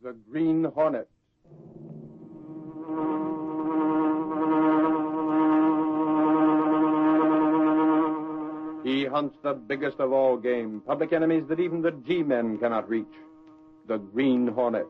The Green Hornet. He hunts the biggest of all game, public enemies that even the G-men cannot reach. The Green Hornet.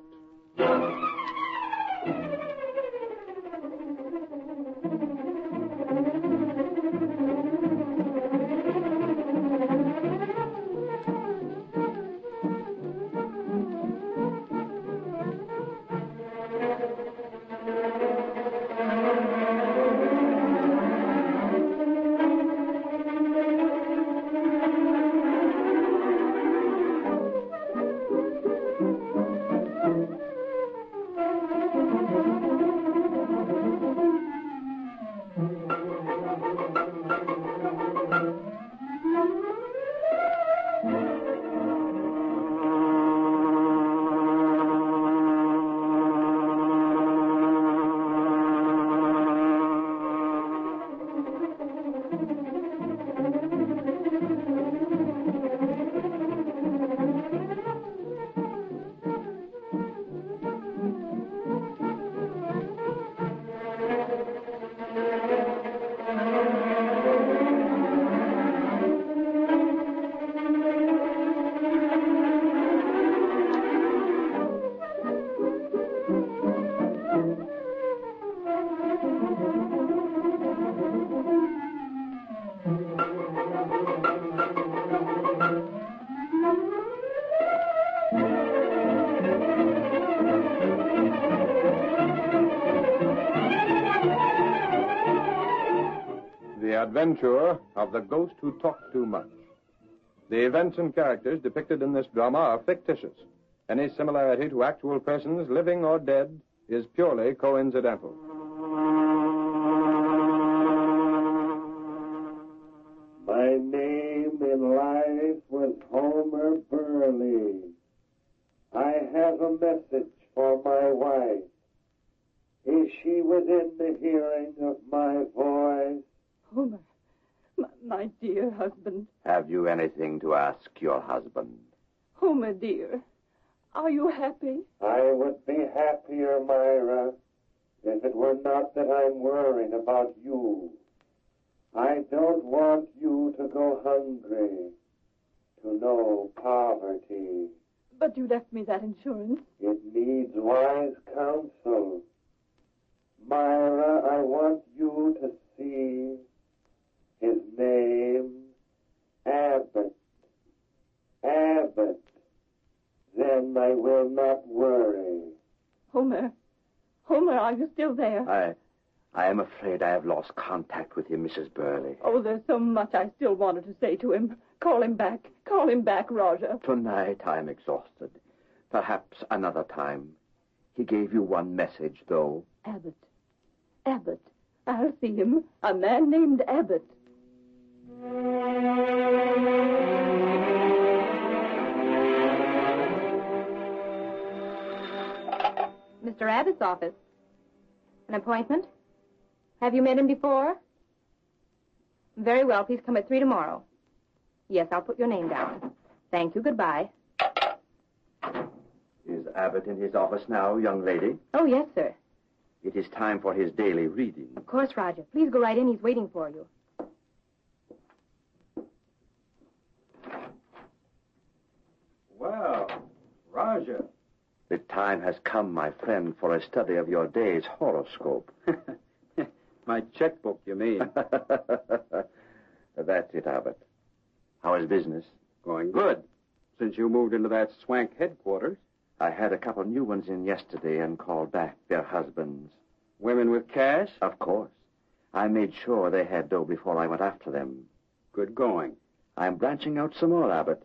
The Adventure of the Ghost Who Talked Too Much. The events and characters depicted in this drama are fictitious. Any similarity to actual persons, living or dead, is purely coincidental. My name in life was Homer Burley. I have a message for my wife. Is she within the hearing of my voice? Homer, my dear husband. Have you anything to ask your husband? Homer, dear, are you happy? I would be happier, Myra, if it were not that I'm worried about you. I don't want you to go hungry, to know poverty. But you left me that insurance. It needs wise counsel. Myra, I want you to see his name, Abbott. Abbott. Then I will not worry. Homer, are you still there? I am afraid I have lost contact with him, Mrs. Burley. Oh, there's so much I still wanted to say to him. Call him back, Roger. Tonight I am exhausted. Perhaps another time. He gave you one message, though. Abbott. I'll see him. A man named Abbott. Mr. Abbott's office. An appointment? Have you met him before? Very well. Please come at 3 tomorrow. Yes, I'll put your name down. Thank you. Goodbye. Is Abbott in his office now, young lady? Oh, yes, sir. It is time for his daily reading. Of course, Roger. Please go right in. He's waiting for you. Well, Roger. The time has come, my friend, for a study of your day's horoscope. My checkbook, you mean? That's it, Abbott. How is business? Going good. Since you moved into that swank headquarters. I had a couple new ones in yesterday and called back their husbands. Women with cash? Of course. I made sure they had dough before I went after them. Good going. I'm branching out some more, Abbott.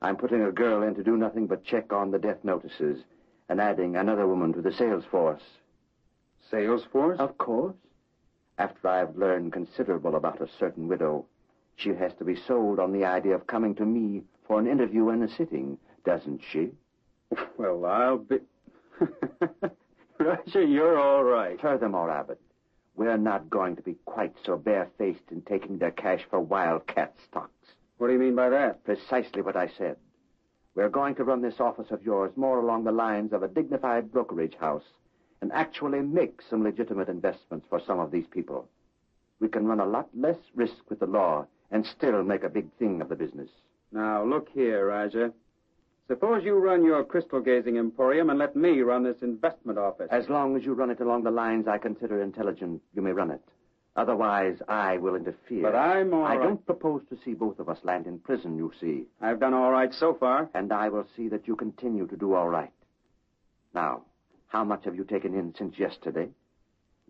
I'm putting a girl in to do nothing but check on the death notices and adding another woman to the sales force. Sales force? Of course. After I've learned considerable about a certain widow, she has to be sold on the idea of coming to me for an interview and a sitting, doesn't she? Well, I'll be... Roger, you're all right. Furthermore, Abbott, we're not going to be quite so barefaced in taking their cash for wildcat stocks. What do you mean by that? Precisely what I said. We're going to run this office of yours more along the lines of a dignified brokerage house and actually make some legitimate investments for some of these people. We can run a lot less risk with the law and still make a big thing of the business. Now, look here, Raja. Suppose you run your crystal-gazing emporium and let me run this investment office. As long as you run it along the lines I consider intelligent, you may run it. Otherwise, I will interfere. But I'm all right. I don't propose to see both of us land in prison, you see. I've done all right so far. And I will see that you continue to do all right. Now, how much have you taken in since yesterday?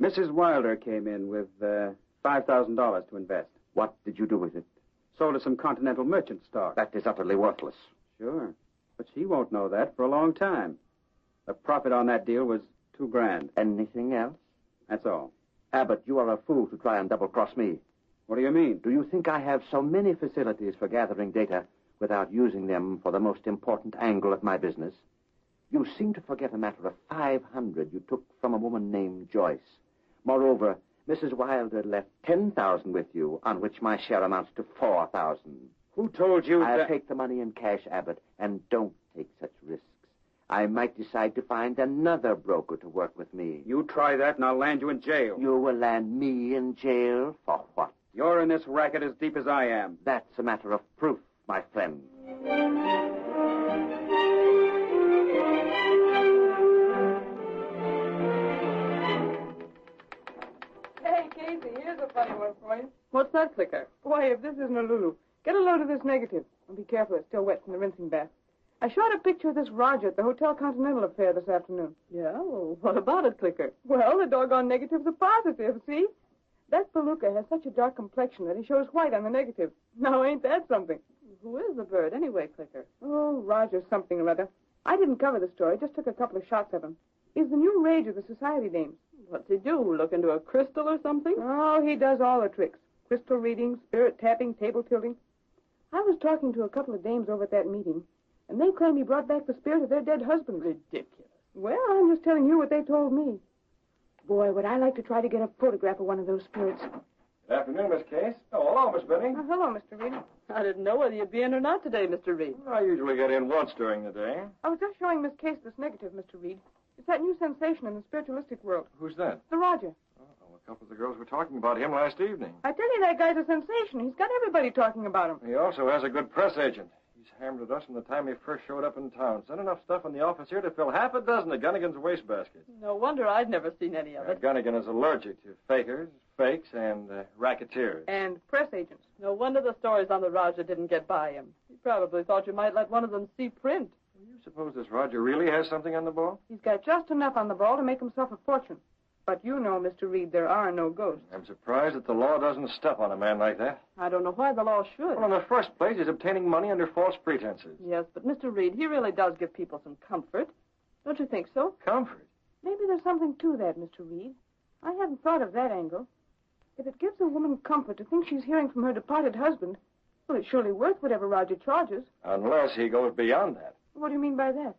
Mrs. Wilder came in with $5,000 to invest. What did you do with it? Sold her some Continental merchant stock. That is utterly worthless. Sure. But she won't know that for a long time. The profit on that deal was $2,000. Anything else? That's all. Abbott, you are a fool to try and double-cross me. What do you mean? Do you think I have so many facilities for gathering data without using them for the most important angle of my business? You seem to forget a matter of $500 you took from a woman named Joyce. Moreover, Mrs. Wilder left $10,000 with you, on which my share amounts to $4,000. Who told you I'll that... take the money in cash, Abbott, and don't take such risks. I might decide to find another broker to work with me. You try that and I'll land you in jail. You will land me in jail for what? You're in this racket as deep as I am. That's a matter of proof, my friend. Hey, Casey, here's a funny one for you. What's that, Clicker? Why, if this isn't a Lulu, get a load of this negative. And be careful, it's still wet from the rinsing bath. I shot a picture of this Roger at the Hotel Continental affair this afternoon. Yeah? Well, what about it, Clicker? Well, the doggone negative's a positive, see? That Palooka has such a dark complexion that he shows white on the negative. Now, ain't that something? Who is the bird, anyway, Clicker? Oh, Roger something or other. I didn't cover the story, just took a couple of shots of him. He's the new rage of the society dames. What's he do? Look into a crystal or something? Oh, he does all the tricks. Crystal reading, spirit tapping, table tilting. I was talking to a couple of dames over at that meeting, and they claim he brought back the spirit of their dead husband. Ridiculous. Well, I'm just telling you what they told me. Boy, would I like to try to get a photograph of one of those spirits. Good afternoon, Miss Case. Oh, hello, Miss Benny. Hello, Mr. Reed. I didn't know whether you'd be in or not today, Mr. Reed. I usually get in once during the day. I was just showing Miss Case this negative, Mr. Reed. It's that new sensation in the spiritualistic world. Who's that? The Roger. Oh, a couple of the girls were talking about him last evening. I tell you, that guy's a sensation. He's got everybody talking about him. He also has a good press agent. He's hammered at us from the time he first showed up in town. Sent enough stuff in the office here to fill half a dozen of Gunnigan's wastebasket. No wonder I'd never seen any of it. Gunnigan is allergic to fakers, fakes, and racketeers. And press agents. No wonder the stories on the Roger didn't get by him. He probably thought you might let one of them see print. You suppose this Roger really has something on the ball? He's got just enough on the ball to make himself a fortune. But you know, Mr. Reed, there are no ghosts. I'm surprised that the law doesn't step on a man like that. I don't know why the law should. Well, in the first place, he's obtaining money under false pretenses. Yes, but Mr. Reed, he really does give people some comfort. Don't you think so? Comfort? Maybe there's something to that, Mr. Reed. I hadn't thought of that angle. If it gives a woman comfort to think she's hearing from her departed husband, well, it's surely worth whatever Roger charges. Unless he goes beyond that. What do you mean by that?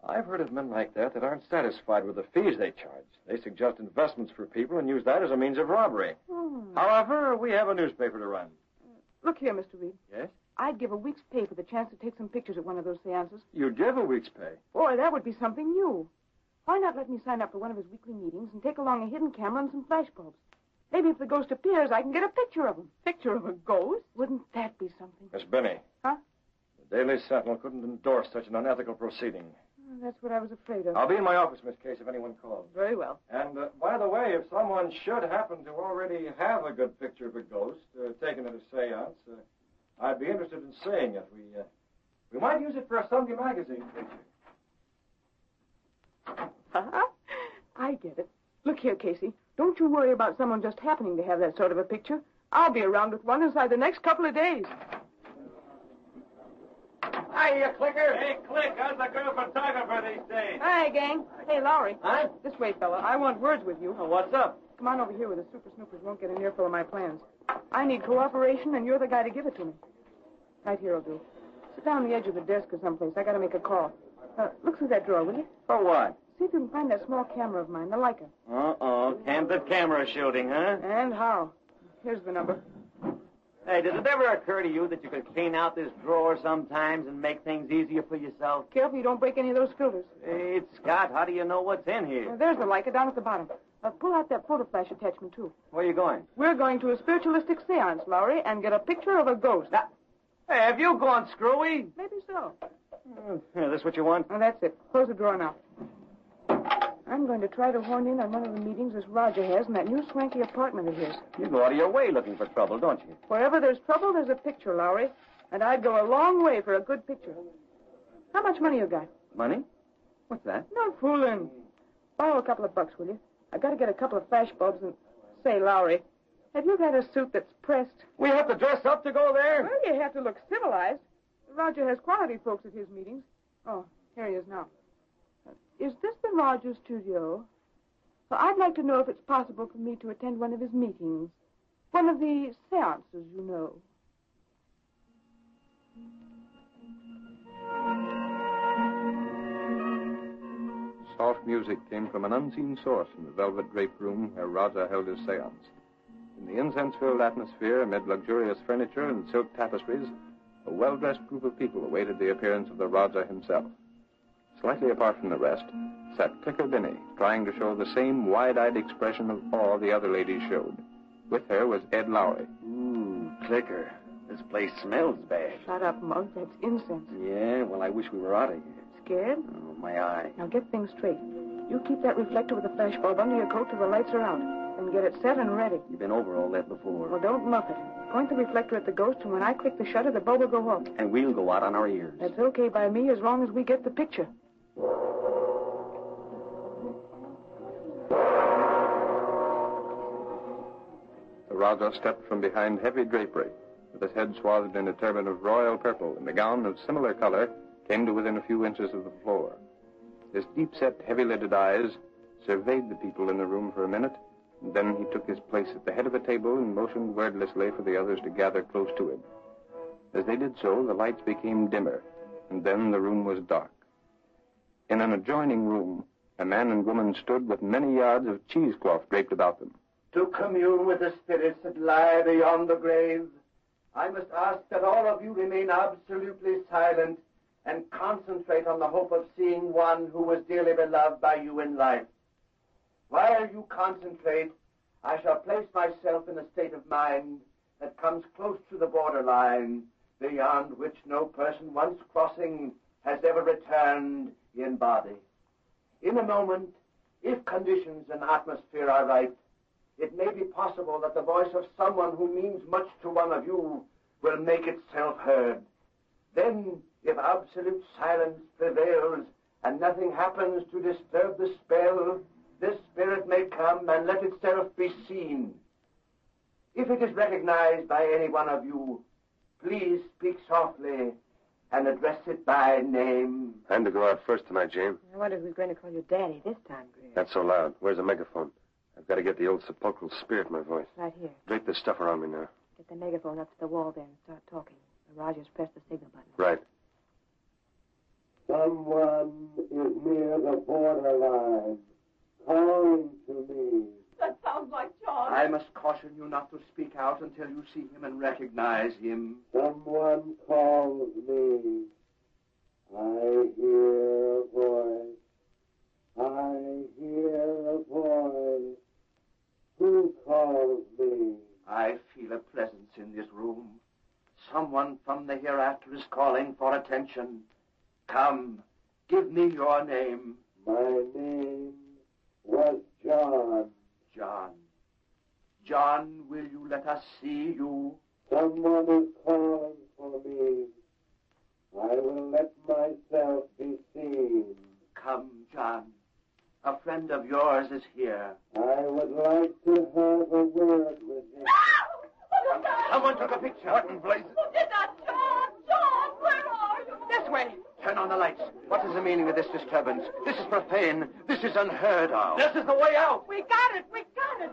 I've heard of men like that aren't satisfied with the fees they charge. They suggest investments for people and use that as a means of robbery. Oh. However, we have a newspaper to run. Look here, Mr. Reed. Yes? I'd give a week's pay for the chance to take some pictures at one of those seances. You'd give a week's pay. Boy, that would be something new. Why not let me sign up for one of his weekly meetings and take along a hidden camera and some flash bulbs? Maybe if the ghost appears, I can get a picture of him. Picture of a ghost? Wouldn't that be something? Miss Benny. Huh? The Daily Sentinel couldn't endorse such an unethical proceeding. That's what I was afraid of. I'll be in my office, Miss Case, if anyone calls. Very well. And, by the way, if someone should happen to already have a good picture of a ghost taken at a seance, I'd be interested in seeing it. We might use it for a Sunday magazine picture. I get it. Look here, Casey. Don't you worry about someone just happening to have that sort of a picture. I'll be around with one inside the next couple of days. Hiya, Clicker. Hey, Click, how's the girl photographer these days? Hi, gang. Hey, Lowry. Huh? This way, fella. I want words with you. Oh, what's up? Come on over here where the super snoopers won't get an earful of my plans. I need cooperation, and you're the guy to give it to me. Right here will do. Sit down on the edge of the desk or someplace. I got to make a call. Look through that drawer, will you? For what? See if you can find that small camera of mine, the Leica. Uh-oh. Candid camera shooting, huh? And how? Here's the number. Hey, does it ever occur to you that you could clean out this drawer sometimes and make things easier for yourself? Careful you don't break any of those filters. Hey, Scott, how do you know what's in here? There's the Leica down at the bottom. Pull out that photo flash attachment, too. Where are you going? We're going to a spiritualistic seance, Lowry, and get a picture of a ghost. Now, hey, have you gone screwy? Maybe so. This what you want? Well, that's it. Close the drawer now. I'm going to try to horn in on one of the meetings this Roger has in that new swanky apartment of his. You go out of your way looking for trouble, don't you? Wherever there's trouble, there's a picture, Lowry. And I'd go a long way for a good picture. How much money you got? Money? What's that? No fooling. Borrow a couple of bucks, will you? I've got to get a couple of flash bulbs and... Say, Lowry, have you got a suit that's pressed? We have to dress up to go there? Well, you have to look civilized. Roger has quality folks at his meetings. Oh, here he is now. Is this the Roger studio? Well, I'd like to know if it's possible for me to attend one of his meetings. One of the seances, you know. Soft music came from an unseen source in the velvet draped room where Raja held his seance. In the incense-filled atmosphere, amid luxurious furniture and silk tapestries, a well-dressed group of people awaited the appearance of the Raja himself. Slightly apart from the rest sat Clicker Binney, trying to show the same wide-eyed expression of awe the other ladies showed. With her was Ed Lowry. Ooh, Clicker. This place smells bad. Shut up, Mug. That's incense. Yeah, well, I wish we were out of here. Scared? Oh, my eye. Now get things straight. You keep that reflector with the flash bulb under your coat till the lights are out. Then get it set and ready. You've been over all that before. Well, don't muff it. Point the reflector at the ghost, and when I click the shutter, the bulb will go off. And we'll go out on our ears. That's okay by me as long as we get the picture. The Raja stepped from behind heavy drapery, with his head swathed in a turban of royal purple and a gown of similar color came to within a few inches of the floor. His deep-set, heavy-lidded eyes surveyed the people in the room for a minute, and then he took his place at the head of a table and motioned wordlessly for the others to gather close to him. As they did so, the lights became dimmer, and then the room was dark. In an adjoining room, a man and woman stood with many yards of cheesecloth draped about them. To commune with the spirits that lie beyond the grave, I must ask that all of you remain absolutely silent and concentrate on the hope of seeing one who was dearly beloved by you in life. While you concentrate, I shall place myself in a state of mind that comes close to the borderline, beyond which no person once crossing has ever returned in body. In a moment, if conditions and atmosphere are right, it may be possible that the voice of someone who means much to one of you will make itself heard. Then, if absolute silence prevails and nothing happens to disturb the spell, this spirit may come and let itself be seen. If it is recognized by any one of you, please speak softly and address it by name. I'm to go out first tonight, Jane. I wonder who's going to call you Daddy this time, Greer. Not so loud. Where's the megaphone? I've got to get the old sepulchral spirit in my voice. Right here. Drape this stuff around me now. Get the megaphone up to the wall there and start talking. Roger's pressed the signal button. Right. Someone is near the borderline, calling to me. That sounds like John. I must caution you not to speak out until you see him and recognize him. Someone calls me. I hear a voice. I hear a voice. Who calls me? I feel a presence in this room. Someone from the hereafter is calling for attention. Come, give me your name. My name was John. John. John, will you let us see you? Someone is calling for me. I will let myself be seen. Come, John. A friend of yours is here. I would like to have a word with him. Someone took a picture. What in blazes? Who did that? John! John, where are you? This way. Turn on the lights. What is the meaning of this disturbance? This is profane. This is unheard of. This is the way out. We got it. We got it.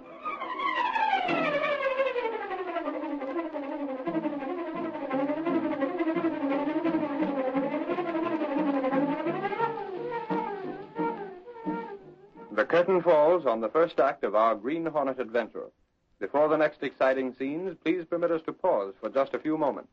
The curtain falls on the first act of our Green Hornet adventure. Before the next exciting scenes, please permit us to pause for just a few moments.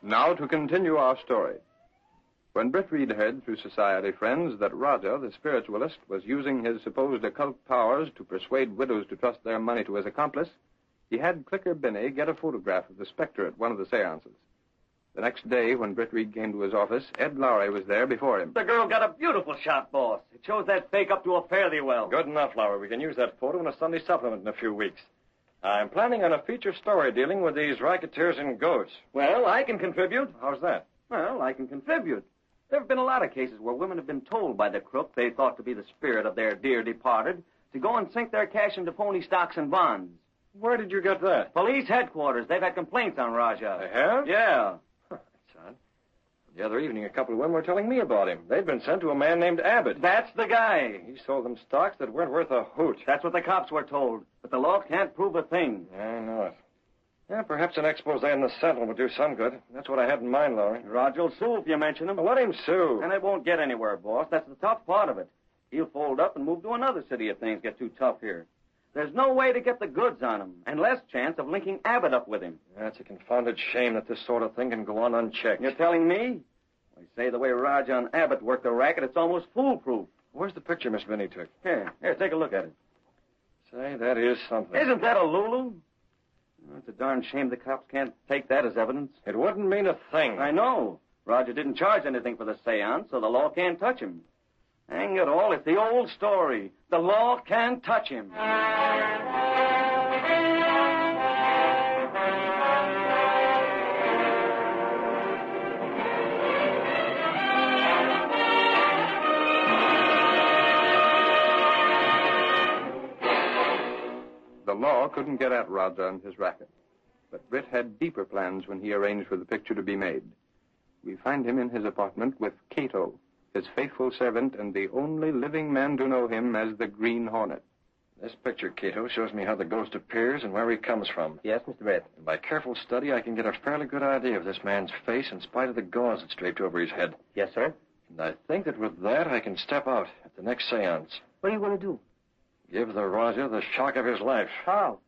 Now to continue our story. When Britt Reed heard through society friends that Roger, the spiritualist, was using his supposed occult powers to persuade widows to trust their money to his accomplice, he had Clicker Binney get a photograph of the specter at one of the seances. The next day, when Britt Reed came to his office, Ed Lowry was there before him. The girl got a beautiful shot, boss. It shows that fake up to a fairly well. Good enough, Lowry. We can use that photo in a Sunday supplement in a few weeks. I'm planning on a feature story dealing with these racketeers and ghosts. Well, I can contribute. How's that? Well, I can contribute. There have been a lot of cases where women have been told by the crook they thought to be the spirit of their dear departed to go and sink their cash into phony stocks and bonds. Where did you get that? Police headquarters. They've had complaints on Raja. They have? Yeah. That's odd. The other evening, a couple of women were telling me about him. They'd been sent to a man named Abbott. That's the guy. He sold them stocks that weren't worth a hoot. That's what the cops were told. But the law can't prove a thing. I know it. Yeah, perhaps an expose in the Sentinel would do some good. That's what I had in mind, Lowry. Roger will sue if you mention him. Well, let him sue. And it won't get anywhere, boss. That's the tough part of it. He'll fold up and move to another city if things get too tough here. There's no way to get the goods on him, and less chance of linking Abbott up with him. That's a confounded shame that this sort of thing can go on unchecked. You're telling me? They say the way Raja and Abbott worked the racket, it's almost foolproof. Where's the picture Miss Binney took? Here, take a look at it. Say, that is something. Isn't that a Lulu? Well, it's a darn shame the cops can't take that as evidence. It wouldn't mean a thing. I know. Roger didn't charge anything for the seance, so the law can't touch him. Hang it all, it's the old story. The law can't touch him. The law couldn't get at Roger and his racket. But Britt had deeper plans when he arranged for the picture to be made. We find him in his apartment with Cato, his faithful servant and the only living man to know him as the Green Hornet. This picture, Cato, shows me how the ghost appears and where he comes from. Yes, Mr. Brett. And by careful study, I can get a fairly good idea of this man's face in spite of the gauze that's draped over his head. Yes, sir. And I think that with that, I can step out at the next seance. What are you going to do? Give the Raja the shock of his life. How?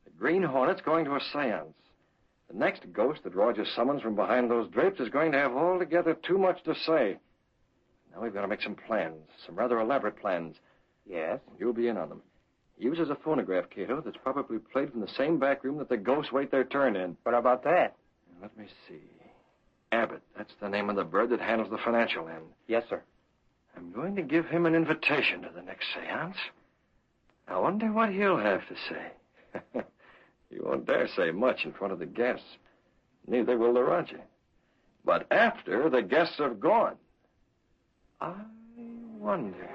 The Green Hornet's going to a seance. The next ghost that Roger summons from behind those drapes is going to have altogether too much to say. Now we've got to make some plans, some rather elaborate plans. Yes? You'll be in on them. He uses a phonograph, Cato, that's probably played from the same back room that the ghosts wait their turn in. What about that? Let me see. Abbott, that's the name of the bird that handles the financial end. Yes, sir. I'm going to give him an invitation to the next seance. I wonder what he'll have to say. He won't dare say much in front of the guests. Neither will the Raja. But after the guests have gone, I wonder.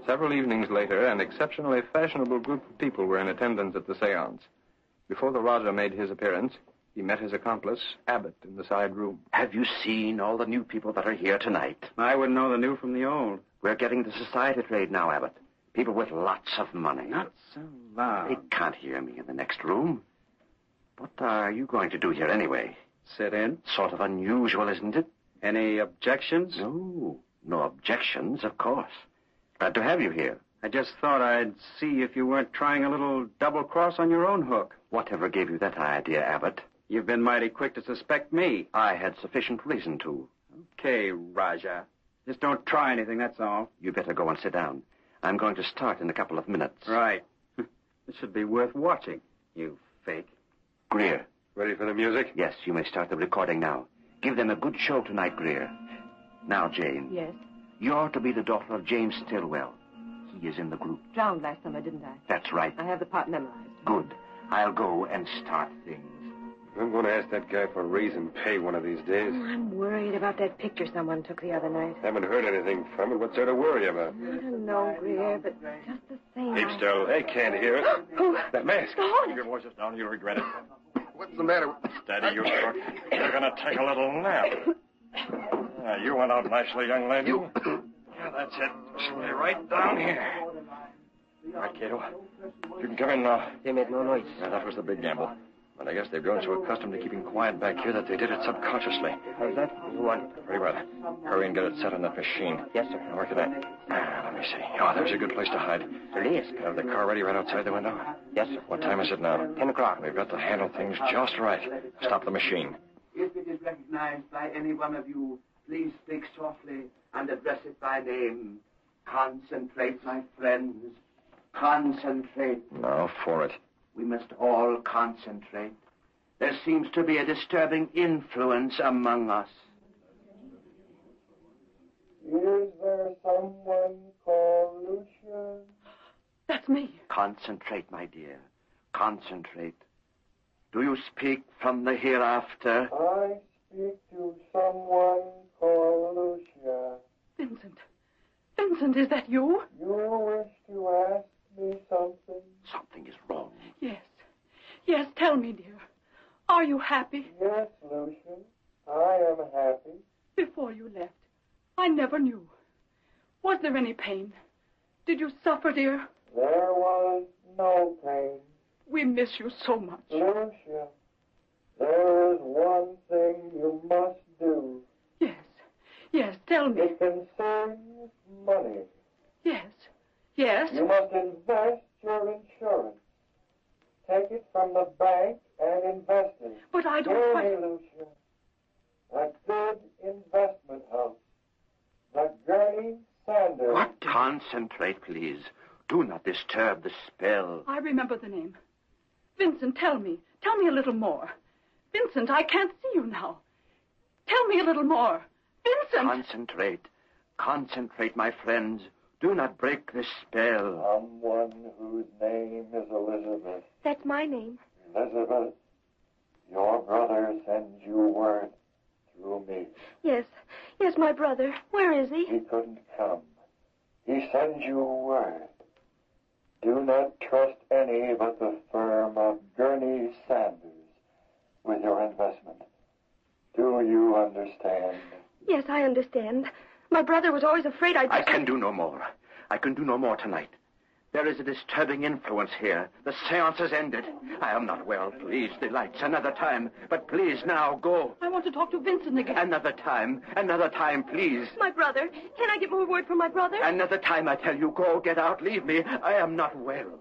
Several evenings later, an exceptionally fashionable group of people were in attendance at the seance. Before the Raja made his appearance, he met his accomplice, Abbott, in the side room. Have you seen all the new people that are here tonight? I wouldn't know the new from the old. We're getting the society trade now, Abbott. People with lots of money. Not so loud. They can't hear me in the next room. What are you going to do here anyway? Sit in. Sort of unusual, isn't it? Any objections? No objections, of course. Glad to have you here. I just thought I'd see if you weren't trying a little double-cross on your own hook. Whatever gave you that idea, Abbott? You've been mighty quick to suspect me. I had sufficient reason to. Okay, Raja. Just don't try anything, that's all. You better go and sit down. I'm going to start in a couple of minutes. Right. This should be worth watching, you fake. Greer. Ready for the music? Yes, you may start the recording now. Give them a good show tonight, Greer. Now, Jane. Yes. You're to be the daughter of James Stillwell. He is in the group. Drowned last summer, didn't I? That's right. I have the part memorized. Good. I'll go and start things. I'm going to ask that guy for a raise and pay one of these days. Oh, I'm worried about that picture someone took the other night. Haven't heard anything from it. What's there to worry about? I don't know, Greer, but just the same. Keep still. They can't hear it. Oh, That mask. Dawn. Keep your voices down. You'll regret it. What's the matter? Steady, you crook. You're going to take a little nap. You went out nicely, young lady. Yeah, that's it. Stay right down here. All right, Cato. You can come in now. They made no noise. Yeah, that was the big gamble. But I guess they've grown so accustomed to keeping quiet back here that they did it subconsciously. How's that? You want it? Very well. Hurry and get it set on that machine. Yes, sir. Now, where can I... let me see. Oh, there's a good place to hide. Release. Have the car ready right outside the window? Yes, sir. What time is it now? 10 o'clock. We've got to handle things just right. Stop the machine. If it is recognized by any one of you, please speak softly and address it by name. Concentrate, my friends. Concentrate. Now for it. We must all concentrate. There seems to be a disturbing influence among us. Is there someone called Lucia? That's me. Concentrate, my dear. Concentrate. Do you speak from the hereafter? I speak to someone called Lucia. Vincent. Vincent, is that you? You wish to ask me something? Something is wrong. Yes. Yes, tell me, dear. Are you happy? Yes, Lucian. I am happy. Before you left, I never knew. Was there any pain? Did you suffer, dear? There was no pain. We miss you so much. Lucia, there is one thing you must do. Yes. Yes, tell me. It can save money. Yes. Yes. You must invest your insurance. Take it from the bank and invest it. But I don't Hear quite... me, Lucia. A good investment house. The Gurney Sanders. What? Concentrate, please. Do not disturb the spell. I remember the name. Vincent, tell me. Tell me a little more. Vincent, I can't see you now. Tell me a little more. Vincent! Concentrate. Concentrate, my friends. Do not break the spell. Someone whose name is Elizabeth. That's my name. Elizabeth, your brother sends you word through me. Yes. Yes, my brother. Where is he? He couldn't come. He sends you word. Do not trust any but the firm of Gurney Sanders with your investment. Do you understand? Yes, I understand. My brother was always afraid I can do no more. I can do no more tonight. There is a disturbing influence here. The seance has ended. I am not well. Please, the lights. Another time. But please, now, go. I want to talk to Vincent again. Another time. Another time, please. My brother. Can I get more word from my brother? Another time, I tell you. Go, get out, leave me. I am not well.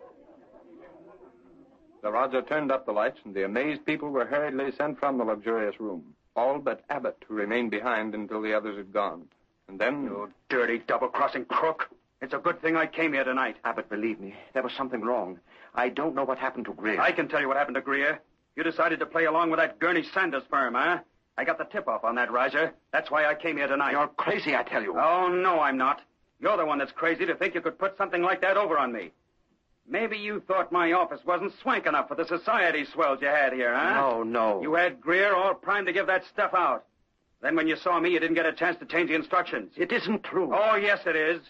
The Raja turned up the lights, and the amazed people were hurriedly sent from the luxurious room. All but Abbott, who remained behind until the others had gone. And then... You dirty double-crossing crook. It's a good thing I came here tonight. Abbott, believe me, there was something wrong. I don't know what happened to Greer. I can tell you what happened to Greer. You decided to play along with that Gurney Sanders firm, huh? I got the tip-off on that, Roger. That's why I came here tonight. You're crazy, I tell you. Oh, no, I'm not. You're the one that's crazy to think you could put something like that over on me. Maybe you thought my office wasn't swank enough for the society swells you had here, huh? No, no. You had Greer all primed to give that stuff out. Then when you saw me, you didn't get a chance to change the instructions. It isn't true. Oh, yes, it is.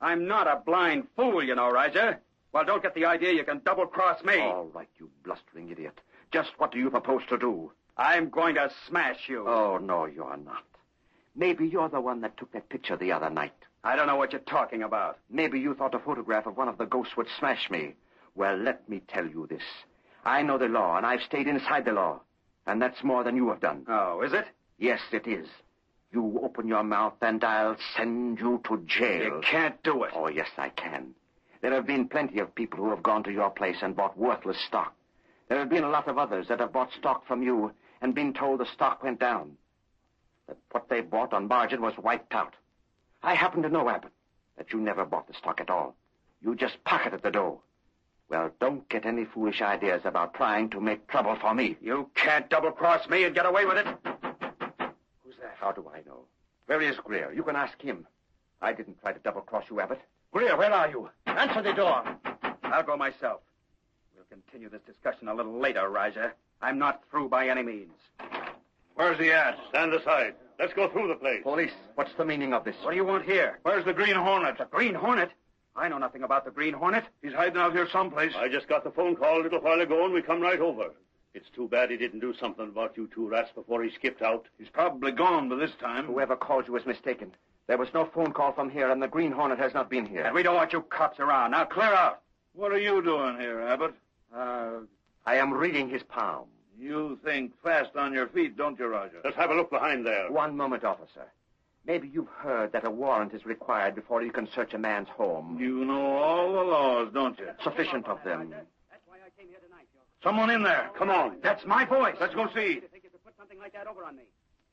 I'm not a blind fool, you know, Roger. Well, don't get the idea you can double-cross me. All right, you blustering idiot. Just what do you propose to do? I'm going to smash you. Oh, no, you're not. Maybe you're the one that took that picture the other night. I don't know what you're talking about. Maybe you thought a photograph of one of the ghosts would smash me. Well, let me tell you this. I know the law, and I've stayed inside the law. And that's more than you have done. Oh, is it? Yes, it is. You open your mouth, and I'll send you to jail. You can't do it. Oh, yes, I can. There have been plenty of people who have gone to your place and bought worthless stock. There have been a lot of others that have bought stock from you and been told the stock went down. That what they bought on margin was wiped out. I happen to know, Abbott, that you never bought the stock at all. You just pocketed the dough. Well, don't get any foolish ideas about trying to make trouble for me. You can't double-cross me and get away with it. Who's that? How do I know? Where is Greer? You can ask him. I didn't try to double-cross you, Abbott. Greer, where are you? Answer the door. I'll go myself. We'll continue this discussion a little later, Raja. I'm not through by any means. Where's he at? Stand aside. Let's go through the place. Police, what's the meaning of this? What do you want here? Where's the Green Hornet? The Green Hornet? I know nothing about the Green Hornet. He's hiding out here someplace. I just got the phone call a little while ago, and we come right over. It's too bad he didn't do something about you two rats before he skipped out. He's probably gone by this time. Whoever called you was mistaken. There was no phone call from here, and the Green Hornet has not been here. And we don't want you cops around. Now clear out. What are you doing here, Abbott? I am reading his palm. You think fast on your feet, don't you, Roger? Let's have a look behind there. One moment, officer. Maybe you've heard that a warrant is required before you can search a man's home. You know all the laws, don't you? Sufficient of them. That's why I came here tonight, Joe. Someone in there. Come on. That's my voice. Let's go see. You think you could put something like that over on me?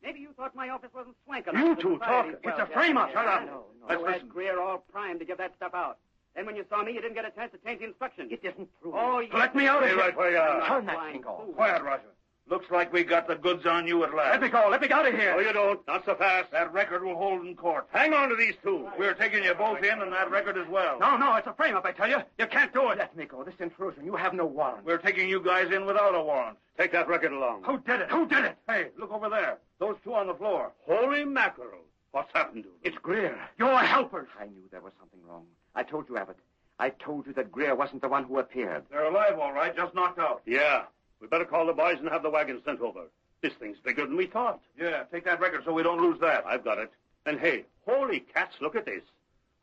Maybe you thought my office wasn't swank enough. You two talk. It's a frame-up. Shut up. No. Let's Had listen. Greer all primed to give that stuff out. Then when you saw me, you didn't get a chance to change the instructions. It isn't true. Oh, you... Let me out of here. Right where you are. Turn that thing off. Quiet, Roger. Looks like we got the goods on you at last. Let me go. Let me out of here. No, you don't. Not so fast. That record will hold in court. Hang on to these two. We're taking you both in and that record as well. No, it's a frame-up, I tell you. You can't do it. Let me go. This intrusion. You have no warrant. We're taking you guys in without a warrant. Take that record along. Who did it? Who did it? Hey, look over there. Those two on the floor. Holy mackerel. What's happened to them? It's Greer. You're helpers. I knew there was something wrong. I told you, Abbott. I told you that Greer wasn't the one who appeared. They're alive, all right, just knocked out. Yeah. We better call the boys and have the wagon sent over. This thing's bigger than we thought. Yeah, take that record so we don't lose that. I've got it. And hey, holy cats, look at this.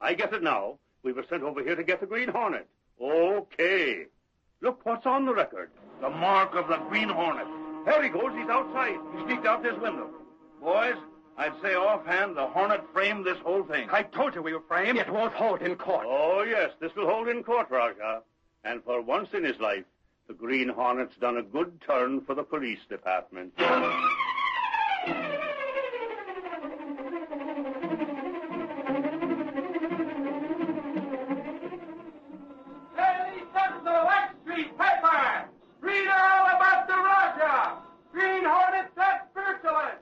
I get it now. We were sent over here to get the Green Hornet. Okay. Look what's on the record. The mark of the Green Hornet. There he goes. He's outside. He sneaked out this window. Boys, I'd say offhand the Hornet framed this whole thing. I told you we were framed. It won't hold in court. Oh, yes, this will hold in court, Raja. And for once in his life, the Green Hornet's done a good turn for the police department. Daily Sentinel, X Street paper. Read all about the Raja. Green Hornet, that spiritualist.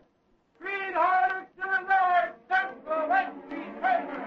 Green Hornet, still alive. Sentinel, X Street paper.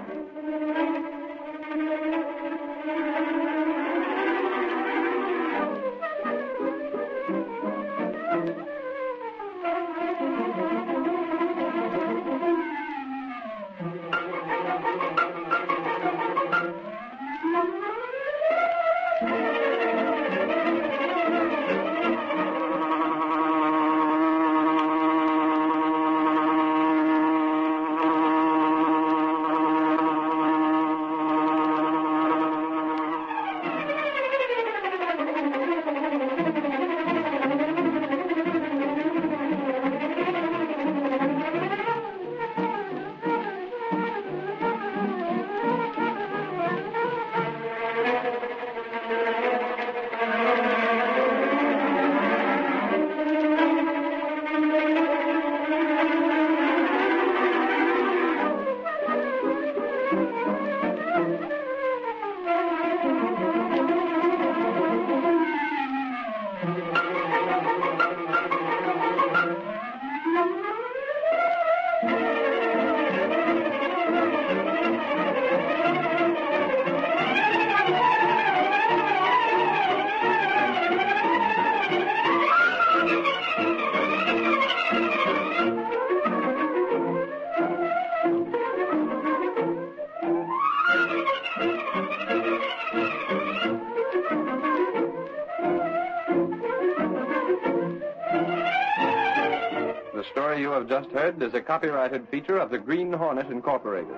The story you have just heard is a copyrighted feature of the Green Hornet Incorporated.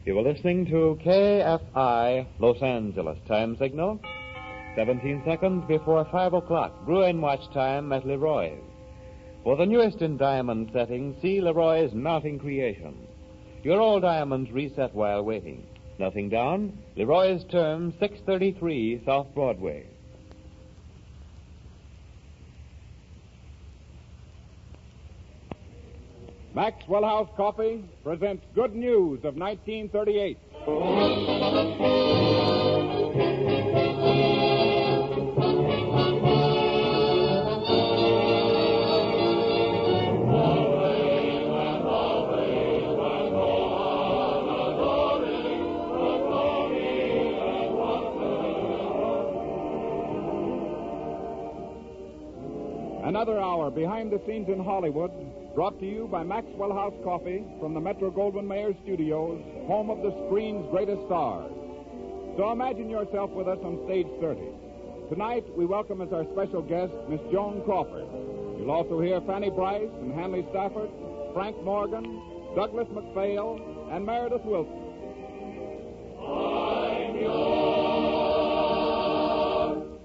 You were listening to KFI Los Angeles. Time signal 17 seconds before 5 o'clock. Bruin watch time at Leroy's. For the newest in diamond settings, see Leroy's melting creation. Your old diamonds reset while waiting. Nothing down? Leroy's term, 633 South Broadway. Maxwell House Coffee presents Good News of 1938. Another hour behind the scenes in Hollywood, brought to you by Maxwell House Coffee from the Metro-Goldwyn-Mayer Studios, home of the screen's greatest stars. So imagine yourself with us on stage 30. Tonight, we welcome as our special guest, Miss Joan Crawford. You'll also hear Fanny Bryce and Hanley Stafford, Frank Morgan, Douglas MacPhail, and Meredith Wilson.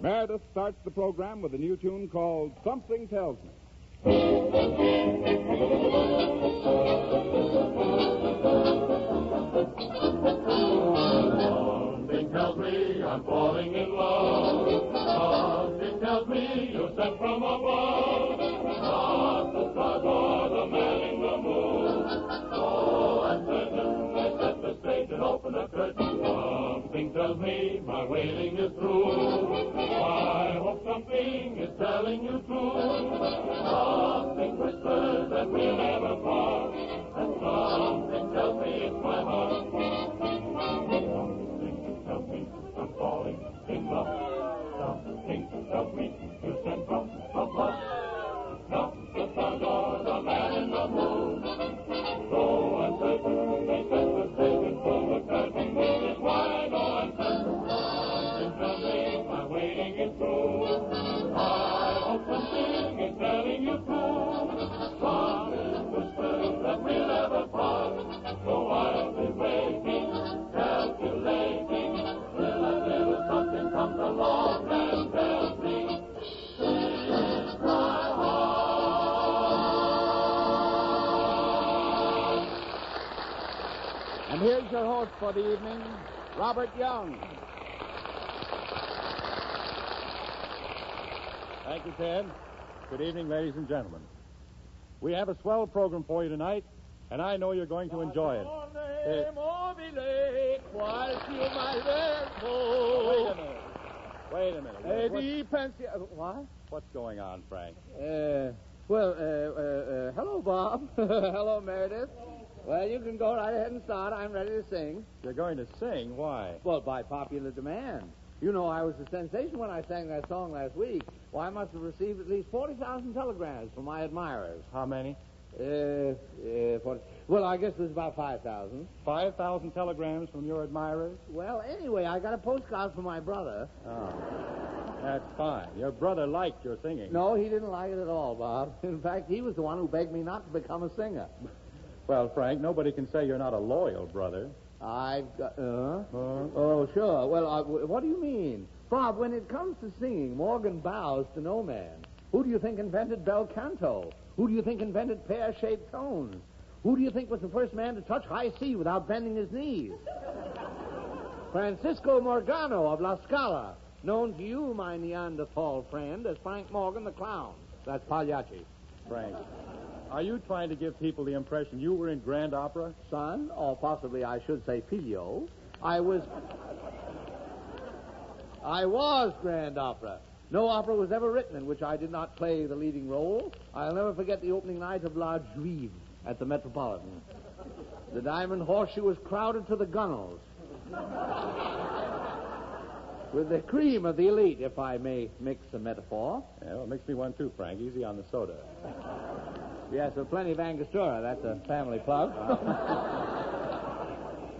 Meredith starts the program with a new tune called Something Tells Me. Something tells me I'm falling in love. Something tells me you're sent from above. Not the stars or the man in the moon. Oh, I'm certain I set the stage and open the curtain. Something tells me my waiting is through. I hope something is telling you true. Something whispers that we'll never part. And something tells me it's my heart. Something tells me I'm falling in love. Something tells me you sent from above. Not the stars or the man in the moon. Though I'm certain they set the stage and pull the curtain, which is why no I'm certain. Something tells me my waiting is through. I hope something is telling you true. Something whispers that we'll never part. So I'll be waiting, calculating, till a little something comes along and tells me it's my heart. And here's your host for the evening, Robert Young. Thank you, Ted. Good evening, ladies and gentlemen. We have a swell program for you tonight, and I know you're going to enjoy it. Wait a minute. What's going on, Frank? Hello, Bob. Hello, Meredith. Well, you can go right ahead and start. I'm ready to sing. You're going to sing? Why? Well, by popular demand. You know, I was a sensation when I sang that song last week. Well, I must have received at least 40,000 telegrams from my admirers. How many? 40. Well, I guess it was about 5,000. 5,000 telegrams from your admirers? Well, anyway, I got a postcard from my brother. Oh, that's fine. Your brother liked your singing. No, he didn't like it at all, Bob. In fact, he was the one who begged me not to become a singer. Well, Frank, nobody can say you're not a loyal brother. I've got... Oh, sure. Well, what do you mean? Bob, when it comes to singing, Morgan bows to no man. Who do you think invented bel canto? Who do you think invented pear-shaped tones? Who do you think was the first man to touch high C without bending his knees? Francisco Morgano of La Scala, known to you, my Neanderthal friend, as Frank Morgan the Clown. That's Pagliacci. Frank, are you trying to give people the impression you were in Grand Opera? Son, or possibly I should say figlio, I was Grand Opera. No opera was ever written in which I did not play the leading role. I'll never forget the opening night of La Juive at the Metropolitan. The Diamond Horseshoe was crowded to the gunnels. With the cream of the elite, if I may mix a metaphor. Yeah, well, mix me one too, Frank. Easy on the soda. Yes, plenty of Angostura. That's a family plug.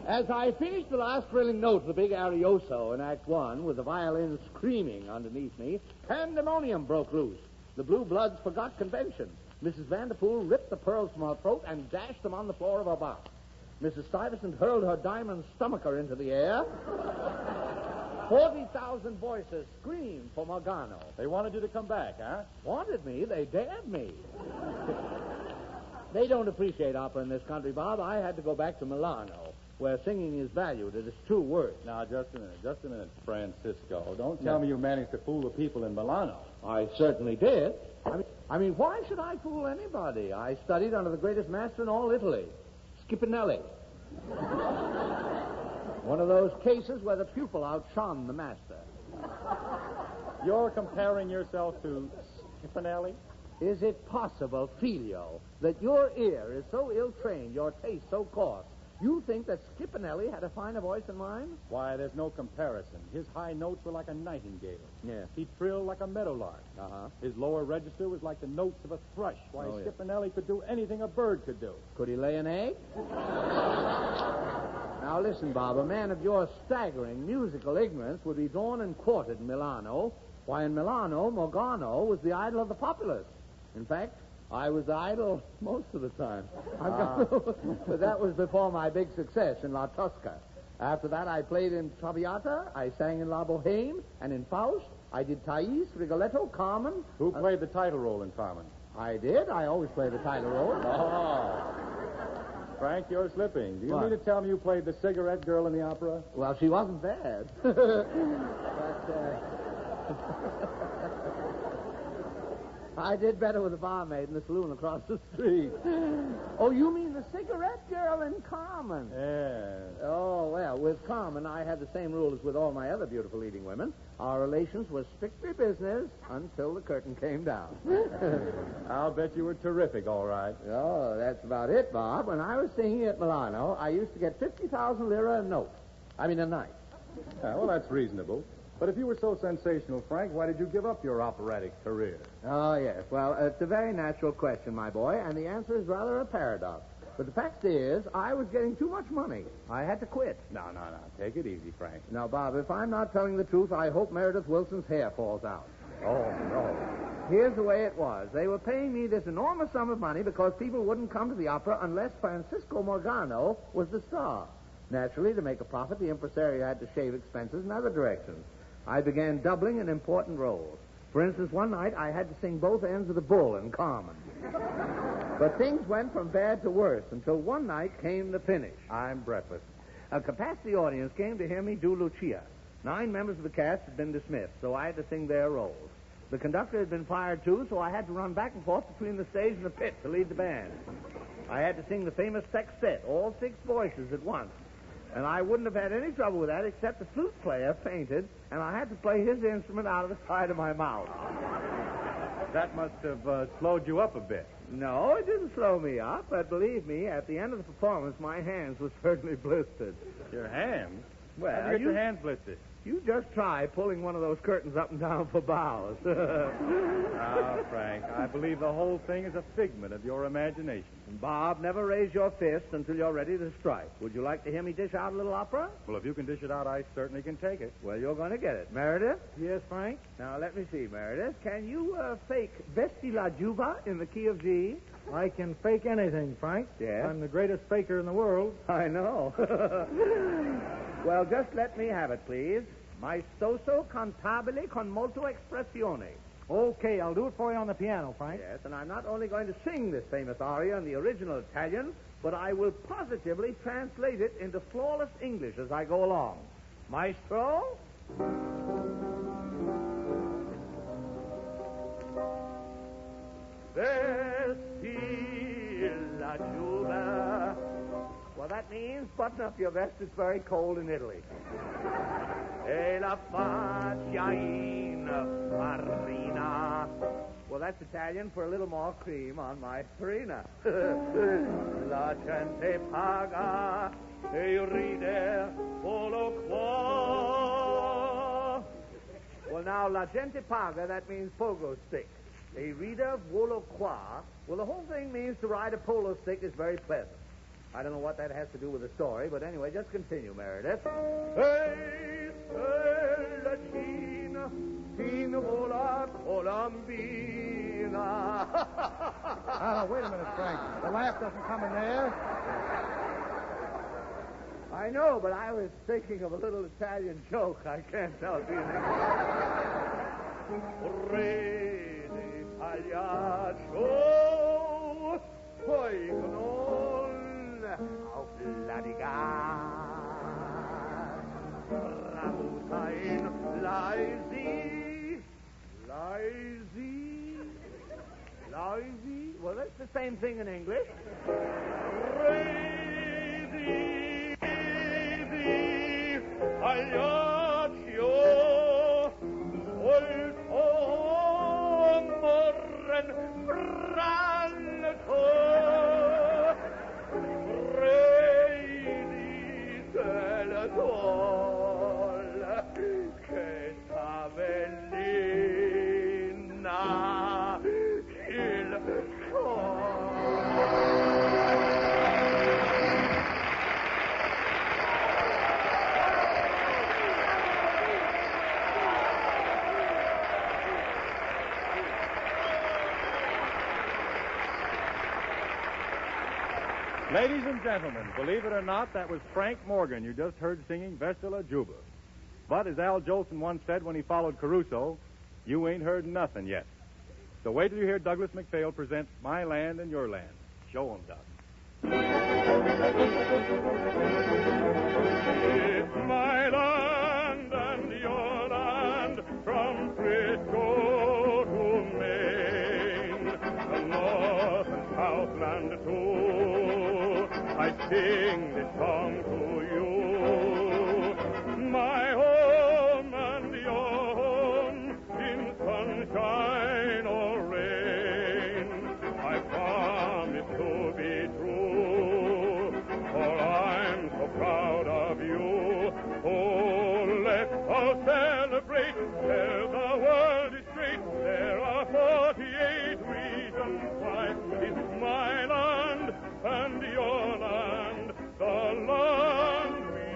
As I finished the last thrilling note of the big arioso in Act One, with the violin screaming underneath me, pandemonium broke loose. The Blue Bloods forgot convention. Mrs. Vanderpool ripped the pearls from her throat and dashed them on the floor of her box. Mrs. Stuyvesant hurled her diamond stomacher into the air. 40,000 voices screamed for Morgano. They wanted you to come back, huh? Wanted me? They dared me. They don't appreciate opera in this country, Bob. I had to go back to Milano, where singing is valued at its true worth. Now, just a minute, Francisco. Don't tell me you managed to fool the people in Milano. I certainly did. I mean, why should I fool anybody? I studied under the greatest master in all Italy, Scipinelli. One of those cases where the pupil outshone the master. You're comparing yourself to Scipinelli? Is it possible, Filio, that your ear is so ill-trained, your taste so coarse, you think that Scipinelli had a finer voice than mine? Why, there's no comparison. His high notes were like a nightingale. Yeah. He trilled like a meadowlark. Uh-huh. His lower register was like the notes of a thrush. Why, Oh, yeah. Scipinelli could do anything a bird could do. Could he lay an egg? Now, listen, Bob, a man of your staggering musical ignorance would be drawn and quartered in Milano. Why, in Milano, Morgano was the idol of the populace. In fact, I was the idol most of the time. But that was before my big success in La Tosca. After that, I played in Traviata, I sang in La Boheme, and in Faust, I did Thais, Rigoletto, Carmen. Who played the title role in Carmen? I did. I always play the title role. Oh. Frank, you're slipping. Do you What? mean to tell me you played the cigarette girl in the opera? Well, she wasn't bad. I did better with the barmaid in the saloon across the street. Oh, you mean the cigarette girl in Carmen? Yes. Oh, well, with Carmen, I had the same rule as with all my other beautiful leading women. Our relations were strictly business until the curtain came down. I'll bet you were terrific, all right. Oh, that's about it, Bob. When I was singing at Milano, I used to get 50,000 lira a note. I mean, a night. Well, that's reasonable. But if you were so sensational, Frank, why did you give up your operatic career? Oh, yes. Well, it's a very natural question, my boy, and the answer is rather a paradox. But the fact is, I was getting too much money. I had to quit. No. Take it easy, Frank. Now, Bob, if I'm not telling the truth, I hope Meredith Wilson's hair falls out. Oh, no. Here's the way it was. They were paying me this enormous sum of money because people wouldn't come to the opera unless Francisco Morgano was the star. Naturally, to make a profit, the impresario had to shave expenses in other directions. I began doubling in important roles. For instance, one night I had to sing both ends of the bull in Carmen. But things went from bad to worse until one night came the finish. I'm breathless. A capacity audience came to hear me do Lucia. 9 members of the cast had been dismissed, so I had to sing their roles. The conductor had been fired, too, so I had to run back and forth between the stage and the pit to lead the band. I had to sing the famous sextet, all 6 voices at once. And I wouldn't have had any trouble with that except the flute player fainted, and I had to play his instrument out of the side of my mouth. That must have slowed you up a bit. No, it didn't slow me up, but believe me, at the end of the performance, my hands were certainly blistered. Your hands? Well, How'd you get your hands blistered? You just try pulling one of those curtains up and down for bows. Ah, Frank, I believe the whole thing is a figment of your imagination. Bob, never raise your fist until you're ready to strike. Would you like to hear me dish out a little opera? Well, if you can dish it out, I certainly can take it. Well, you're going to get it. Meredith? Yes, Frank? Now, let me see, Meredith. Can you fake Vesti la Giuba in the key of G? I can fake anything, Frank. Yes? I'm the greatest faker in the world. I know. Well, just let me have it, please. Maestoso cantabile con molto espressione. Okay, I'll do it for you on the piano, Frank. Yes, and I'm not only going to sing this famous aria in the original Italian, but I will positively translate it into flawless English as I go along. Maestro? Vesti la giuba. Well, that means button up your vest. It's very cold in Italy. E la faccia in farina. Well, that's Italian for a little more cream on my farina. La gente paga e ride solo qua. Well, now, la gente paga, that means pogo stick. A ride volo qua. Well, the whole thing means to ride a polo stick is very pleasant. I don't know what that has to do with the story, but anyway, just continue, Meredith. Hey, la Cina, Cina vola colombina. Wait a minute, Frank. The laugh doesn't come in there. I know, but I was thinking of a little Italian joke. I can't help it. Re d'Italiaccio, poi con auf Ladigar. Ramtain, Lazy. Well, that's the same thing in English. Crazy, Pagliaccio, old morren, bralto, crazy, teletol, che t'avellina, il Ladies and gentlemen, believe it or not, that was Frank Morgan you just heard singing Vesta La Juba. But as Al Jolson once said when he followed Caruso, you ain't heard nothing yet. So wait till you hear Douglas MacPhail present My Land and Your Land. Show 'em, Doug. It's my land and your land from Frisco to Maine, the North and Southland too. I sing this song to you. My home and your home in sunshine or rain. I promise to be true, for I'm so proud of you. Oh, let's all celebrate. Tell the world is great. There are 48 reasons why it's my land and your land, the land we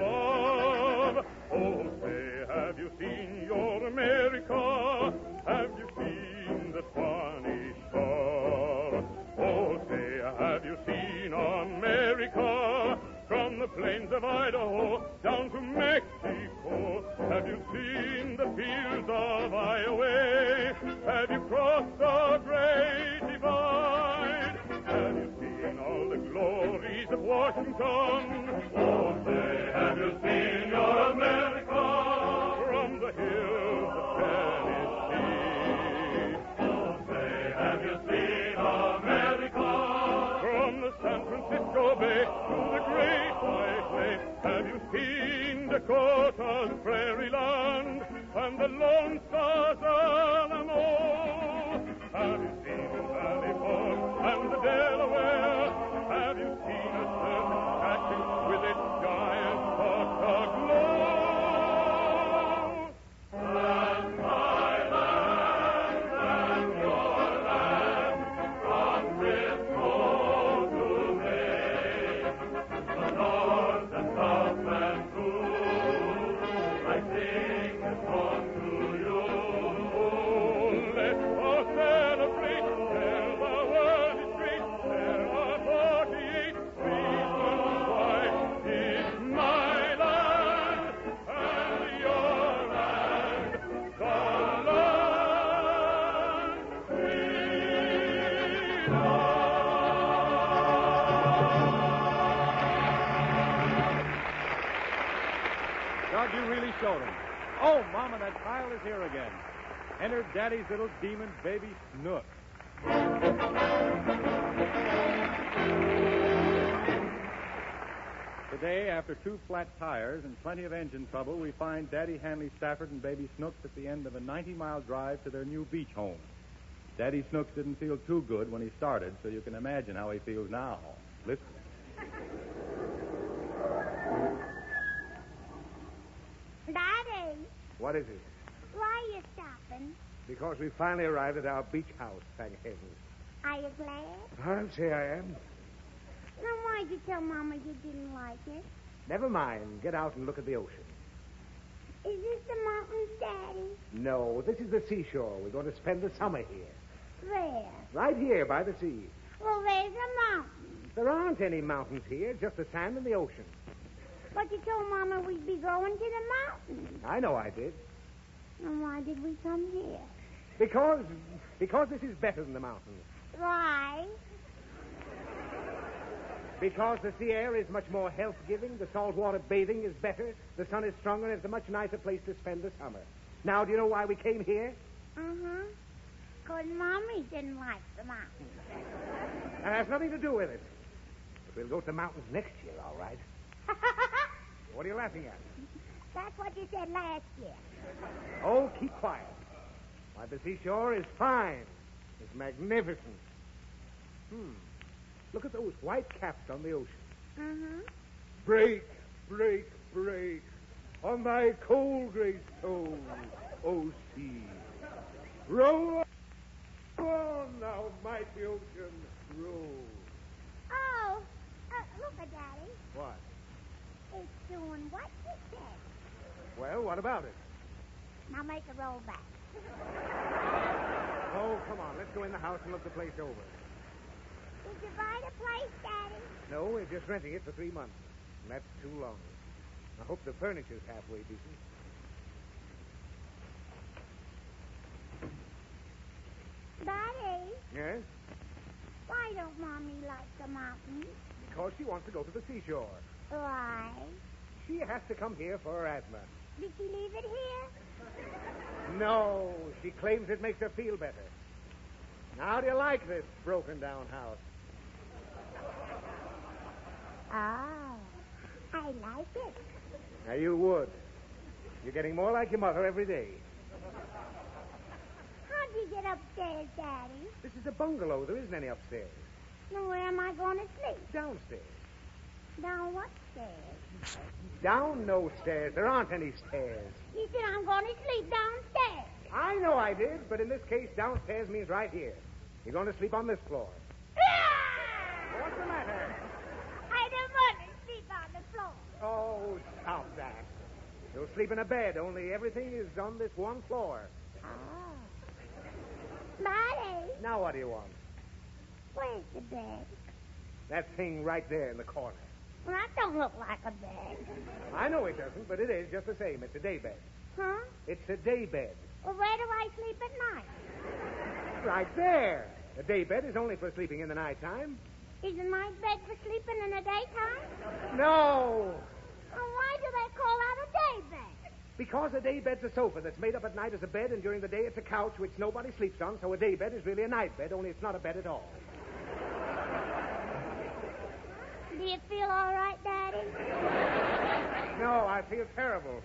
love. Oh, say, have you seen your America? Have you seen the Spanish shore? Oh, say, have you seen America? From the plains of Idaho down to Mexico. Have you seen the fields of Iowa? Have you crossed the great divide? Have you seen all the glories of Washington? Oh, say, have you seen your America? From the hills of Tennessee. Oh, say, have you seen America? From the San Francisco Bay to the Great White Lake. Have you seen Dakota's prairie land and the Lone Star's Alamo? Have you seen the Valley Forge and the Delaware? Have you seen a certain statue with its giant pot aglow? And my land and your land from Frisco to Maine, the North and South and too. I sing a song to you. Let's all celebrate. Tell the world is great. There are 48 reasons why it's my land and your land, the land we love. Doug, you really showed 'em. Oh, Mama, that child is here again. Enter Daddy's little demon, baby Snook. Today, after 2 flat tires and plenty of engine trouble, we find Daddy Hanley Stafford and baby Snooks at the end of a 90-mile drive to their new beach home. Daddy Snooks didn't feel too good when he started, so you can imagine how he feels now. Listen. Daddy, What is it? why are you stopping? Because we finally arrived at our beach house, thank heaven. Are you glad? I'll say I am. Then why'd you tell Mama you didn't like it? Never mind. Get out and look at the ocean. Is this the mountains, Daddy? No, this is the seashore. We're going to spend the summer here. Where? Right here by the sea. Well, there's a mountain. There aren't any mountains here, just the sand and the ocean. But you told Mama we'd be going to the mountains. I know I did. And why did we come here? Because this is better than the mountains. Why? Because the sea air is much more health-giving, the saltwater bathing is better, the sun is stronger, and it's a much nicer place to spend the summer. Now, do you know why we came here? Uh-huh. Because Mommy didn't like the mountains. That has nothing to do with it. But we'll go to the mountains next year, all right? What are you laughing at? That's what you said last year. Oh, keep quiet. Why, the seashore is fine. It's magnificent. Look at those white caps on the ocean. Uh-huh. Break, break, break on thy cold gray toe, O sea. Roll on, thou mighty ocean, roll. Oh, look at Daddy. What? It's doing what you said. Well, what about it? Now make a roll back. Oh, come on. Let's go in the house and look the place over. Did you buy the place, Daddy? No, we're just renting it for 3 months. And that's too long. I hope the furniture's halfway decent. Daddy, Yes? why don't Mommy like the mountains? Because she wants to go to the seashore. Why? She has to come here for her asthma. Did she leave it here? No, she claims it makes her feel better. Now, how do you like this broken-down house? Oh, I like it. Now, you would. You're getting more like your mother every day. How'd you get upstairs, Daddy? This is a bungalow. There isn't any upstairs. Then where am I going to sleep? Downstairs. Down what stairs? Down no stairs. There aren't any stairs. You said I'm going to sleep downstairs. I know I did, but in this case, downstairs means right here. You're going to sleep on this floor. What's the matter? I don't want to sleep on the floor. Oh, stop that. You'll sleep in a bed, only everything is on this one floor. Oh. Daddy, Now what do you want? where's the bed? That thing right there in the corner. Well, that don't look like a bed. I know it doesn't, but it is just the same. It's a day bed. Huh? It's a day bed. Well, where do I sleep at night? Right there. A day bed is only for sleeping in the nighttime. Is a night bed for sleeping in the daytime? No! Well, why do they call that a day bed? Because a day bed's a sofa that's made up at night as a bed, and during the day it's a couch which nobody sleeps on, so a day bed is really a night bed, only it's not a bed at all. Do you feel all right, Daddy? No, I feel terrible.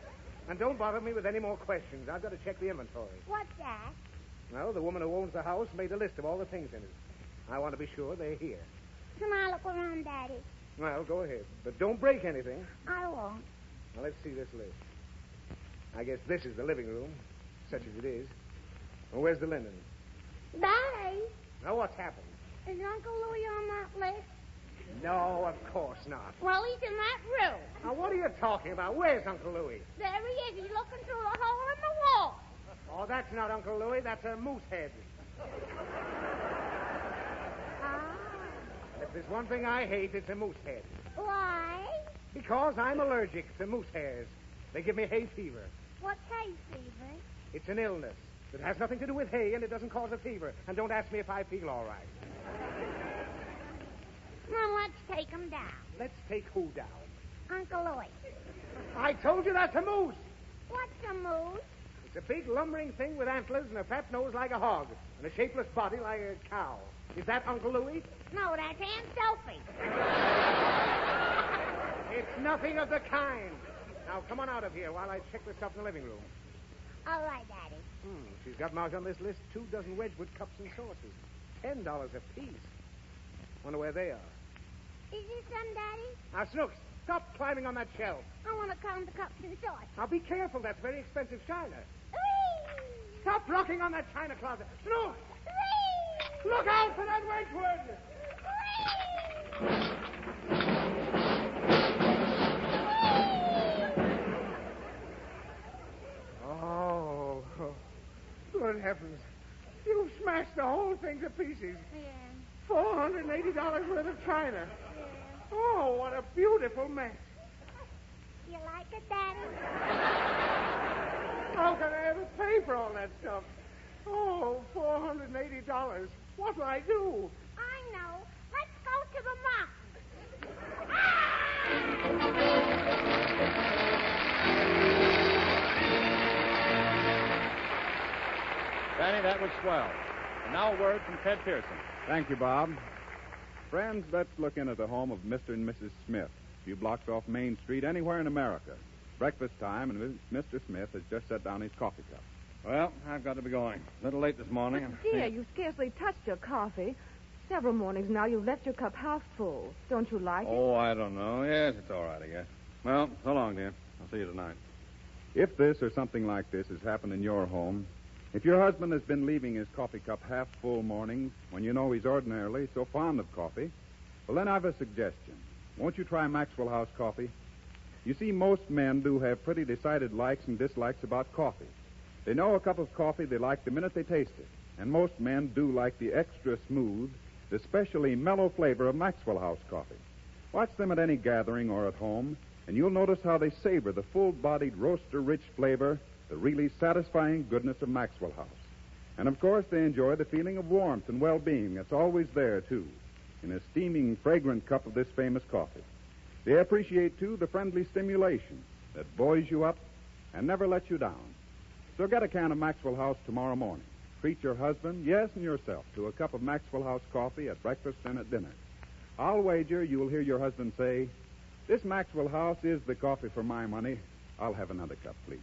And don't bother me with any more questions. I've got to check the inventory. What's that? Well, the woman who owns the house made a list of all the things in it. I want to be sure they're here. Can I look around, Daddy? Well, go ahead. But don't break anything. I won't. Now, let's see this list. I guess this is the living room, such as it is. Well, where's the linen? Daddy, Now, what's happened? is Uncle Louie on that list? No, of course not. Well, he's in that room. Now, what are you talking about? Where's Uncle Louie? There he is. He's looking through the hole in the wall. Oh, that's not Uncle Louie. That's a moose head. If there's one thing I hate, it's a moose head. Why? Because I'm allergic to moose hairs. They give me hay fever. What's hay fever? It's an illness. It has nothing to do with hay, and it doesn't cause a fever. And don't ask me if I feel all right. Well, let's take him down. Let's take who down? Uncle Louie. I told you that's a moose. What's a moose? It's a big lumbering thing with antlers and a fat nose like a hog and a shapeless body like a cow. Is that Uncle Louie? No, that's Aunt Sophie. It's nothing of the kind. Now, come on out of here while I check the stuff in the living room. All right, Daddy. She's got marked on this list 2 dozen Wedgwood cups and saucers. $10 apiece. Wonder where they are. Is this some, Daddy? Now, Snooks, stop climbing on that shelf. I want to count the cups and saucers. Now, be careful. That's very expensive china. Whee! Stop rocking on that china closet. Snooks! Whee! Look out for that Wedgwood! Oh, good heavens. You smashed the whole thing to pieces. Yeah. $480 worth of china. Yeah. Oh, what a beautiful mess. you like it, Daddy? How can I ever pay for all that stuff? Oh, $480. What'll I do? I know. Let's go to the mountains. Danny, that was swell. And now a word from Ted Pearson. Thank you, Bob. Friends, let's look in at the home of Mr. and Mrs. Smith, a few blocks off Main Street, anywhere in America. Breakfast time, and Mr. Smith has just set down his coffee cup. Well, I've got to be going. A little late this morning. Dear, you scarcely touched your coffee. Several mornings now you've left your cup half full. Don't you like it? Oh, I don't know. Yes, it's all right, I guess. Well, so long, dear. I'll see you tonight. If this or something like this has happened in your home, if your husband has been leaving his coffee cup half full mornings when you know he's ordinarily so fond of coffee, well, then I've a suggestion. Won't you try Maxwell House coffee? You see, most men do have pretty decided likes and dislikes about coffee. They know a cup of coffee they like the minute they taste it, and most men do like the extra smooth, the specially mellow flavor of Maxwell House coffee. Watch them at any gathering or at home, and you'll notice how they savor the full-bodied, roaster-rich flavor, the really satisfying goodness of Maxwell House. And, of course, they enjoy the feeling of warmth and well-being that's always there, too, in a steaming, fragrant cup of this famous coffee. They appreciate, too, the friendly stimulation that buoys you up and never lets you down. So get a can of Maxwell House tomorrow morning. Treat your husband, yes, and yourself, to a cup of Maxwell House coffee at breakfast and at dinner. I'll wager you'll hear your husband say, "This Maxwell House is the coffee for my money. I'll have another cup, please."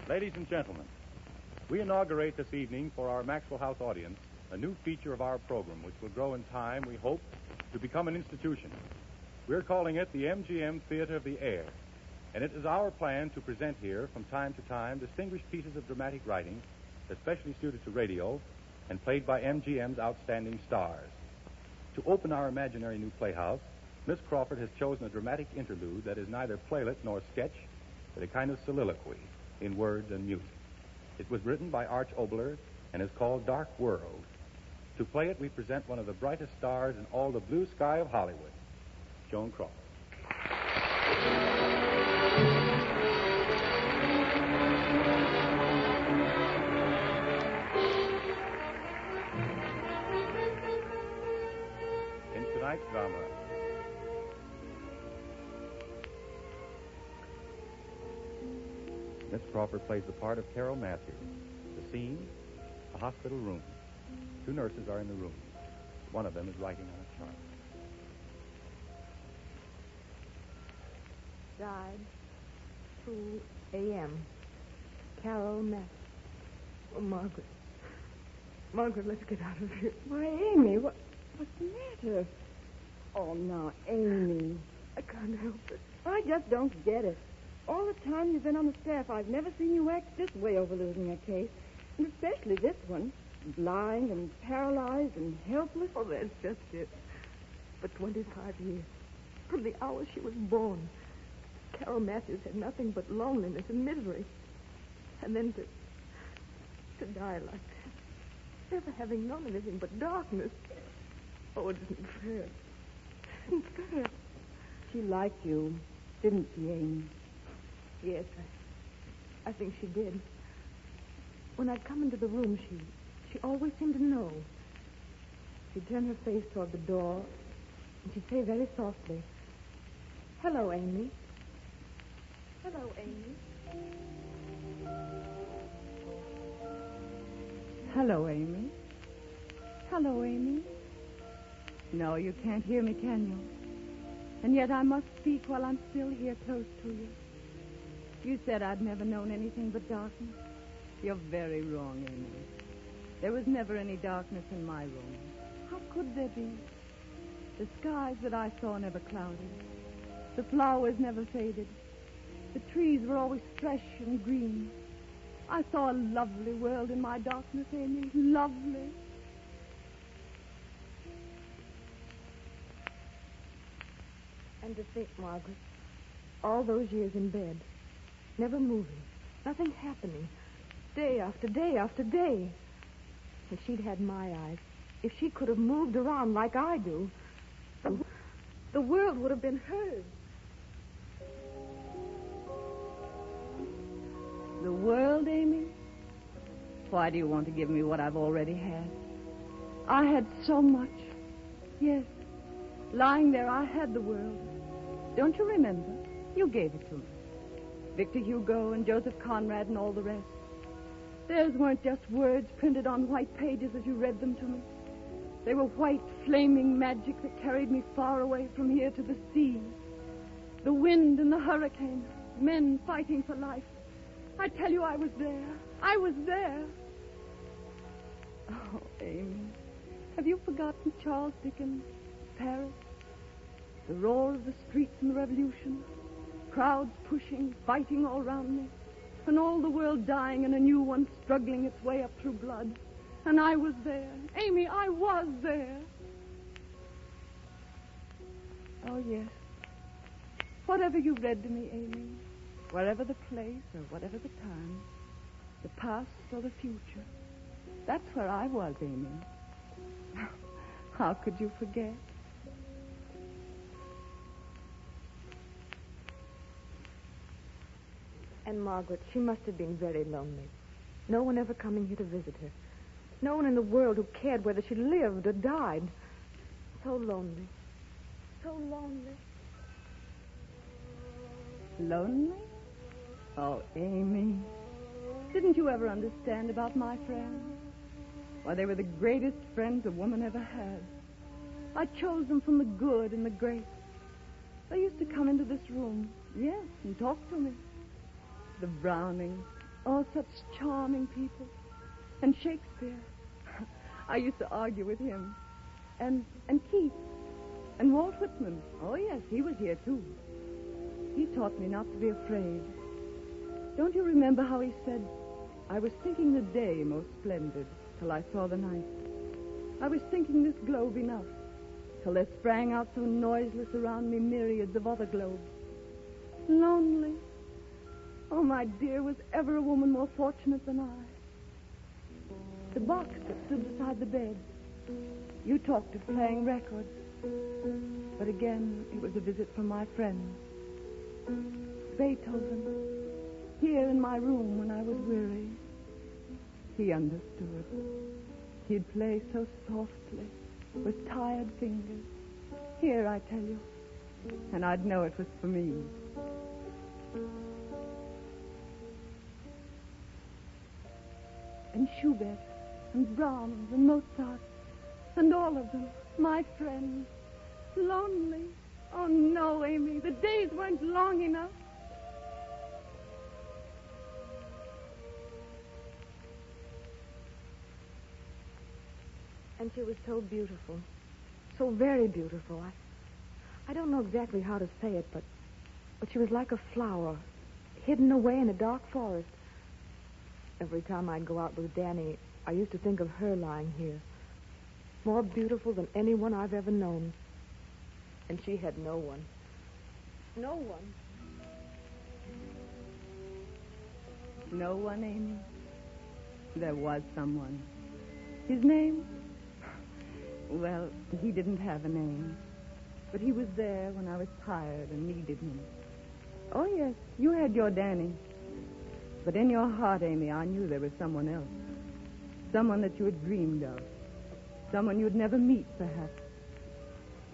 Ladies and gentlemen, we inaugurate this evening for our Maxwell House audience a new feature of our program, which will grow in time, we hope, to become an institution. We're calling it the MGM Theater of the Air, and it is our plan to present here, from time to time, distinguished pieces of dramatic writing, especially suited to radio, and played by MGM's outstanding stars. To open our imaginary new playhouse, Miss Crawford has chosen a dramatic interlude that is neither playlet nor sketch, but a kind of soliloquy in words and music. It was written by Arch Obler and is called Dark World. To play it, we present one of the brightest stars in all the blue sky of Hollywood, Joan Crawford. next drama. Miss Crawford plays the part of Carol Matthews. The scene, a hospital room. 2 nurses are in the room. One of them is writing on a chart. Died 2 a.m. Carol Matthews. Oh, Margaret. Margaret, let's get out of here. Why, Amy, what's the matter? Oh, now, Amy. I can't help it. I just don't get it. All the time you've been on the staff, I've never seen you act this way over losing a case. And especially this one. Blind and paralyzed and helpless. Oh, that's just it. For 25 years, from the hour she was born, Carol Matthews had nothing but loneliness and misery. And then to die like that, never having known anything but darkness. Oh, it isn't fair. It isn't fair. She liked you, didn't she, Amy? Yes, I think she did. When I'd come into the room, she always seemed to know. She'd turn her face toward the door, and she'd say very softly, "Hello, Amy." "Hello, Amy." Hello, Amy. Hello, Amy. No, you can't hear me, can you? And yet I must speak while I'm still here close to you. You said I'd never known anything but darkness. You're very wrong, Amy. There was never any darkness in my room. How could there be? The skies that I saw never clouded. The flowers never faded. The trees were always fresh and green. I saw a lovely world in my darkness, Amy. Lovely. And to think, Margaret, all those years in bed, never moving, nothing happening, day after day after day. If she'd had my eyes, if she could have moved around like I do, the world would have been hers. The world, Amy? Why do you want to give me what I've already had? I had so much. Yes, lying there, I had the world. Don't you remember? You gave it to me. Victor Hugo and Joseph Conrad and all the rest. Theirs weren't just words printed on white pages as you read them to me. They were white, flaming magic that carried me far away from here to the sea. The wind and the hurricane, men fighting for life. I tell you, I was there. I was there. Oh, Amy, have you forgotten Charles Dickens, Paris? The roar of the streets in the Revolution, crowds pushing, fighting all round me, and all the world dying and a new one struggling its way up through blood. And I was there. Amy, I was there. Oh, yes. Whatever you read to me, Amy, wherever the place or whatever the time, the past or the future, that's where I was, Amy. How could you forget? And Margaret, she must have been very lonely. No one ever coming here to visit her. No one in the world who cared whether she lived or died. So lonely. So lonely. Lonely? Oh, Amy. Didn't you ever understand about my friends? Why, they were the greatest friends a woman ever had. I chose them from the good and the great. They used to come into this room, yes, and talk to me. The Brownings, oh, such charming people. And Shakespeare. I used to argue with him. And Keats. And Walt Whitman. Oh, yes, he was here, too. He taught me not to be afraid. Don't you remember how he said, I was thinking the day most splendid till I saw the night. I was thinking this globe enough till there sprang out so noiseless around me myriads of other globes. Lonely. Oh, my dear, was ever a woman more fortunate than I? The box that stood beside the bed. You talked of playing records. But again, it was a visit from my friends. Beethoven, here in my room when I was weary. He understood. He'd play so softly, with tired fingers. Here, I tell you. And I'd know it was for me. And Schubert, and Brahms, and Mozart, and all of them, my friends. Lonely. Oh, no, Amy, the days weren't long enough. And she was so beautiful. So very beautiful. I don't know exactly how to say it, but she was like a flower, hidden away in a dark forest. Every time I'd go out with Danny, I used to think of her lying here. More beautiful than anyone I've ever known. And she had no one. No one. No one, Amy. There was someone. His name? Well, he didn't have a name. But he was there when I was tired and needed him. Oh, yes, you had your Danny. But in your heart, Amy, I knew there was someone else. Someone that you had dreamed of. Someone you'd never meet, perhaps.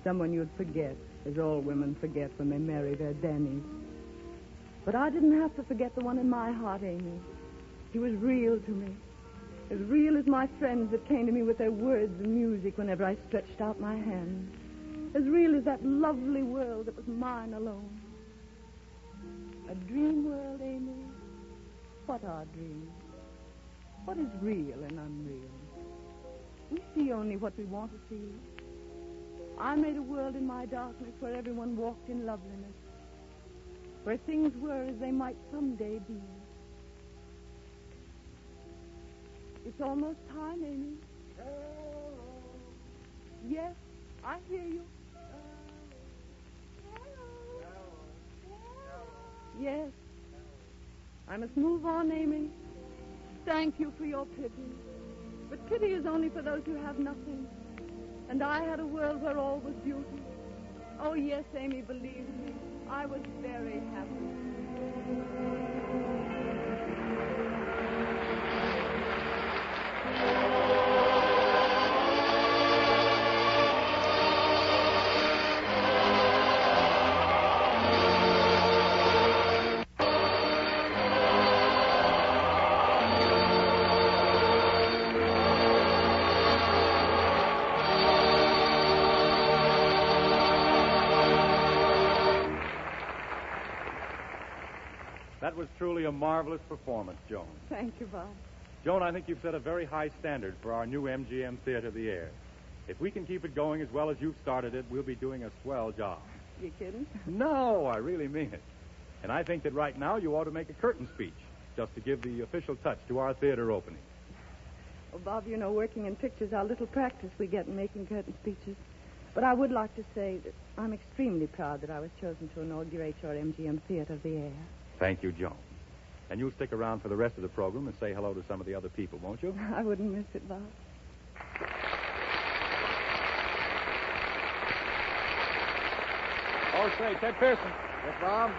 Someone you'd forget, as all women forget when they marry their Dannies. But I didn't have to forget the one in my heart, Amy. He was real to me. As real as my friends that came to me with their words and music whenever I stretched out my hand. As real as that lovely world that was mine alone. A dream world, Amy. What are dreams? What is real and unreal? We see only what we want to see. I made a world in my darkness where everyone walked in loveliness. Where things were as they might someday be. It's almost time, Amy. Yes, I hear you. Yes. I must move on, Amy. Thank you for your pity. But pity is only for those who have nothing. And I had a world where all was beauty. Oh, yes, Amy, believe me. I was very happy. That was truly a marvelous performance, Joan. Thank you, Bob. Joan, I think you've set a very high standard for our new MGM Theater of the Air. If we can keep it going as well as you've started it, we'll be doing a swell job. You kidding? No, I really mean it. And I think that right now you ought to make a curtain speech, just to give the official touch to our theater opening. Well, Bob, you know, working in pictures, how little practice we get in making curtain speeches. But I would like to say that I'm extremely proud that I was chosen to inaugurate your MGM Theater of the Air. Thank you, Joan. And you'll stick around for the rest of the program and say hello to some of the other people, won't you? I wouldn't miss it, Bob. Oh, say, Ted Pearson. Yes, Bob?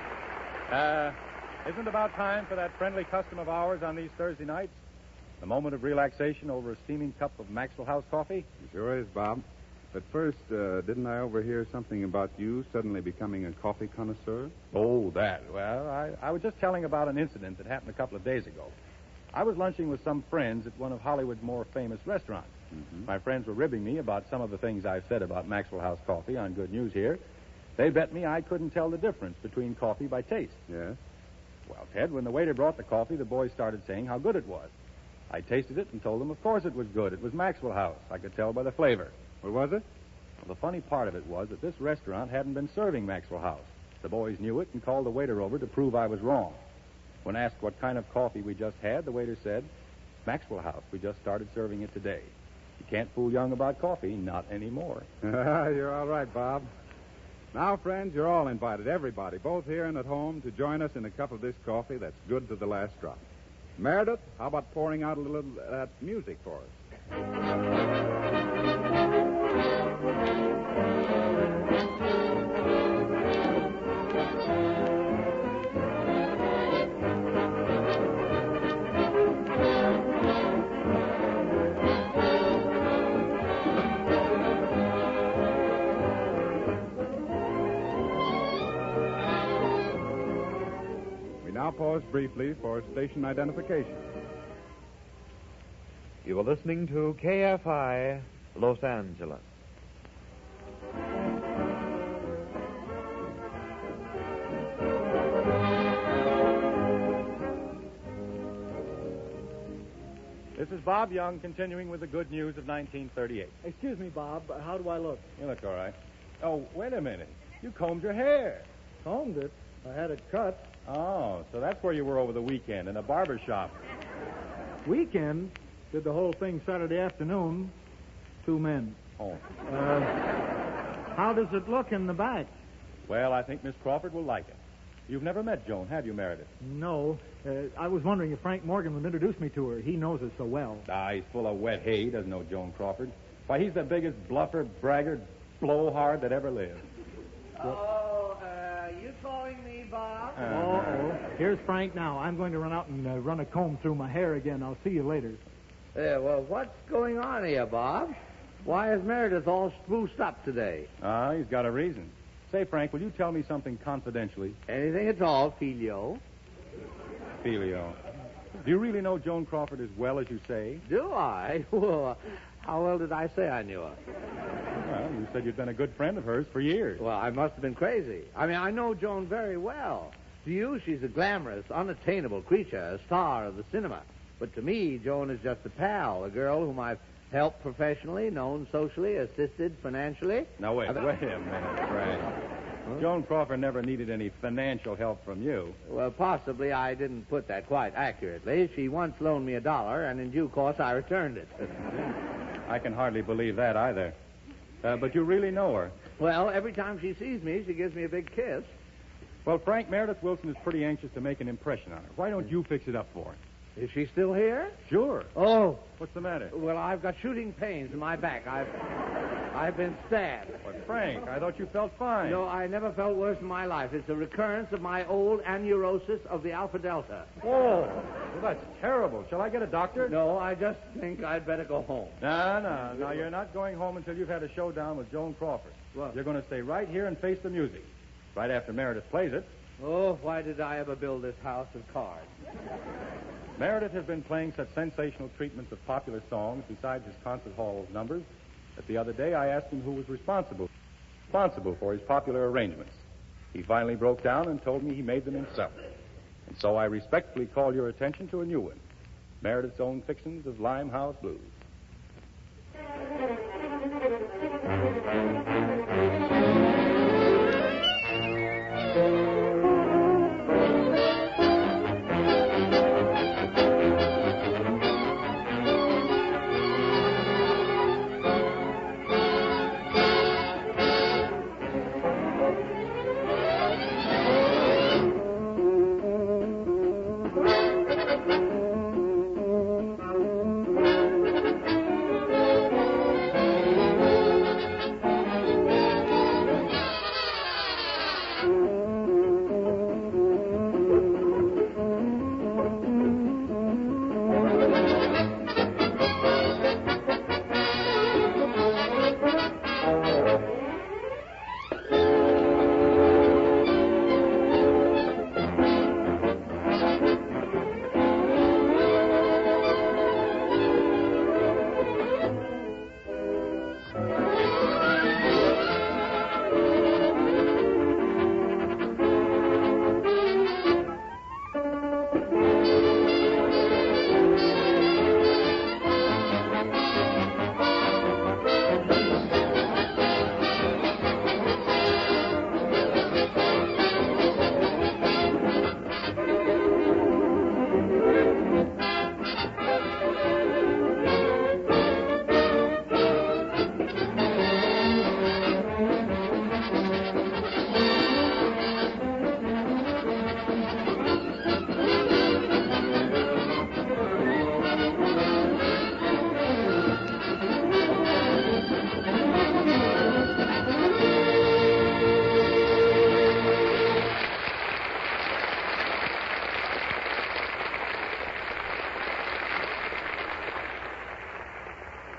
Isn't it about time for that friendly custom of ours on these Thursday nights? The moment of relaxation over a steaming cup of Maxwell House coffee? It sure is, Bob. But first, didn't I overhear something about you suddenly becoming a coffee connoisseur? Oh, that. Well, I was just telling about an incident that happened a couple of days ago. I was lunching with some friends at one of Hollywood's more famous restaurants. Mm-hmm. My friends were ribbing me about some of the things I've said about Maxwell House coffee on Good News here. They bet me I couldn't tell the difference between coffee by taste. Yes? Well, Ted, when the waiter brought the coffee, the boys started saying how good it was. I tasted it and told them, of course it was good. It was Maxwell House. I could tell by the flavor. What was it? Well, the funny part of it was that this restaurant hadn't been serving Maxwell House. The boys knew it and called the waiter over to prove I was wrong. When asked what kind of coffee we just had, the waiter said, Maxwell House. We just started serving it today. You can't fool young about coffee, not anymore. You're all right, Bob. Now, friends, you're all invited, everybody, both here and at home, to join us in a cup of this coffee that's good to the last drop. Meredith, how about pouring out a little music for us? pause briefly for station identification. You are listening to KFI, Los Angeles. This is Bob Young continuing with the good news of 1938. Excuse me, Bob. How do I look? You look all right. Oh, wait a minute. You combed your hair. Combed it. I had it cut. Oh, so that's where you were over the weekend, in a barber shop. Weekend? Did the whole thing Saturday afternoon. 2 men. Oh. How does it look in the back? Well, I think Miss Crawford will like it. You've never met Joan, have you, Meredith? No. I was wondering if Frank Morgan would introduce me to her. He knows her so well. Ah, he's full of wet hay. He doesn't know Joan Crawford. Why, he's the biggest bluffer, braggart, blowhard that ever lived. You calling me, Bob? Here's Frank now. I'm going to run out and run a comb through my hair again. I'll see you later. Well, what's going on here, Bob? Why is Meredith all spruced up today? Ah, he's got a reason. Say, Frank, will you tell me something confidentially? Anything at all, Filio. Filio. Do you really know Joan Crawford as well as you say? Do I? Well, how well did I say I knew her? Well, you said you'd been a good friend of hers for years. Well, I must have been crazy. I mean, I know Joan very well. To you, she's a glamorous, unattainable creature, a star of the cinema. But to me, Joan is just a pal, a girl whom I've helped professionally, known socially, assisted financially. Now, wait a minute, Frank. Huh? Joan Crawford never needed any financial help from you. Well, possibly I didn't put that quite accurately. She once loaned me $1, and in due course I returned it. I can hardly believe that either. But you really know her. Well, every time she sees me, she gives me a big kiss. Well, Frank, Meredith Wilson is pretty anxious to make an impression on her. Why don't you fix it up for her? Is she still here? Sure. Oh. What's the matter? Well, I've got shooting pains in my back. I've been stabbed. But, Frank, I thought you felt fine. No, I never felt worse in my life. It's a recurrence of my old anurosis of the alpha delta. Oh. Well, that's terrible. Shall I get a doctor? No, I just think I'd better go home. No. You're not going home until you've had a showdown with Joan Crawford. What? You're going to stay right here and face the music. Right after Meredith plays it. Oh, why did I ever build this house of cards? Meredith has been playing such sensational treatments of popular songs besides his concert hall numbers that the other day I asked him who was responsible for his popular arrangements. He finally broke down and told me he made them himself. And so I respectfully call your attention to a new one, Meredith's own fixings of Limehouse Blues.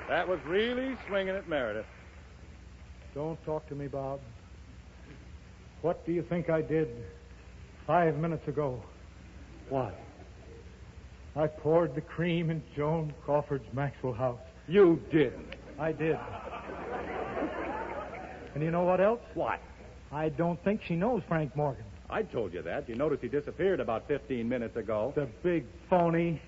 That was really swinging at Meredith. Don't talk to me, Bob. What do you think I did 5 minutes ago? What? I poured the cream in Joan Crawford's Maxwell house. You didn't. I did. And you know what else? What? I don't think she knows Frank Morgan. I told you that. You noticed he disappeared about 15 minutes ago. The big phony.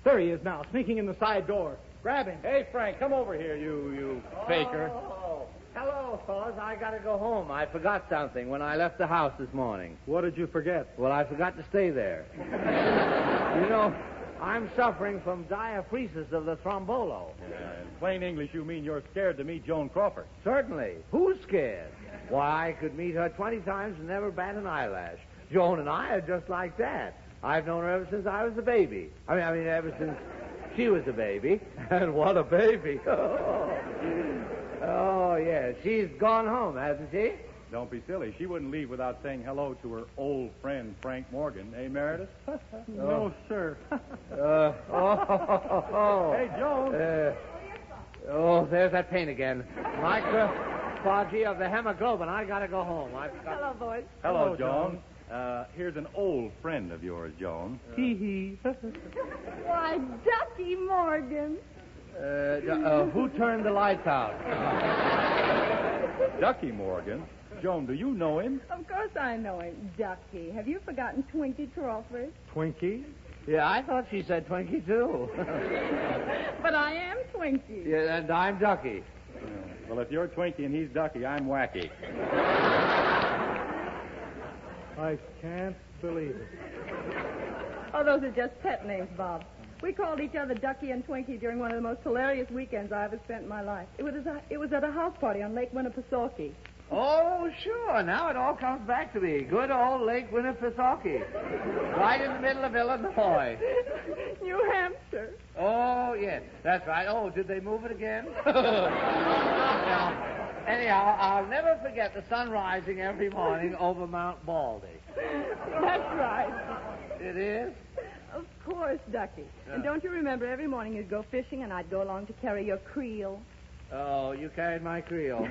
There he is now, sneaking in the side door. Grab him. Hey, Frank, come over here, you faker. Oh, hello, fellas. I got to go home. I forgot something when I left the house this morning. What did you forget? Well, I forgot to stay there. You know, I'm suffering from diaphoresis of the thrombolo. In plain English, you mean you're scared to meet Joan Crawford. Certainly. Who's scared? Why, I could meet her 20 times and never bat an eyelash. Joan and I are just like that. I've known her ever since I was a baby. I mean, ever since she was a baby. And what a baby. Oh, yeah. She's gone home, hasn't she? Don't be silly. She wouldn't leave without saying hello to her old friend, Frank Morgan. Eh, Meredith? No, sir. Hey, Joan. There's that pain again. Microphagy of the hemoglobin. I got to go home. Hello, boys. Hello, Joan. Here's an old friend of yours, Joan. Hee. Why, Ducky Morgan. Who turned the lights out? Ducky Morgan? Joan, do you know him? Of course I know him. Ducky. Have you forgotten Twinkie Crawford? Twinkie? Yeah, I thought she said Twinkie, too. But I am Twinkie. Yeah, and I'm Ducky. Well, if you're Twinkie and he's Ducky, I'm Wacky. I can't believe it. Oh, those are just pet names, Bob. We called each other Ducky and Twinkie during one of the most hilarious weekends I ever spent in my life. It was at a house party on Lake Winnipesaukee. Oh, sure. Now it all comes back to me. Good old Lake Winnipesaukee. Right in the middle of Illinois. New Hampshire. Oh, yes. That's right. Oh, did they move it again? Anyhow, I'll never forget the sun rising every morning over Mount Baldy. That's right. It is? Of course, Ducky. And don't you remember every morning you'd go fishing and I'd go along to carry your creel? Oh, you carried my creel.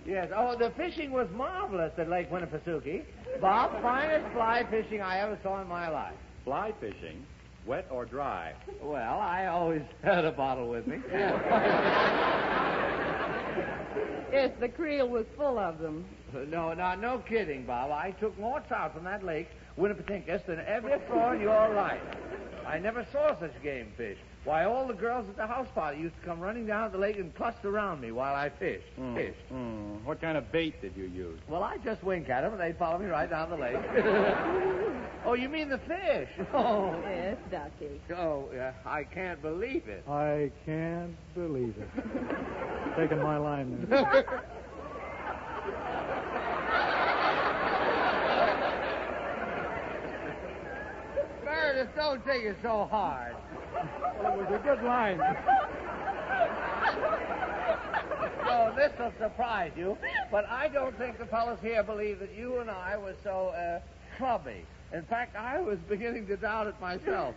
Yes. Oh, the fishing was marvelous at Lake Winnipesaukee. Bob, finest fly fishing I ever saw in my life. Fly fishing? Wet or dry? Well, I always had a bottle with me. Yes, the creel was full of them. No kidding, Bob. I took more trout from that lake, Winnipesaukee, than ever saw in your life. I never saw such game fish. Why, all the girls at the house party used to come running down the lake and cluster around me while I fished. What kind of bait did you use? Well, I just wink at them, and they'd follow me right down the lake. Oh, you mean the fish? Oh. Yes, Ducky. Oh, I can't believe it. I can't believe it. Taking my line there. Meredith, don't take it so hard. Well, it was a good line. Oh, this will surprise you, but I don't think the fellas here believe that you and I were so, clubby. In fact, I was beginning to doubt it myself.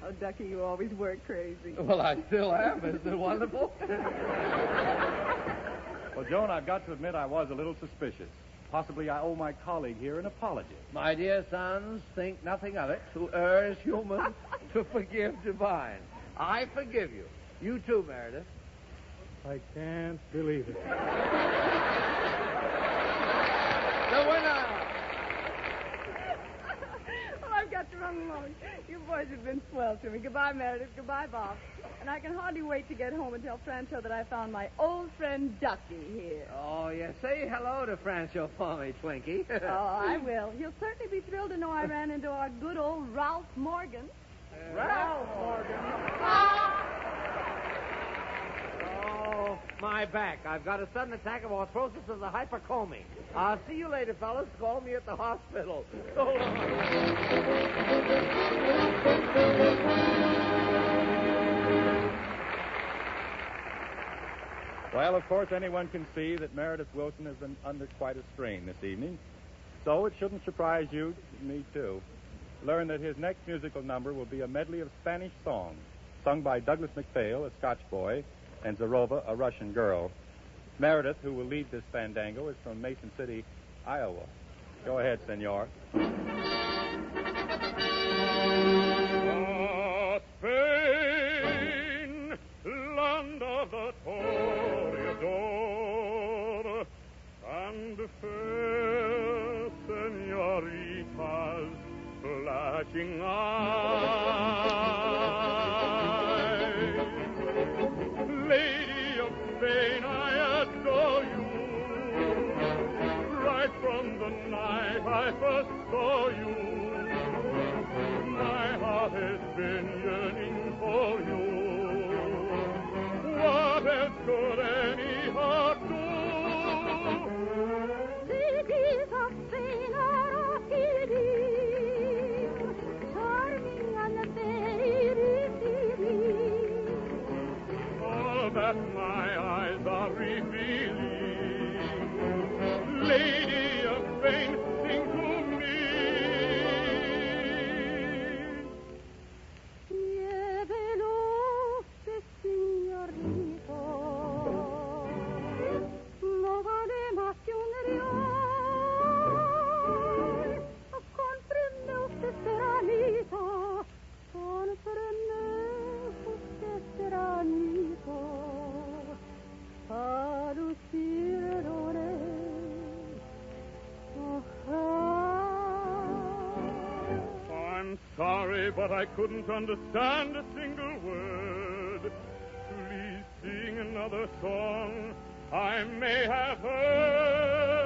Oh, Ducky, you always were crazy. Well, I still am. Isn't it wonderful? Well, Joan, I've got to admit I was a little suspicious. Possibly I owe my colleague here an apology. My dear sons, think nothing of it. To err is human, to forgive divine. I forgive you. You too, Meredith. I can't believe it. The winner! Well, I've got to run along. You boys have been swell to me. Goodbye, Meredith. Goodbye, Bob. And I can hardly wait to get home and tell Franco that I found my old friend Ducky here. Oh, yeah. Say hello to Franco for me, Twinkie. Oh, I will. He'll certainly be thrilled to know I ran into our good old Ralph Morgan. Ralph Morgan. Oh, my back. I've got a sudden attack of arthrosis of the hypercomy. I'll see you later, fellas. Call me at the hospital. So long. Well, of course, anyone can see that Meredith Wilson has been under quite a strain this evening. So it shouldn't surprise you, me too, learn that his next musical number will be a medley of Spanish songs, sung by Douglas MacPhail, a Scotch boy, and Zarova, a Russian girl. Meredith, who will lead this fandango, is from Mason City, Iowa. Go ahead, senor. of the Toreador and fair senoritas flashing eyes. Lady of Spain, I adore you. Right from the night I first saw you, my heart has been yearning for you. What else could any heart do? Ladies of Spain are all ladies, charming and very revealing. All that my eyes are revealing. Lady of Spain, sing to me. Veloce, signorito, no vale más que un real. Cómpreme usted seranito, cómpreme usted seranito, a lucir I'm sorry, but I couldn't understand a single word. Please sing another song I may have heard.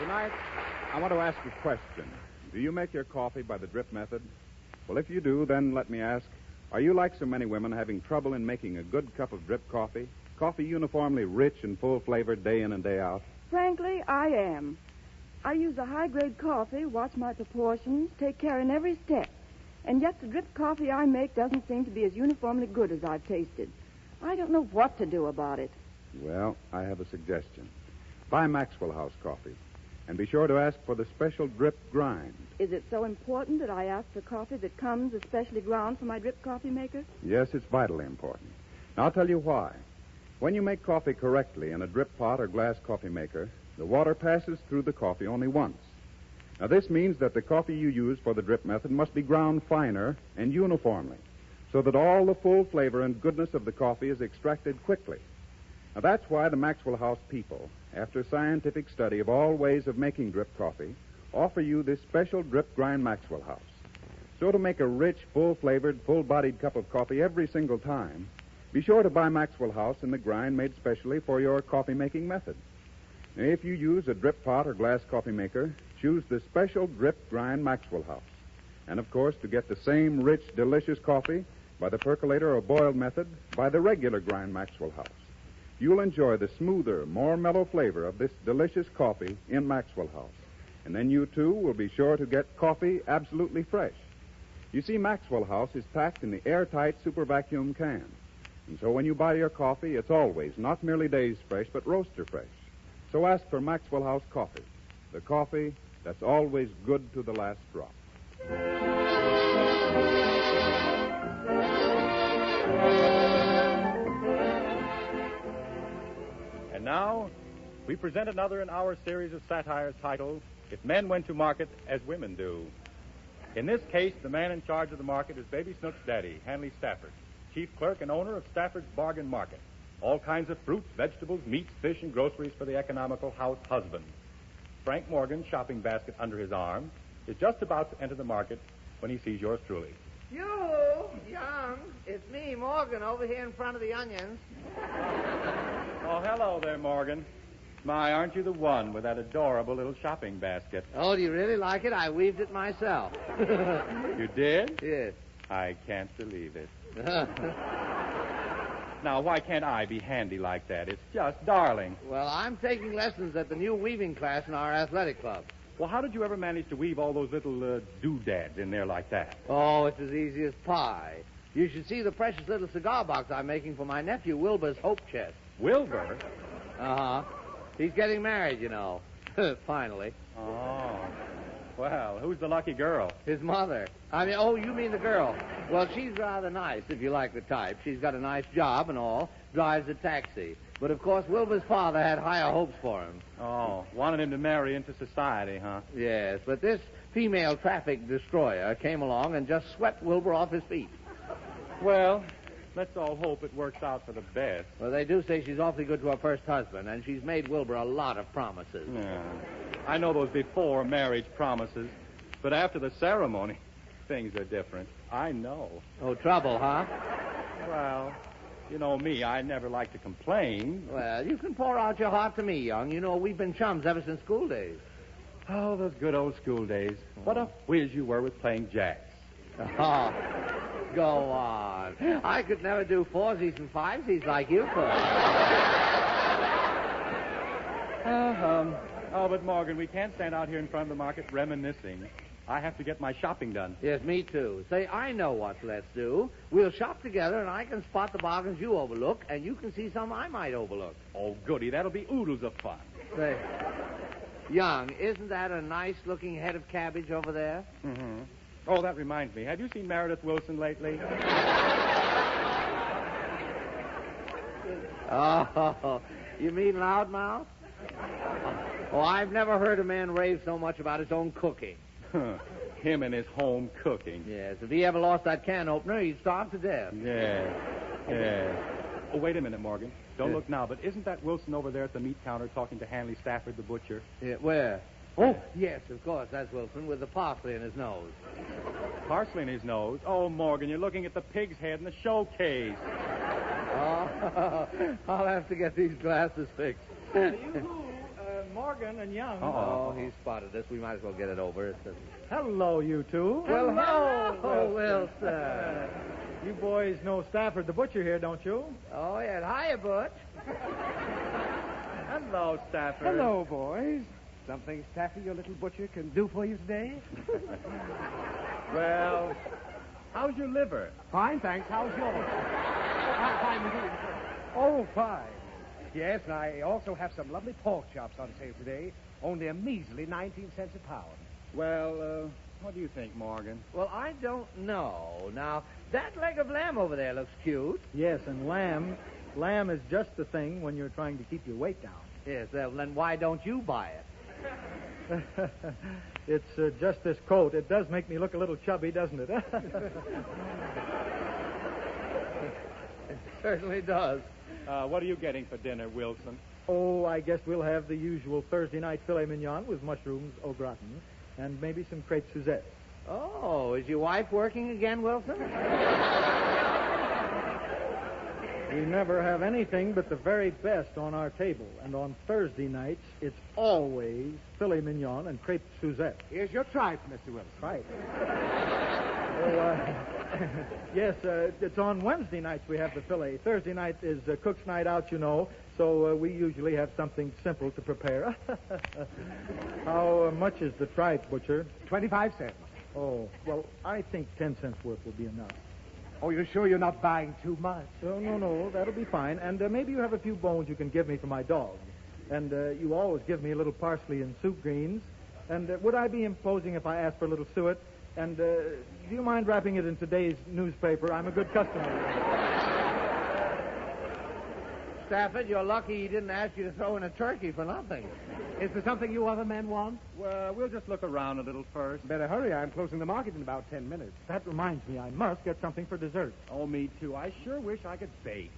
Tonight, I want to ask a question. Do you make your coffee by the drip method? Well, if you do, then let me ask, are you like so many women having trouble in making a good cup of drip coffee? Coffee uniformly rich and full-flavored day in and day out? Frankly, I am. I use a high-grade coffee, watch my proportions, take care in every step. And yet the drip coffee I make doesn't seem to be as uniformly good as I've tasted. I don't know what to do about it. Well, I have a suggestion. Buy Maxwell House coffee. And be sure to ask for the special drip grind. Is it so important that I ask for coffee that comes especially ground for my drip coffee maker? Yes, it's vitally important. Now, I'll tell you why. When you make coffee correctly in a drip pot or glass coffee maker, the water passes through the coffee only once. Now, this means that the coffee you use for the drip method must be ground finer and uniformly, so that all the full flavor and goodness of the coffee is extracted quickly. Now, that's why the Maxwell House people, after scientific study of all ways of making drip coffee, offer you this special drip grind Maxwell House. So to make a rich, full-flavored, full-bodied cup of coffee every single time, be sure to buy Maxwell House in the grind made specially for your coffee-making method. Now, if you use a drip pot or glass coffee maker, choose the special drip grind Maxwell House. And, of course, to get the same rich, delicious coffee by the percolator or boiled method, by the regular grind Maxwell House. you'll enjoy the smoother, more mellow flavor of this delicious coffee in Maxwell House. And then you, too, will be sure to get coffee absolutely fresh. You see, Maxwell House is packed in the airtight super vacuum can. And so when you buy your coffee, it's always not merely days fresh, but roaster fresh. So ask for Maxwell House coffee, the coffee that's always good to the last drop. And now, we present another in our series of satires titled, If Men Went to Market as Women Do. In this case, the man in charge of the market is Baby Snook's daddy, Hanley Stafford, chief clerk and owner of Stafford's Bargain Market. All kinds of fruits, vegetables, meats, fish, and groceries for the economical house husband. Frank Morgan, shopping basket under his arm, is just about to enter the market when he sees yours truly. You, Young, it's me, Morgan, over here in front of the onions. Oh, hello there, Morgan. My, aren't you the one with that adorable little shopping basket? Oh, do you really like it? I weaved it myself. You did? Yes. I can't believe it. Now, why can't I be handy like that? It's just darling. Well, I'm taking lessons at the new weaving class in our athletic club. Well, how did you ever manage to weave all those little doodads in there like that? Oh, it's as easy as pie. You should see the precious little cigar box I'm making for my nephew Wilbur's hope chest. Wilbur? Uh-huh. He's getting married, you know. Finally. Oh. Well, who's the lucky girl? His mother. Oh, you mean the girl. Well, she's rather nice, if you like the type. She's got a nice job and all, drives a taxi. But, of course, Wilbur's father had higher hopes for him. Oh, wanted him to marry into society, huh? Yes, but this female traffic destroyer came along and just swept Wilbur off his feet. Well, let's all hope it works out for the best. Well, they do say she's awfully good to her first husband, and she's made Wilbur a lot of promises. Yeah. I know those before marriage promises, but after the ceremony, things are different. I know. Oh, trouble, huh? Well, you know me, I never like to complain. Well, you can pour out your heart to me, Young. You know, we've been chums ever since school days. Oh, those good old school days. What a whiz you were with playing jacks. Oh, go on. I could never do foursies and fivesies like you could. Oh, but Morgan, we can't stand out here in front of the market reminiscing. I have to get my shopping done. Yes, me too. Say, I know what let's do. We'll shop together, and I can spot the bargains you overlook, and you can see some I might overlook. Oh, goody. That'll be oodles of fun. Say, Young, isn't that a nice-looking head of cabbage over there? Mm-hmm. Oh, that reminds me. Have you seen Meredith Wilson lately? Oh, you mean Loudmouth? Oh, I've never heard a man rave so much about his own cooking. Him and his home cooking. Yes, if he ever lost that can opener, he'd starve to death. Yeah. Oh, wait a minute, Morgan. Don't look now, but isn't that Wilson over there at the meat counter talking to Hanley Stafford, the butcher? Yeah, where? Oh, yes, of course, that's Wilson with the parsley in his nose. Parsley in his nose? Oh, Morgan, you're looking at the pig's head in the showcase. Oh, I'll have to get these glasses fixed. Morgan and Young. Oh, he spotted us. We might as well get it over. Hello, you two. Well, hello, Wilson. You boys know Stafford the butcher here, don't you? Oh, yeah. Hiya, Butch. Hello, Stafford. Hello, boys. Something Staffy, your little butcher, can do for you today? Well, how's your liver? Fine, thanks. How's yours? Fine indeed. Oh, fine. Yes, and I also have some lovely pork chops on sale today. Only a measly 19 cents a pound. Well, what do you think, Morgan? Well, I don't know. Now, that leg of lamb over there looks cute. Yes, and lamb is just the thing when you're trying to keep your weight down. Yes, well, then why don't you buy it? It's just this coat. It does make me look a little chubby, doesn't it? It certainly does. What are you getting for dinner, Wilson? Oh, I guess we'll have the usual Thursday night filet mignon with mushrooms au gratin and maybe some crepe Suzette. Oh, is your wife working again, Wilson? We never have anything but the very best on our table. And on Thursday nights, it's always filet mignon and crepe Suzette. Here's your tripe, Mr. Wilson. Right. Yes, it's on Wednesday nights we have the fillet. Thursday night is cook's night out, you know, so we usually have something simple to prepare. How much is the tripe, Butcher? 25 cents. Oh, well, I think 10 cents worth will be enough. Oh, you're sure you're not buying too much? Oh, no, that'll be fine. And maybe you have a few bones you can give me for my dog. And you always give me a little parsley and soup greens. And would I be imposing if I asked for a little suet? And do you mind wrapping it in today's newspaper? I'm a good customer. Stafford, you're lucky he didn't ask you to throw in a turkey for nothing. Is there something you other men want? Well, we'll just look around a little first. Better hurry. I'm closing the market in about 10 minutes. That reminds me, I must get something for dessert. Oh, me too. I sure wish I could bake.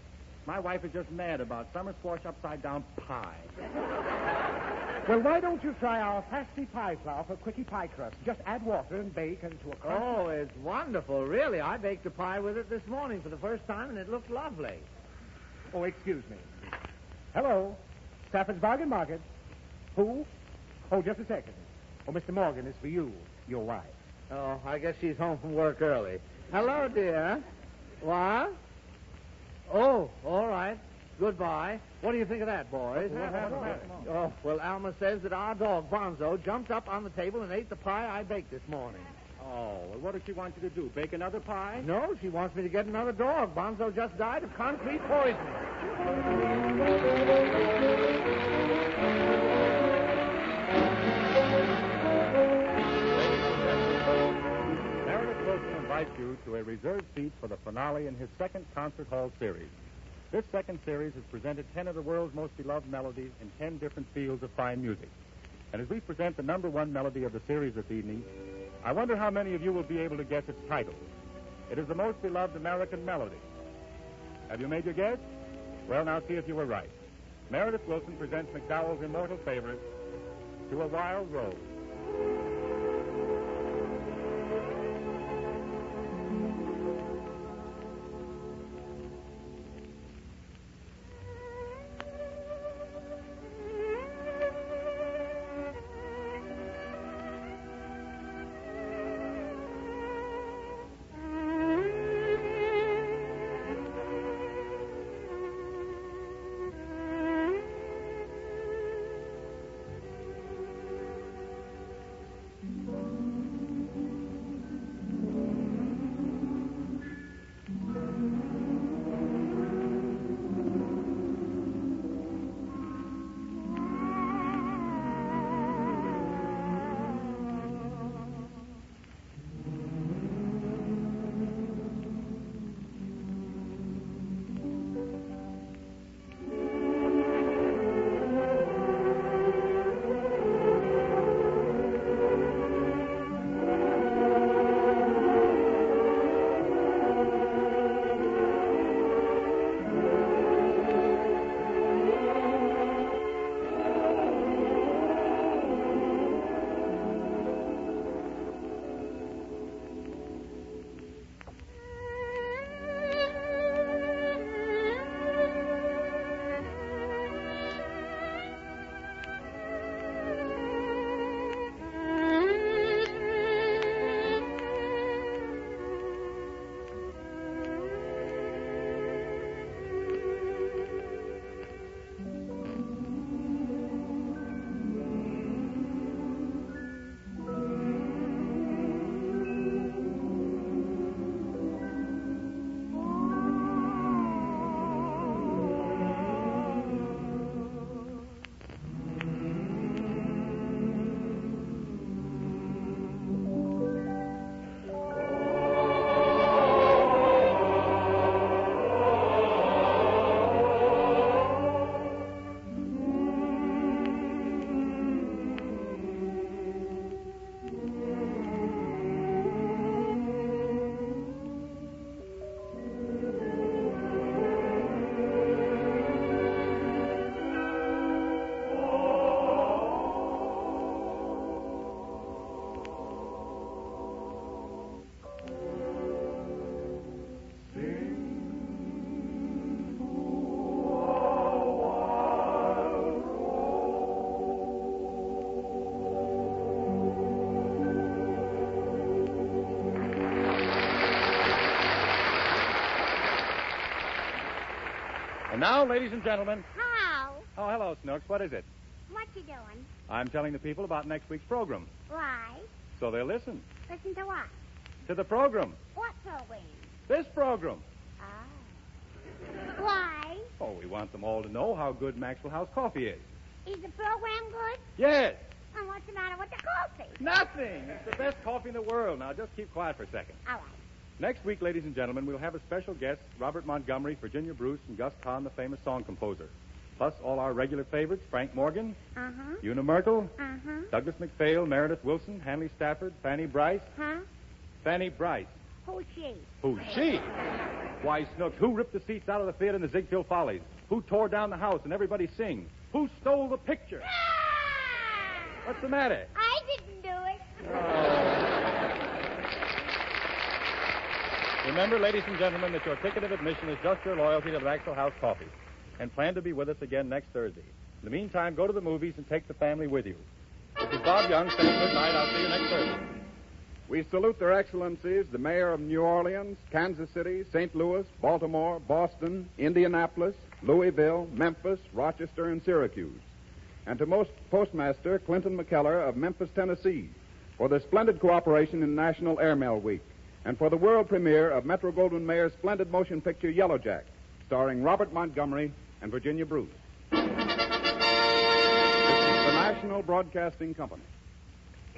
My wife is just mad about summer squash upside-down pie. Well, why don't you try our pasty pie flour for quickie pie crust? Just add water and bake into a crust. Oh, it's wonderful. Really, I baked a pie with it this morning for the first time, and it looked lovely. Oh, excuse me. Hello. Stafford's Bargain Market. Who? Oh, just a second. Oh, Mr. Morgan, it's for you, your wife. Oh, I guess she's home from work early. Hello, dear. What? Oh, all right. Goodbye. What do you think of that, boys? What happened? Oh, well, Alma says that our dog, Bonzo, jumped up on the table and ate the pie I baked this morning. Oh, well, what does she want you to do? Bake another pie? No, she wants me to get another dog. Bonzo just died of concrete poisoning. Meredith Wilson invites you to a reserved seat for the finale in his second concert hall series. This second series has presented 10 of the world's most beloved melodies in 10 different fields of fine music. And as we present the number one melody of the series this evening, I wonder how many of you will be able to guess its title. It is the most beloved American melody. Have you made your guess? Well, now see if you were right. Meredith Wilson presents McDowell's immortal favorite, To a Wild Rose. And now, ladies and gentlemen... Hello. Oh, hello, Snooks. What is it? What you doing? I'm telling the people about next week's program. Why? So they'll listen. Listen to what? To the program. What program? This program. Oh. Why? Oh, we want them all to know how good Maxwell House coffee is. Is the program good? Yes. And what's the matter with the coffee? Nothing. It's the best coffee in the world. Now, just keep quiet for a second. All right. Next week, ladies and gentlemen, we'll have a special guest, Robert Montgomery, Virginia Bruce, and Gus Kahn, the famous song composer. Plus all our regular favorites, Frank Morgan, Uh-huh. Una Merkel, Uh-huh. Douglas MacPhail, Meredith Wilson, Hanley Stafford, Fanny Bryce. Huh? Fanny Bryce. Who's she? Who's she? Why, Snooks, who ripped the seats out of the theater in the Ziegfeld Follies? Who tore down the house and everybody sing? Who stole the picture? What's the matter? I didn't do it. Remember, ladies and gentlemen, that your ticket of admission is just your loyalty to the Maxwell House Coffee. And plan to be with us again next Thursday. In the meantime, go to the movies and take the family with you. This is Bob Young saying good night. I'll see you next Thursday. We salute their excellencies, the mayor of New Orleans, Kansas City, St. Louis, Baltimore, Boston, Indianapolis, Louisville, Memphis, Rochester, and Syracuse. And to Postmaster Clinton McKellar of Memphis, Tennessee, for their splendid cooperation in National Airmail Week, and for the world premiere of Metro-Goldwyn-Mayer's splendid motion picture Yellow Jack, starring Robert Montgomery and Virginia Bruce. This is the National Broadcasting Company.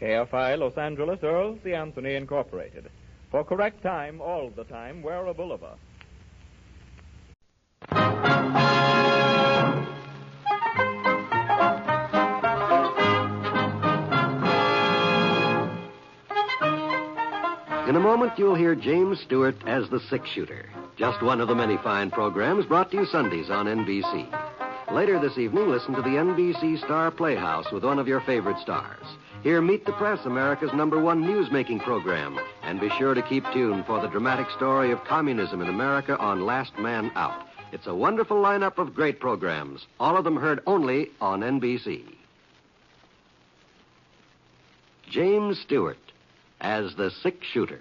KFI Los Angeles, Earl C. Anthony Incorporated. For correct time, all the time, wear a Bulova. In a moment, you'll hear James Stewart as the six-shooter. Just one of the many fine programs brought to you Sundays on NBC. Later this evening, listen to the NBC Star Playhouse with one of your favorite stars. Hear Meet the Press, America's #1 news-making program. And be sure to keep tuned for the dramatic story of communism in America on Last Man Out. It's a wonderful lineup of great programs, all of them heard only on NBC. James Stewart as the six-shooter.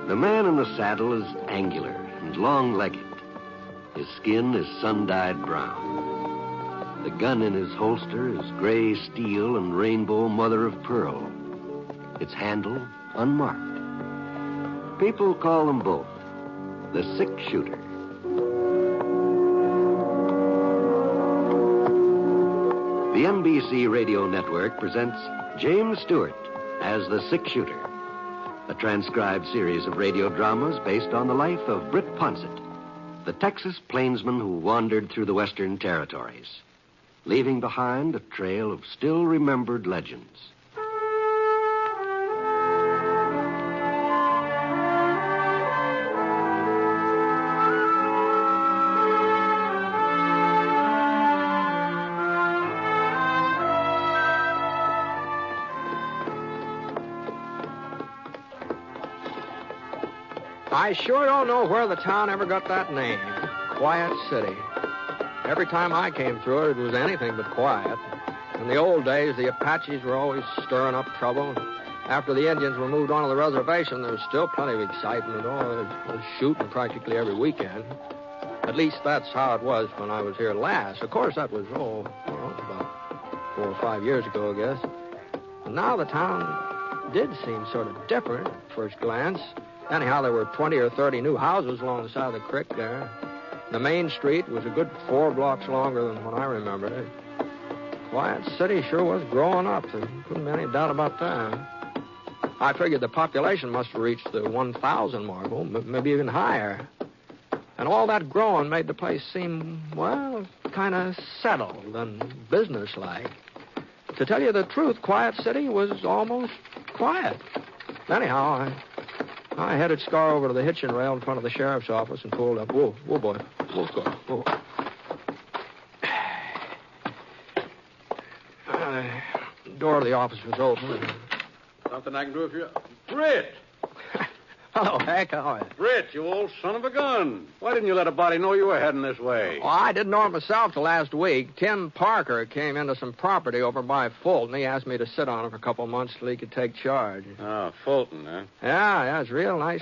The man in the saddle is angular and long-legged. His skin is sun-dyed brown. The gun in his holster is gray steel and rainbow mother of pearl. Its handle unmarked. People call them both the six-shooter. The NBC Radio Network presents James Stewart as the six-shooter, a transcribed series of radio dramas based on the life of Britt Ponsett, the Texas plainsman who wandered through the Western Territories, leaving behind a trail of still-remembered legends. I sure don't know where the town ever got that name, Quiet City. Every time I came through it was anything but quiet. In the old days, the Apaches were always stirring up trouble. After the Indians were moved onto the reservation, there was still plenty of excitement. There was shooting practically every weekend. At least that's how it was when I was here last. Of course, that was, about 4 or 5 years ago, I guess. And now the town did seem sort of different at first glance. Anyhow, there were 20 or 30 new houses along the side of the creek there. The main street was a good 4 blocks longer than when I remembered it. Quiet City sure was growing up. There couldn't be any doubt about that. I figured the population must have reached the 1,000 mark, maybe even higher. And all that growing made the place seem, well, kind of settled and businesslike. To tell you the truth, Quiet City was almost quiet. Anyhow, I headed Scar over to the hitching rail in front of the sheriff's office and pulled up. Whoa, boy. Whoa, Scar. Whoa. The door of the office was open. Something I can do if you... Britt! Hello, Hank. How are you? Britt, you old son of a gun. Why didn't you let a body know you were heading this way? Well, I didn't know it myself till last week. Tim Parker came into some property over by Fulton. He asked me to sit on it for a couple of months till he could take charge. Oh, Fulton, huh? Yeah, it's real nice.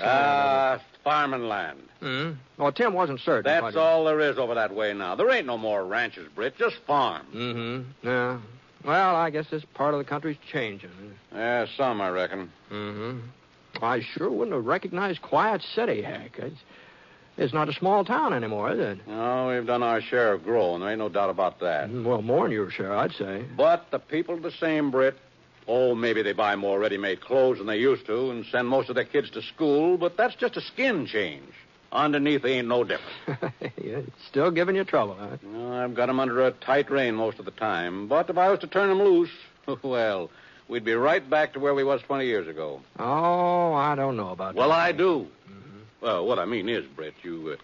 Farming land. Well, Tim wasn't certain. That's all there is over that way now. There ain't no more ranches, Britt, just farms. Yeah. Well, I guess this part of the country's changing. Yeah, some, I reckon. I sure wouldn't have recognized Quiet City, Hank. It's not a small town anymore, is it? No, we've done our share of growing. There ain't no doubt about that. Well, more than your share, I'd say. But the people are the same, Britt. Oh, maybe they buy more ready-made clothes than they used to and send most of their kids to school, but that's just a skin change. Underneath, they ain't no different. Yeah, still giving you trouble, huh? No, I've got them under a tight rein most of the time. But if I was to turn them loose, well, we'd be right back to where we was 20 years ago. Oh, I don't know about that. Well, I do. Well, what I mean is, Britt, you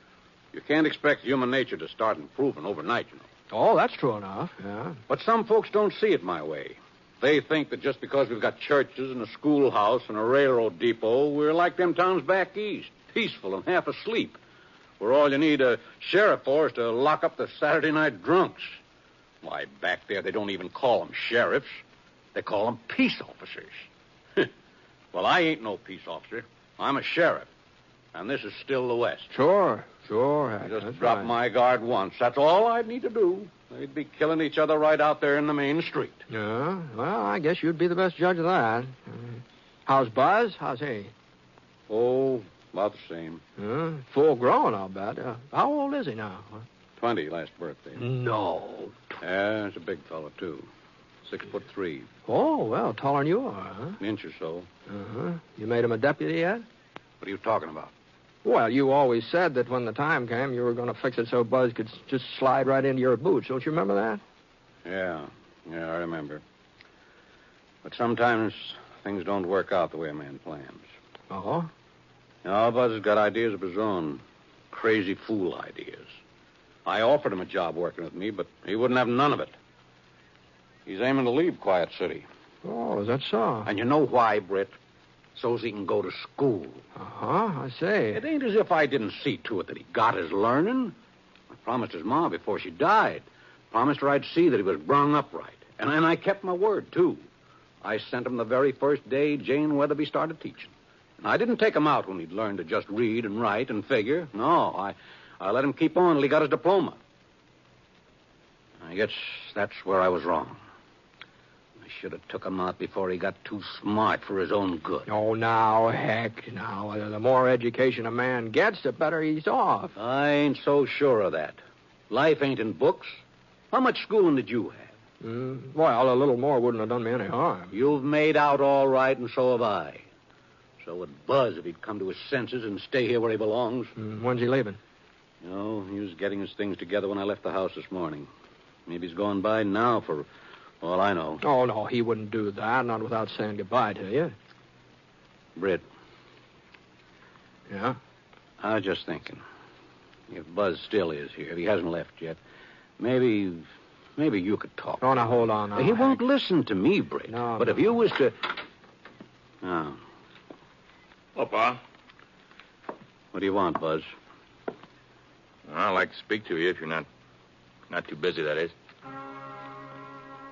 can't expect human nature to start improving overnight, you know. Oh, that's true enough, yeah. But some folks don't see it my way. They think that just because we've got churches and a schoolhouse and a railroad depot, we're like them towns back east, peaceful and half asleep, where all you need a sheriff for is to lock up the Saturday night drunks. Why, back there, they don't even call them sheriffs. They call them peace officers. Well, I ain't no peace officer. I'm a sheriff. And this is still the West. Sure. I just dropped my guard once. That's all I'd need to do. They'd be killing each other right out there in the main street. Yeah, well, I guess you'd be the best judge of that. How's Buzz? How's he? Oh, about the same. Full grown, I'll bet. How old is he now? 20 last birthday. No. Yeah, he's a big fellow, too. 6'3". Oh, well, taller than you are, huh? An inch or so. You made him a deputy yet? What are you talking about? Well, you always said that when the time came, you were going to fix it so Buzz could just slide right into your boots. Don't you remember that? Yeah, I remember. But sometimes things don't work out the way a man plans. Oh? No, Buzz has got ideas of his own. Crazy fool ideas. I offered him a job working with me, but he wouldn't have none of it. He's aiming to leave Quiet City. Oh, is that so? And you know why, Britt? So's he can go to school. I see. It ain't as if I didn't see to it that he got his learning. I promised his ma before she died. Promised her I'd see that he was brung up right. And I kept my word, too. I sent him the very first day Jane Weatherby started teaching. And I didn't take him out when he'd learned to just read and write and figure. No, I let him keep on till he got his diploma. I guess that's where I was wrong. I should have took him out before he got too smart for his own good. Oh, now, heck, now. The more education a man gets, the better he's off. I ain't so sure of that. Life ain't in books. How much schooling did you have? Well, a little more wouldn't have done me any harm. You've made out all right, and so have I. So would Buzz if he'd come to his senses and stay here where he belongs. When's he leaving? You know, he was getting his things together when I left the house this morning. Maybe he's going by now for all I know. Oh, no, he wouldn't do that, not without saying goodbye to you. Britt. Yeah? I was just thinking. If Buzz still is here, if he hasn't left yet, maybe you could talk. Oh, now, hold on. He won't listen to me, Britt. No. But if you was to... Oh. Hello, Pa. What do you want, Buzz? I'd like to speak to you if you're not too busy, that is.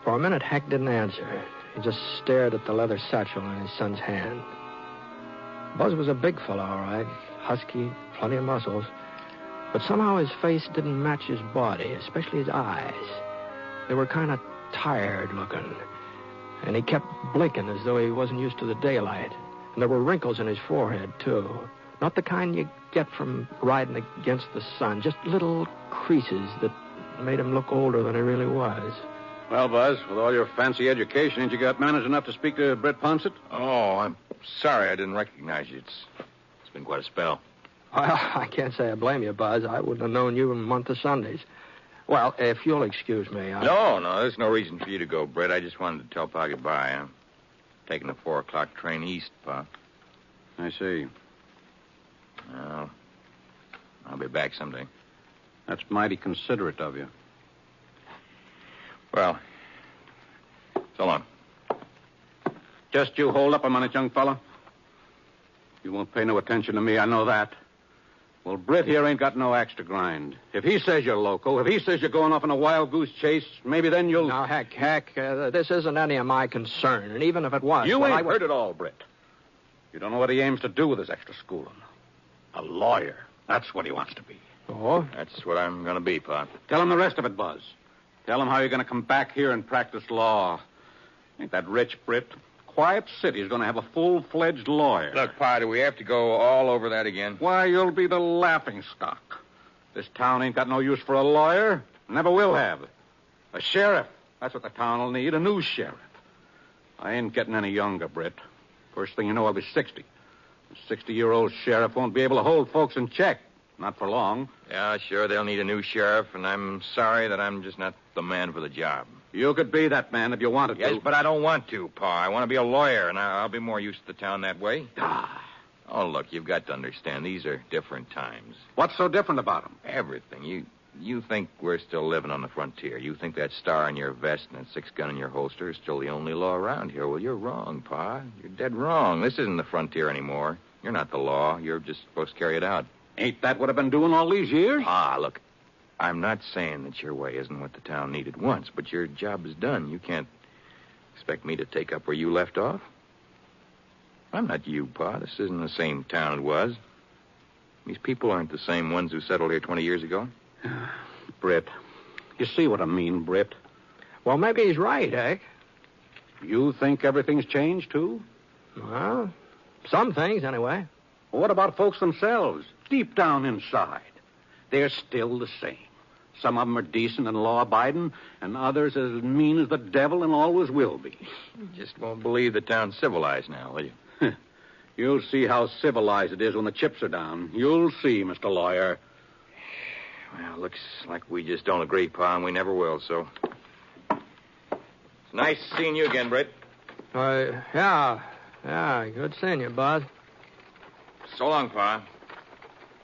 For a minute, Hank didn't answer. He just stared at the leather satchel in his son's hand. Buzz was a big fellow, all right. Husky, plenty of muscles. But somehow his face didn't match his body, especially his eyes. They were kind of tired looking. And he kept blinking as though he wasn't used to the daylight. And there were wrinkles in his forehead, too. Not the kind you get from riding against the sun. Just little creases that made him look older than he really was. Well, Buzz, with all your fancy education, ain't you got manners enough to speak to Britt Ponset? Oh, I'm sorry I didn't recognize you. It's been quite a spell. Well, I can't say I blame you, Buzz. I wouldn't have known you in a month of Sundays. Well, if you'll excuse me, No, there's no reason for you to go, Britt. I just wanted to tell Pa goodbye. I'm taking the 4 o'clock train east, Pa. I see. Well, I'll be back someday. That's mighty considerate of you. Well, so long. Just you hold up a minute, young fella. You won't pay no attention to me, I know that. Well, Britt here ain't got no axe to grind. If he says you're loco, if he says you're going off on a wild goose chase, maybe then you'll... Now, heck, this isn't any of my concern. And even if it was... You ain't heard it all, Britt. You don't know what he aims to do with his extra schooling. A lawyer. That's what he wants to be. Oh? That's what I'm going to be, Pop. Tell him the rest of it, Buzz. Tell him how you're going to come back here and practice law. Ain't that rich, Britt? Quiet City's going to have a full-fledged lawyer. Look, Pa, do we have to go all over that again? Why, you'll be the laughing stock. This town ain't got no use for a lawyer. Never will have. A sheriff. That's what the town will need, a new sheriff. I ain't getting any younger, Britt. First thing you know, I'll be 60. A 60-year-old sheriff won't be able to hold folks in check. Not for long. Yeah, sure, they'll need a new sheriff, and I'm sorry that I'm just not the man for the job. You could be that man if you wanted to. Yes, but I don't want to, Pa. I want to be a lawyer, and I'll be more used to the town that way. Oh, look, you've got to understand. These are different times. What's so different about them? Everything. You think we're still living on the frontier. You think that star on your vest and that 6-gun in your holster is still the only law around here. Well, you're wrong, Pa. You're dead wrong. This isn't the frontier anymore. You're not the law. You're just supposed to carry it out. Ain't that what I've been doing all these years? Pa, look, I'm not saying that your way isn't what the town needed once, but your job is done. You can't expect me to take up where you left off. I'm not you, Pa. This isn't the same town it was. These people aren't the same ones who settled here 20 years ago. Britt, you see what I mean, Britt? Well, maybe he's right, Hank. You think everything's changed, too? Well, some things, anyway. Well, what about folks themselves, deep down inside? They're still the same. Some of them are decent and law-abiding, and others as mean as the devil and always will be. You just won't believe the town's civilized now, will you? You'll see how civilized it is when the chips are down. You'll see, Mr. Lawyer. Well, looks like we just don't agree, Pa, and we never will, so... It's nice seeing you again, Britt. Yeah, good seeing you, Bud. So long, Pa.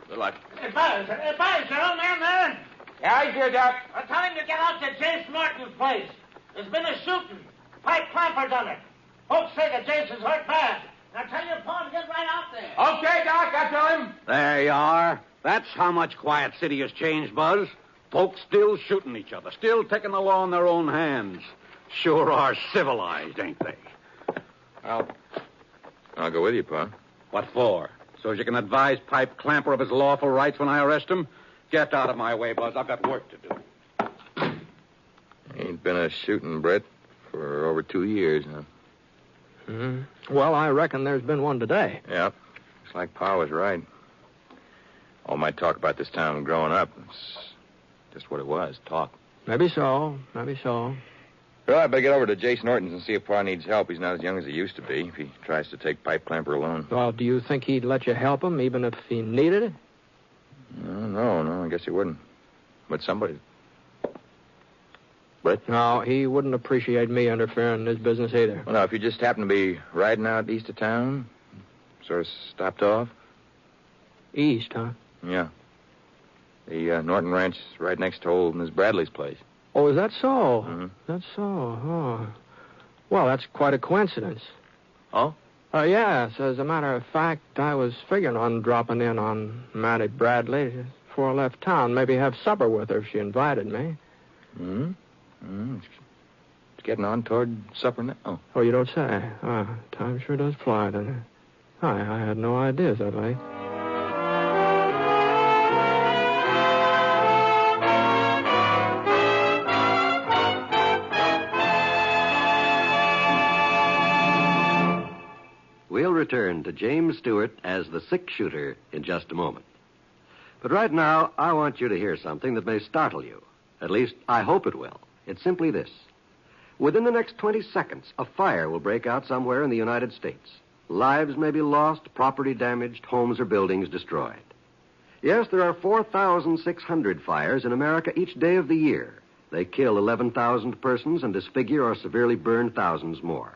Good luck. Hey, Buzz, you old man there? Yeah, I hear, Doc. Well, tell him to get out to Jace Norton's place. There's been a shooting. Pike Clamper done it. Folks say that Jace is hurt bad. Now tell your pa to get right out there. Okay, Doc, I tell him. There you are. That's how much Quiet City has changed, Buzz. Folks still shooting each other, still taking the law in their own hands. Sure are civilized, ain't they? I'll go with you, Pa. What for? So as you can advise Pipe Clamper of his lawful rights when I arrest him? Get out of my way, Buzz. I've got work to do. Ain't been a shooting, Britt, for over 2 years now. Well, I reckon there's been one today. Yep. Looks like Pa was right. All my talk about this town growing up, it's just what it was, talk. Maybe so. Well, I better get over to Jace Norton's and see if Pa needs help. He's not as young as he used to be if he tries to take Pipe Clamper alone. Well, do you think he'd let you help him even if he needed it? No, I guess he wouldn't. But somebody... But? No, he wouldn't appreciate me interfering in his business either. Well, now, if you just happen to be riding out east of town, sort of stopped off. East, huh? Yeah. The Norton Ranch is right next to old Miss Bradley's place. Oh, is that so? Mm-hmm. That's so, oh. Well, that's quite a coincidence. Oh? Yes. As a matter of fact, I was figuring on dropping in on Mattie Bradley before I left town. Maybe have supper with her if she invited me. It's getting on toward supper now. Oh, you don't say. Time sure does fly, doesn't it? I had no idea that late. We'll return to James Stewart as the 6-shooter in just a moment. But right now, I want you to hear something that may startle you. At least, I hope it will. It's simply this. Within the next 20 seconds, a fire will break out somewhere in the United States. Lives may be lost, property damaged, homes or buildings destroyed. Yes, there are 4,600 fires in America each day of the year. They kill 11,000 persons and disfigure or severely burn thousands more.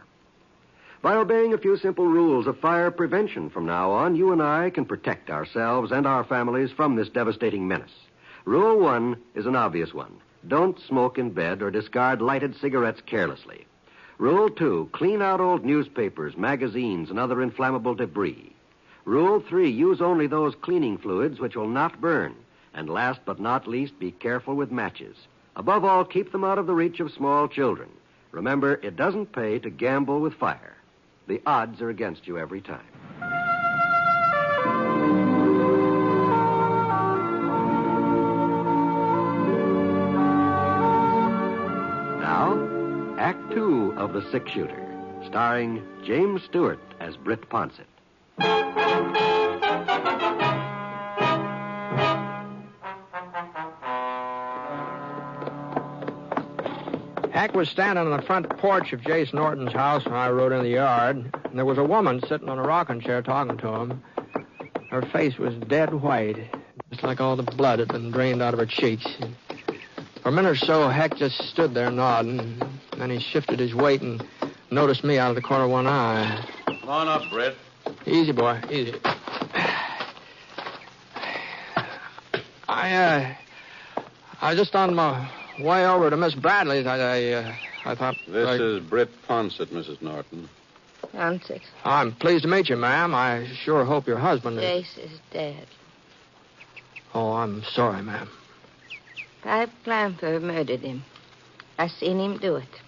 By obeying a few simple rules of fire prevention from now on, you and I can protect ourselves and our families from this devastating menace. Rule 1 is an obvious one. Don't smoke in bed or discard lighted cigarettes carelessly. Rule 2, clean out old newspapers, magazines, and other inflammable debris. Rule 3, use only those cleaning fluids which will not burn. And last but not least, be careful with matches. Above all, keep them out of the reach of small children. Remember, it doesn't pay to gamble with fire. The odds are against you every time. Now, Act 2 of The Six Shooter, starring James Stewart as Britt Ponsett. Hack was standing on the front porch of Jace Norton's house when I rode in the yard, and there was a woman sitting on a rocking chair talking to him. Her face was dead white, just like all the blood had been drained out of her cheeks. For a minute or so, Hack just stood there nodding, and then he shifted his weight and noticed me out of the corner of one eye. Come on up, Britt. Easy, boy, easy. I was just on my way over to Miss Bradley's. I thought... This is Britt Ponsett, Mrs. Norton. Ponsett. I'm pleased to meet you, ma'am. I sure hope your husband is... Jace is dead. Oh, I'm sorry, ma'am. Pipe Clamper murdered him. I seen him do it.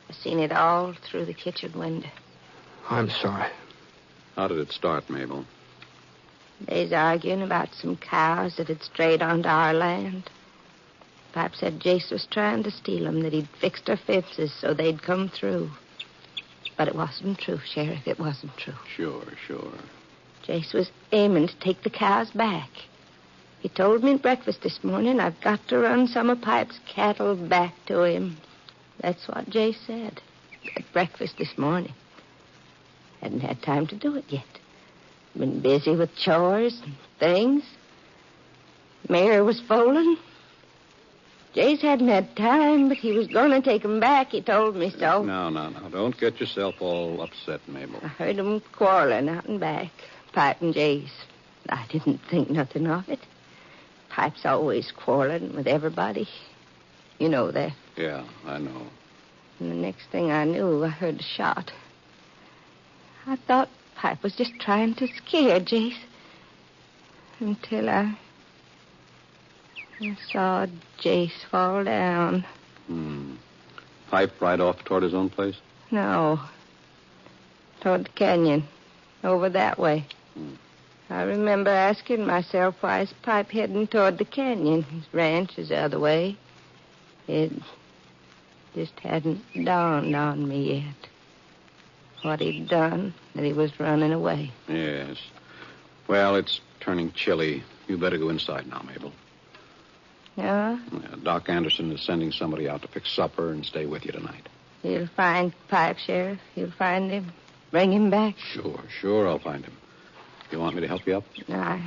I seen it all through the kitchen window. I'm sorry. How did it start, Mabel? They's arguing about some cows that had strayed onto our land. Pipe said Jace was trying to steal them, that he'd fixed our fences so they'd come through. But it wasn't true, Sheriff. It wasn't true. Sure. Jace was aiming to take the cows back. He told me at breakfast this morning I've got to run some of Pipe's cattle back to him. That's what Jace said at breakfast this morning. Hadn't had time to do it yet. Been busy with chores and things. Mare was foaling. Jace hadn't had time, but he was going to take him back. He told me so. No. Don't get yourself all upset, Mabel. I heard them quarreling out and back, Pipe and Jace. I didn't think nothing of it. Pipe's always quarreling with everybody. You know that. Yeah, I know. And the next thing I knew, I heard a shot. I thought Pipe was just trying to scare Jace. Until I saw Jace fall down. Pipe right off toward his own place? No. Toward the canyon. Over that way. I remember asking myself, why is Pipe heading toward the canyon? His ranch is the other way. It just hadn't dawned on me yet. What he'd done, that he was running away. Yes. Well, it's turning chilly. You better go inside now, Mabel. Yeah? Doc Anderson is sending somebody out to fix supper and stay with you tonight. You'll find Pipe, Sheriff. You'll find him. Bring him back. Sure, I'll find him. You want me to help you up? No,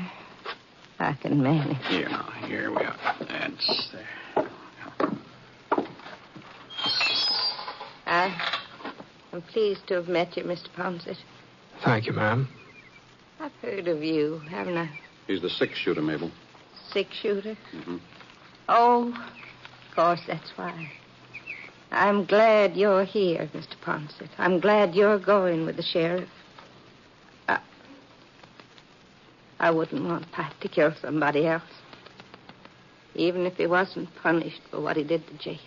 I can manage. Here we are. That's there. I'm pleased to have met you, Mr. Ponsett. Thank you, ma'am. I've heard of you, haven't I? He's the six-shooter, Mabel. Six-shooter? Mm-hmm. Oh, of course, that's why. I'm glad you're here, Mr. Ponsett. I'm glad you're going with the sheriff. I wouldn't want Pipe to kill somebody else. Even if he wasn't punished for what he did to Jace.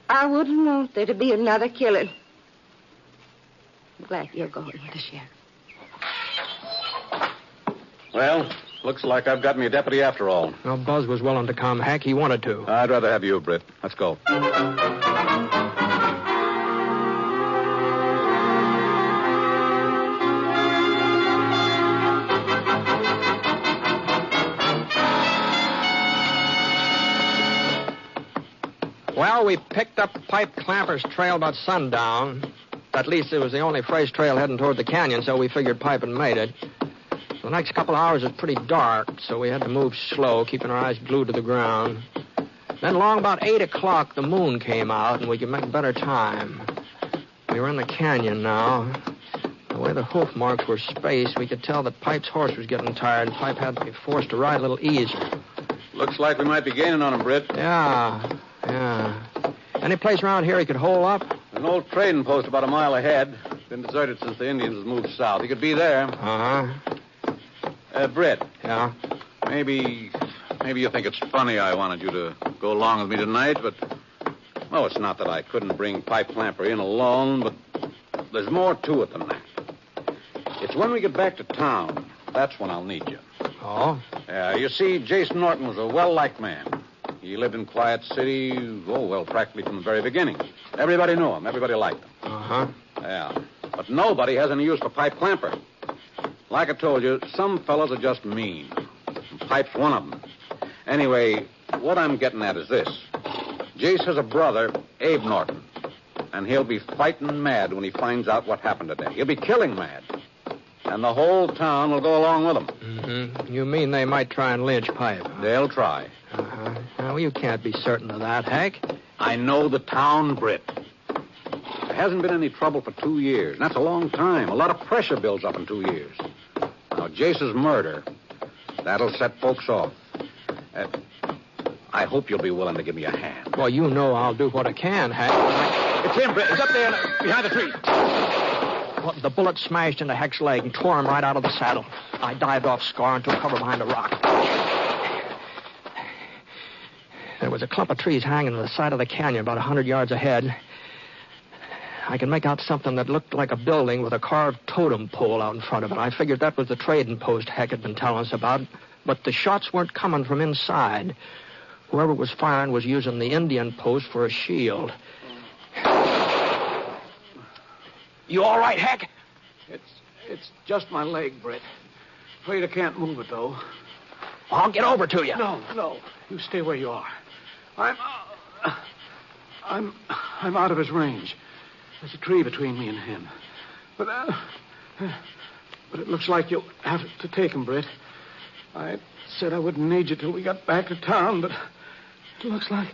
I wouldn't want there to be another killing. I'm glad you're going with the sheriff. Well, looks like I've got me a deputy after all. Well, Buzz was willing to come, Hack. He wanted to. I'd rather have you, Britt. Let's go. Well, we picked up Pipe Clamper's trail about sundown. At least it was the only fresh trail heading toward the canyon, so we figured Pipe had made it. The next couple of hours was pretty dark, so we had to move slow, keeping our eyes glued to the ground. Then along about 8 o'clock, the moon came out, and we could make better time. We were in the canyon now. The way the hoof marks were spaced, we could tell that Pipe's horse was getting tired, and Pipe had to be forced to ride a little easier. Looks like we might be gaining on him, Britt. Yeah. Any place around here he could hole up? An old trading post about a mile ahead. Been deserted since the Indians moved south. He could be there. Britt. Yeah? Maybe you think it's funny I wanted you to go along with me tonight, but... Oh, it's not that I couldn't bring Pipe Clamper in alone, but there's more to it than that. It's when we get back to town. That's when I'll need you. Oh? Yeah, you see, Jason Norton was a well-liked man. He lived in Quiet City, practically from the very beginning. Everybody knew him. Everybody liked him. Yeah. But nobody has any use for Pipe Clamper. Like I told you, some fellows are just mean. And Pipe's one of them. Anyway, what I'm getting at is this. Jace has a brother, Abe Norton. And he'll be fighting mad when he finds out what happened today. He'll be killing mad. And the whole town will go along with him. Mm-hmm. You mean they might try and lynch Pipe? They'll try. Now, you can't be certain of that, Hank. I know the town, Britt. There hasn't been any trouble for 2 years. And that's a long time. A lot of pressure builds up in 2 years. Now, Jace's murder, that'll set folks off. I hope you'll be willing to give me a hand. Well, you know I'll do what I can, Hank. It's him, Britt. He's up there behind the tree. Well, the bullet smashed into Heck's leg and tore him right out of the saddle. I dived off Scar and took cover behind a rock. There was a clump of trees hanging to the side of the canyon about 100 yards ahead. I could make out something that looked like a building with a carved totem pole out in front of it. I figured that was the trading post Heck had been telling us about, but the shots weren't coming from inside. Whoever was firing was using the Indian post for a shield. You all right, Heck? It's just my leg, Britt. Afraid I can't move it, though. I'll get over to you. No. You stay where you are. I'm out of his range. There's a tree between me and him. But it looks like you'll have to take him, Britt. I said I wouldn't need you till we got back to town, but it looks like...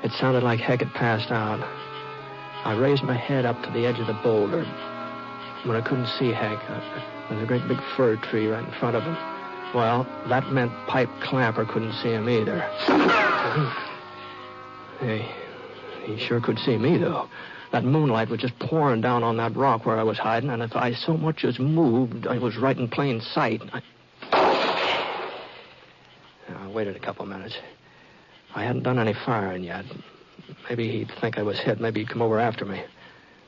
It sounded like Heck had passed out. I raised my head up to the edge of the boulder. When I couldn't see Heck, there was a great big fir tree right in front of him. Well, that meant Pipe Clamper couldn't see him either. He sure could see me, though. That moonlight was just pouring down on that rock where I was hiding, and if I so much as moved, I was right in plain sight. I waited a couple minutes. I hadn't done any firing yet. Maybe he'd think I was hit. Maybe he'd come over after me.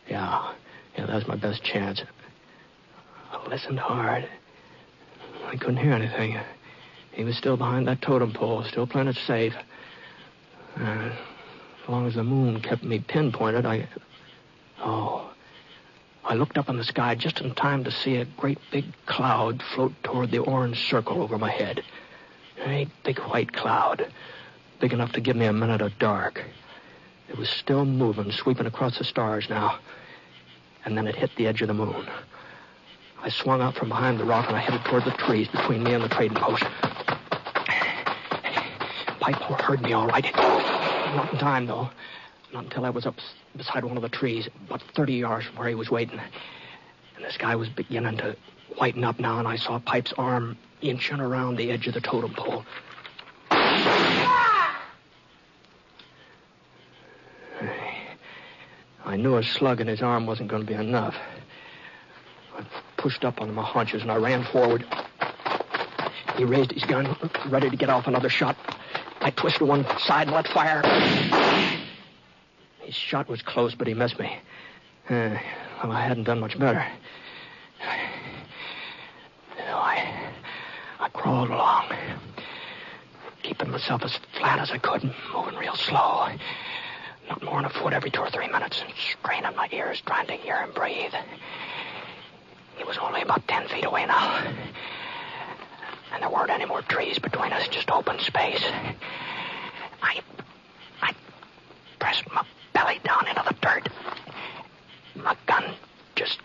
Yeah, that was my best chance. I listened hard. I couldn't hear anything. He was still behind that totem pole, still playing it safe. As long as the moon kept me pinpointed, I looked up in the sky just in time to see a great big cloud float toward the orange circle over my head. A great big white cloud, big enough to give me a minute of dark. It was still moving, sweeping across the stars now. And then it hit the edge of the moon. I swung out from behind the rock and I headed toward the trees between me and the trading post. Pipe heard me all right. Not in time, though. Not until I was up beside one of the trees, about 30 yards from where he was waiting. And the sky was beginning to whiten up now, and I saw Pipe's arm inching around the edge of the totem pole. I knew a slug in his arm wasn't going to be enough. I pushed up on my haunches and I ran forward. He raised his gun, ready to get off another shot. I twisted to one side and let fire. His shot was close, but he missed me. Well, I hadn't done much better. I crawled along, keeping myself as flat as I could, moving real slow. Not more than a foot every 2 or 3 minutes, and straining my ears, trying to hear him breathe. He was only about 10 feet away now. And there weren't any more trees between us, just open space. I pressed my belly down into the dirt. My gun just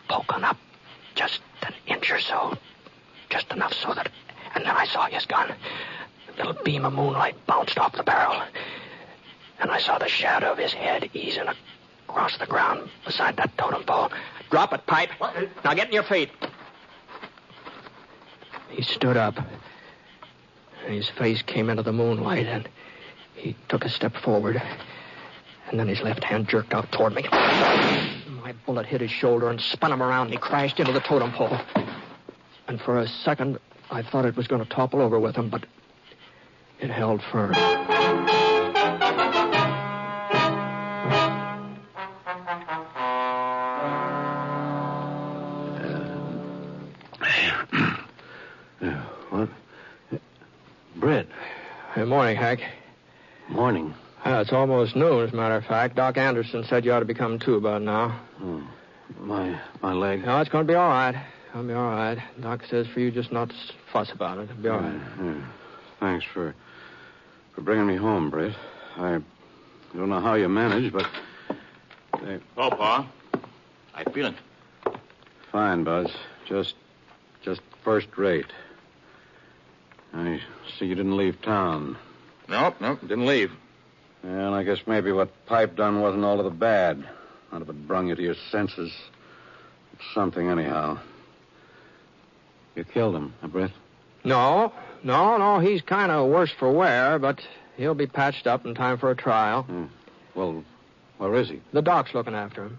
poking up just an inch or so. Just enough so that... And then I saw his gun. A little beam of moonlight bounced off the barrel. And I saw the shadow of his head easing across the ground beside that totem pole. Drop it, Pipe. What? Now get in your feet. He stood up. And his face came into the moonlight, and he took a step forward. And then his left hand jerked out toward me. My bullet hit his shoulder and spun him around, and he crashed into the totem pole. And for a second, I thought it was going to topple over with him, but it held firm. What? Brett. Hey, morning, Hank. Morning. It's almost noon, as a matter of fact. Doc Anderson said you ought to be coming to about now. Oh, my leg. No, it's going to be all right. It'll be all right. Doc says for you just not to fuss about it. It'll be all right. Thanks for bringing me home, Brett. I don't know how you managed, but... Oh, Pa. How you feeling? Fine, Buzz. Just first rate. I see you didn't leave town. Nope, didn't leave. Well, I guess maybe what Pipe done wasn't all of the bad. Not if it brung you to your senses. It's something, anyhow. You killed him, huh, Brett? No. He's kind of worse for wear, but he'll be patched up in time for a trial. Well, where is he? The doc's looking after him.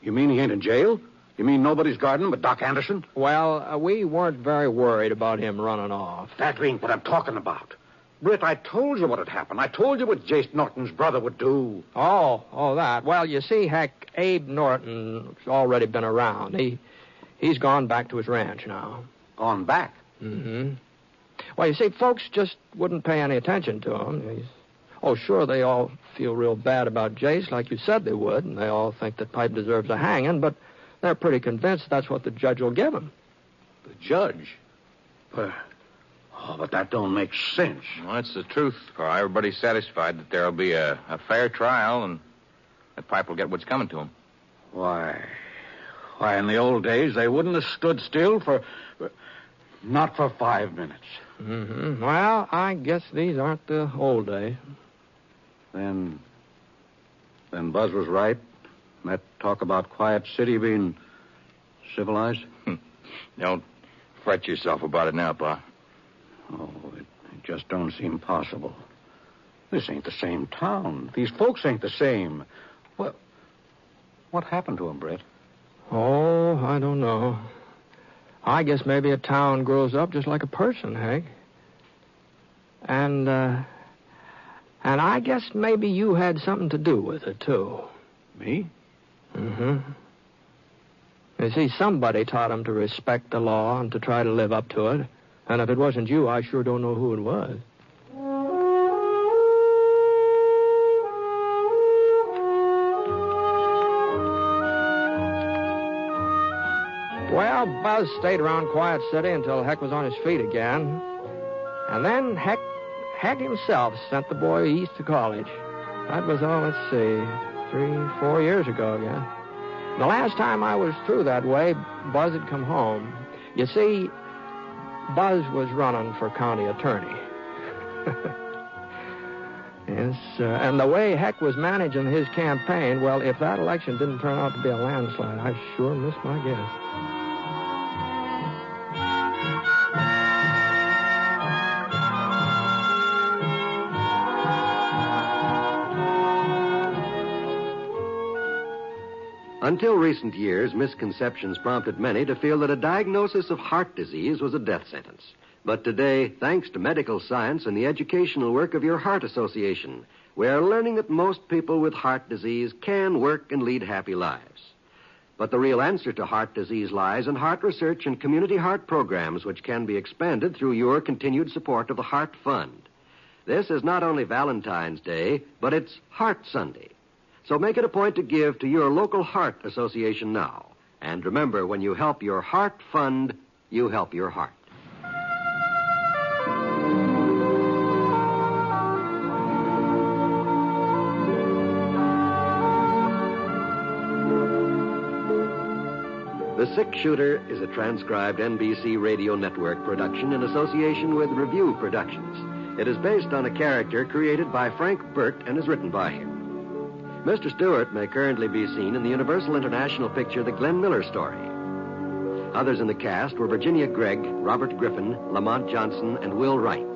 You mean he ain't in jail? You mean nobody's guarding him but Doc Anderson? Well, we weren't very worried about him running off. That ain't what I'm talking about. Britt, I told you what had happened. I told you what Jace Norton's brother would do. Oh, that. Well, you see, Heck, Abe Norton's already been around. He's gone back to his ranch now. Gone back? Mm-hmm. Well, you see, folks just wouldn't pay any attention to him. Sure, they all feel real bad about Jace, like you said they would, and they all think that Pipe deserves a hanging, but they're pretty convinced that's what the judge will give him. The judge? But that don't make sense. Well, that's the truth, Carl. Everybody's satisfied that there'll be a fair trial and that Pipe will get what's coming to him. Why, in the old days, they wouldn't have stood still not for 5 minutes. Mm-hmm. Well, I guess these aren't the old days. Then Buzz was right. That talk about Quiet City being civilized? Don't fret yourself about it now, Pa. Oh, it just don't seem possible. This ain't the same town. These folks ain't the same. What happened to him, Brett? Oh, I don't know. I guess maybe a town grows up just like a person, Hank. And I guess maybe you had something to do with it, too. Me? Mm-hmm. You see, somebody taught him to respect the law and to try to live up to it. And if it wasn't you, I sure don't know who it was. Well, Buzz stayed around Quiet City until Heck was on his feet again. And then Heck himself sent the boy east to college. That was, 3-4 years ago, yeah. The last time I was through that way, Buzz had come home. You see, Buzz was running for county attorney. Yes, and the way Heck was managing his campaign, well, if that election didn't turn out to be a landslide, I sure missed my guess. Until recent years, misconceptions prompted many to feel that a diagnosis of heart disease was a death sentence. But today, thanks to medical science and the educational work of your Heart Association, we are learning that most people with heart disease can work and lead happy lives. But the real answer to heart disease lies in heart research and community heart programs, which can be expanded through your continued support of the Heart Fund. This is not only Valentine's Day, but it's Heart Sunday. So make it a point to give to your local Heart Association now. And remember, when you help your Heart Fund, you help your heart. The Six Shooter is a transcribed NBC Radio Network production in association with Review Productions. It is based on a character created by Frank Burt and is written by him. Mr. Stewart may currently be seen in the Universal International picture The Glenn Miller Story. Others in the cast were Virginia Gregg, Robert Griffin, Lamont Johnson, and Will Wright.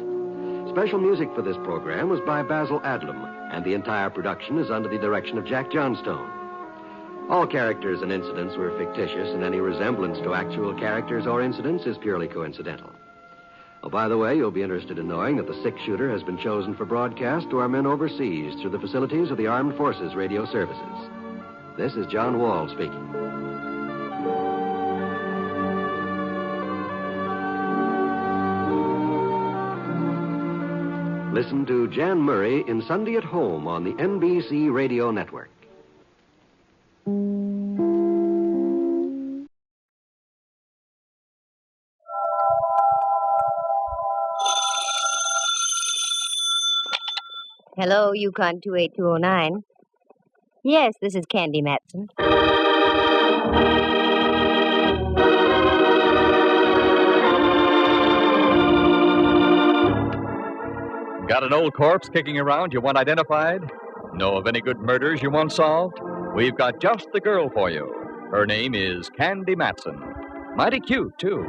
Special music for this program was by Basil Adlam, and the entire production is under the direction of Jack Johnstone. All characters and incidents were fictitious, and any resemblance to actual characters or incidents is purely coincidental. Oh, by the way, you'll be interested in knowing that the six-shooter has been chosen for broadcast to our men overseas through the facilities of the Armed Forces Radio Services. This is John Wall speaking. Listen to Jan Murray in Sunday at Home on the NBC Radio Network. Hello, Yukon 28209. Yes, this is Candy Matson. Got an old corpse kicking around you want identified? Know of any good murders you want solved? We've got just the girl for you. Her name is Candy Matson. Mighty cute, too.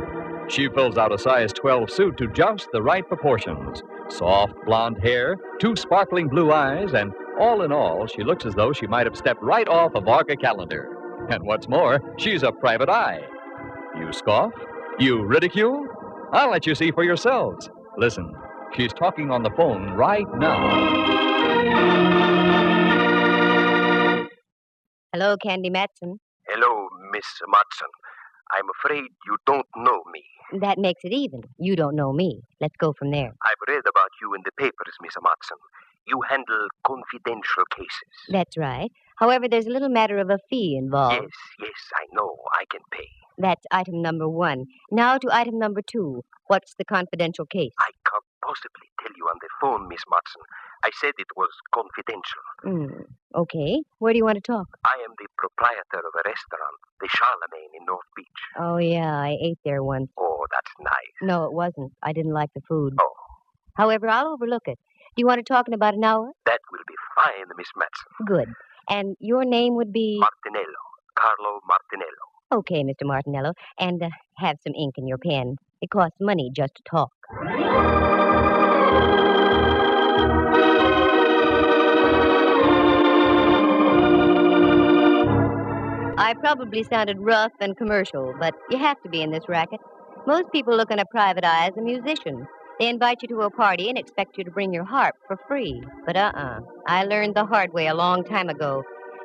She fills out a size 12 suit to just the right proportions. Soft blonde hair, two sparkling blue eyes, and all in all, she looks as though she might have stepped right off a Varga calendar. And what's more, she's a private eye. You scoff? You ridicule? I'll let you see for yourselves. Listen, she's talking on the phone right now. Hello, Candy Matson. Hello, Miss Matson. I'm afraid you don't know me. That makes it even. You don't know me. Let's go from there. I've read about you in the papers, Miss Matson. You handle confidential cases. That's right. However, there's a little matter of a fee involved. Yes, I know. I can pay. That's item number 1. Now to item number 2. What's the confidential case? I can't possibly tell you on the phone, Miss Matson. I said it was confidential. Okay. Where do you want to talk? I am the proprietor of a restaurant, the Charlemagne in North Beach. Oh, yeah, I ate there once. Oh, that's nice. No, it wasn't. I didn't like the food. Oh. However, I'll overlook it. Do you want to talk in about an hour? That will be fine, Miss Matson. Good. And your name would be? Martinello. Carlo Martinello. Okay, Mr. Martinello. And have some ink in your pen. It costs money just to talk. I probably sounded rough and commercial, but you have to be in this racket. Most people look on a private eye as a musician. They invite you to a party and expect you to bring your harp for free. But I learned the hard way a long time ago.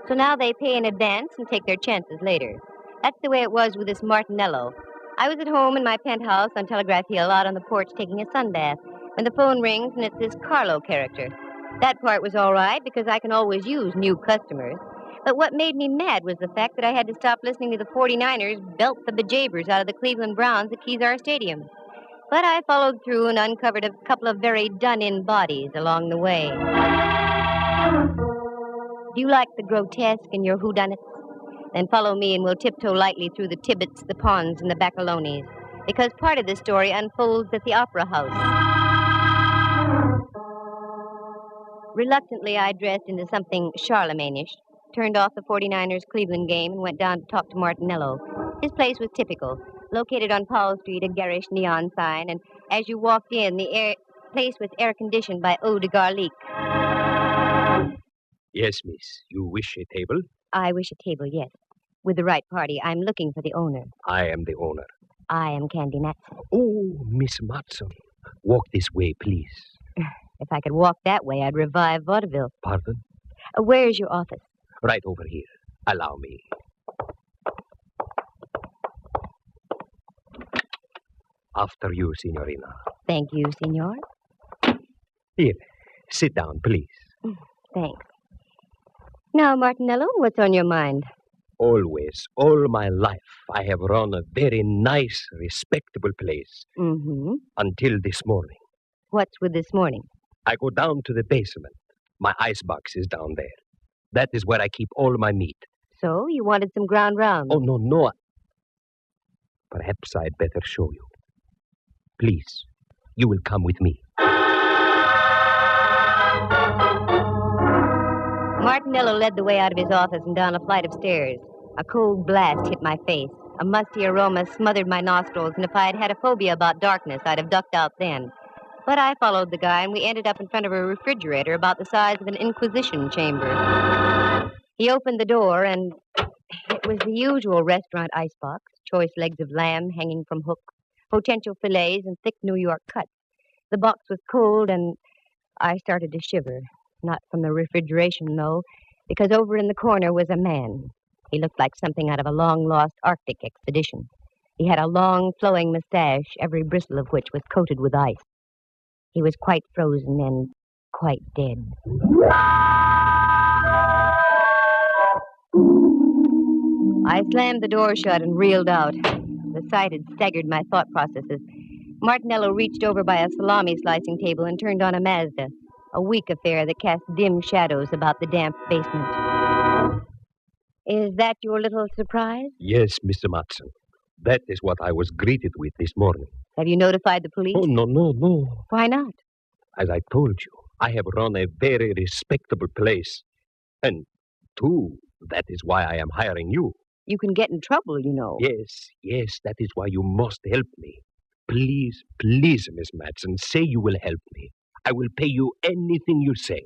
So now they pay in advance and take their chances later. That's the way it was with this Martinello. I was at home in my penthouse on Telegraph Hill out on the porch taking a sunbath when the phone rings and it's this Carlo character. That part was all right because I can always use new customers. But what made me mad was the fact that I had to stop listening to the 49ers belt the bejabers out of the Cleveland Browns at Kezar Stadium. But I followed through and uncovered a couple of very done-in bodies along the way. Do you like the grotesque in your whodunits? Then follow me and we'll tiptoe lightly through the Tibbets, the Ponds, and the Baccalones, because part of this story unfolds at the Opera House. Reluctantly, I dressed into something Charlemagne-ish, turned off the 49ers Cleveland game, and went down to talk to Martinello. His place was typical, located on Powell Street, a garish neon sign, and as you walked in, the place was air-conditioned by eau de garlic. Yes, miss. You wish a table? I wish a table, yes. With the right party. I'm looking for the owner. I am the owner. I am Candy Matson. Oh, Miss Matson. Walk this way, please. If I could walk that way, I'd revive vaudeville. Pardon? Where's your office? Right over here. Allow me. After you, Signorina. Thank you, Signor. Here, sit down, please. Thanks. Now, Martinello, what's on your mind? Always, all my life, I have run a very nice, respectable place. Mm-hmm. Until this morning. What's with this morning? I go down to the basement. My icebox is down there. That is where I keep all my meat. So, you wanted some ground round? Oh, no. Perhaps I'd better show you. Please, you will come with me. Martinello led the way out of his office and down a flight of stairs. A cold blast hit my face. A musty aroma smothered my nostrils, and if I had had a phobia about darkness, I'd have ducked out then. But I followed the guy, and we ended up in front of a refrigerator about the size of an inquisition chamber. He opened the door, and it was the usual restaurant icebox, choice legs of lamb hanging from hooks, potential fillets, and thick New York cuts. The box was cold, and I started to shiver. Not from the refrigeration, though, because over in the corner was a man. He looked like something out of a long-lost Arctic expedition. He had a long, flowing mustache, every bristle of which was coated with ice. He was quite frozen and quite dead. I slammed the door shut and reeled out. The sight had staggered my thought processes. Martinello reached over by a salami slicing table and turned on a Mazda, a weak affair that cast dim shadows about the damp basement. Is that your little surprise? Yes, Mr. Matson. That is what I was greeted with this morning. Have you notified the police? Oh, no. Why not? As I told you, I have run a very respectable place. And, too, that is why I am hiring you. You can get in trouble, you know. Yes, that is why you must help me. Please, Miss Matson, say you will help me. I will pay you anything you say.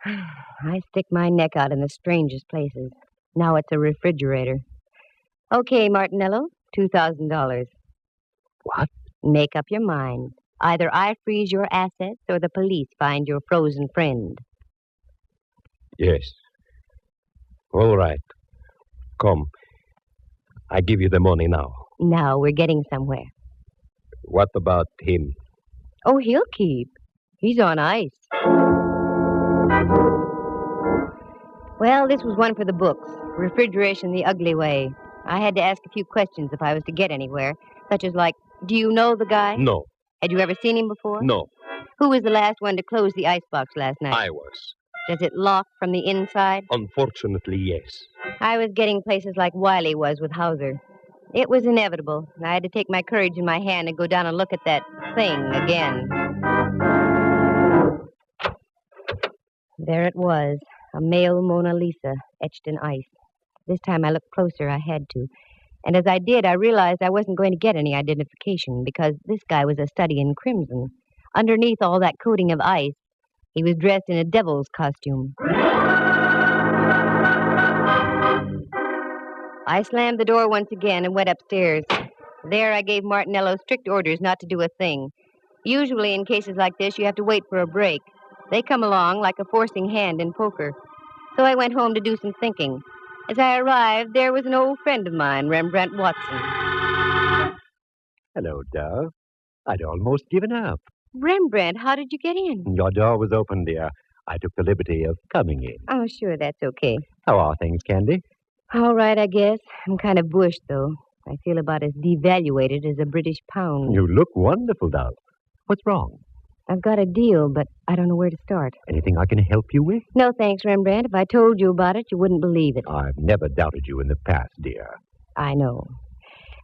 I stick my neck out in the strangest places. Now it's a refrigerator. Okay, Martinello, $2,000. What? Make up your mind. Either I freeze your assets or the police find your frozen friend. Yes. All right. Come. I give you the money now. Now we're getting somewhere. What about him? Oh, he'll keep. He's on ice. Well, this was one for the books. Refrigeration the ugly way. I had to ask a few questions if I was to get anywhere, such as like, do you know the guy? No. Had you ever seen him before? No. Who was the last one to close the icebox last night? I was. Does it lock from the inside? Unfortunately, yes. I was getting places like Wiley was with Hauser. It was inevitable. I had to take my courage in my hand and go down and look at that thing again. There it was, a male Mona Lisa etched in ice. This time I looked closer, I had to. And as I did, I realized I wasn't going to get any identification because this guy was a study in crimson. Underneath all that coating of ice, he was dressed in a devil's costume. I slammed the door once again and went upstairs. There I gave Martinello strict orders not to do a thing. Usually in cases like this, you have to wait for a break. They come along like a forcing hand in poker. So I went home to do some thinking. As I arrived, there was an old friend of mine, Rembrandt Watson. Hello, Dove. I'd almost given up. Rembrandt, how did you get in? Your door was open, dear. I took the liberty of coming in. Oh, sure, that's okay. How are things, Candy? All right, I guess. I'm kind of bushed, though. I feel about as devaluated as a British pound. You look wonderful, Dove. What's wrong? I've got a deal, but I don't know where to start. Anything I can help you with? No, thanks, Rembrandt. If I told you about it, you wouldn't believe it. I've never doubted you in the past, dear. I know.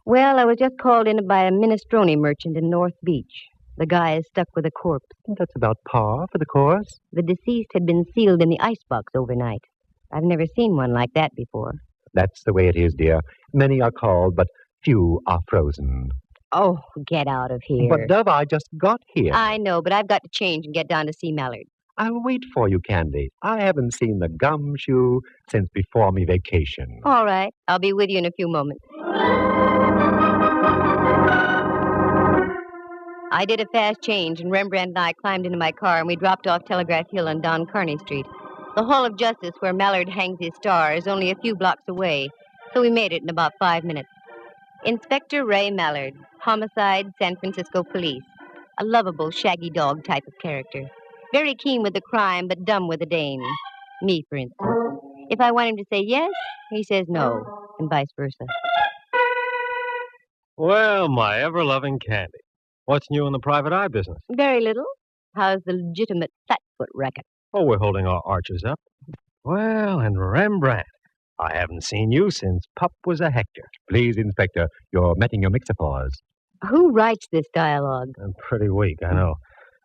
Well, I was just called in by a minestrone merchant in North Beach. The guy is stuck with a corpse. That's about par for the course. The deceased had been sealed in the icebox overnight. I've never seen one like that before. That's the way it is, dear. Many are called, but few are frozen. Oh, get out of here. But, Dove, I just got here. I know, but I've got to change and get down to see Mallard. I'll wait for you, Candy. I haven't seen the gumshoe since before me vacation. All right. I'll be with you in a few moments. I did a fast change, and Rembrandt and I climbed into my car, and we dropped off Telegraph Hill on Don Kearney Street. The Hall of Justice, where Mallard hangs his star, is only a few blocks away, so we made it in about 5 minutes. Inspector Ray Mallard, Homicide, San Francisco Police. A lovable, shaggy dog type of character. Very keen with the crime, but dumb with the dame. Me, for instance. If I want him to say yes, he says no, and vice versa. Well, my ever-loving Candy. What's new in the private eye business? Very little. How's the legitimate flatfoot racket? Oh, we're holding our arches up. Well, and Rembrandt. I haven't seen you since Pup was a Hector. Please, Inspector, you're metting your mixer-paws. Who writes this dialogue? I'm pretty weak, I know.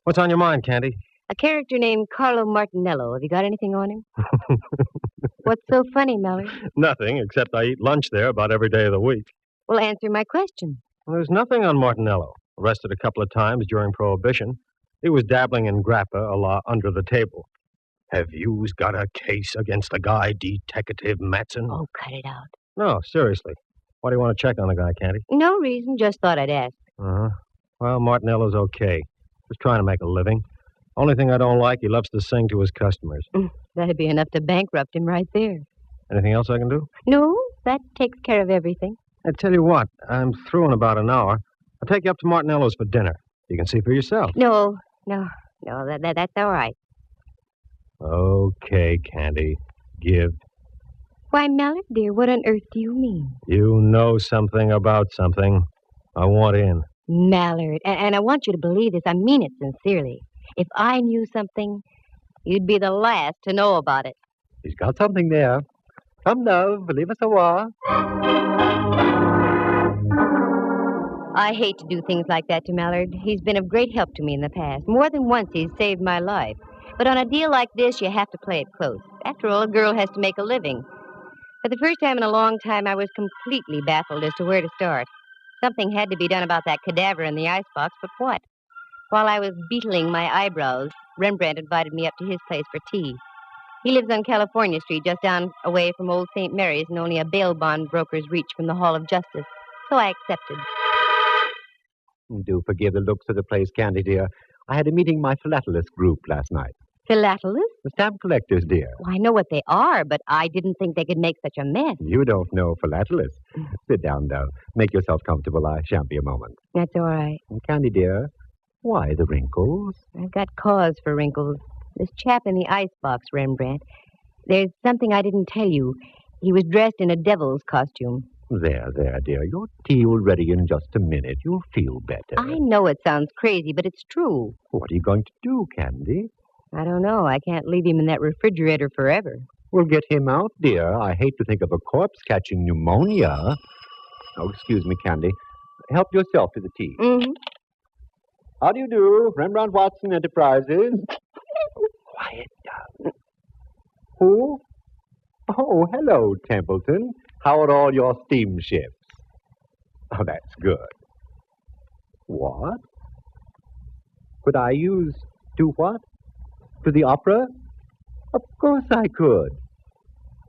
What's on your mind, Candy? A character named Carlo Martinello. Have you got anything on him? What's so funny, Mallard? Nothing, except I eat lunch there about every day of the week. Well, answer my question. Well, there's nothing on Martinello. Arrested a couple of times during Prohibition. He was dabbling in grappa a lot under the table. Have you got a case against the guy, Detective Matson? Oh, cut it out. No, seriously. Why do you want to check on the guy, Candy? No reason, just thought I'd ask. Uh-huh. Well, Martinello's okay. Just trying to make a living. Only thing I don't like, he loves to sing to his customers. That'd be enough to bankrupt him right there. Anything else I can do? No, that takes care of everything. I tell you what, I'm through in about an hour. I'll take you up to Martinello's for dinner. You can see for yourself. No, that's all right. Okay, Candy. Give. Why, Mallard, dear, what on earth do you mean? You know something about something. I want in. Mallard, and I want you to believe this. I mean it sincerely. If I knew something, you'd be the last to know about it. He's got something there. Come now, believe us a while. I hate to do things like that to Mallard. He's been of great help to me in the past. More than once he's saved my life. But on a deal like this, you have to play it close. After all, a girl has to make a living. For the first time in a long time, I was completely baffled as to where to start. Something had to be done about that cadaver in the icebox, but what? While I was beetling my eyebrows, Rembrandt invited me up to his place for tea. He lives on California Street, just down away from Old St. Mary's, and only a bail bond broker's reach from the Hall of Justice. So I accepted. Do forgive the looks of the place, Candy, dear. I had a meeting my philatelist group last night. Philatelist? The stamp collectors, dear. Well, I know what they are, but I didn't think they could make such a mess. You don't know philatelists. Sit down, though. Make yourself comfortable. I shan't be a moment. That's all right. Candy, dear, why the wrinkles? I've got cause for wrinkles. This chap in the icebox, Rembrandt. There's something I didn't tell you. He was dressed in a devil's costume. There, dear. Your tea will ready in just a minute. You'll feel better. I know it sounds crazy, but it's true. What are you going to do, Candy? I don't know. I can't leave him in that refrigerator forever. We'll get him out, dear. I hate to think of a corpse catching pneumonia. Oh, excuse me, Candy. Help yourself to the tea. Mm-hmm. How do you do, Rembrandt Watson Enterprises? Quiet down. Who? Oh, hello, Templeton. How are all your steamships? Oh, that's good. What? Could I do what? To the opera? Of course I could.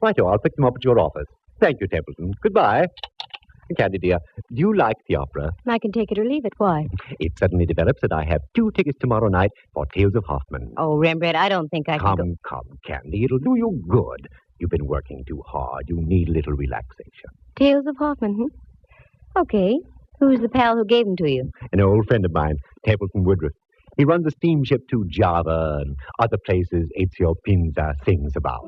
Righto, I'll pick them up at your office. Thank you, Templeton. Goodbye. Candy, dear, do you like the opera? I can take it or leave it. Why? It suddenly develops that I have 2 tickets tomorrow night for Tales of Hoffman. Oh, Rembrandt, I don't think I can go. Come, Candy. It'll do you good. You've been working too hard. You need a little relaxation. Tales of Hoffman, Okay. Who's the pal who gave him to you? An old friend of mine, Templeton Woodruff. He runs a steamship to Java and other places Ezio Pinza sings about.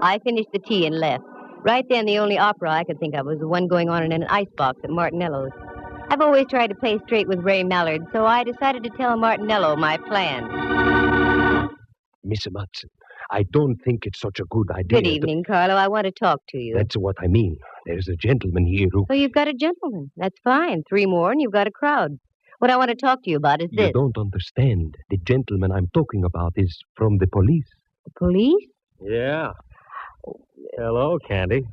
I finished the tea and left. Right then, the only opera I could think of was the one going on in an icebox at Martinello's. I've always tried to play straight with Ray Mallard, so I decided to tell Martinello my plan. Miss Matson, I don't think it's such a good idea. Good evening, Carlo. I want to talk to you. That's what I mean. There's a gentleman here who... Oh, you've got a gentleman. That's fine. 3 more and you've got a crowd. What I want to talk to you about is this. You don't understand. The gentleman I'm talking about is from the police. The police? Yeah. Hello, Candy.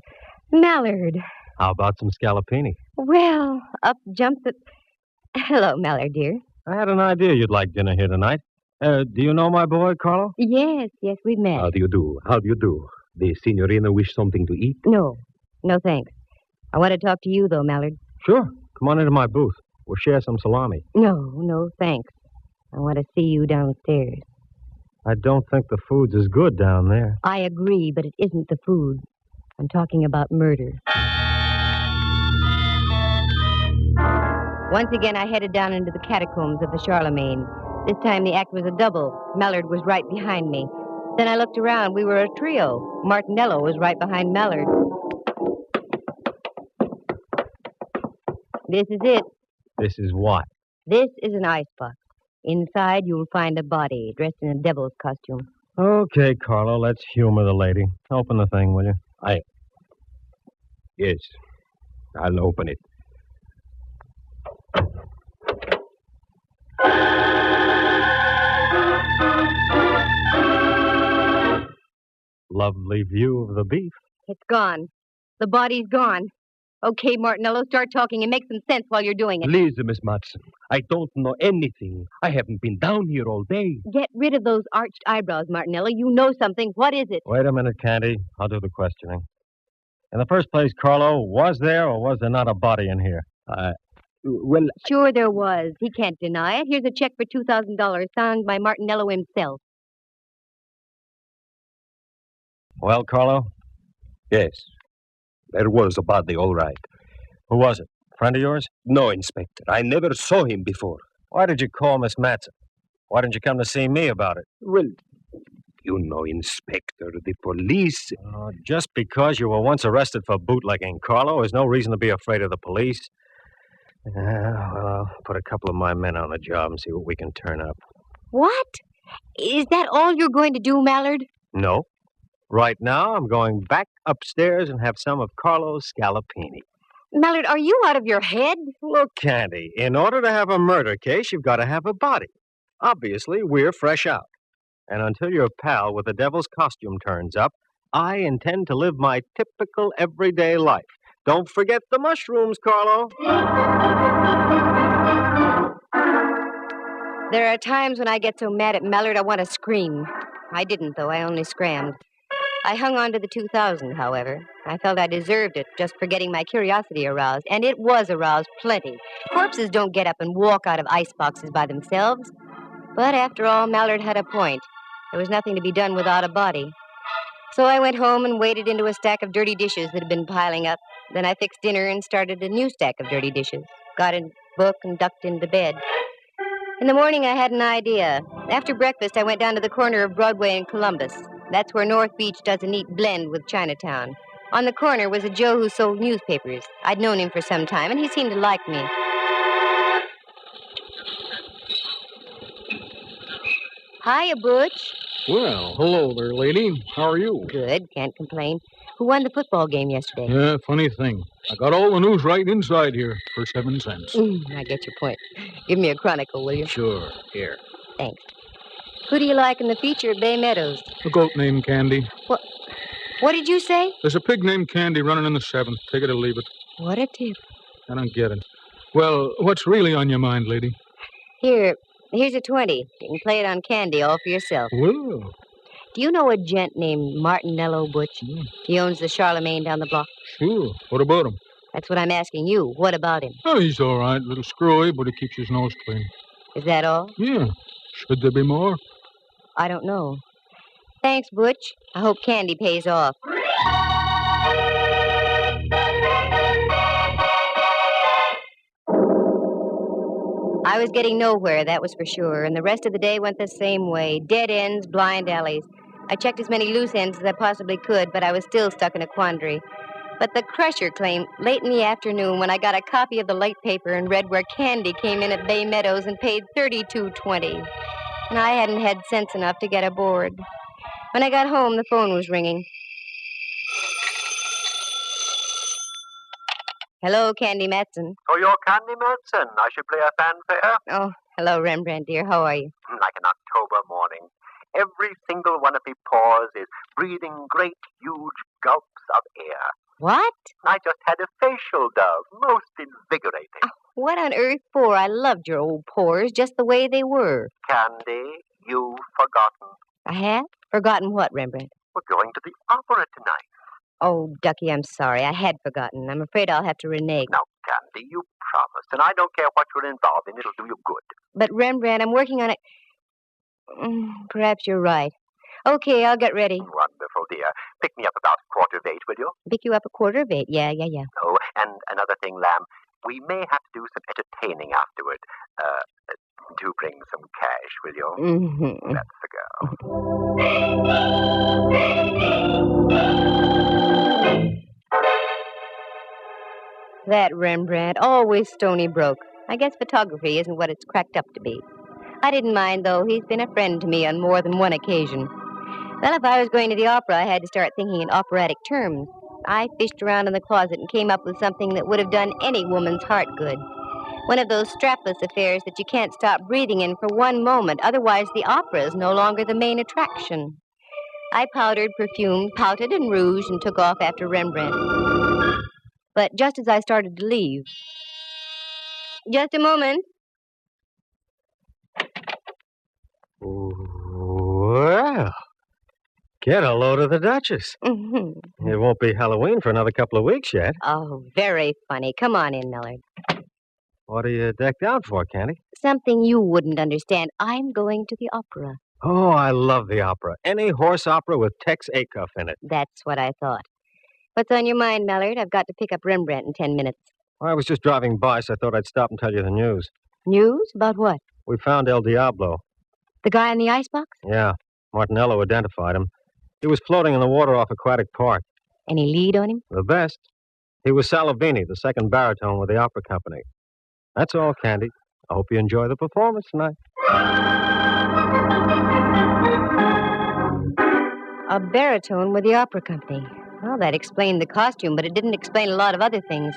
Mallard. How about some scallopini? Well, up jumped the... Hello, Mallard, dear. I had an idea you'd like dinner here tonight. Do you know my boy, Carlo? Yes, we've met. How do you do? The signorina wish something to eat? No, thanks. I want to talk to you, though, Mallard. Sure. Come on into my booth. We'll share some salami. No, thanks. I want to see you downstairs. I don't think the food's as good down there. I agree, but it isn't the food. I'm talking about murder. Once again, I headed down into the catacombs of the Charlemagne. This time the act was a double. Mallard was right behind me. Then I looked around. We were a trio. Martinello was right behind Mallard. This is it. This is what? This is an icebox. Inside, you'll find a body dressed in a devil's costume. Okay, Carlo, let's humor the lady. Open the thing, will you? Yes, I'll open it. Lovely view of the beef. It's gone. The body's gone. Okay, Martinello, start talking and make some sense while you're doing it. Please, Miss Matson. I don't know anything. I haven't been down here all day. Get rid of those arched eyebrows, Martinello. You know something. What is it? Wait a minute, Candy. I'll do the questioning. In the first place, Carlo, was there or was there not a body in here? Well... Sure there was. He can't deny it. Here's a check for $2,000 signed by Martinello himself. Well, Carlo? Yes. There was a body, all right. Who was it? Friend of yours? No, Inspector. I never saw him before. Why did you call Miss Matson? Why didn't you come to see me about it? Well, you know, Inspector, the police... Just because you were once arrested for bootlegging, Carlo, is no reason to be afraid of the police. Well, I'll put a couple of my men on the job and see what we can turn up. What? Is that all you're going to do, Mallard? No. Right now, I'm going back upstairs and have some of Carlo's scallopini. Mallard, are you out of your head? Look, Candy, in order to have a murder case, you've got to have a body. Obviously, we're fresh out. And until your pal with the devil's costume turns up, I intend to live my typical everyday life. Don't forget the mushrooms, Carlo. There are times when I get so mad at Mallard I want to scream. I didn't, though. I only scrammed. I hung on to the 2,000, however. I felt I deserved it just for getting my curiosity aroused, and it was aroused plenty. Corpses don't get up and walk out of iceboxes by themselves. But after all, Mallard had a point. There was nothing to be done without a body. So I went home and waded into a stack of dirty dishes that had been piling up. Then I fixed dinner and started a new stack of dirty dishes. Got a book and ducked into bed. In the morning, I had an idea. After breakfast, I went down to the corner of Broadway and Columbus. That's where North Beach does a neat blend with Chinatown. On the corner was a Joe who sold newspapers. I'd known him for some time, and he seemed to like me. Hiya, Butch. Well, hello there, lady. How are you? Good, can't complain. Who won the football game yesterday? Yeah, funny thing. I got all the news right inside here for 7 cents. I get your point. Give me a chronicle, will you? Sure, here. Thanks. Who do you like in the feature at Bay Meadows? A goat named Candy. What did you say? There's a pig named Candy running in the 7th. Take it or leave it. What a tip. I don't get it. Well, what's really on your mind, lady? Here's a 20. You can play it on Candy all for yourself. Well. Do you know a gent named Martinello, Butch? He owns the Charlemagne down the block. Sure. What about him? That's what I'm asking you. What about him? Oh, he's all right. A little screwy, but he keeps his nose clean. Is that all? Yeah. Should there be more? I don't know. Thanks, Butch. I hope Candy pays off. I was getting nowhere, that was for sure, and the rest of the day went the same way. Dead ends, blind alleys. I checked as many loose ends as I possibly could, but I was still stuck in a quandary. But the Crusher claimed late in the afternoon when I got a copy of the late paper and read where Candy came in at Bay Meadows and paid $32.20. And I hadn't had sense enough to get aboard. When I got home, the phone was ringing. Hello, Candy Matson. For your Candy Matson, I should play a fanfare. Oh, hello, Rembrandt, dear. How are you? Like an October morning. Every single one of me pores is breathing great, huge gulps of air. What? I just had a facial dove. Most invigorating. Oh, what on earth for? I loved your old pores just the way they were. Candy, you've forgotten. I have? Forgotten what, Rembrandt? We're going to the opera tonight. Oh, Ducky, I'm sorry. I had forgotten. I'm afraid I'll have to renege. Now, Candy, you promised, and I don't care what you're involved in. It'll do you good. But, Rembrandt, I'm working on it. Perhaps you're right. Okay, I'll get ready. Wonderful, dear. Pick me up about 7:45, will you? Pick you up 7:45? Yeah. Oh, and another thing, Lamb. We may have to do some entertaining afterward. Do bring some cash, will you? Mm-hmm. That's the girl. That Rembrandt, always stony broke. I guess photography isn't what it's cracked up to be. I didn't mind, though. He's been a friend to me on more than one occasion. Well, if I was going to the opera, I had to start thinking in operatic terms. I fished around in the closet and came up with something that would have done any woman's heart good. One of those strapless affairs that you can't stop breathing in for one moment, otherwise the opera is no longer the main attraction. I powdered, perfumed, pouted, and rouged, and took off after Rembrandt. But just as I started to leave... Just a moment. Well, get a load of the Duchess. Mm-hmm. It won't be Halloween for another couple of weeks yet. Oh, very funny. Come on in, Millard. What are you decked out for, Candy? Something you wouldn't understand. I'm going to the opera. Oh, I love the opera. Any horse opera with Tex Acuff in it. That's what I thought. What's on your mind, Millard? I've got to pick up Rembrandt in 10 minutes. Well, I was just driving by, so I thought I'd stop and tell you the news. News? About what? We found El Diablo. The guy in the icebox? Yeah. Martinello identified him. He was floating in the water off Aquatic Park. Any lead on him? The best. He was Salavini, the second baritone with the opera company. That's all, Candy. I hope you enjoy the performance tonight. A baritone with the opera company. Well, that explained the costume, but it didn't explain a lot of other things.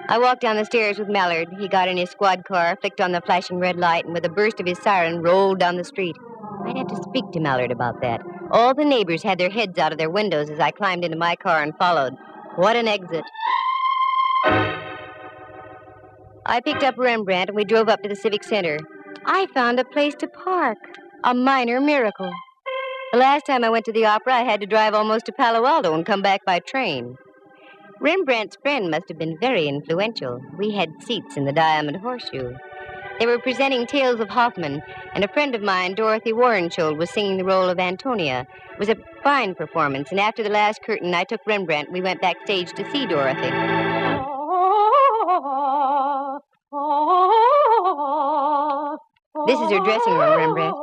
I walked down the stairs with Mallard. He got in his squad car, flicked on the flashing red light, and with a burst of his siren, rolled down the street. I'd have to speak to Mallard about that. All the neighbors had their heads out of their windows as I climbed into my car and followed. What an exit. I picked up Rembrandt and we drove up to the Civic Center. I found a place to park. A minor miracle. The last time I went to the opera, I had to drive almost to Palo Alto and come back by train. Rembrandt's friend must have been very influential. We had seats in the Diamond Horseshoe. They were presenting Tales of Hoffmann, and a friend of mine, Dorothy Warrenshold, was singing the role of Antonia. It was a fine performance, and after the last curtain, I took Rembrandt. We went backstage to see Dorothy. This is her dressing room, Rembrandt.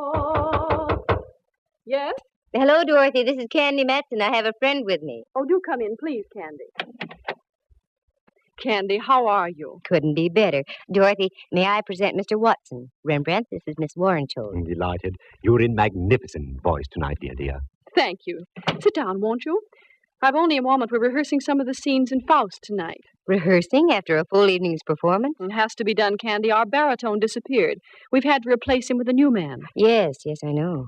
Yes? Hello, Dorothy. This is Candy Matson. I have a friend with me. Oh, do come in, please, Candy. Candy, how are you? Couldn't be better. Dorothy, may I present Mr. Watson? Rembrandt, this is Miss Warrenshold. I'm delighted. You're in magnificent voice tonight, dear. Thank you. Sit down, won't you? I've only a moment. We're rehearsing some of the scenes in Faust tonight. Rehearsing after a full evening's performance? It has to be done, Candy. Our baritone disappeared. We've had to replace him with a new man. Yes, I know.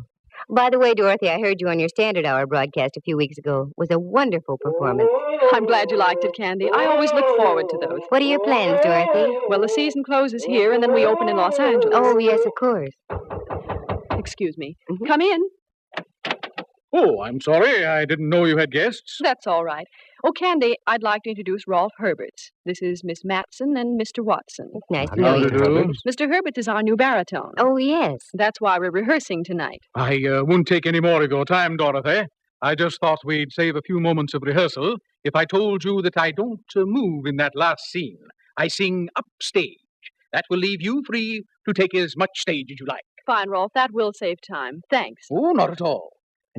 By the way, Dorothy, I heard you on your Standard Hour broadcast a few weeks ago. It was a wonderful performance. I'm glad you liked it, Candy. I always look forward to those. What are your plans, Dorothy? Well, the season closes here, and then we open in Los Angeles. Oh, yes, of course. Excuse me. Come in. Oh, I'm sorry. I didn't know you had guests. That's all right. Oh, Candy, I'd like to introduce Rolf Herberts. This is Miss Matson and Mr. Watson. It's nice to know you. Mr. Herberts is our new baritone. Oh, yes. That's why we're rehearsing tonight. I won't take any more of your time, Dorothy. I just thought we'd save a few moments of rehearsal if I told you that I don't move in that last scene. I sing upstage. That will leave you free to take as much stage as you like. Fine, Rolf. That will save time. Thanks. Oh, not at all.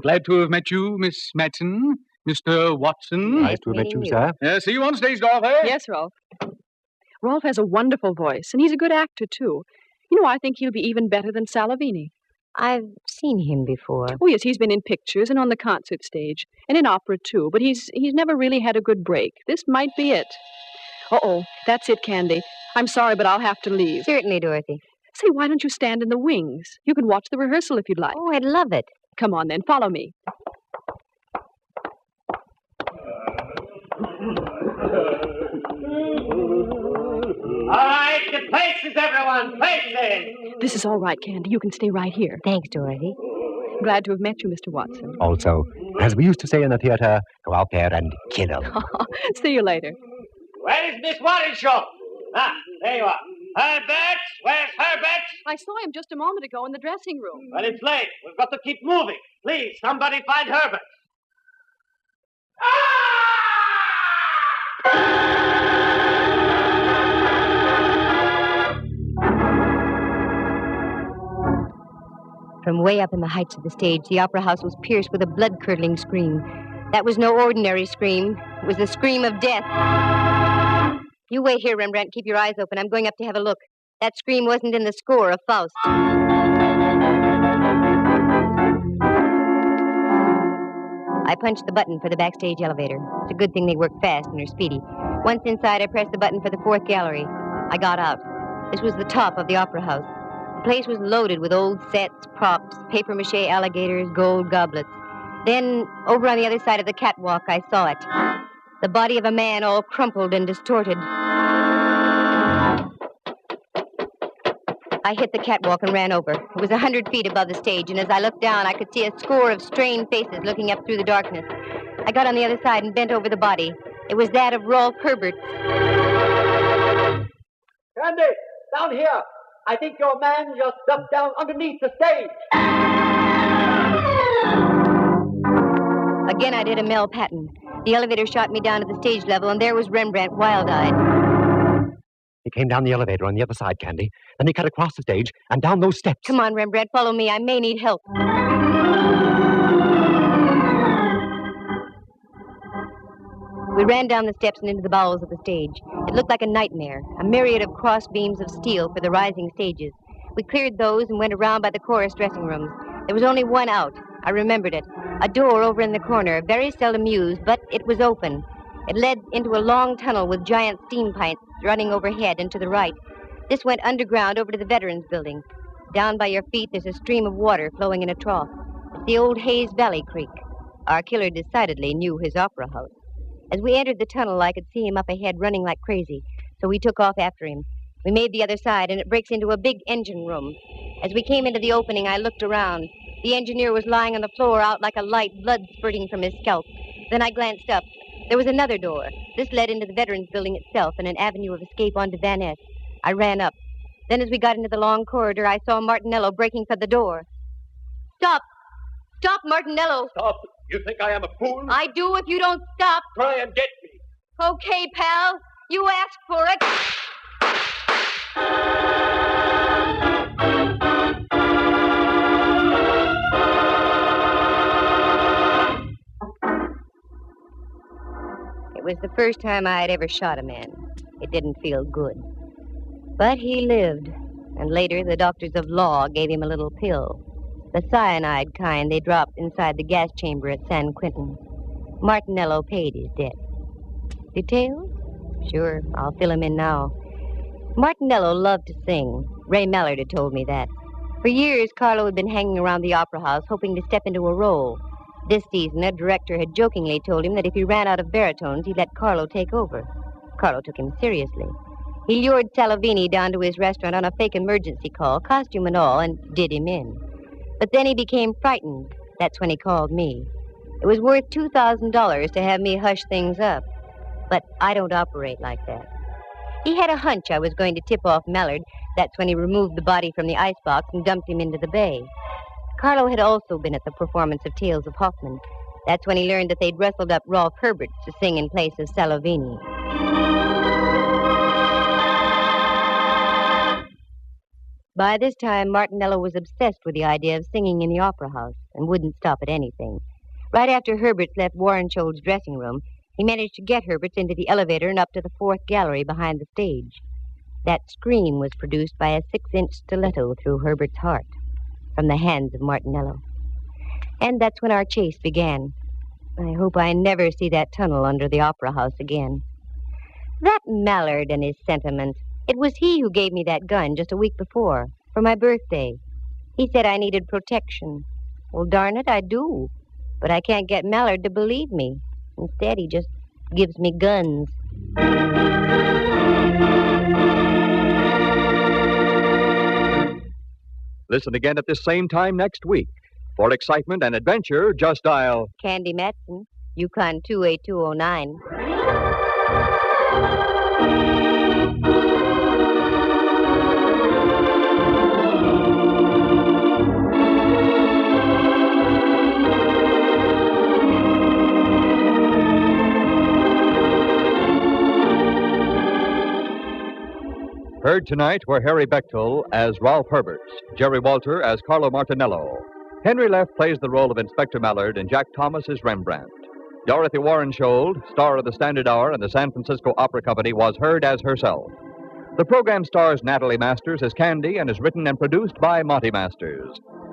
Glad to have met you, Miss Matson, Mr. Watson. Nice to have met you, sir. See you on stage, Dorothy. Yes, Rolf. Rolf has a wonderful voice, and he's a good actor, too. You know, I think he'll be even better than Salavini. I've seen him before. Oh, yes, he's been in pictures and on the concert stage, and in opera, too, but he's never really had a good break. This might be it. Uh-oh, that's it, Candy. I'm sorry, but I'll have to leave. Certainly, Dorothy. Say, why don't you stand in the wings? You can watch the rehearsal if you'd like. Oh, I'd love it. Come on, then. Follow me. All right, the places, everyone. Places. This is all right, Candy. You can stay right here. Thanks, Dorothy. Glad to have met you, Mr. Watson. Also, as we used to say in the theater, go out there and kill 'em. See you later. Where is Miss Warrenshaw? Ah, there you are. Herberts? Where's Herberts? I saw him just a moment ago in the dressing room. Well, it's late. We've got to keep moving. Please, somebody find Herbert. From way up in the heights of the stage, the opera house was pierced with a blood-curdling scream. That was no ordinary scream. It was the scream of death. You wait here, Rembrandt. Keep your eyes open. I'm going up to have a look. That scream wasn't in the score of Faust. I punched the button for the backstage elevator. It's a good thing they work fast and are speedy. Once inside, I pressed the button for the fourth gallery. I got out. This was the top of the opera house. The place was loaded with old sets, props, papier-mâché alligators, gold goblets. Then, over on the other side of the catwalk, I saw it. The body of a man all crumpled and distorted. I hit the catwalk and ran over. It was 100 feet above the stage, and as I looked down, I could see a score of strained faces looking up through the darkness. I got on the other side and bent over the body. It was that of Rolf Herbert. Candy, down here. I think your man just ducked down underneath the stage. Again, I did a Mel Patton. The elevator shot me down to the stage level, and there was Rembrandt, wild-eyed. He came down the elevator on the other side, Candy. Then he cut across the stage and down those steps. Come on, Rembrandt, follow me. I may need help. We ran down the steps and into the bowels of the stage. It looked like a nightmare, a myriad of cross beams of steel for the rising stages. We cleared those and went around by the chorus dressing rooms. There was only one out. I remembered it. A door over in the corner, very seldom used, but it was open. It led into a long tunnel with giant steam pipes running overhead and to the right. This went underground over to the Veterans Building. Down by your feet, there's a stream of water flowing in a trough. It's the old Hayes Valley Creek. Our killer decidedly knew his opera house. As we entered the tunnel, I could see him up ahead running like crazy, so we took off after him. We made the other side, and it breaks into a big engine room. As we came into the opening, I looked around. The engineer was lying on the floor out like a light, blood spurting from his scalp. Then I glanced up. There was another door. This led into the Veterans Building itself and an avenue of escape onto Van Ness. I ran up. Then as we got into the long corridor, I saw Martinello breaking for the door. Stop! Stop, Martinello! Stop! You think I am a fool? I do if you don't stop. Try and get me. Okay, pal. You asked for it. It was the first time I had ever shot a man. It didn't feel good. But he lived, and later the doctors of law gave him a little pill. The cyanide kind they dropped inside the gas chamber at San Quentin. Martinello paid his debt. Details? Sure, I'll fill him in now. Martinello loved to sing. Ray Mallard had told me that. For years, Carlo had been hanging around the opera house, hoping to step into a role. This season, a director had jokingly told him that if he ran out of baritones, he'd let Carlo take over. Carlo took him seriously. He lured Salavini down to his restaurant on a fake emergency call, costume and all, and did him in. But then he became frightened. That's when he called me. It was worth $2,000 to have me hush things up. But I don't operate like that. He had a hunch I was going to tip off Mallard. That's when he removed the body from the icebox and dumped him into the bay. Carlo had also been at the performance of Tales of Hoffman. That's when he learned that they'd wrestled up Rolf Herbert to sing in place of Salovini. By this time, Martinello was obsessed with the idea of singing in the opera house and wouldn't stop at anything. Right after Herberts left Warrenshold's dressing room, he managed to get Herberts into the elevator and up to the fourth gallery behind the stage. That scream was produced by a 6-inch stiletto through Herbert's heart from the hands of Martinello. And that's when our chase began. I hope I never see that tunnel under the opera house again. That Mallard and his sentiments. It was he who gave me that gun just a week before, for my birthday. He said I needed protection. Well, darn it, I do. But I can't get Mallard to believe me. Instead, he just gives me guns. Listen again at this same time next week. For excitement and adventure, just dial Candy Matson, Yukon 28209. Heard tonight were Harry Bechtel as Ralph Herberts, Jerry Walter as Carlo Martinello. Henry Leff plays the role of Inspector Mallard, and Jack Thomas is Rembrandt. Dorothy Warrenshold, star of the Standard Hour and the San Francisco Opera Company, was heard as herself. The program stars Natalie Masters as Candy and is written and produced by Monty Masters.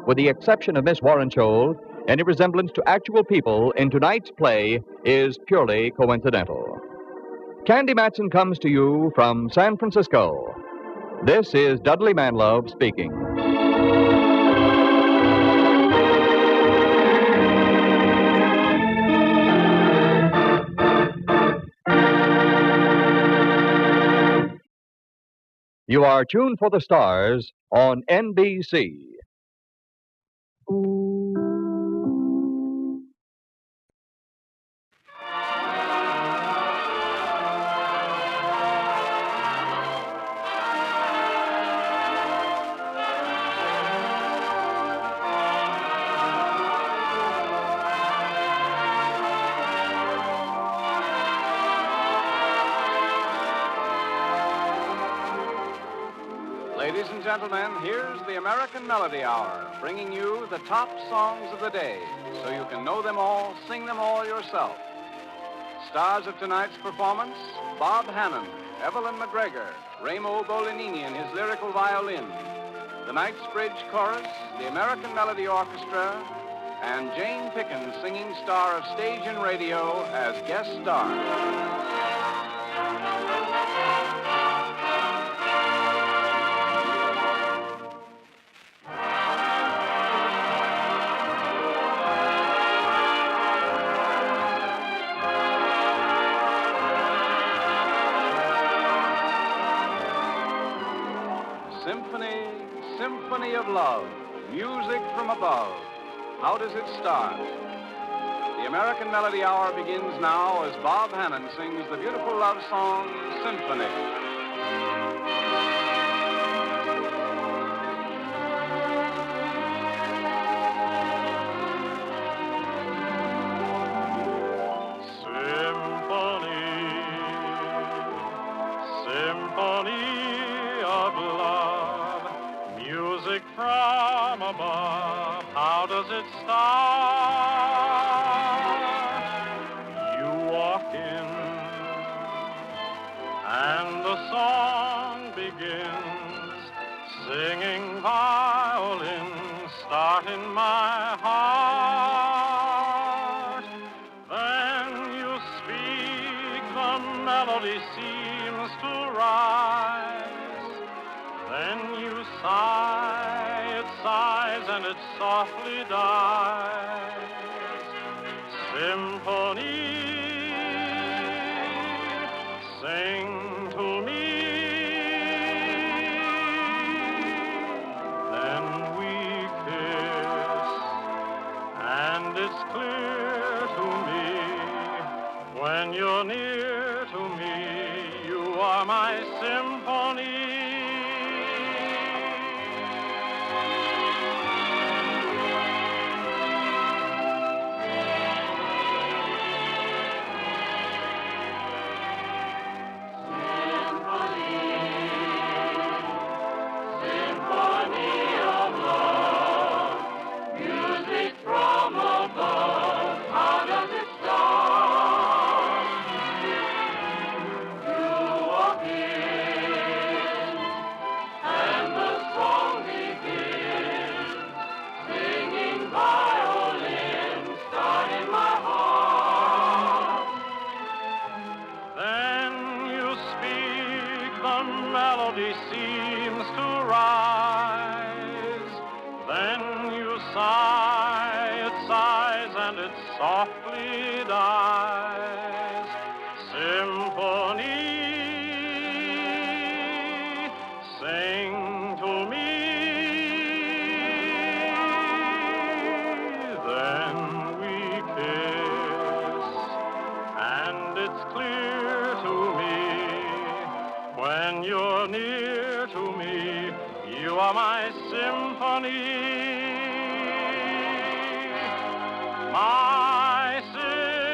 With the exception of Miss Warrenshold, any resemblance to actual people in tonight's play is purely coincidental. Candy Matson comes to you from San Francisco. This is Dudley Manlove speaking. You are tuned for the stars on NBC. Ladies and gentlemen, here's the American Melody Hour, bringing you the top songs of the day, so you can know them all, sing them all yourself. Stars of tonight's performance, Bob Hannon, Evelyn McGregor, Ramo Bolanini and his lyrical violin, the Knightsbridge Chorus, the American Melody Orchestra, and Jane Pickens, singing star of stage and radio, as guest star. Symphony of love, music from above. How does it start? The American Melody Hour begins now as Bob Hannon sings the beautiful love song, Symphony. From above, how does it start? You walk in, and the song begins, singing violin, start in my heart. Then you speak, the melody seems to rise. Then you sigh, it sighs and it softly dies. Symphony, sing to me. Then we kiss, and it's clear to me, when you're near to me, you are my symphony. Melody seems to rise. Then you sigh, it sighs and it softly dies. Symphony, sing to me. Then we kiss, and it's clear to me, when you're near to me, you are my symphony. My symphony.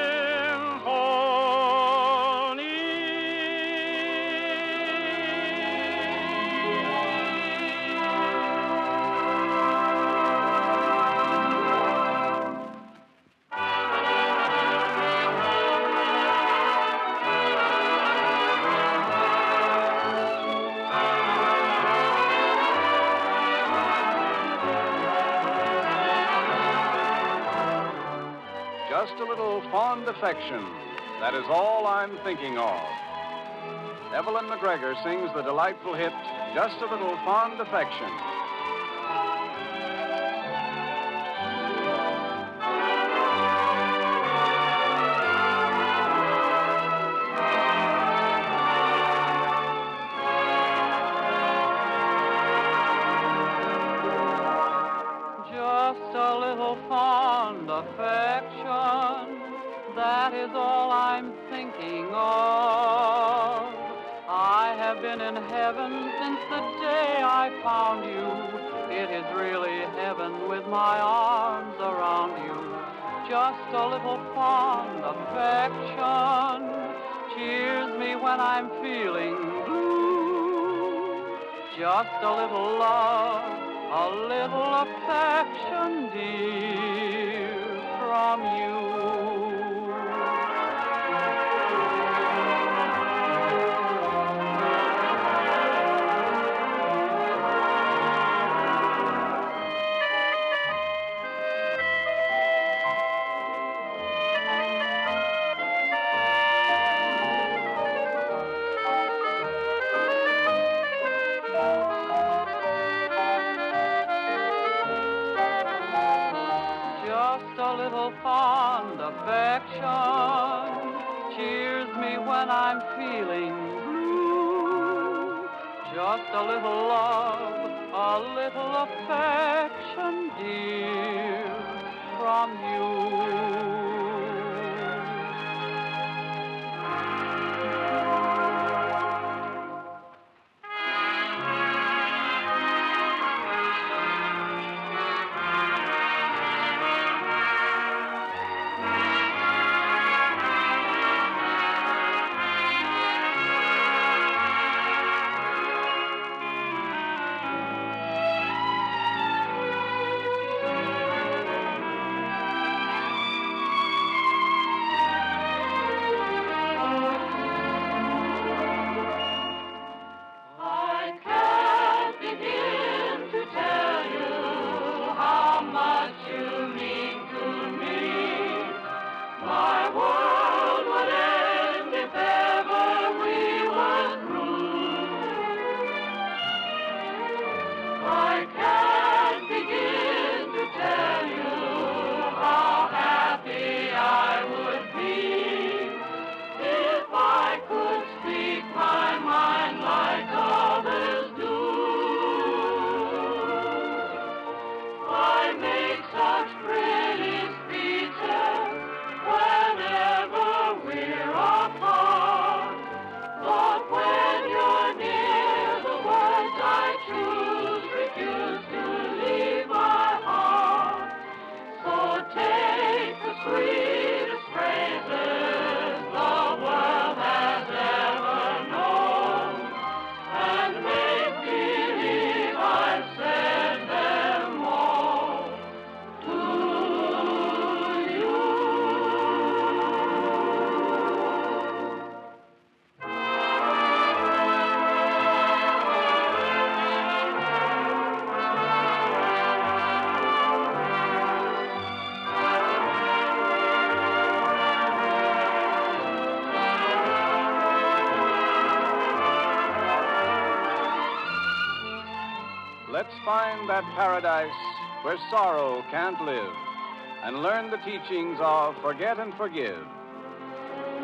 Just a little fond affection, that is all I'm thinking of. Evelyn McGregor sings the delightful hit, Just a Little Fond Affection. affection. That is all I'm thinking of. I have been in heaven since the day I found you. It is really heaven with my arms around you. Just a little fond affection cheers me when I'm feeling blue. Just a little love, a little affection, dear, from you. Just a little fond affection cheers me when I'm feeling blue. Just a little love, a little affection, dear, from you. I can't begin to tell you how much you mean to me. My world would end if ever we were through. I can't begin to tell you how happy I would be if I could speak my mind like others do. I make such pretty speeches whenever we're apart, but when you're near, the words I choose refuse to leave my heart. So take the sweetest phrases the world has ever known and make believe I've said them all to you. Let's find that paradise where sorrow can't live and learn the teachings of forget and forgive.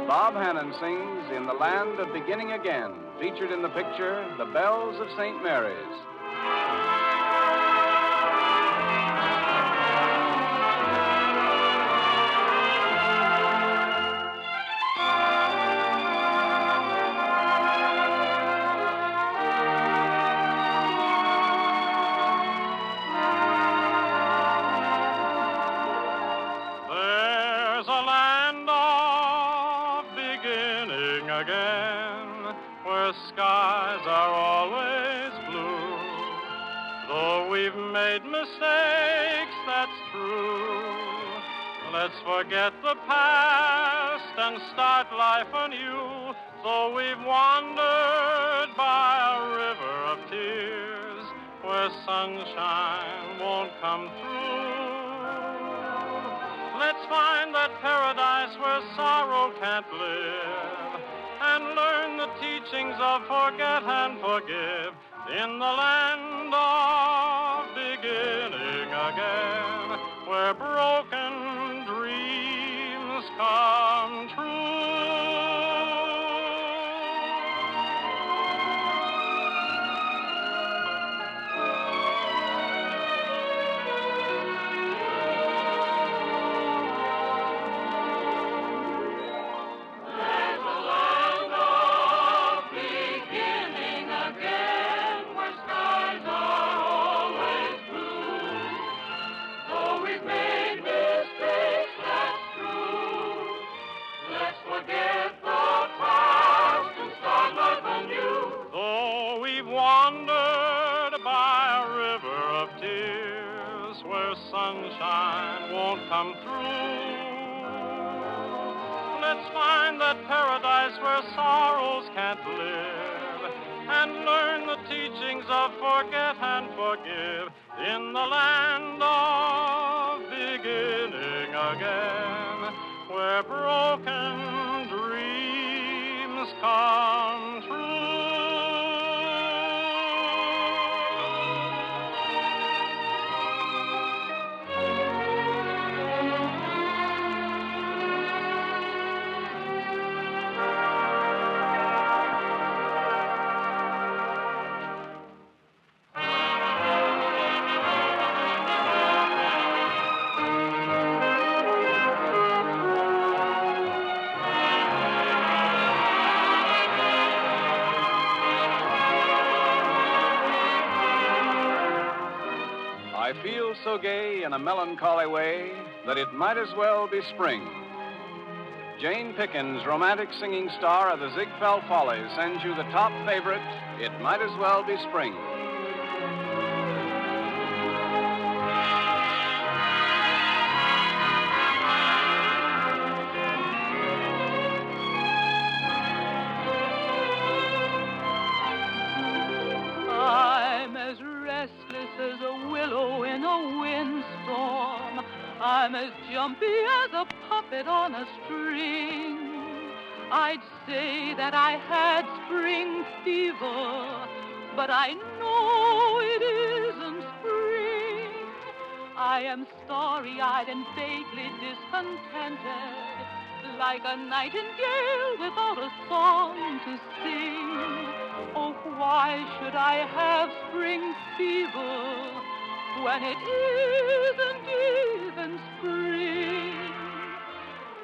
Bob Hannon sings In the Land of Beginning Again, featured in the picture The Bells of St. Mary's. There's a land of beginning again, where skies are always blue. Though we've made mistakes, that's true. Let's forget the past and start life anew. So we've wandered by a river of tears, where sunshine won't come through. Let's find that paradise where sorrow can't live and learn the teachings of forget and forgive in the land of beginning again, where broken dreams come true. sunshine won't come through. Let's find that paradise where sorrows can't live and learn the teachings of forget and forgive in the land of beginning again, where broken dreams come true. I feel so gay in a melancholy way that it might as well be spring. Jane Pickens, romantic singing star of the Ziegfeld Follies, sends you the top favorite, It Might As Well Be Spring. I'm as restless as a willow in a windstorm. I'm as jumpy as a puppet on a string. I'd say that I had spring fever, but I know it isn't spring. I am starry-eyed and vaguely discontented, like a nightingale without a song to sing. Oh, why should I have spring fever when it isn't even spring?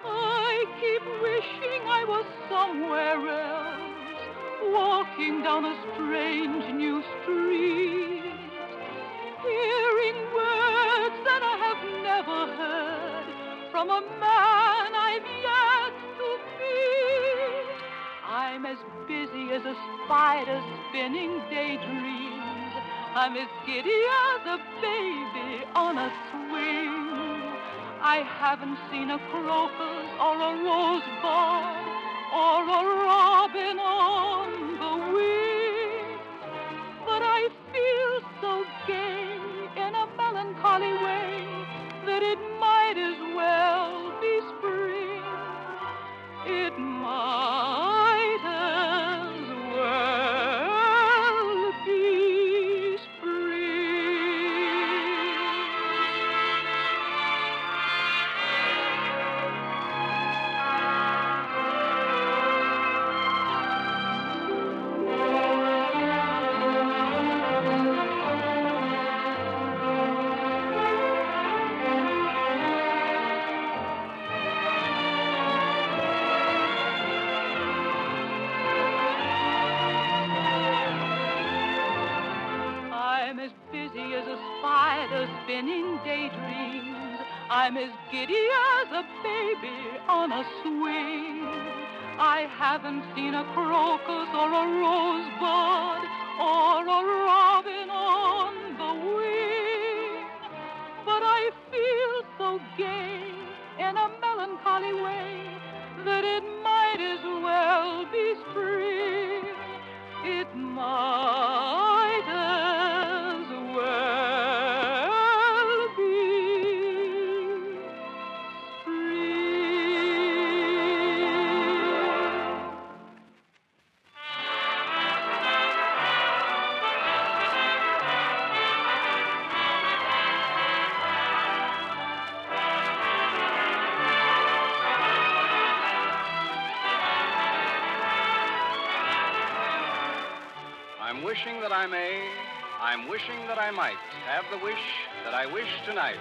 I keep wishing I was somewhere else, walking down a strange new street, hearing words that I have never heard from a man I've yet to meet. I'm as busy as a spider spinning daydreams. I'm as giddy as a baby on a swing. I haven't seen a crocus or a rosebud or a robin on the wing, but I feel so gay in a melancholy way that it might as well be spring. It might as well be I'm as busy as a spider spinning daydreams. I'm as giddy as a baby on a swing. I haven't seen a crocus or a rosebud or a robin on the wing, but I feel so gay in a melancholy way that it might as well be spring. It might as well be I'm wishing that I may, I'm wishing that I might have the wish that I wish tonight.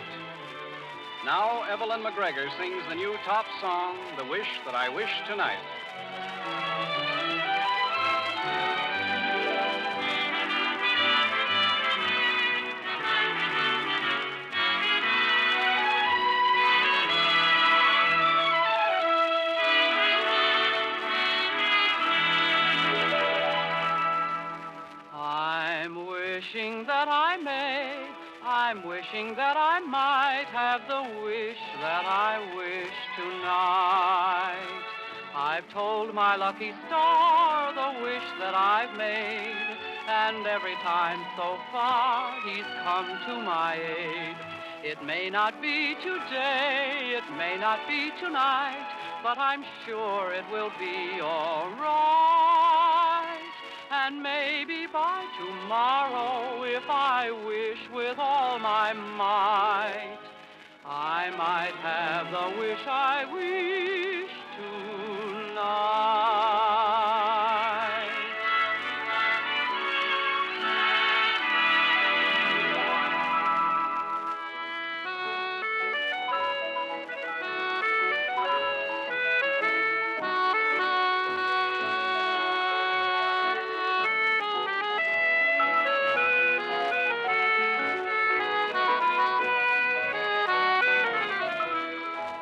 Now Evelyn McGregor sings the new top song, The Wish That I Wish Tonight. I'm wishing that I may, I'm I'm wishing that I might have the wish that I wish tonight. I've told my lucky star the wish that I've made, and every time so far he's come to my aid. It may not be today, it may not be tonight, but I'm sure it will be all right. And maybe by tomorrow, if I wish with all my might, I might have the wish I wish tonight.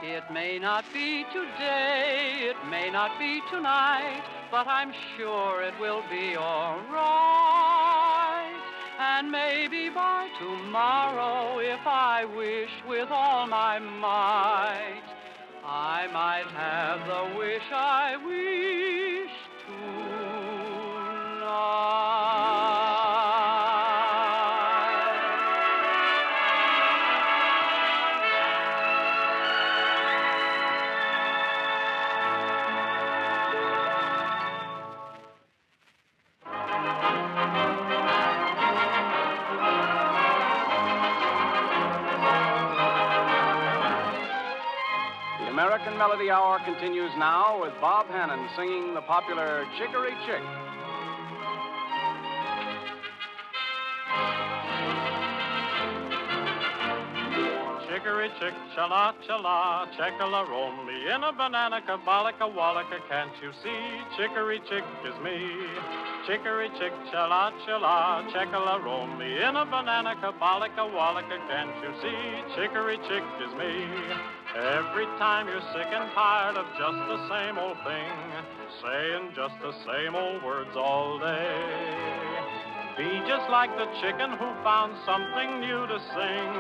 It may not be today, it may not be tonight, but I'm sure it will be all right. And maybe by tomorrow, if I wish with all my might, I might have the wish I wish The American Melody Hour continues now with Bob Hannon singing the popular Chicory Chick. Chicory chick, chala chala, check-a-la-roam me in a banana, kabalika wallika, can't you see? Chicory chick is me. Chicory chick, chala chala, check-a-la-roam me in a banana, kabalika wallika, can't you see? Chicory chick is me. Every time you're sick and tired of just the same old thing, saying just the same old words all day. Be just like the chicken who found something new to sing.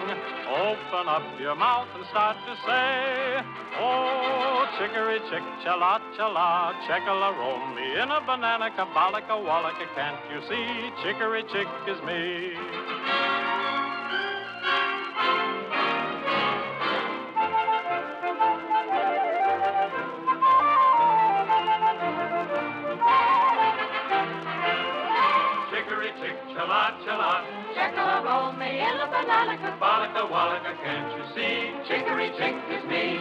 Open up your mouth and start to say, oh, chicory chick, chala chala, check-a-la-roam me in a banana, kabalika wallika, can't you see? Chicory chick is me. Chicory chick, chala chala, check-a-la-roam me in a banana, kabalika wallika, can't you see? Chicory chick is me.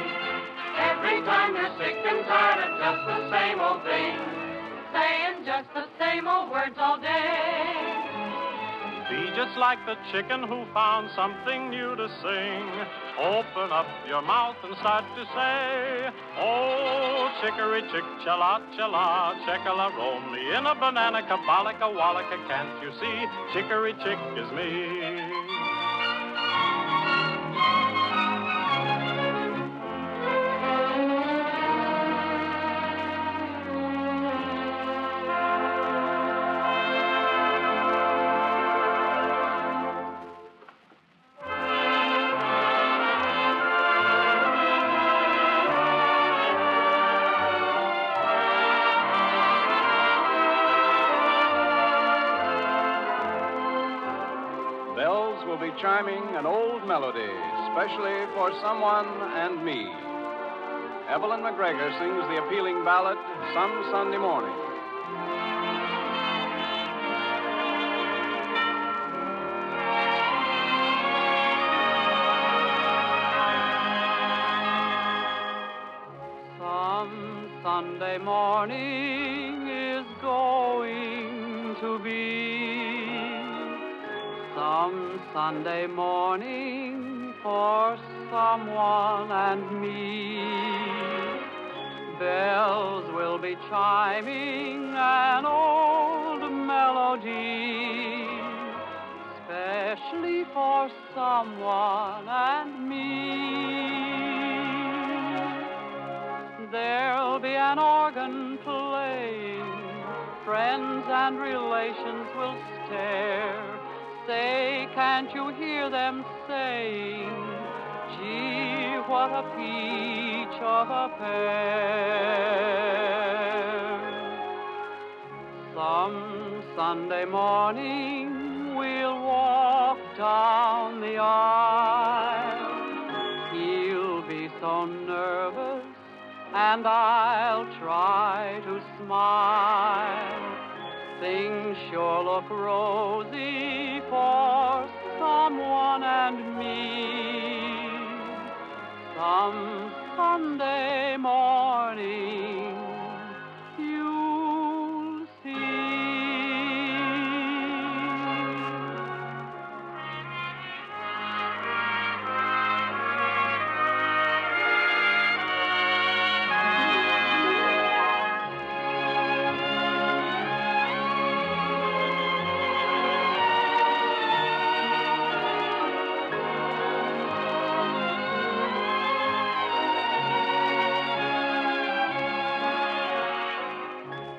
every time you're sick and tired of just the same old thing, saying just the same old words all day. Be just like the chicken who found something new to sing. Open up your mouth and start to say, oh, chicory chick, chala chala, check-a-la-roam me in a banana, kabalika wallika, can't you see? Chicory chick is me. Bells will be chiming an old melody, especially for someone and me. Evelyn McGregor sings the appealing ballad, Some Sunday Morning. Some Sunday morning is going to be some Sunday morning for someone and me. Bells will be chiming an old melody, especially for someone and me. There'll be an organ playing, friends and relations will stare, say, can't you hear them saying, gee, what a peach of a pear. Some Sunday morning we'll walk down the aisle. He'll be so nervous and I'll try to smile. Things sure look rosy for someone and me. Some Sunday morning you'll see.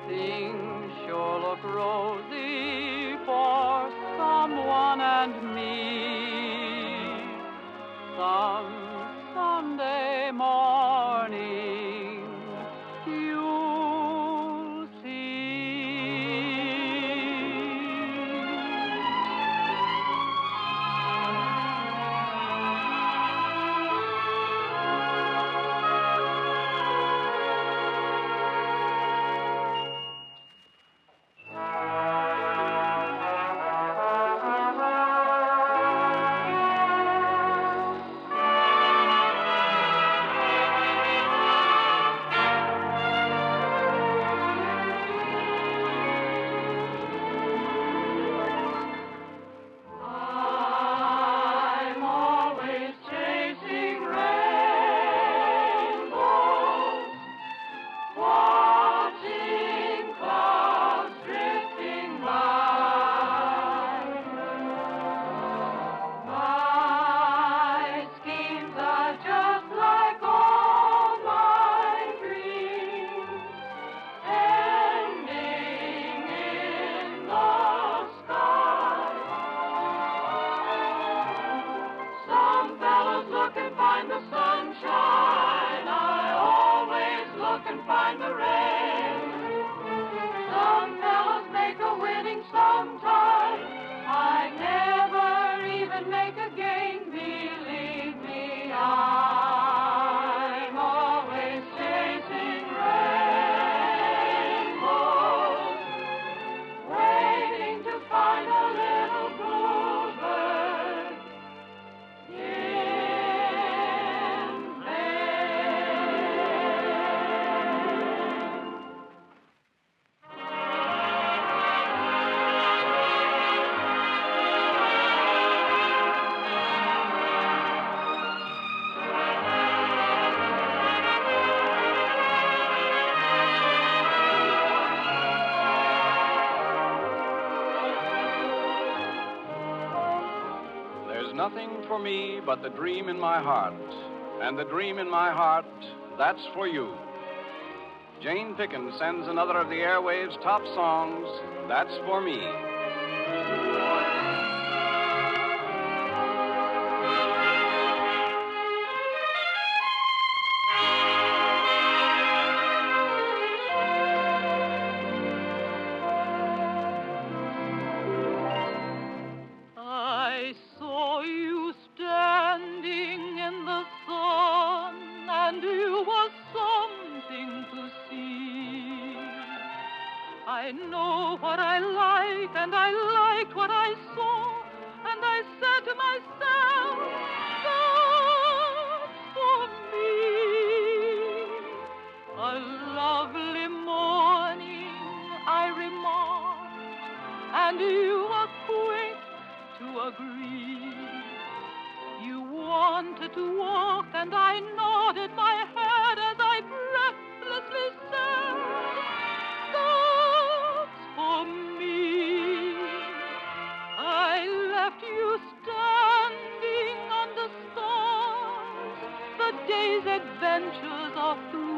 Things sure look rosy for someone and me. Some Sunday morning you'll I'm always chasing rainbows, watching clouds drifting by. My schemes are just like all my dreams, ending in the sky. Some fellows look and find the sunshine. I always look and find the rain. Some fellows make a winning sometime. I never even make a gain. Believe me, I'm always chasing rainbows, waiting to find a little bluebird in There's nothing for me but the dream in my heart. And the dream in my heart, that's for you. Jane Pickens sends another of the airwaves' top songs, That's For Me. I saw you standing in the sun, and you were something to see. I know what I like, and I liked what I saw, and I said to myself, that's for me. A lovely morning, I remarked, and you were quick to agree. You wanted to walk, and I nodded my head as I breathlessly said, that's for me. I left you standing on the stars. The day's adventures are through.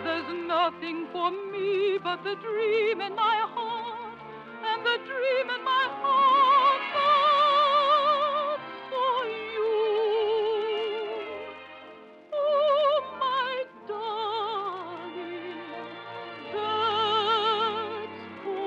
There's nothing for me but the dream in my heart, and the dream in my heart, that's for you. Oh, my darling, that's for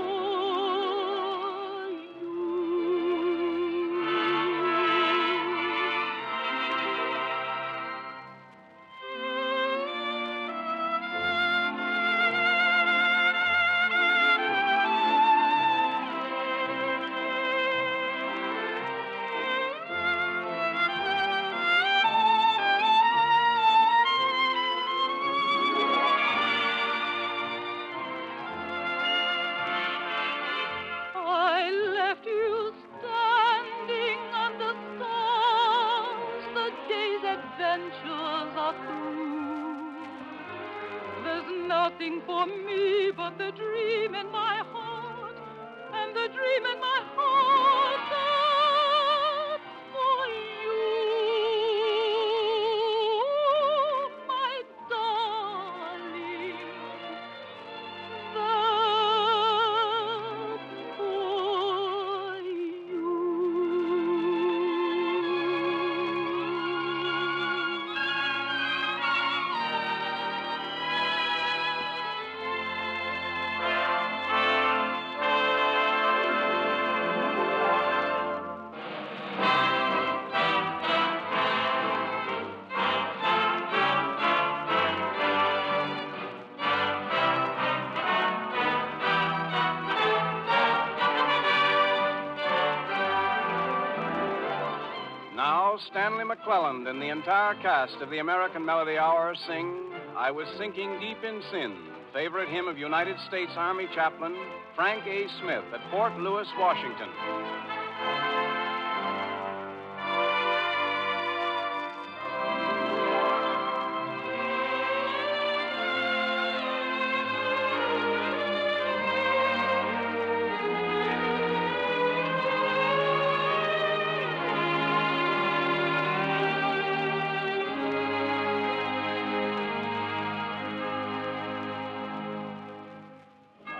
I left you standing under stars. The day's adventures are through. There's nothing for me but the dream in my heart, and the dream in my heart, that's for you, my darling. That's for you. Now, Stanley McClelland and the entire cast of the American Melody Hour sing I Was Sinking Deep in Sin, favorite hymn of United States Army Chaplain Frank A. Smith at Fort Lewis, Washington.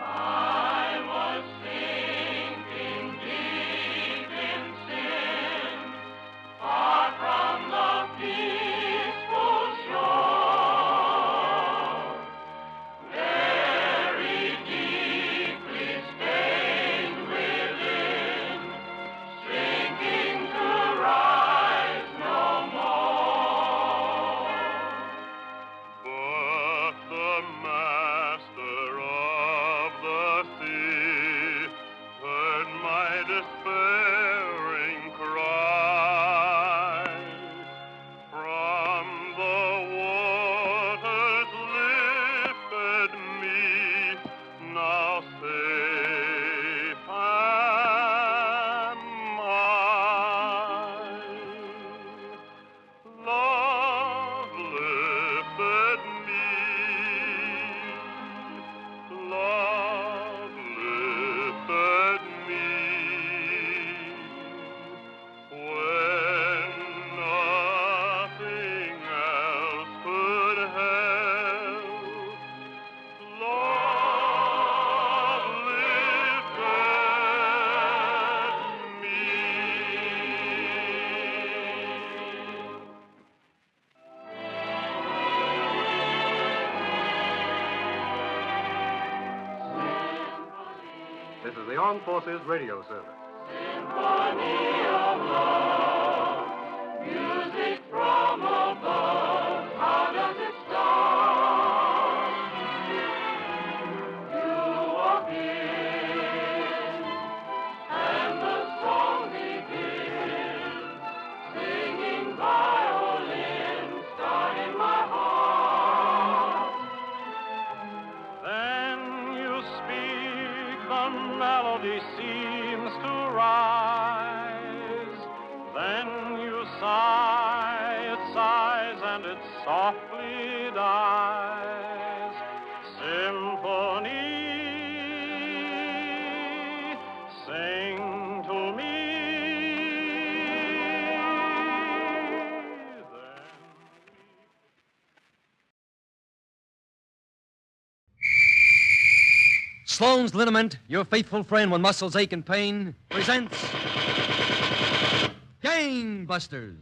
I was sinking deep in sin, far from the peaceful shore, very deeply stained within, sinking to rise no more. But the master of the sea heard my despairing cry. From the waters lifted me, now safe am I. Love lifted me, love lifted me, when nothing else could help. Love lifted me. This is the Armed Forces Radio Service. Symphony of love, music from above. How does it start? You walk in, and the song begins. Singing violin, start in my heart. Then you speak, the melody seems to rise. Then you sigh, it sighs and it softly dies. Symphony, sing to me. Sloan's Liniment, your faithful friend when muscles ache and pain, presents Gangbusters.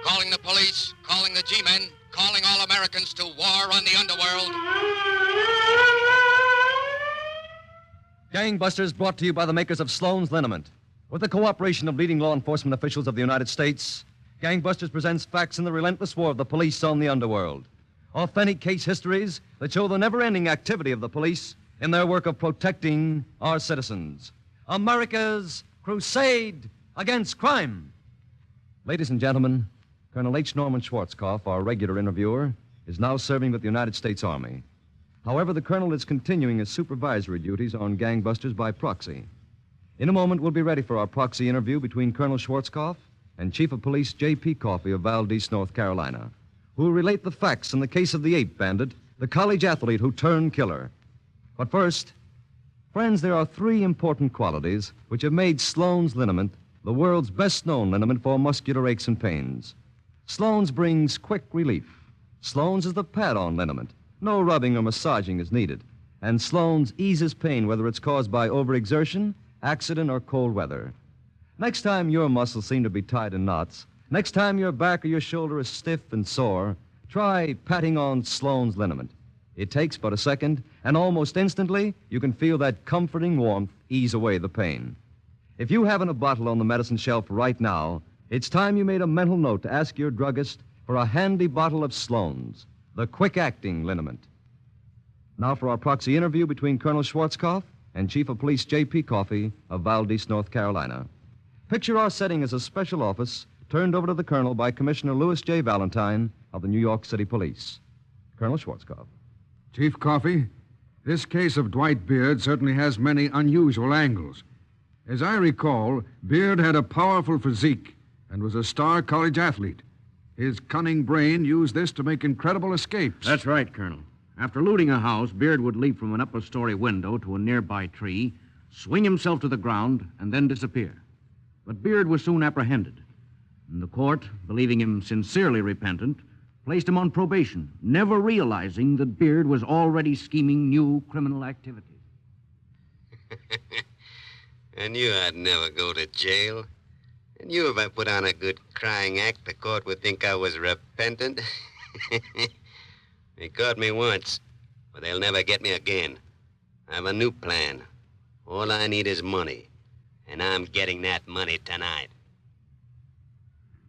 Calling the police, calling the G-men, calling all Americans to war on the underworld. Gangbusters brought to you by the makers of Sloan's Liniment. With the cooperation of leading law enforcement officials of the United States, Gangbusters presents facts in the relentless war of the police on the underworld. Authentic case histories that show the never-ending activity of the police in their work of protecting our citizens. America's crusade against crime. Ladies and gentlemen, Colonel H. Norman Schwarzkopf, our regular interviewer, is now serving with the United States Army. However, the colonel is continuing his supervisory duties on Gangbusters by proxy. In a moment, we'll be ready for our proxy interview between Colonel Schwarzkopf and Chief of Police J.P. Coffey of Valdez, North Carolina, who will relate the facts in the case of the ape bandit, the college athlete who turned killer. But first, friends, there are three important qualities which have made Sloan's Liniment the world's best-known liniment for muscular aches and pains. Sloan's brings quick relief. Sloan's is the pad-on liniment. No rubbing or massaging is needed. And Sloan's eases pain whether it's caused by overexertion, accident, or cold weather. Next time your muscles seem to be tied in knots, next time your back or your shoulder is stiff and sore, try patting on Sloan's liniment. It takes but a second, and almost instantly, you can feel that comforting warmth ease away the pain. If you haven't a bottle on the medicine shelf right now, it's time you made a mental note to ask your druggist for a handy bottle of Sloan's, the quick-acting liniment. Now for our proxy interview between Colonel Schwarzkopf and Chief of Police J.P. Coffey of Valdez, North Carolina. Picture our setting as a special office turned over to the Colonel by Commissioner Louis J. Valentine of the New York City Police. Colonel Schwarzkopf. Chief Coffey, this case of Dwight Beard certainly has many unusual angles. As I recall, Beard had a powerful physique and was a star college athlete. His cunning brain used this to make incredible escapes. That's right, Colonel. After looting a house, Beard would leap from an upper-story window to a nearby tree, swing himself to the ground, and then disappear. But Beard was soon apprehended. And the court, believing him sincerely repentant, placed him on probation, never realizing that Beard was already scheming new criminal activities. I knew I'd never go to jail. I knew if I put on a good crying act, the court would think I was repentant. They caught me once, but they'll never get me again. I have a new plan. All I need is money, and I'm getting that money tonight.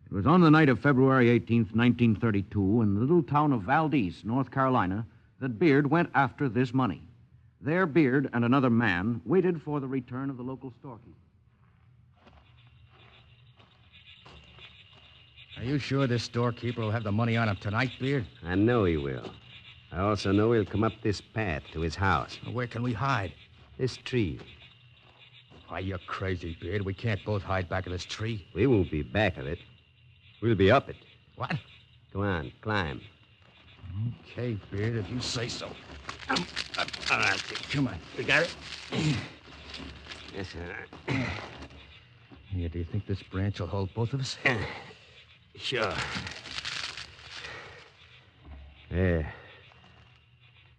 It was on the night of February 18th, 1932, in the little town of Valdez, North Carolina, that Beard went after this money. There, Beard and another man waited for the return of the local storekeeper. Are you sure this storekeeper will have the money on him tonight, Beard? I know he will. I also know he'll come up this path to his house. Where can we hide? This tree. Why, you're crazy, Beard. We can't both hide back of this tree. We won't be back of it. We'll be up it. What? Go on, climb. Okay, Beard, if you say so. All right, come on. You got it? Yes, sir. Yeah, do you think this branch will hold both of us? Sure. There.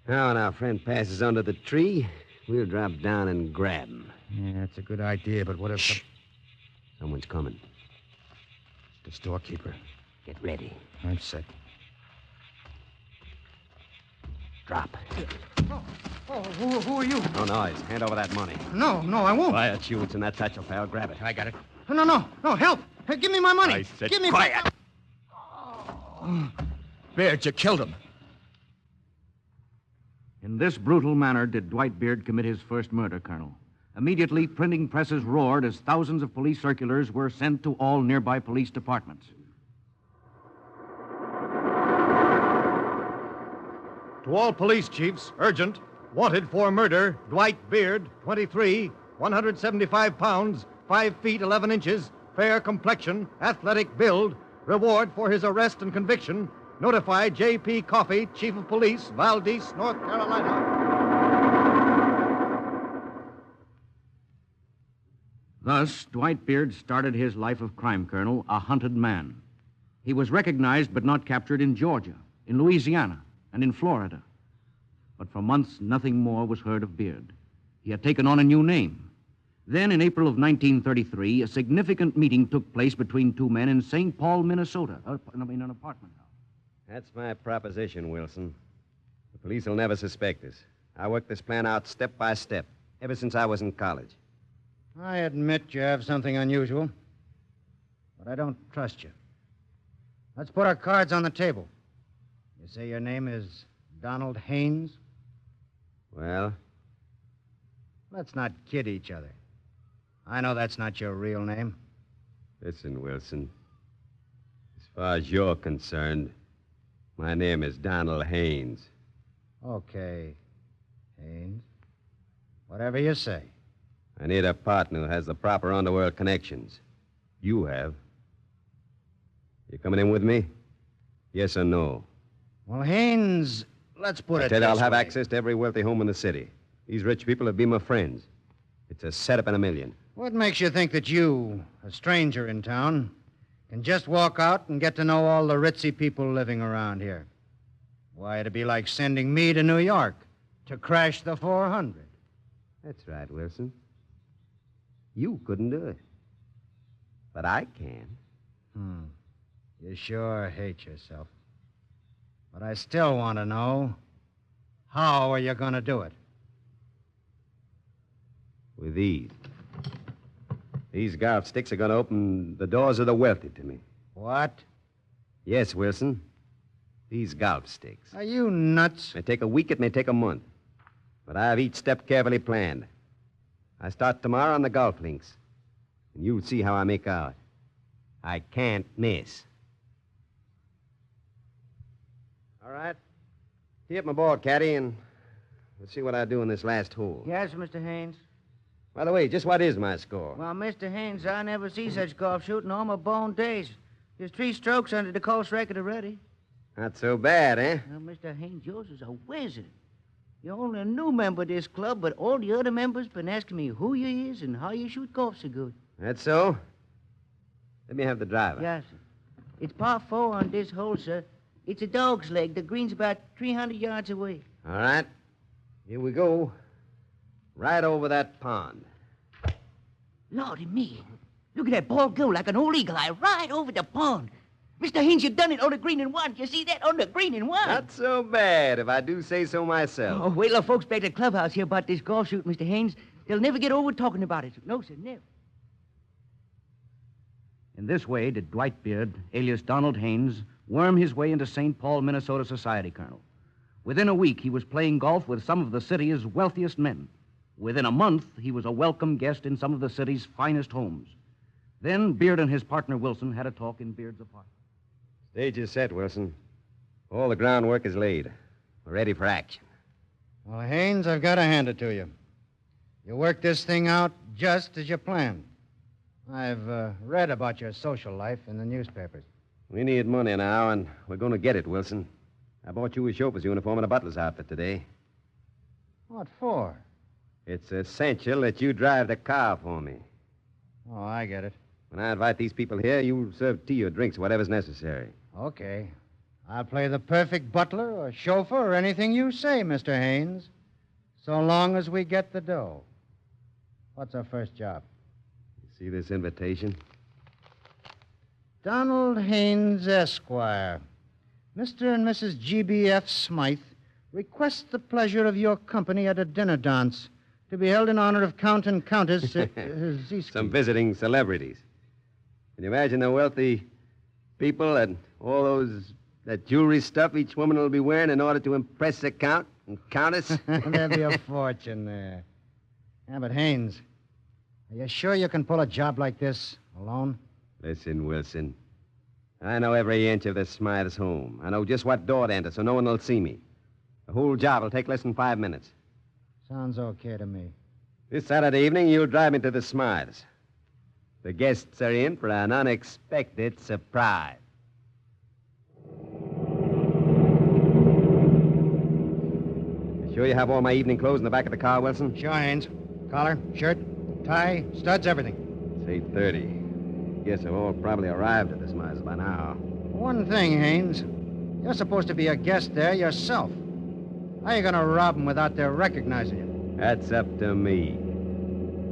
Now, when our friend passes under the tree, we'll drop down and grab him. Yeah, that's a good idea, but what if... Shh. Someone's coming. The storekeeper. Get ready. I'm set. Drop. Who are you? No noise. Hand over that money. No, I won't. Why, it's you. It's in that satchel, pal. Grab it. I got it. No, help. Hey, give me my money. I said give me quiet. Beard, you killed him. In this brutal manner did Dwight Beard commit his first murder, Colonel. Immediately, printing presses roared as thousands of police circulars were sent to all nearby police departments. To all police chiefs, urgent, wanted for murder, Dwight Beard, 23, 175 pounds, 5 feet 11 inches, fair complexion, athletic build, reward for his arrest and conviction, notify J.P. Coffey, Chief of Police, Valdez, North Carolina. Thus, Dwight Beard started his life of crime, Colonel, a hunted man. He was recognized but not captured in Georgia, in Louisiana, and in Florida. But for months, nothing more was heard of Beard. He had taken on a new name. Then, in April of 1933, a significant meeting took place between two men in St. Paul, Minnesota, in an apartment house. That's my proposition, Wilson. The police will never suspect us. I worked this plan out step by step, ever since I was in college. I admit you have something unusual, but I don't trust you. Let's put our cards on the table. You say your name is Donald Haynes? Well? Let's not kid each other. I know that's not your real name. Listen, Wilson. As far as you're concerned, my name is Donald Haynes. Okay, Haynes. Whatever you say. I need a partner who has the proper underworld connections. You have. You coming in with me? Yes or no? Well, Haynes, let's put I it tell you, I'll this have way. access to every wealthy home in the city. These rich people will be my friends. It's a setup in a million. What makes you think that you, a stranger in town, can just walk out and get to know all the ritzy people living around here? Why, it'd be like sending me to New York to crash the 400. That's right, Wilson. You couldn't do it. But I can. You sure hate yourself. But I still want to know, how are you going to do it? With these. These golf sticks are going to open the doors of the wealthy to me. What? Yes, Wilson. These golf sticks. Are you nuts? It may take a week, it may take a month. But I have each step carefully planned. I start tomorrow on the golf links. And you'll see how I make out. I can't miss. All right. Tee up my ball, Caddy, and let's see what I do in this last hole. Yes, Mr. Haynes. By the way, just what is my score? Well, Mr. Haynes, I never see such golf shooting all my born days. There's 3 strokes under the course record already. Not so bad, eh? Well, Mr. Haynes, yours is a wizard. You're only a new member of this club, but all the other members been asking me who you is and how you shoot golf so good. That's so? Let me have the driver. Yes, sir. It's par 4 on this hole, sir. It's a dog's leg. The green's about 300 yards away. All right. Here we go. Right over that pond. Lordy me. Look at that ball go like an old eagle eye right over the pond. Mr. Haynes, you done it on the green and one. You see that? On the green and one. Not so bad, if I do say so myself. Oh, wait till the folks back at the clubhouse hear about this golf shoot, Mr. Haynes. They'll never get over talking about it. No, sir, never. In this way did Dwight Beard, alias Donald Haynes, worm his way into St. Paul, Minnesota society, Colonel. Within a week, he was playing golf with some of the city's wealthiest men. Within a month, he was a welcome guest in some of the city's finest homes. Then Beard and his partner Wilson had a talk in Beard's apartment. Stage is set, Wilson. All the groundwork is laid. We're ready for action. Well, Haynes, I've got to hand it to you. You worked this thing out just as you planned. I've read about your social life in the newspapers. We need money now, and we're going to get it, Wilson. I bought you a chauffeur's uniform and a butler's outfit today. What for? It's essential that you drive the car for me. Oh, I get it. When I invite these people here, you serve tea or drinks, whatever's necessary. Okay. I'll play the perfect butler or chauffeur or anything you say, Mr. Haynes, so long as we get the dough. What's our first job? You see this invitation? Donald Haynes, Esquire. Mr. and Mrs. G.B.F. Smythe request the pleasure of your company at a dinner dance to be held in honor of Count and Countess Ziski. Some visiting celebrities. Can you imagine the wealthy people and all that jewelry stuff each woman will be wearing in order to impress the Count and Countess? There'll be a fortune there. Yeah, but Haynes, are you sure you can pull a job like this alone? Listen, Wilson. I know every inch of this Smythe's home. I know just what door to enter, so no one will see me. The whole job will take less than 5 minutes. Sounds okay to me. This Saturday evening, you'll drive me to the Smythe's. The guests are in for an unexpected surprise. You sure you have all my evening clothes in the back of the car, Wilson? Sure, Haynes. Collar, shirt, tie, studs, everything. It's 8:30. Guess they've all probably arrived at this miser by now. One thing, Haynes. You're supposed to be a guest there yourself. How are you going to rob them without their recognizing you? That's up to me.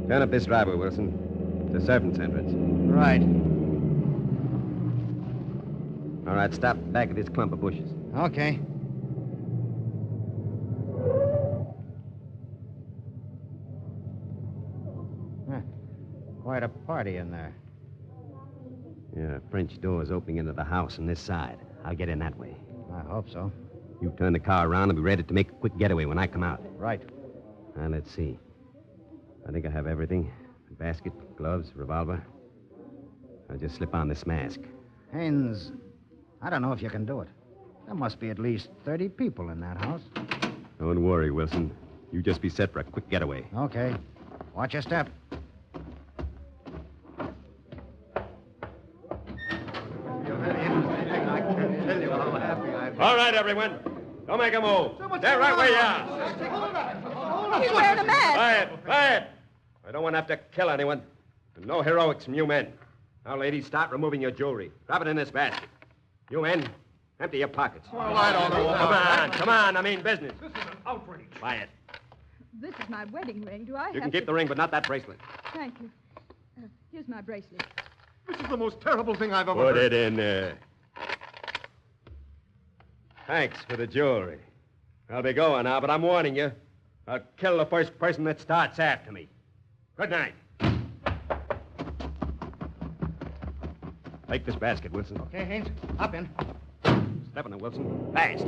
Turn up this driveway, Wilson. It's the servant's entrance. Right. All right, stop back of this clump of bushes. Okay. Quite a party in there. Yeah, a French door is opening into the house on this side. I'll get in that way. I hope so. You turn the car around and be ready to make a quick getaway when I come out. Right. Now, let's see. I think I have everything. Basket, gloves, revolver. I'll just slip on this mask. Haynes, I don't know if you can do it. There must be at least 30 people in that house. Don't worry, Wilson. You just be set for a quick getaway. Okay. Watch your step. All right, everyone. Don't make a move. Stay right where you are. He's wearing a mask. Quiet. I don't want to have to kill anyone. And no heroics from you men. Now, ladies, start removing your jewelry. Drop it in this basket. You men, empty your pockets. Well, I don't know. Come on. I mean business. This is an outrage. Quiet. This is my wedding ring. Do I have You can keep the ring, but not that bracelet. Thank you. Here's my bracelet. This is the most terrible thing I've ever Put heard. it in there. Thanks for the jewelry. I'll be going now, but I'm warning you. I'll kill the first person that starts after me. Good night. Take this basket, Wilson. Okay, Haynes. Hop in. Step on it, Wilson. Fast.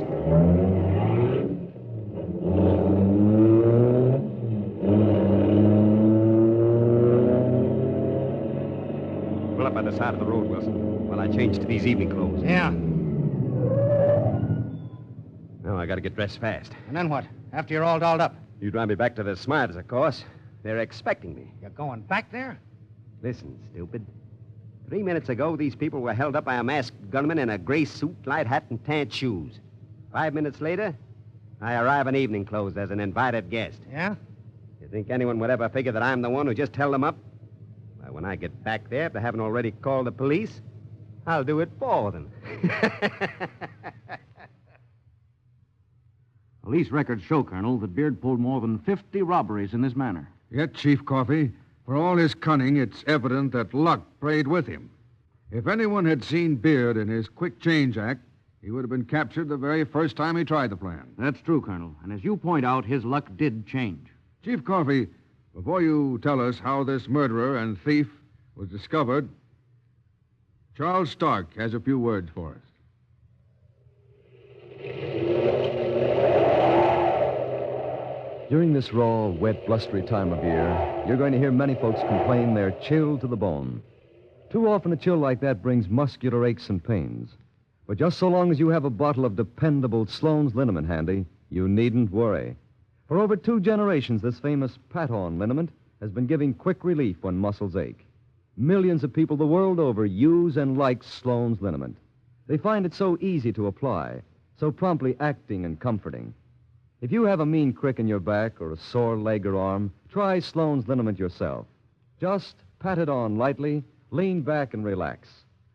Pull up by the side of the road, Wilson, while I change to these evening clothes. Yeah. Now I gotta get dressed fast. And then what? After you're all dolled up? You drive me back to the Smythes, of course. They're expecting me. You're going back there? Listen, stupid. 3 minutes ago, these people were held up by a masked gunman in a gray suit, light hat, and tan shoes. 5 minutes later, I arrive in evening clothes as an invited guest. Yeah? You think anyone would ever figure that I'm the one who just held them up? Well, when I get back there, if they haven't already called the police, I'll do it for them. Police records show, Colonel, that Beard pulled more than 50 robberies in this manner. Yet, Chief Coffey, for all his cunning, it's evident that luck prayed with him. If anyone had seen Beard in his quick change act, he would have been captured the very first time he tried the plan. That's true, Colonel. And as you point out, his luck did change. Chief Coffey, before you tell us how this murderer and thief was discovered, Charles Stark has a few words for us. During this raw, wet, blustery time of year, you're going to hear many folks complain they're chilled to the bone. Too often a chill like that brings muscular aches and pains. But just so long as you have a bottle of dependable Sloan's liniment handy, you needn't worry. For over 2 generations, this famous Pat-On liniment has been giving quick relief when muscles ache. Millions of people the world over use and like Sloan's liniment. They find it so easy to apply, so promptly acting and comforting. If you have a mean crick in your back or a sore leg or arm, try Sloan's liniment yourself. Just pat it on lightly, lean back and relax.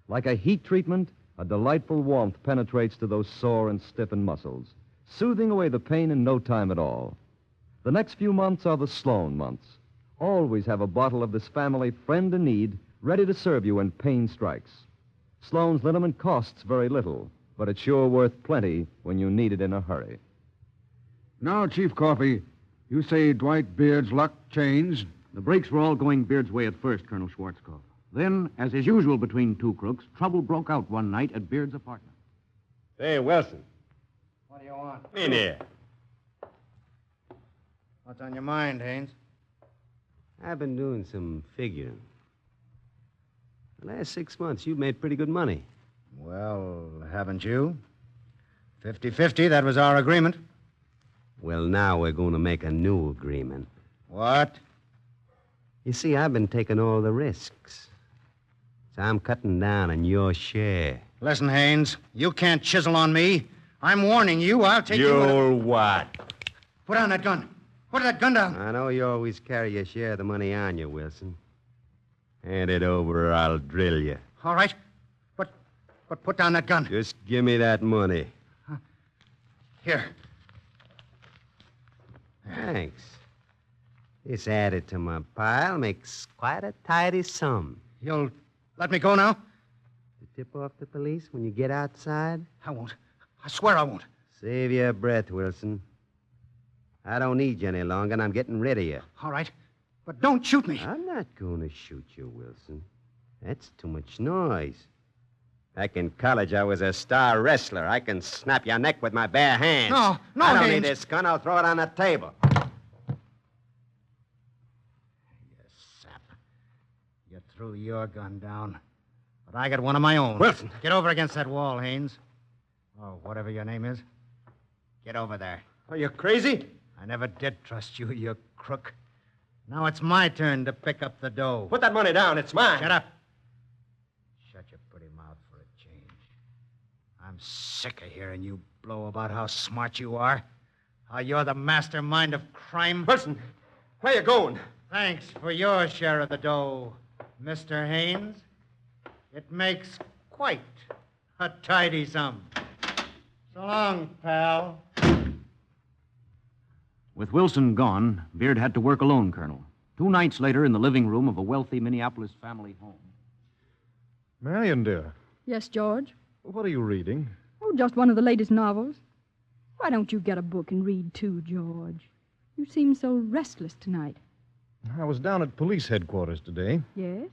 Like a heat treatment, a delightful warmth penetrates to those sore and stiffened muscles, soothing away the pain in no time at all. The next few months are the Sloan months. Always have a bottle of this family friend in need ready to serve you when pain strikes. Sloan's liniment costs very little, but it's sure worth plenty when you need it in a hurry. Now, Chief Coffey, you say Dwight Beard's luck changed? The breaks were all going Beard's way at first, Colonel Schwarzkopf. Then, as is usual between two crooks, trouble broke out one night at Beard's apartment. Hey, Wilson. What do you want? In here. What's on your mind, Haynes? I've been doing some figuring. The last 6 months, you've made pretty good money. Well, haven't you? 50-50, that was our agreement. Well, now we're going to make a new agreement. What? You see, I've been taking all the risks. So I'm cutting down on your share. Listen, Haynes, you can't chisel on me. I'm warning you, I'll take you... You'll what? Put down that gun. Put that gun down. I know you always carry your share of the money on you, Wilson. Hand it over or I'll drill you. All right. But put down that gun. Just give me that money. Here. Thanks. This added to my pile makes quite a tidy sum. You'll let me go now? To tip off the police when you get outside? I won't. I swear I won't. Save your breath, Wilson. I don't need you any longer, and I'm getting rid of you. All right. But don't shoot me. I'm not going to shoot you, Wilson. That's too much noise. Back in college, I was a star wrestler. I can snap your neck with my bare hands. No, I don't Haynes. need this gun. I'll throw it on the table. You threw your gun down. But I got one of my own. Wilson. Get over against that wall, Haynes. Oh, whatever your name is. Get over there. Are you crazy? I never did trust you, you crook. Now it's my turn to pick up the dough. Put that money down. It's mine. Shut up. Shut your pretty mouth for a change. I'm sick of hearing you blow about how smart you are. How you're the mastermind of crime. Wilson, where you going? Thanks for your share of the dough, Mr. Haynes. It makes quite a tidy sum. So long, pal. With Wilson gone, Beard had to work alone, Colonel. 2 nights later, in the living room of a wealthy Minneapolis family home. Marion, dear, Yes, George? what are you reading? Oh, just one of the latest novels. Why don't you get a book and read, too, George? You seem so restless tonight. I was down at police headquarters today. Yes?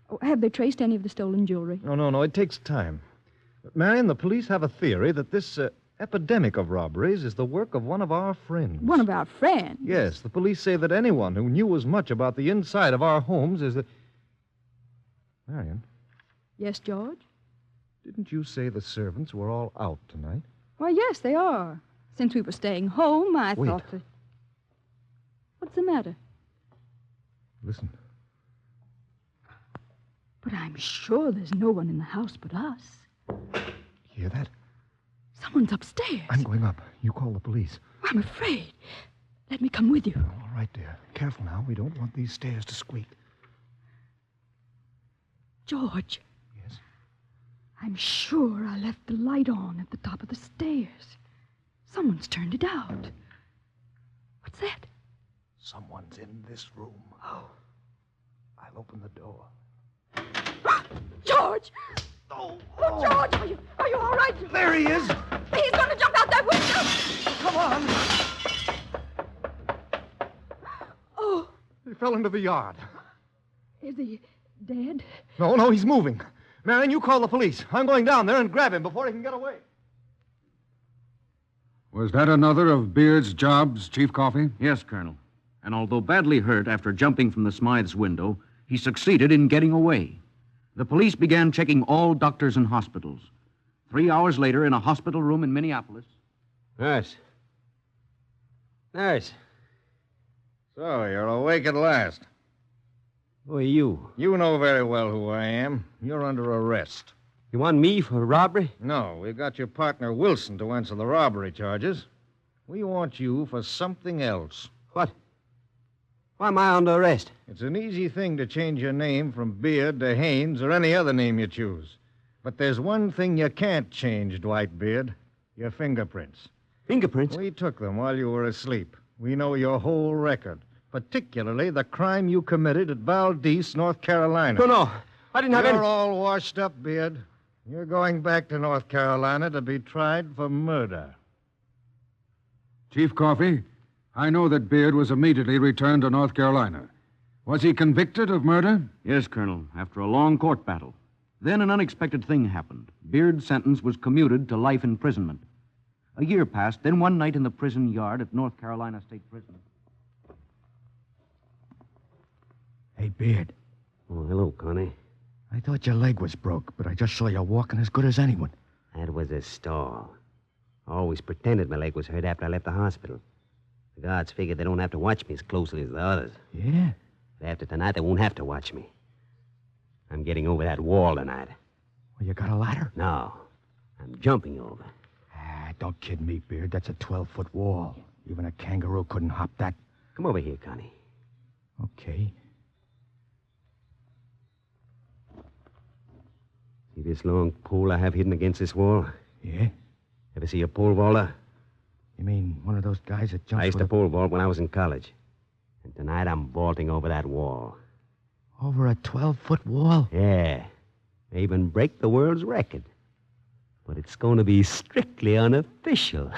Oh, have they traced any of the stolen jewelry? No, it takes time. But, Marion, the police have a theory that this epidemic of robberies is the work of one of our friends. One of our friends? Yes, the police say that anyone who knew as much about the inside of our homes as the... Marion, Yes, George? didn't you say the servants were all out tonight? Why, yes, they are. Since we were staying home, I Wait. thought that... What's the matter? Listen. But I'm sure there's no one in the house but us. Hear that? Someone's upstairs. I'm going up. You call the police. I'm afraid. Let me come with you. All right, dear. Careful now. We don't want these stairs to squeak. George. Yes? I'm sure I left the light on at the top of the stairs. Someone's turned it out. What's that? Someone's in this room. Oh. I'll open the door. George! Oh, George, are you all right? There he is. He's going to jump out that window. Come on. Oh, He fell into the yard. is he dead? No, he's moving. Marion, you call the police. I'm going down there and grab him before he can get away. Was that another of Beard's jobs, Chief Coffey? Yes, Colonel. And although badly hurt after jumping from the Smythes' window, he succeeded in getting away. The police began checking all doctors and hospitals. 3 hours later, in a hospital room in Minneapolis... Nurse. Nurse. So, you're awake at last. Who are you? You know very well who I am. You're under arrest. You want me for robbery? No, we've got your partner Wilson to answer the robbery charges. We want you for something else. What? Why am I under arrest? It's an easy thing to change your name from Beard to Haynes or any other name you choose. But there's one thing you can't change, Dwight Beard. Your fingerprints. Fingerprints? We took them while you were asleep. We know your whole record, particularly the crime you committed at Valdez, North Carolina. No. I didn't have any... You're all washed up, Beard. You're going back to North Carolina to be tried for murder. Chief Coffey, I know that Beard was immediately returned to North Carolina. Was he convicted of murder? Yes, Colonel, after a long court battle. Then an unexpected thing happened. Beard's sentence was commuted to life imprisonment. A year passed, then one night in the prison yard at North Carolina State Prison. Hey, Beard. Oh, hello, Connie. I thought your leg was broke, but I just saw you walking as good as anyone. That was a stall. I always pretended my leg was hurt after I left the hospital. The guards figured they don't have to watch me as closely as the others. Yeah? But after tonight, they won't have to watch me. I'm getting over that wall tonight. Well, you got a ladder? No, I'm jumping over. Don't kid me, Beard. That's a 12-foot wall. Even a kangaroo couldn't hop that. Come over here, Connie. Okay. See this long pole I have hidden against this wall? Yeah? Ever see a pole vaulter? You mean one of those guys that jumps I used with to pole vault when I was in college. And tonight I'm vaulting over that wall. over a 12-foot wall? Yeah. May even break the world's record. But it's going to be strictly unofficial.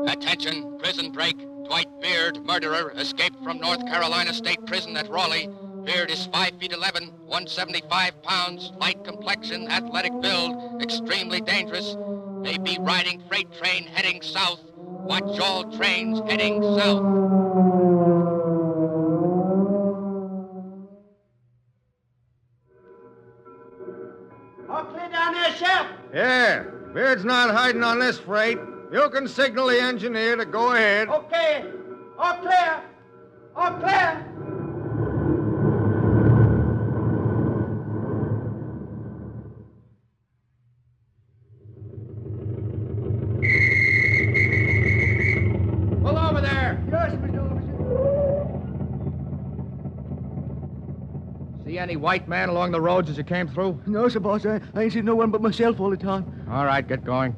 Attention, prison break. Dwight Beard, murderer, escaped from North Carolina State Prison at Raleigh. Beard is 5 feet 11, 175 pounds, light complexion, athletic build, extremely dangerous. May be riding freight train heading south. Watch all trains heading south. All clear down there, Sheriff? Yeah, Beard's not hiding on this freight. You can signal the engineer to go ahead. Okay. All clear. All clear. Pull over there. Yes, Mr. Officer. See any white man along the roads as you came through? No, sir, boss. I ain't seen no one but myself all the time. All right, get going.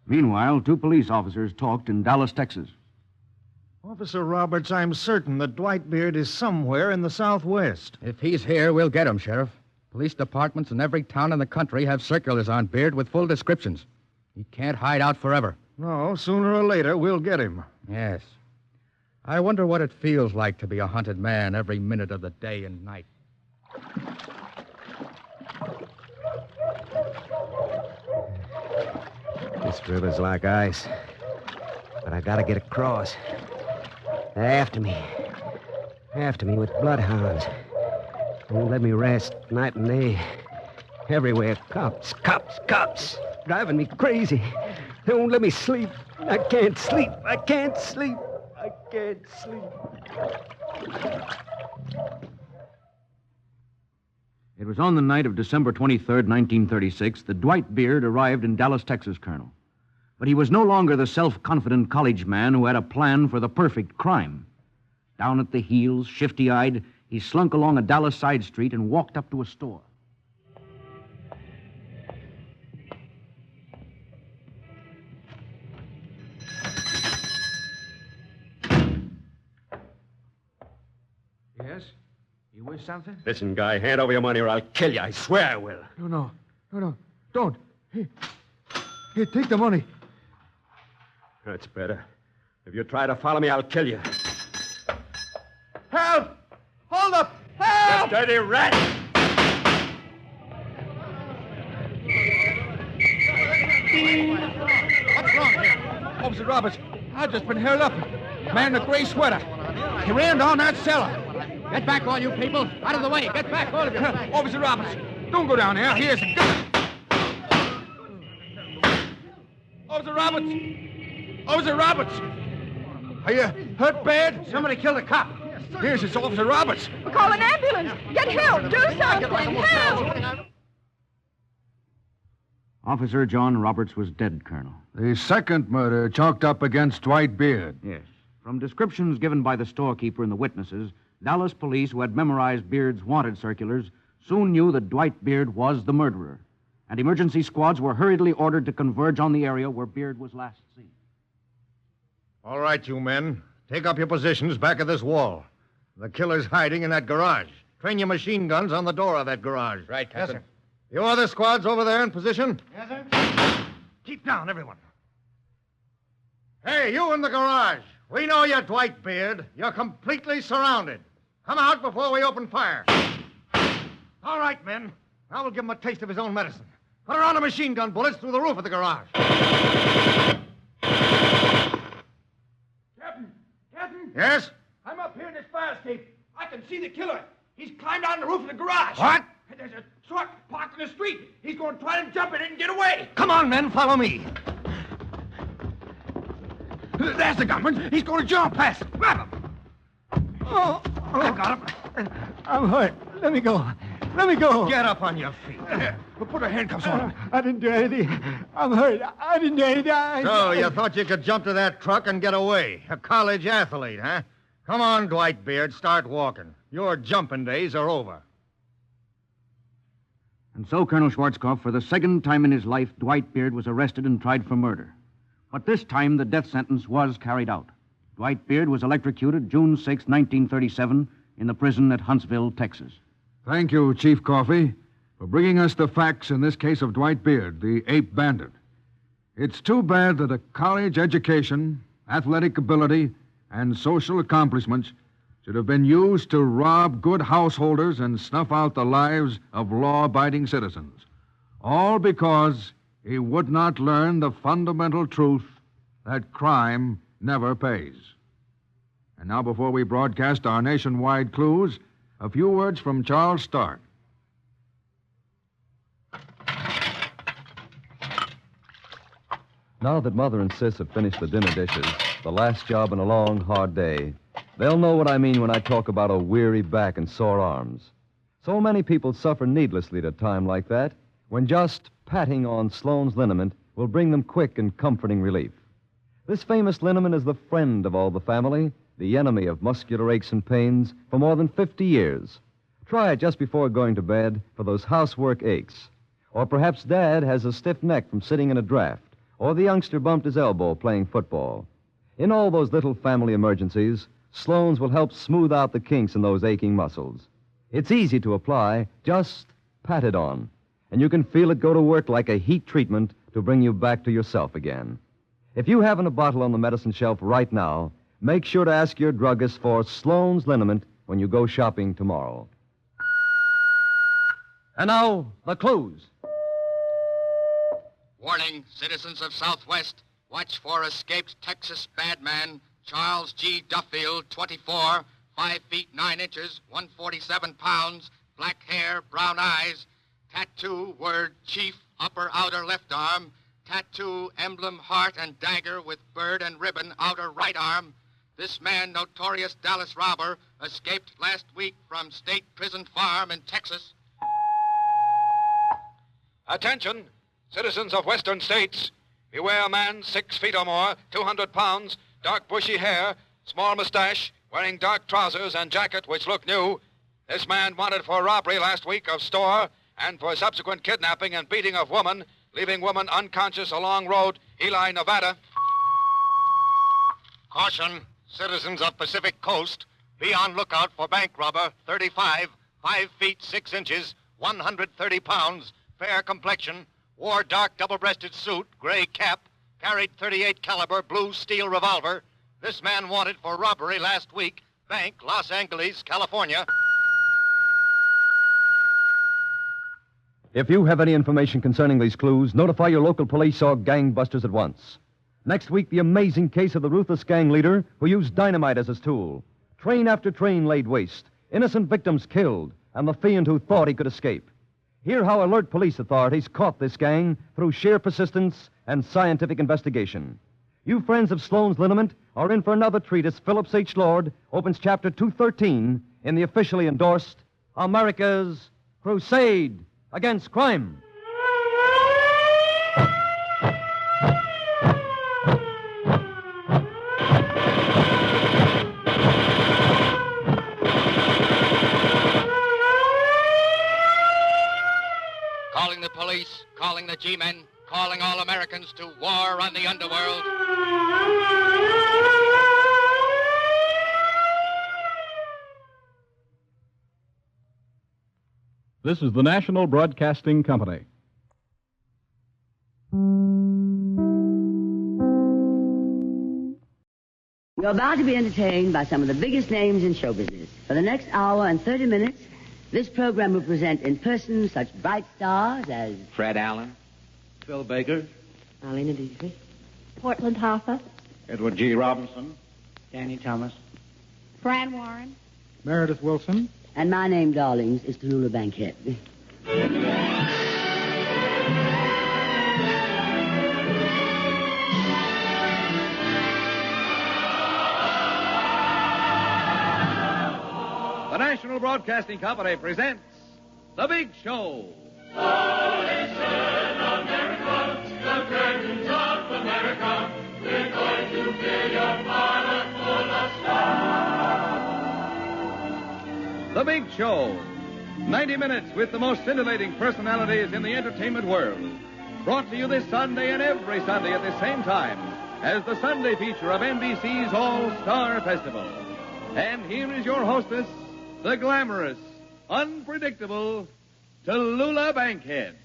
Meanwhile, two police officers talked in Dallas, Texas. Officer Roberts, I'm certain that Dwight Beard is somewhere in the Southwest. If he's here, we'll get him, Sheriff. Police departments in every town in the country have circulars on Beard with full descriptions. He can't hide out forever. No, sooner or later, we'll get him. Yes. I wonder what it feels like to be a hunted man every minute of the day and night. This river's like ice. But I gotta get across. They're after me. After me with bloodhounds. Won't let me rest night and day. Everywhere, cops, cops, cops. Driving me crazy. They won't let me sleep. I can't sleep. I can't sleep. I can't sleep. It was on the night of December 23rd, 1936, that Dwight Beard arrived in Dallas, Texas, Colonel. But he was no longer the self-confident college man who had a plan for the perfect crime. Down at the heels, shifty-eyed, he slunk along a Dallas side street and walked up to a store. Yes? You wish something? Listen, guy, hand over your money or I'll kill you. I swear I will. No. Don't. Here, take the money. That's better. If you try to follow me, I'll kill you. Help! Hold up! Help! You dirty rat! What's wrong here? Officer Roberts, I've just been held up. Man in a gray sweater. He ran down that cellar. Get back, all you people. Out of the way. Get back, all of you. Officer Roberts, don't go down there. Here's a gun. Officer Roberts! Officer Roberts! Are you hurt bad? Somebody killed a cop. Here's this Officer Roberts. Call an ambulance. Get help. Do something. Help. Officer John Roberts was dead, Colonel. The second murder chalked up against Dwight Beard. Yes. From descriptions given by the storekeeper and the witnesses, Dallas police, who had memorized Beard's wanted circulars, soon knew that Dwight Beard was the murderer, and emergency squads were hurriedly ordered to converge on the area where Beard was last seen. All right, you men. Take up your positions back of this wall. The killer's hiding in that garage. Train your machine guns on the door of that garage. Right, Captain. Yes, sir. You other squads over there in position? Yes, sir. Keep down, everyone. Hey, you in the garage. We know you're Dwight Beard. You're completely surrounded. Come out before we open fire. All right, men. Now we'll give him a taste of his own medicine. Put around the machine gun bullets through the roof of the garage. Captain? Yes? I'm up here in this fire escape. I can see the killer. He's climbed out on the roof of the garage. What? And there's a truck parked in the street. He's going to try to jump in it and get away. Come on, men. Follow me. There's the gunman. He's going to jump past. Grab him. I got him. I'm hurt. Let me go. Let me go. Get up on your feet. Put her handcuffs on. I didn't do anything. I'm hurt. I didn't do anything. So you thought you could jump to that truck and get away? A college athlete, huh? Come on, Dwight Beard, start walking. Your jumping days are over. And so, Colonel Schwarzkopf, for the second time in his life, Dwight Beard was arrested and tried for murder. But this time, the death sentence was carried out. Dwight Beard was electrocuted June 6, 1937, in the prison at Huntsville, Texas. Thank you, Chief Coffey, for bringing us the facts in this case of Dwight Beard, the ape bandit. It's too bad that a college education, athletic ability, and social accomplishments should have been used to rob good householders and snuff out the lives of law-abiding citizens. All because he would not learn the fundamental truth that crime never pays. And now, before we broadcast our nationwide clues, a few words from Charles Stark. Now that Mother and Sis have finished the dinner dishes, the last job in a long, hard day, they'll know what I mean when I talk about a weary back and sore arms. So many people suffer needlessly at a time like that, when just patting on Sloan's liniment will bring them quick and comforting relief. This famous liniment is the friend of all the family, the enemy of muscular aches and pains for more than 50 years. Try it just before going to bed for those housework aches. Or perhaps Dad has a stiff neck from sitting in a draft, or the youngster bumped his elbow playing football. In all those little family emergencies, Sloan's will help smooth out the kinks in those aching muscles. It's easy to apply, just pat it on, and you can feel it go to work like a heat treatment to bring you back to yourself again. If you haven't a bottle on the medicine shelf right now, make sure to ask your druggist for Sloan's liniment when you go shopping tomorrow. And now, the clues. Warning, citizens of Southwest, watch for escaped Texas badman Charles G. Duffield, 24, 5 feet 9 inches, 147 pounds, black hair, brown eyes, tattoo, word chief, upper outer left arm, tattoo, emblem, heart and dagger with bird and ribbon, outer right arm. This man, notorious Dallas robber, escaped last week from State Prison Farm in Texas. Attention, citizens of western states. Beware a man 6 feet or more, 200 pounds, dark bushy hair, small mustache, wearing dark trousers and jacket which look new. This man wanted for robbery last week of store and for subsequent kidnapping and beating of woman, leaving woman unconscious along road, Ely, Nevada. Caution, citizens of Pacific Coast. Be on lookout for bank robber, 35, 5 feet 6 inches, 130 pounds, fair complexion, wore dark double-breasted suit, gray cap, carried .38 caliber blue steel revolver. This man wanted for robbery last week, bank, Los Angeles, California. If you have any information concerning these clues, notify your local police or gangbusters at once. Next week, the amazing case of the ruthless gang leader who used dynamite as his tool. Train after train laid waste, innocent victims killed, and the fiend who thought he could escape. Hear how alert police authorities caught this gang through sheer persistence and scientific investigation. You friends of Sloan's liniment are in for another treat as Phillips H. Lord opens Chapter 213 in the officially endorsed America's Crusade Against Crime. Calling the police, calling the G-men, calling all Americans to war on the underworld. This is the National Broadcasting Company. You're about to be entertained by some of the biggest names in show business. For the next hour and 30 minutes, this program will present in person such bright stars as Fred Allen, Phil Baker, Arlena Beasley, Portland Hoffa, Edward G. Robinson, Danny Thomas, Fran Warren, Meredith Wilson. And my name, darlings, is Tallulah Bankhead. The National Broadcasting Company presents The Big Show. Oh, listen, America, the curtains of America. We're going to fill your parlor full of stars. The Big Show. 90 minutes with the most scintillating personalities in the entertainment world. Brought to you this Sunday and every Sunday at the same time as the Sunday feature of NBC's All-Star Festival. And here is your hostess, the glamorous, unpredictable Tallulah Bankhead.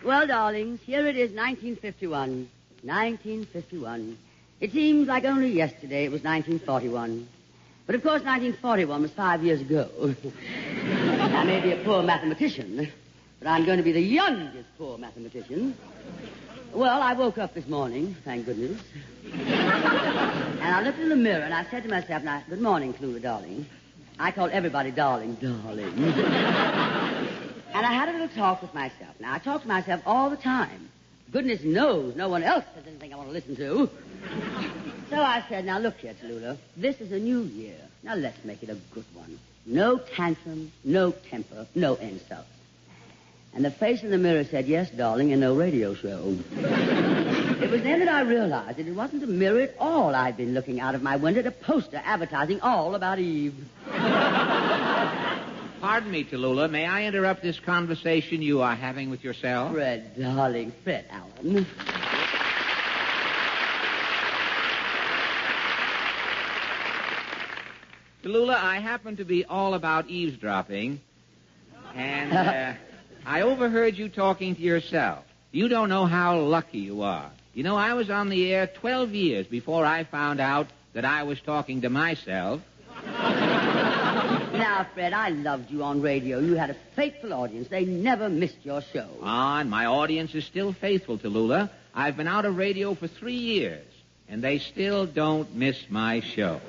Well, darlings, here it is, 1951. 1951. It seems like only yesterday it was 1941. But, of course, 1941 was 5 years ago. I may be a poor mathematician, but I'm going to be the youngest poor mathematician. Well, I woke up this morning, thank goodness. And I looked in the mirror and I said to myself, now, good morning, Tallulah, darling. I call everybody darling, darling. And I had a little talk with myself. Now, I talk to myself all the time. Goodness knows no one else has anything I want to listen to. So I said, now, look here, Tallulah. This is a new year. Now, let's make it a good one. No tantrums, no temper, no insults. And the face in the mirror said, yes, darling, and no radio show. It was then that I realized that it wasn't a mirror at all I'd been looking out of my window at a poster advertising all about Eve. Pardon me, Tallulah. May I interrupt this conversation you are having with yourself? Fred, darling, Fred Allen. Tallulah, I happen to be all about eavesdropping, and I overheard you talking to yourself. You don't know how lucky you are. You know, I was on the air 12 years before I found out that I was talking to myself. Now, Fred, I loved you on radio. You had a faithful audience. They never missed your show. Ah, and my audience is still faithful, Tallulah. I've been out of radio for 3 years, and they still don't miss my show.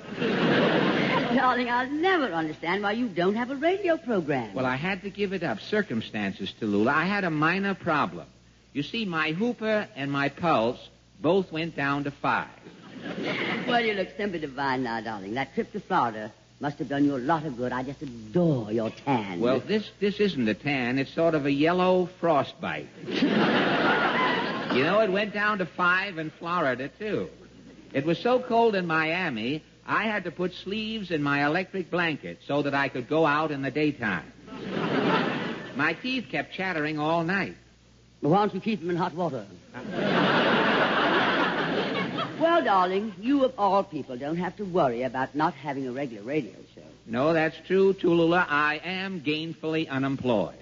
Darling, I'll never understand why you don't have a radio program. Well, I had to give it up. Circumstances, Tallulah. I had a minor problem. You see, my Hooper and my Pulse both went down to 5. Well, you look simply divine now, darling. That trip to Florida must have done you a lot of good. I just adore your tan. Well, this isn't a tan. It's sort of a yellow frostbite. You know, it went down to 5 in Florida, too. It was so cold in Miami, I had to put sleeves in my electric blanket so that I could go out in the daytime. My teeth kept chattering all night. Well, why don't you keep them in hot water? Well, darling, you of all people don't have to worry about not having a regular radio show. No, that's true, Tallulah. I am gainfully unemployed.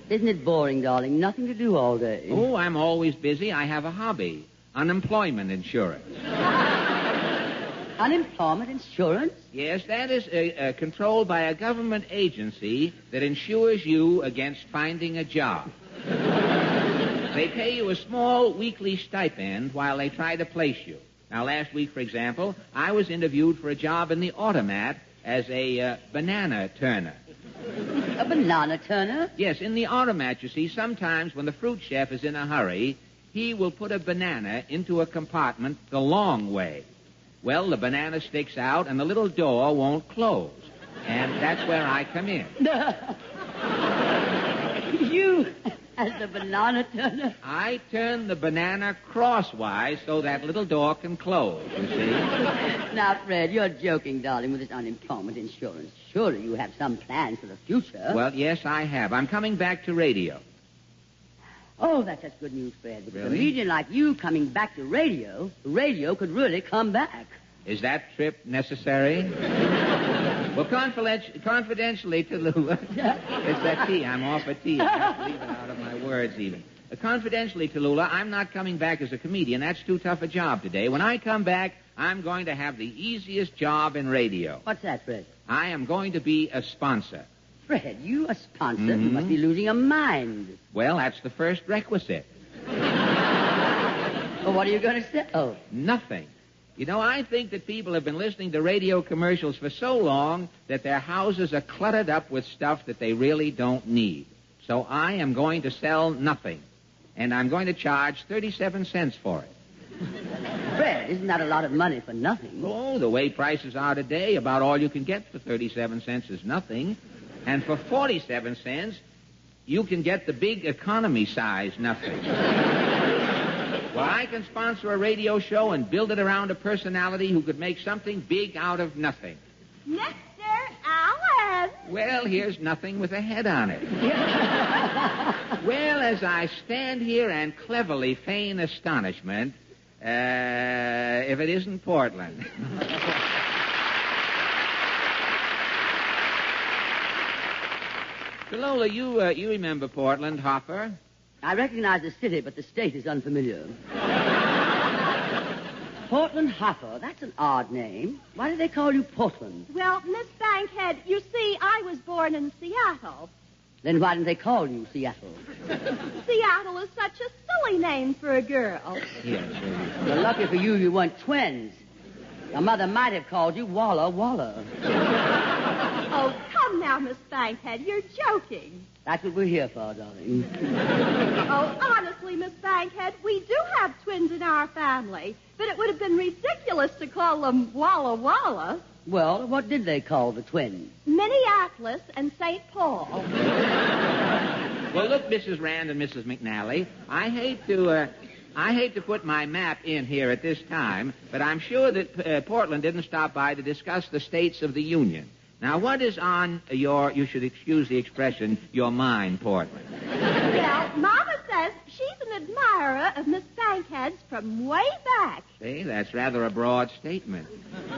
Isn't it boring, darling? Nothing to do all day. Oh, I'm always busy. I have a hobby. Unemployment insurance. Unemployment insurance? Yes, that is controlled by a government agency that insures you against finding a job. They pay you a small weekly stipend while they try to place you. Now, last week, for example, I was interviewed for a job in the automat as a banana turner. A banana turner? Yes, in the automat, you see, sometimes when the fruit chef is in a hurry, he will put a banana into a compartment the long way. Well, the banana sticks out and the little door won't close. And that's where I come in. You as the banana turner? I turn the banana crosswise so that little door can close, you see. Now, Fred, you're joking, darling, with this unemployment insurance. Surely you have some plans for the future. Well, yes, I have. I'm coming back to radio. Oh, that's such good news, Fred. With a Really? comedian like you coming back to radio could really come back. Is that trip necessary? Well, confidentially, Tallulah. It's that tea. I'm off a tea. I have to leave it out of my words, even. Confidentially, Tallulah, I'm not coming back as a comedian. That's too tough a job today. When I come back, I'm going to have the easiest job in radio. What's that, Fred? I am going to be a sponsor. Fred, you a sponsor? Mhm. You must be losing your mind. Well, that's the first requisite. Well, what are you going to say? Oh. Nothing. You know, I think that people have been listening to radio commercials for so long that their houses are cluttered up with stuff that they really don't need. So I am going to sell nothing. And I'm going to charge 37 cents for it. Fred, isn't that a lot of money for nothing? Oh, the way prices are today, about all you can get for 37 cents is nothing. And for 47 cents, you can get the big economy size nothing. Well, I can sponsor a radio show and build it around a personality who could make something big out of nothing. Mr. Allen! Well, here's nothing with a head on it. Well, as I stand here and cleverly feign astonishment, if it isn't Portland. Lola, you remember Portland, Hopper? I recognize the city, but the state is unfamiliar. Portland Hopper, that's an odd name. Why do they call you Portland? Well, Miss Bankhead, you see, I was born in Seattle. Then why didn't they call you Seattle? Seattle is such a silly name for a girl. Yes. Well, lucky for you, you weren't twins. Your mother might have called you Walla Walla. Oh, come now, Miss Bankhead, you're joking. That's what we're here for, darling. Oh, honestly, Miss Bankhead, we do have twins in our family, but it would have been ridiculous to call them Walla Walla. Well, what did they call the twins? Minneapolis and St. Paul. Well, look, Mrs. Rand and Mrs. McNally, I hate to put my map in here at this time, but I'm sure that Portland didn't stop by to discuss the states of the Union. Now, what is on you should excuse the expression, your mind, Portland? Well, Mama says she's an admirer of Miss Bankhead's from way back. See, that's rather a broad statement.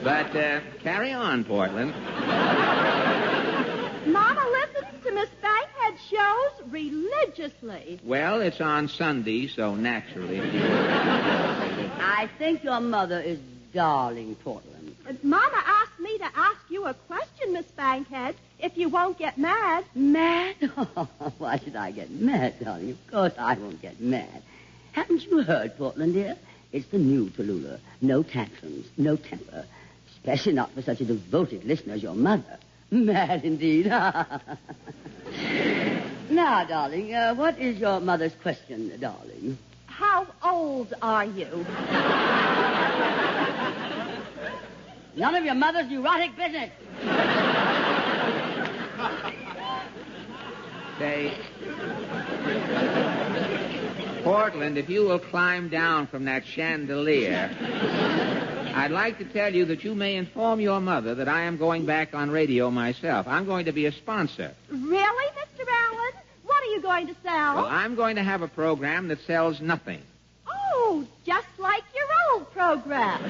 But carry on, Portland. Mama listens to Miss Bankhead's shows religiously. Well, it's on Sunday, so naturally. I think your mother is darling, Portland. Mama asked me to ask you a question, Miss Bankhead, if you won't get mad. Mad? Oh, why should I get mad, darling? Of course I won't get mad. Haven't you heard, Portland, dear? It's the new Tallulah. No tantrums, no temper. Especially not for such a devoted listener as your mother. Mad indeed. Now, darling, what is your mother's question, darling? How old are you? None of your mother's neurotic business. Say, Portland, if you will climb down from that chandelier, I'd like to tell you that you may inform your mother that I am going back on radio myself. I'm going to be a sponsor. Really, Mr. Allen? What are you going to sell? Well, I'm going to have a program that sells nothing. Oh, just like your old program.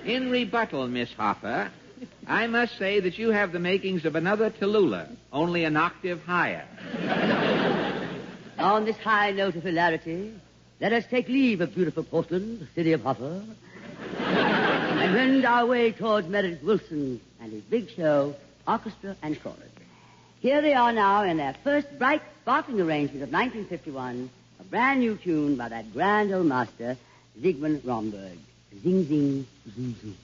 In rebuttal, Miss Hopper, I must say that you have the makings of another Tallulah, only an octave higher. On this high note of hilarity, let us take leave of beautiful Portland, the city of Hopper, and wend our way towards Meredith Wilson and his big show, orchestra and chorus. Here they are now in their first bright, sparkling arrangement of 1951, a brand new tune by that grand old master, Zygmunt Romberg. Zing, zing, zoom, zoom.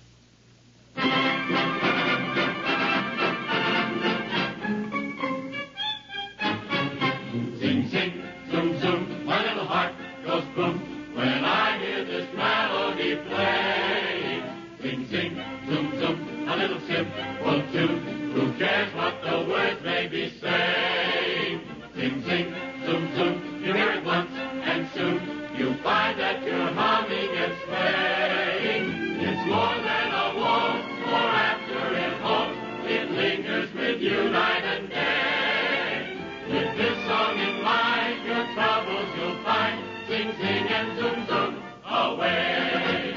Zing, zing, zoom, zoom, my little heart goes boom when I hear this melody play. Zing, zing, zoom, zoom, a little simple tune. Who cares what the words may be saying? Zing, zing, zoom, zoom, you hear it once, and soon you find that you're humming and swaying. It's more than a waltz, for after it halts, it lingers with you night and day. With this song in mind, your troubles you'll find. Sing, sing, and zoom, zoom, away.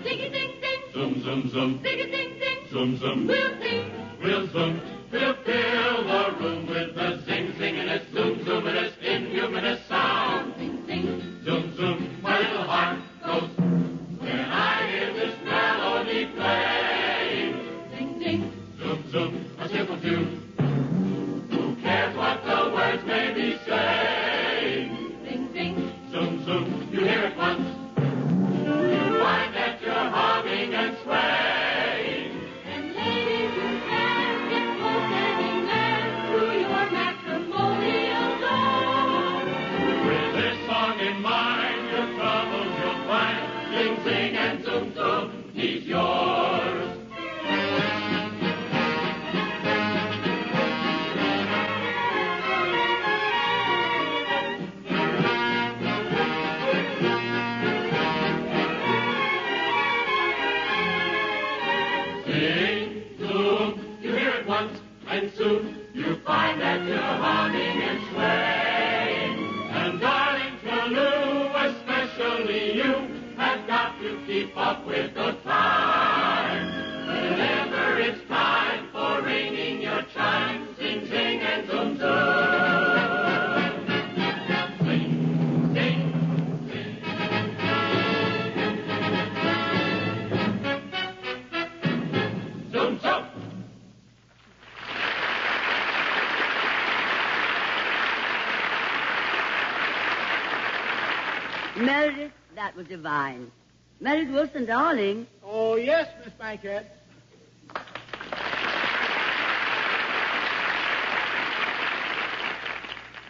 Ziggy, zing, zing. Zoom, zoom, zoom. Ziggy, zing, zing. Zoom, zoom. We'll sing. We'll zoom. We'll fill the room with the zing, zingingest, zoom, zoomingest, inhumanest sound. Zing, zing. Zoom, zoom. My little heart goes when I hear this melody playing. Zing, zing. Zoom, zoom. A simple tune. Who cares what the words may be saying? Zing, zing. Zoom, zoom. You hear it once. You find that you're humming and swaying. And ladies who can't get close anywhere and soon you find that you're humming and swaying. And darling Toulouse, especially you, have got to keep up with the time. Whenever it's time for ringing your chime, sing, sing, and zoom, zoom. Sing, sing, sing. Zoom, zoom. Meredith, that was divine. Meredith Wilson, darling. Oh, yes, Miss Bankhead.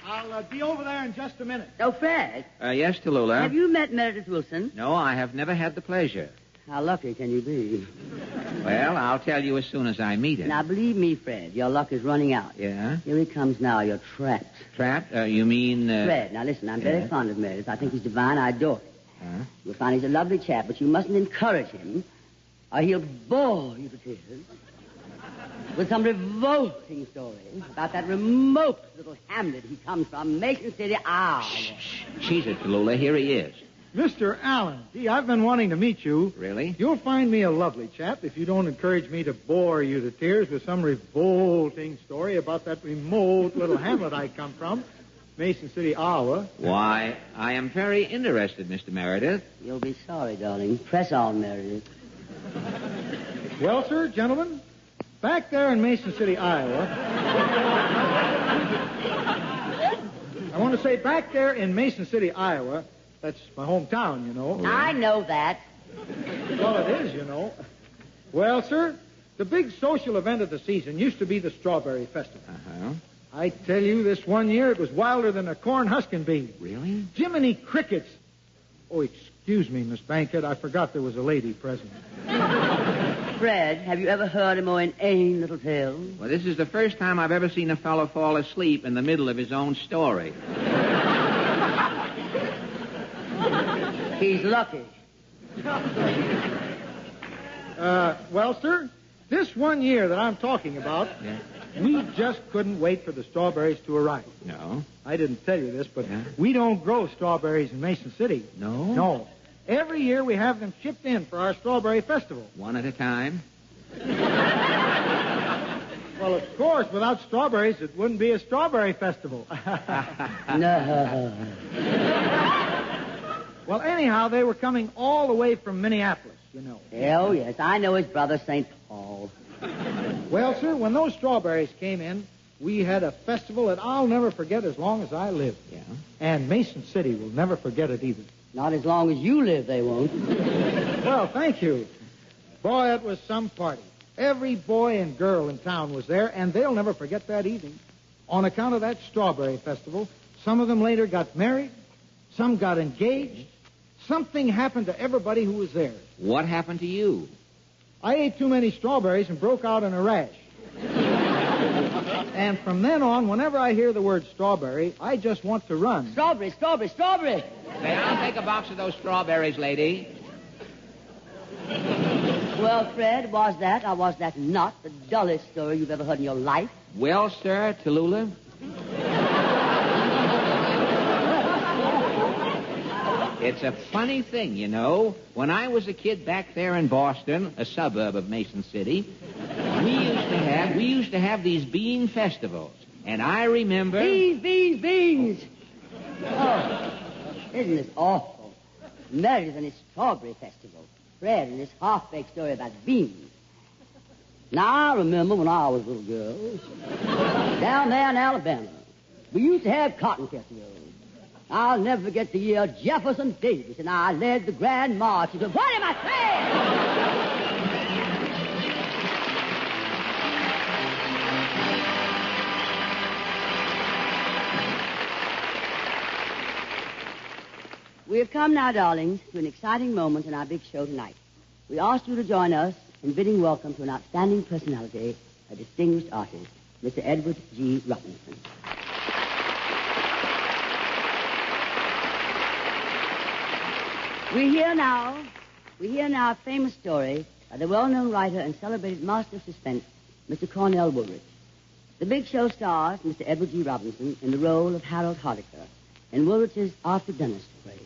I'll be over there in just a minute. Oh, Fred. Yes, Tallulah? Have you met Meredith Wilson? No, I have never had the pleasure. How lucky can you be? Well, I'll tell you as soon as I meet him. Now, believe me, Fred, your luck is running out. Yeah? Here he comes now. You're trapped. Trapped? You mean... Fred, now listen, I'm very fond of Meredith. I think he's divine. I adore him. Huh? You'll find he's a lovely chap, but you mustn't encourage him, or he'll bore you to tears with some revolting story about that remote little hamlet he comes from, Mason City, Iowa. She's it, Tallulah. Here he is. Mr. Allen, gee, I've been wanting to meet you. Really? You'll find me a lovely chap if you don't encourage me to bore you to tears with some revolting story about that remote little hamlet I come from, Mason City, Iowa. Why, I am very interested, Mr. Meredith. You'll be sorry, darling. Press on, Meredith. Well, sir, gentlemen, back there in Mason City, Iowa, I want to say back there in Mason City, Iowa, that's my hometown, you know. I know that. Well, it is, you know. Well, sir, the big social event of the season used to be the Strawberry Festival. Uh-huh. I tell you, this one year it was wilder than a corn husking bee. Really? Jiminy crickets. Oh, excuse me, Miss Bankhead. I forgot there was a lady present. Fred, have you ever heard a more inane little tale? Well, this is the first time I've ever seen a fellow fall asleep in the middle of his own story. He's lucky. Well, sir, this one year that I'm talking about, we just couldn't wait for the strawberries to arrive. No? I didn't tell you this, but we don't grow strawberries in Mason City. No? No. Every year we have them shipped in for our Strawberry Festival. One at a time? Well, of course, without strawberries, it wouldn't be a Strawberry Festival. No. Well, anyhow, they were coming all the way from Minneapolis, you know. Oh, yes, I know his brother, St. Paul. Well, sir, when those strawberries came in, we had a festival that I'll never forget as long as I live. Yeah? And Mason City will never forget it either. Not as long as you live, they won't. Well, thank you. Boy, it was some party. Every boy and girl in town was there, and they'll never forget that evening. On account of that Strawberry Festival, some of them later got married, some got engaged. Something happened to everybody who was there. What happened to you? I ate too many strawberries and broke out in a rash. And from then on, whenever I hear the word strawberry, I just want to run. Strawberry, strawberry, strawberry. Say, I'll take a box of those strawberries, lady. Well, Fred, was that or was that not the dullest story you've ever heard in your life? Well, sir, Tallulah? It's a funny thing, you know. When I was a kid back there in Boston, a suburb of Mason City, we used to have these bean festivals. And I remember... Beans! Oh, isn't this awful? Meredith and his Strawberry Festival. Fred and his half-baked story about beans. Now, I remember when I was a little girl, down there in Alabama, we used to have cotton festivals. I'll never forget the year Jefferson Davis and I led the grand march. He said, "What am I saying?" We have come now, darlings, to an exciting moment in our big show tonight. We ask you to join us in bidding welcome to an outstanding personality, a distinguished artist, Mr. Edward G. Robinson. We hear now a famous story by the well-known writer and celebrated master of suspense, Mr. Cornell Woolrich. The big show stars Mr. Edward G. Robinson in the role of Harold Hardiker in Woolrich's After Dinner Story.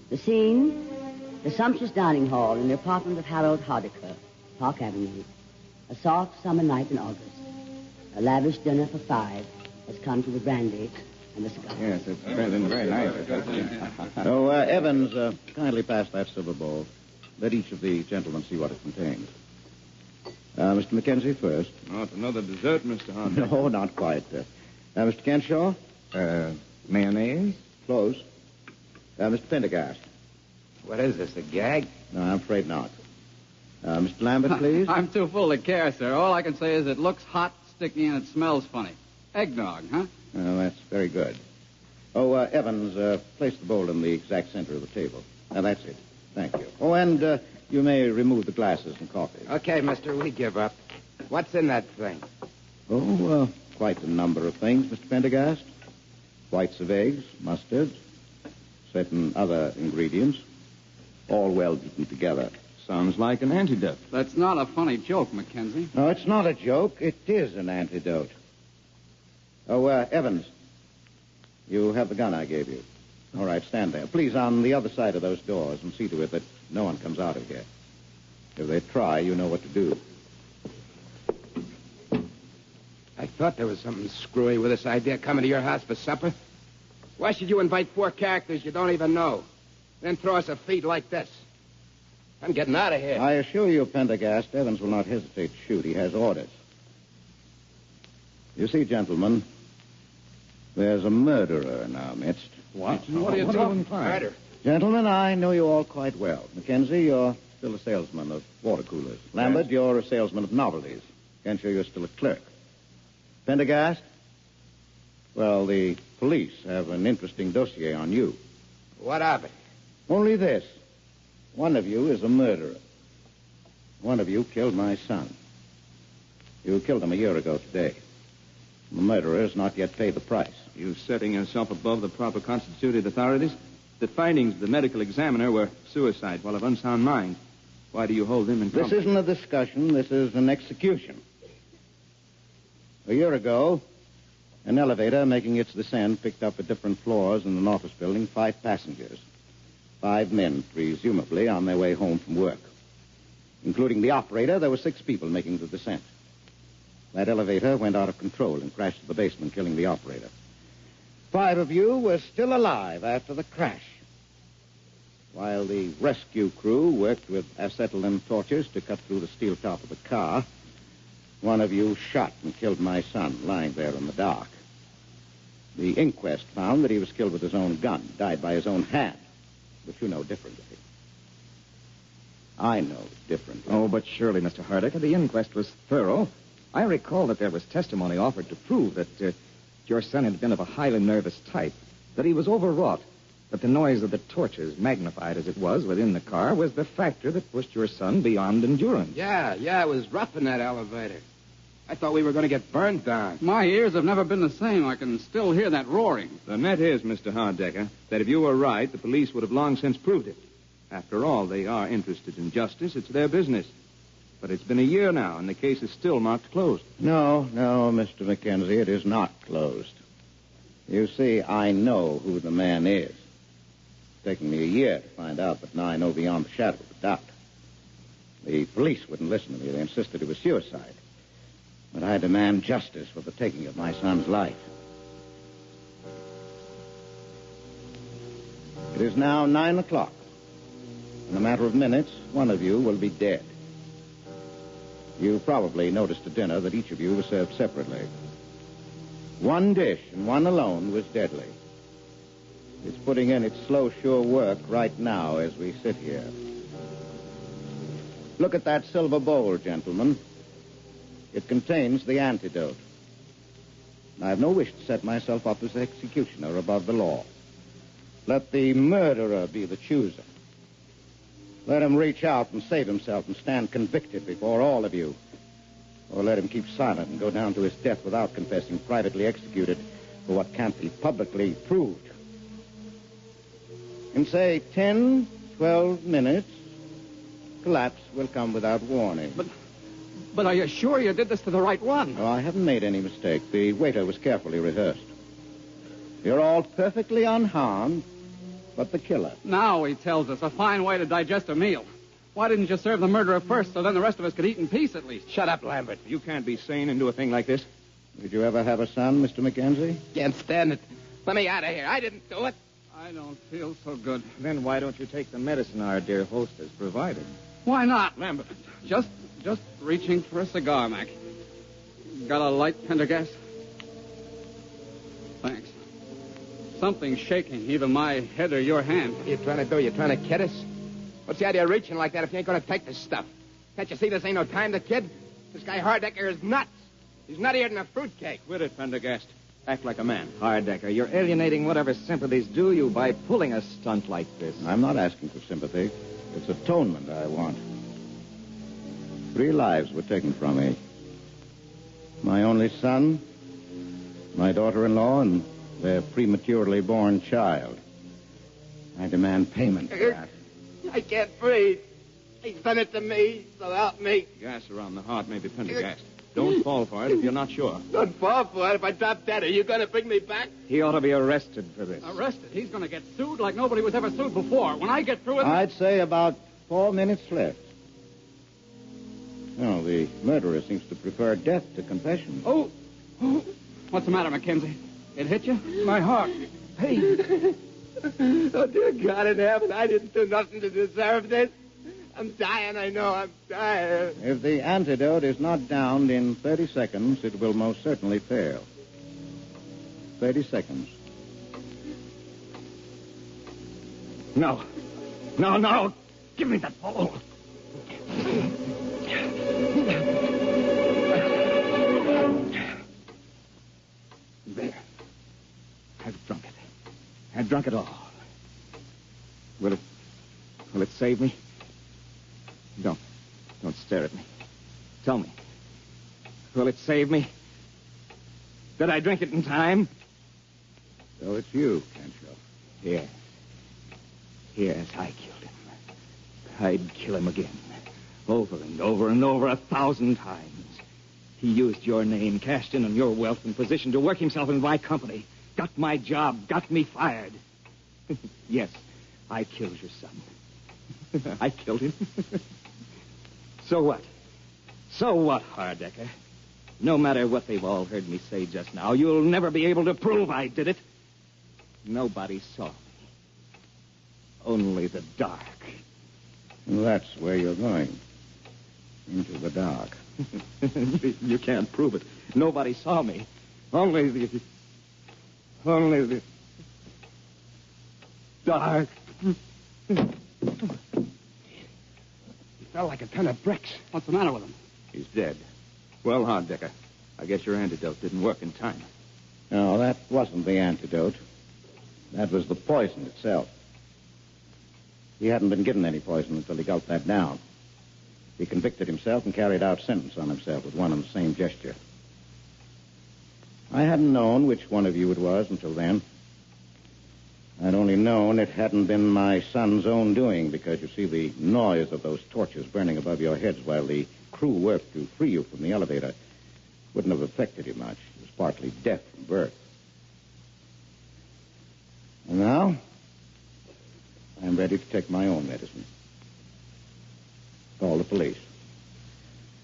The scene, the sumptuous dining hall in the apartment of Harold Hardiker, Park Avenue. A soft summer night in August. A lavish dinner for 5 has come to the brandy and the cigar. Yes, it's been very nice. So, Evans, kindly pass that silver bowl. Let each of the gentlemen see what it contains. Mr. Mackenzie first. Not another dessert, Mr. Hunt. No, not quite. Mr. Kenshaw? Mayonnaise? Close. Mr. Pendergast? What is this, a gag? No, I'm afraid not. Mr. Lambert, please. I'm too full to care, sir. All I can say is it looks hot, sticky, and it smells funny. Eggnog, huh? Oh, that's very good. Oh, Evans, place the bowl in the exact center of the table. Now, that's it. Thank you. Oh, and you may remove the glasses and coffee. Okay, mister, we give up. What's in that thing? Oh, quite a number of things, Mr. Pendergast. Whites of eggs, mustard, certain other ingredients, all well beaten together. Sounds like an antidote. That's not a funny joke, Mackenzie. No, it's not a joke. It is an antidote. Oh, Evans, you have the gun I gave you. All right, stand there. Please, on the other side of those doors, and see to it that no one comes out of here. If they try, you know what to do. I thought there was something screwy with this idea coming to your house for supper. Why should you invite 4 characters you don't even know, then throw us a feed like this? I'm getting out of here. I assure you, Pendergast, Evans will not hesitate to shoot. He has orders. You see, gentlemen, there's a murderer in our midst. What? What are you talking about? Murder. Gentlemen, I know you all quite well. Mackenzie, you're still a salesman of water coolers. Lambert, you're a salesman of novelties. Kenshaw, you're still a clerk. Pendergast? Well, the police have an interesting dossier on you. What of it? Only this. One of you is a murderer. One of you killed my son. You killed him a year ago today. The murderer has not yet paid the price. You setting yourself above the proper constituted authorities? The findings of the medical examiner were suicide while of unsound mind. Why do you hold him in This contempt? isn't a discussion. This is an execution. A year ago, an elevator making its descent picked up at different floors in an office building 5 passengers. 5 men, presumably, on their way home from work. Including the operator, there were 6 people making the descent. That elevator went out of control and crashed to the basement, killing the operator. 5 of you were still alive after the crash. While the rescue crew worked with acetylene torches to cut through the steel top of the car, one of you shot and killed my son, lying there in the dark. The inquest found that he was killed with his own gun, died by his own hand. But you know differently. I know differently. Oh, but surely, Mr. Hardiker, the inquest was thorough. I recall that there was testimony offered to prove that your son had been of a highly nervous type, that he was overwrought, that the noise of the torches, magnified as it was within the car, was the factor that pushed your son beyond endurance. Yeah, it was rough in that elevator. I thought we were going to get burned down. My ears have never been the same. I can still hear that roaring. The net is, Mr. Hardecker, that if you were right, the police would have long since proved it. After all, they are interested in justice. It's their business. But it's been a year now, and the case is still marked closed. No, Mr. Mackenzie, it is not closed. You see, I know who the man is. It's taken me a year to find out, but now I know beyond the shadow of a doubt. The police wouldn't listen to me. They insisted it was suicide. But I demand justice for the taking of my son's life. It is now 9 o'clock. In a matter of minutes, one of you will be dead. You probably noticed at dinner that each of you was served separately. One dish, and one alone, was deadly. It's putting in its slow, sure work right now as we sit here. Look at that silver bowl, gentlemen. It contains the antidote. I have no wish to set myself up as executioner above the law. Let the murderer be the chooser. Let him reach out and save himself and stand convicted before all of you. Or let him keep silent and go down to his death without confessing, privately executed for what can't be publicly proved. In, say, 10, 12 minutes, collapse will come without warning. But are you sure you did this to the right one? Oh, I haven't made any mistake. The waiter was carefully rehearsed. You're all perfectly unharmed, but the killer. Now, he tells us, a fine way to digest a meal. Why didn't you serve the murderer first so then the rest of us could eat in peace at least? Shut up, Lambert. You can't be sane and do a thing like this. Did you ever have a son, Mr. Mackenzie? Can't stand it. Let me out of here. I didn't do it. I don't feel so good. Then why don't you take the medicine our dear host has provided? Why not, Lambert? Just reaching for a cigar, Mac. Got a light, Pendergast? Thanks. Something's shaking, either my head or your hand. What are you trying to do? You trying to kid us? What's the idea of reaching like that if you ain't going to take this stuff? Can't you see this ain't no time to kid? This guy Hardecker is nuts. He's nuttier than a fruitcake. Quit it, Pendergast. Act like a man. Hardecker, you're alienating whatever sympathy's due you by pulling a stunt like this. I'm not asking for sympathy. It's atonement I want. 3 lives were taken from me. My only son, my daughter-in-law, and their prematurely born child. I demand payment for that. I can't breathe. He's done it to me, so help me. Gas around the heart may be Pendergast. Don't fall for it if you're not sure. Don't fall for it. If I drop dead, are you going to bring me back? He ought to be arrested for this. Arrested? He's going to get sued like nobody was ever sued before. When I get through with I'd say about 4 minutes left. No, the murderer seems to prefer death to confession. Oh. What's the matter, Mackenzie? It hit you? My heart. Hey. Oh, dear God in heaven, I didn't do nothing to deserve this. I'm dying, I know, I'm dying. If the antidote is not downed in 30 seconds, it will most certainly fail. 30 seconds. No. Give me that bottle. There. I've drunk it. I've drunk it all. Will it save me? Don't stare at me. Tell me. Will it save me? Did I drink it in time? So it's you, Kencho. Yes. Yes, I killed him. I'd kill him again. Over and over and over 1,000 times. He used your name, cashed in on your wealth and position to work himself in my company. Got my job, got me fired. Yes, I killed your son. I killed him. So what? So what, Hardecker? No matter what they've all heard me say just now, you'll never be able to prove I did it. Nobody saw me. Only the dark. That's where you're going. Into the dark. You can't prove it. Nobody saw me. Only the dark. He fell like a ton of bricks. What's the matter with him? He's dead. Well, Hardecker, I guess your antidote didn't work in time. No, that wasn't the antidote. That was the poison itself. He hadn't been given any poison until he gulped that down. He convicted himself and carried out sentence on himself with one and the same gesture. I hadn't known which one of you it was until then. I'd only known it hadn't been my son's own doing because, you see, the noise of those torches burning above your heads while the crew worked to free you from the elevator wouldn't have affected you much. He was partly deaf from birth. And now, I'm ready to take my own medicine. Call the police.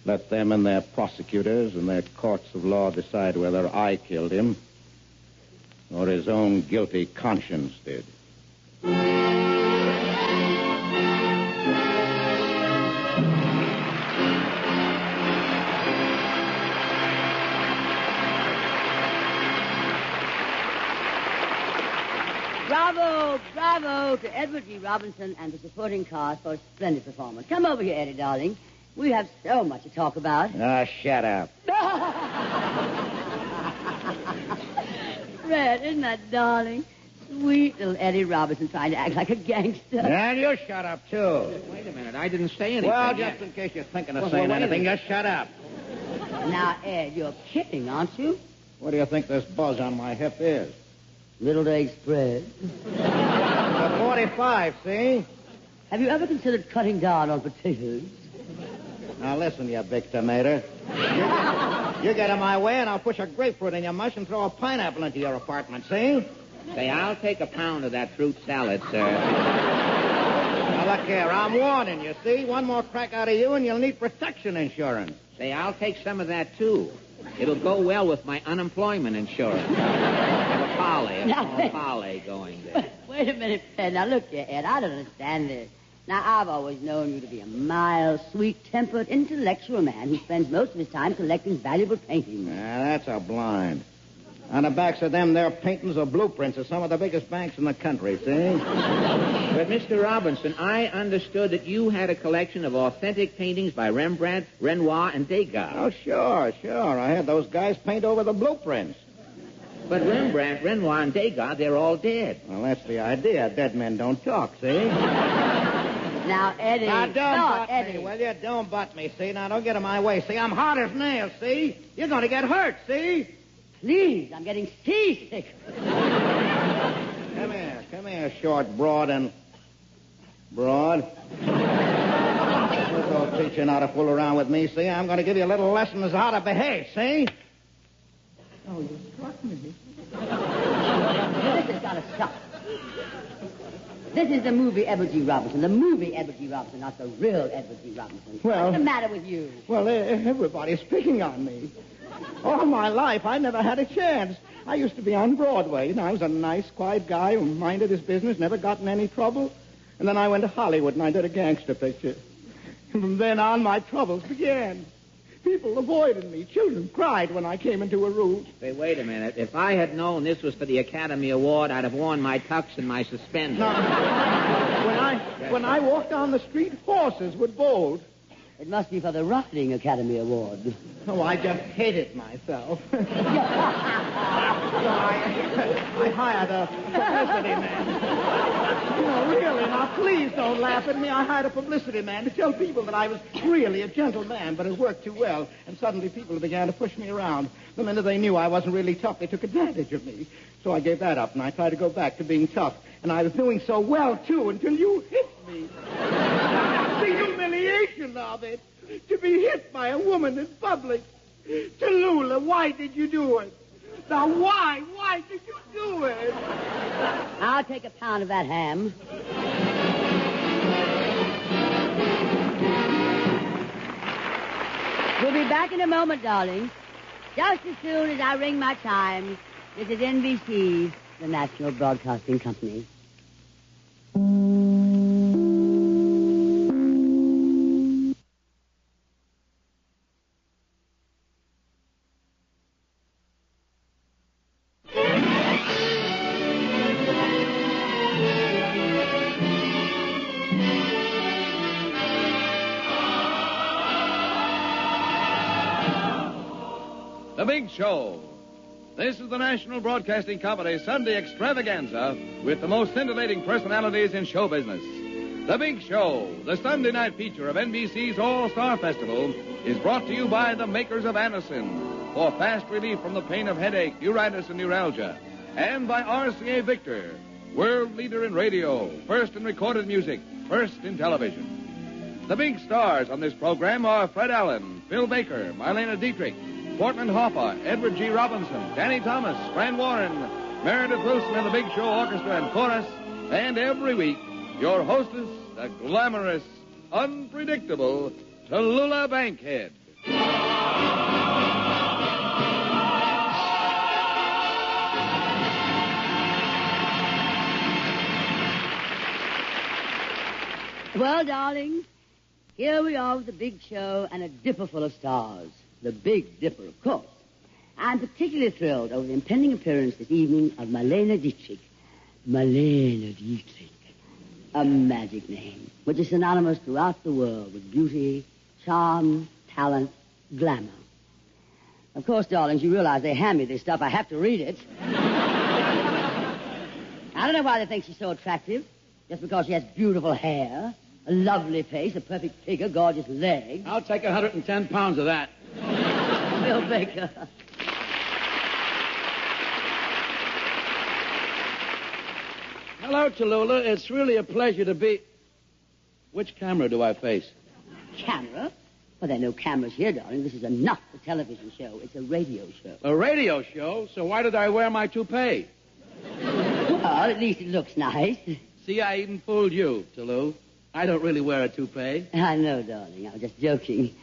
Let them and their prosecutors and their courts of law decide whether I killed him or his own guilty conscience did. Bravo to Edward G. Robinson and the supporting cast for a splendid performance. Come over here, Eddie, darling. We have so much to talk about. Ah, shut up. Fred, isn't that darling? Sweet little Eddie Robinson trying to act like a gangster. And you shut up, too. Wait a minute. I didn't say anything. Well, yet. just in case you're thinking of saying anything, just shut up. Now, Ed, you're kidding, aren't you? What do you think this buzz on my hip is? Little egg spread. A 45, see? Have you ever considered cutting down on potatoes? Now listen, you big tomato. You get in my way, and I'll push a grapefruit in your mush and throw a pineapple into your apartment, see? Say, I'll take a pound of that fruit salad, sir. Now, look here. I'm warning you, see? One more crack out of you, and you'll need protection insurance. Say, I'll take some of that, too. It'll go well with my unemployment insurance. Have a parley going there. Wait a minute, Ed. Now, look here, Ed. I don't understand this. Now, I've always known you to be a mild, sweet-tempered, intellectual man who spends most of his time collecting valuable paintings. That's a blind. On the backs of them, their paintings or blueprints of some of the biggest banks in the country, see? But, Mr. Robinson, I understood that you had a collection of authentic paintings by Rembrandt, Renoir, and Degas. Oh, sure. I had those guys paint over the blueprints. But Rembrandt, Renoir, and Degas, they're all dead. Well, that's the idea. Dead men don't talk, see? Now, Eddie. Now, don't butt me, will you? Don't butt me, see? Now, don't get in my way, see? I'm hard as nails, see? You're going to get hurt, see? Please, I'm getting seasick. Come here, short, broad, and... Broad? I'll teach you not to fool around with me, see? I'm going to give you a little lesson as to how to behave, see? Oh, you struck me. This has got to stop. This is the movie Edward G. Robinson. The movie Edward G. Robinson, not the real Edward G. Robinson. Well... What's the matter with you? Well, everybody's picking on me. All my life, I never had a chance. I used to be on Broadway, and I was a nice, quiet guy who minded his business, never got in any trouble. And then I went to Hollywood, and I did a gangster picture. And from then on, my troubles began. People avoided me. Children cried when I came into a room. Say, wait a minute. If I had known this was for the Academy Award, I'd have worn my tux and my suspenders. When I walked down the street, horses would bolt. It must be for the Riding Academy Award. Oh, I just hated myself. So I hired a publicity man. No, really, now, please don't laugh at me. I hired a publicity man to tell people that I was really a gentleman, but it worked too well. And suddenly people began to push me around. The minute they knew I wasn't really tough, they took advantage of me. So I gave that up, and I tried to go back to being tough. And I was doing so well, too, until you hit me. The humiliation of it. To be hit by a woman in public. Tallulah, why did you do it? Now, why? Why did you do it? I'll take a pound of that ham. We'll be back in a moment, darling. Just as soon as I ring my chime. This is NBC, the National Broadcasting Company. The Big Show. This is the National Broadcasting Company Sunday extravaganza with the most scintillating personalities in show business. The Big Show, the Sunday night feature of NBC's All-Star Festival, is brought to you by the makers of Anacin for fast relief from the pain of headache, neuritis, and neuralgia, and by RCA Victor, world leader in radio, first in recorded music, first in television. The big stars on this program are Fred Allen, Phil Baker, Marlena Dietrich, Portland Hoffa, Edward G. Robinson, Danny Thomas, Fran Warren, Meredith Wilson and the Big Show Orchestra and Chorus, and every week, your hostess, the glamorous, unpredictable Tallulah Bankhead. Well, darling, here we are with the Big Show and a dipper full of stars. The Big Dipper, of course. I'm particularly thrilled over the impending appearance this evening of Marlena Dietrich. Marlena Dietrich. A magic name, which is synonymous throughout the world with beauty, charm, talent, glamour. Of course, darlings, you realize they hand me this stuff. I have to read it. I don't know why they think she's so attractive. Just because she has beautiful hair, a lovely face, a perfect figure, gorgeous legs. I'll take 110 pounds of that. Bill Baker. Hello, Tallulah. It's really a pleasure to be... Which camera do I face? Camera? Well, there are no cameras here, darling. This is not a television show. It's a radio show. A radio show? So why did I wear my toupee? Well, at least it looks nice. See, I even fooled you, Tallulah. I don't really wear a toupee. I know, darling. I was just joking.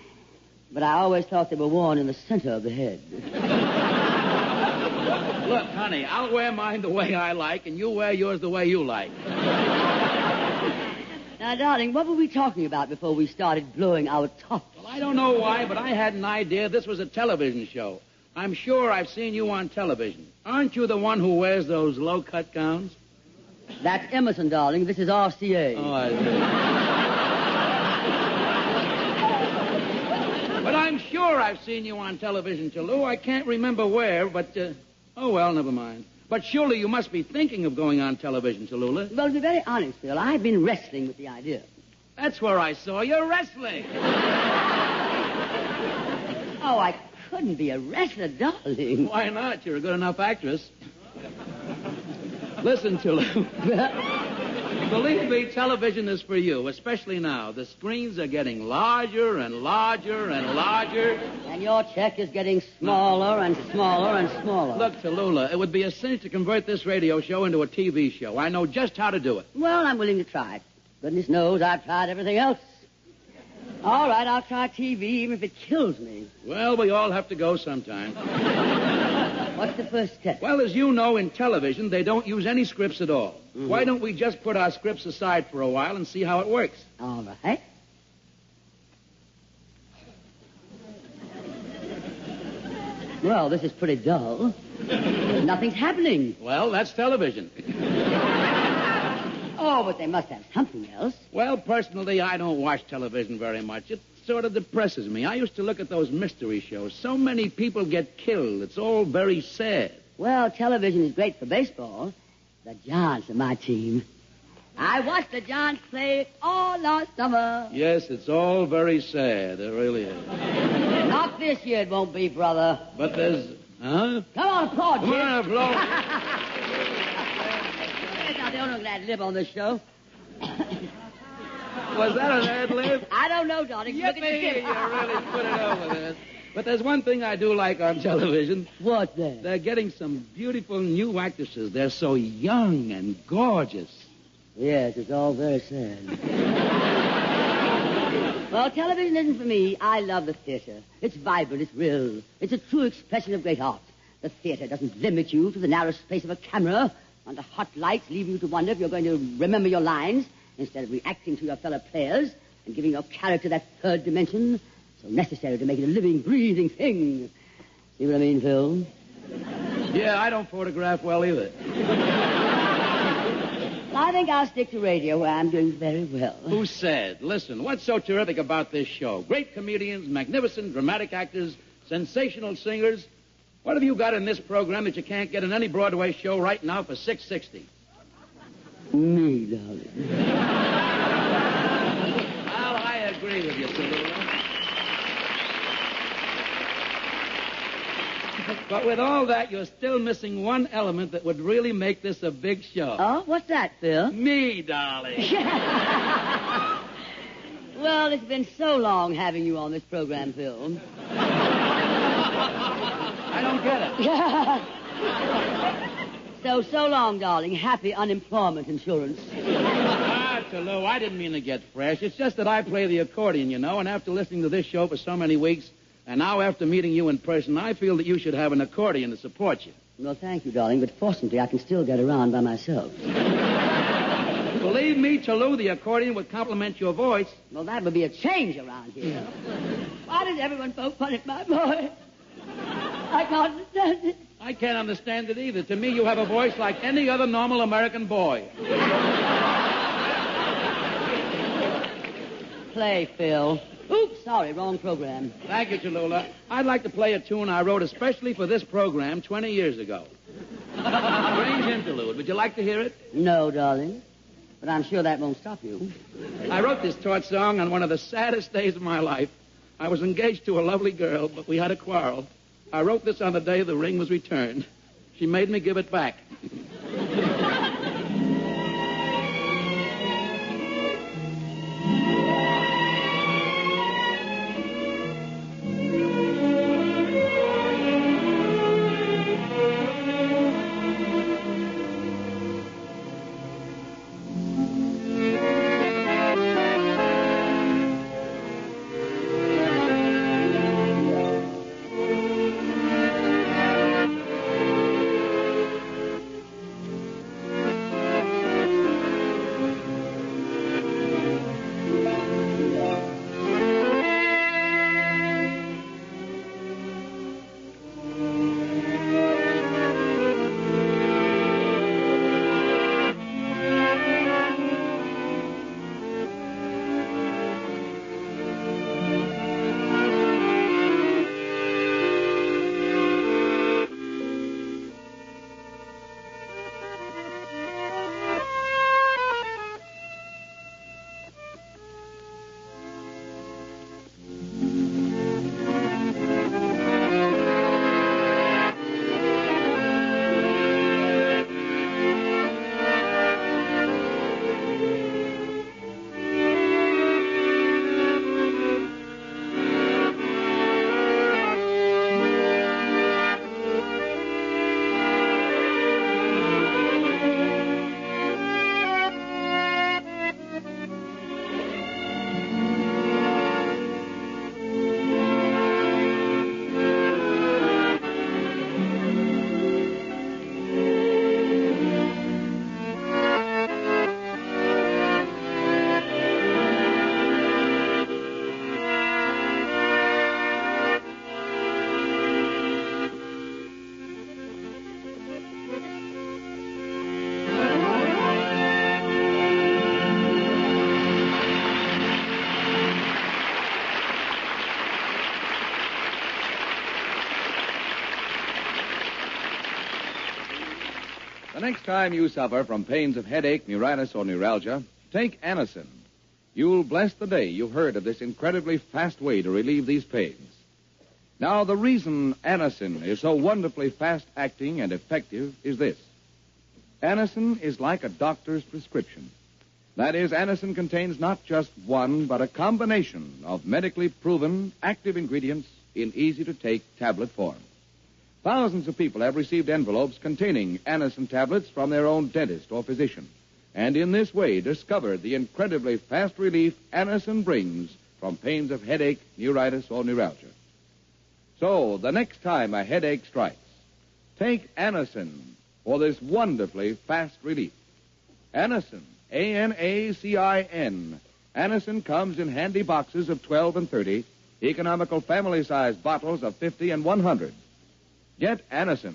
But I always thought they were worn in the center of the head. Look, honey, I'll wear mine the way I like, and you wear yours the way you like. Now, darling, what were we talking about before we started blowing our tops? Well, I don't know why, but I had an idea this was a television show. I'm sure I've seen you on television. Aren't you the one who wears those low-cut gowns? That's Emerson, darling. This is RCA. Oh, I see. But I'm sure I've seen you on television, Tallulah. I can't remember where, but... oh, well, never mind. But surely you must be thinking of going on television, Tallulah. Well, to be very honest, Phil, I've been wrestling with the idea. That's where I saw you wrestling. Oh, I couldn't be a wrestler, darling. Why not? You're a good enough actress. Listen, Tallulah. Believe me, television is for you, especially now. The screens are getting larger and larger and larger. And your check is getting smaller and smaller and smaller. Look, Tallulah, it would be a sin to convert this radio show into a TV show. I know just how to do it. Well, I'm willing to try. Goodness knows I've tried everything else. All right, I'll try TV even if it kills me. Well, we all have to go sometime. What's the first step? Well, as you know, in television, they don't use any scripts at all. Mm-hmm. Why don't we just put our scripts aside for a while and see how it works? All right. Well, this is pretty dull. Nothing's happening. Well, that's television. Oh, but they must have something else. Well, personally, I don't watch television very much. It sort of depresses me. I used to look at those mystery shows. So many people get killed. It's all very sad. Well, television is great for baseball. The Giants are my team. I watched the Giants play all last summer. Yes, it's all very sad. It really is. Not this year it won't be, brother. But there's... Huh? Come on, applaud, Come on, applaud. Now, they don't ad lib on this show. Was that an ad lib? I don't know, darling. Look at Yippee! your You really put it over there. But there's one thing I do like on television. What's that? They're getting some beautiful new actresses. They're so young and gorgeous. Yes, it's all very sad. Well, television isn't for me. I love the theater. It's vibrant, it's real. It's a true expression of great art. The theater doesn't limit you to the narrow space of a camera under hot lights, leaving you to wonder if you're going to remember your lines instead of reacting to your fellow players and giving your character that third dimension so necessary to make it a living, breathing thing. See what I mean, Phil? Yeah, I don't photograph well either. I think I'll stick to radio where I'm doing very well. Who said? Listen, what's so terrific about this show? Great comedians, magnificent dramatic actors, sensational singers. What have you got in this program that you can't get in any Broadway show right now for $6.60? Me, darling. Well, I agree with you, Tallulah. But with all that, you're still missing one element that would really make this a big show. Oh, what's that, Phil? Me, darling. Well, it's been so long having you on this program, Phil. I don't get it. So long, darling. Happy unemployment insurance. Tallulah, I didn't mean to get fresh. It's just that I play the accordion, you know, and after listening to this show for so many weeks, and now after meeting you in person, I feel that you should have an accordion to support you. Well, thank you, darling, but fortunately I can still get around by myself. Believe me, Tallulah, the accordion would complement your voice. Well, that would be a change around here. Why does everyone poke fun at my voice? I can't understand it. I can't understand it either. To me, you have a voice like any other normal American boy. Play, Phil. Oops, sorry, wrong program. Thank you, Tallulah. I'd like to play a tune I wrote especially for this program 20 years ago. Strange interlude. Would you like to hear it? No, darling. But I'm sure that won't stop you. I wrote this torch song on one of the saddest days of my life. I was engaged to a lovely girl, but we had a quarrel. I wrote this on the day the ring was returned. She made me give it back. The next time you suffer from pains of headache, neuritis, or neuralgia, take Anacin. You'll bless the day you heard of this incredibly fast way to relieve these pains. Now, the reason Anacin is so wonderfully fast-acting and effective is this. Anacin is like a doctor's prescription. That is, Anacin contains not just one, but a combination of medically proven active ingredients in easy-to-take tablet form. Thousands of people have received envelopes containing Anacin tablets from their own dentist or physician, and in this way discovered the incredibly fast relief Anacin brings from pains of headache, neuritis, or neuralgia. So, the next time a headache strikes, take Anacin for this wonderfully fast relief. Anacin, A-N-A-C-I-N. Anacin comes in handy boxes of 12 and 30, economical family-sized bottles of 50 and 100. Get Anacin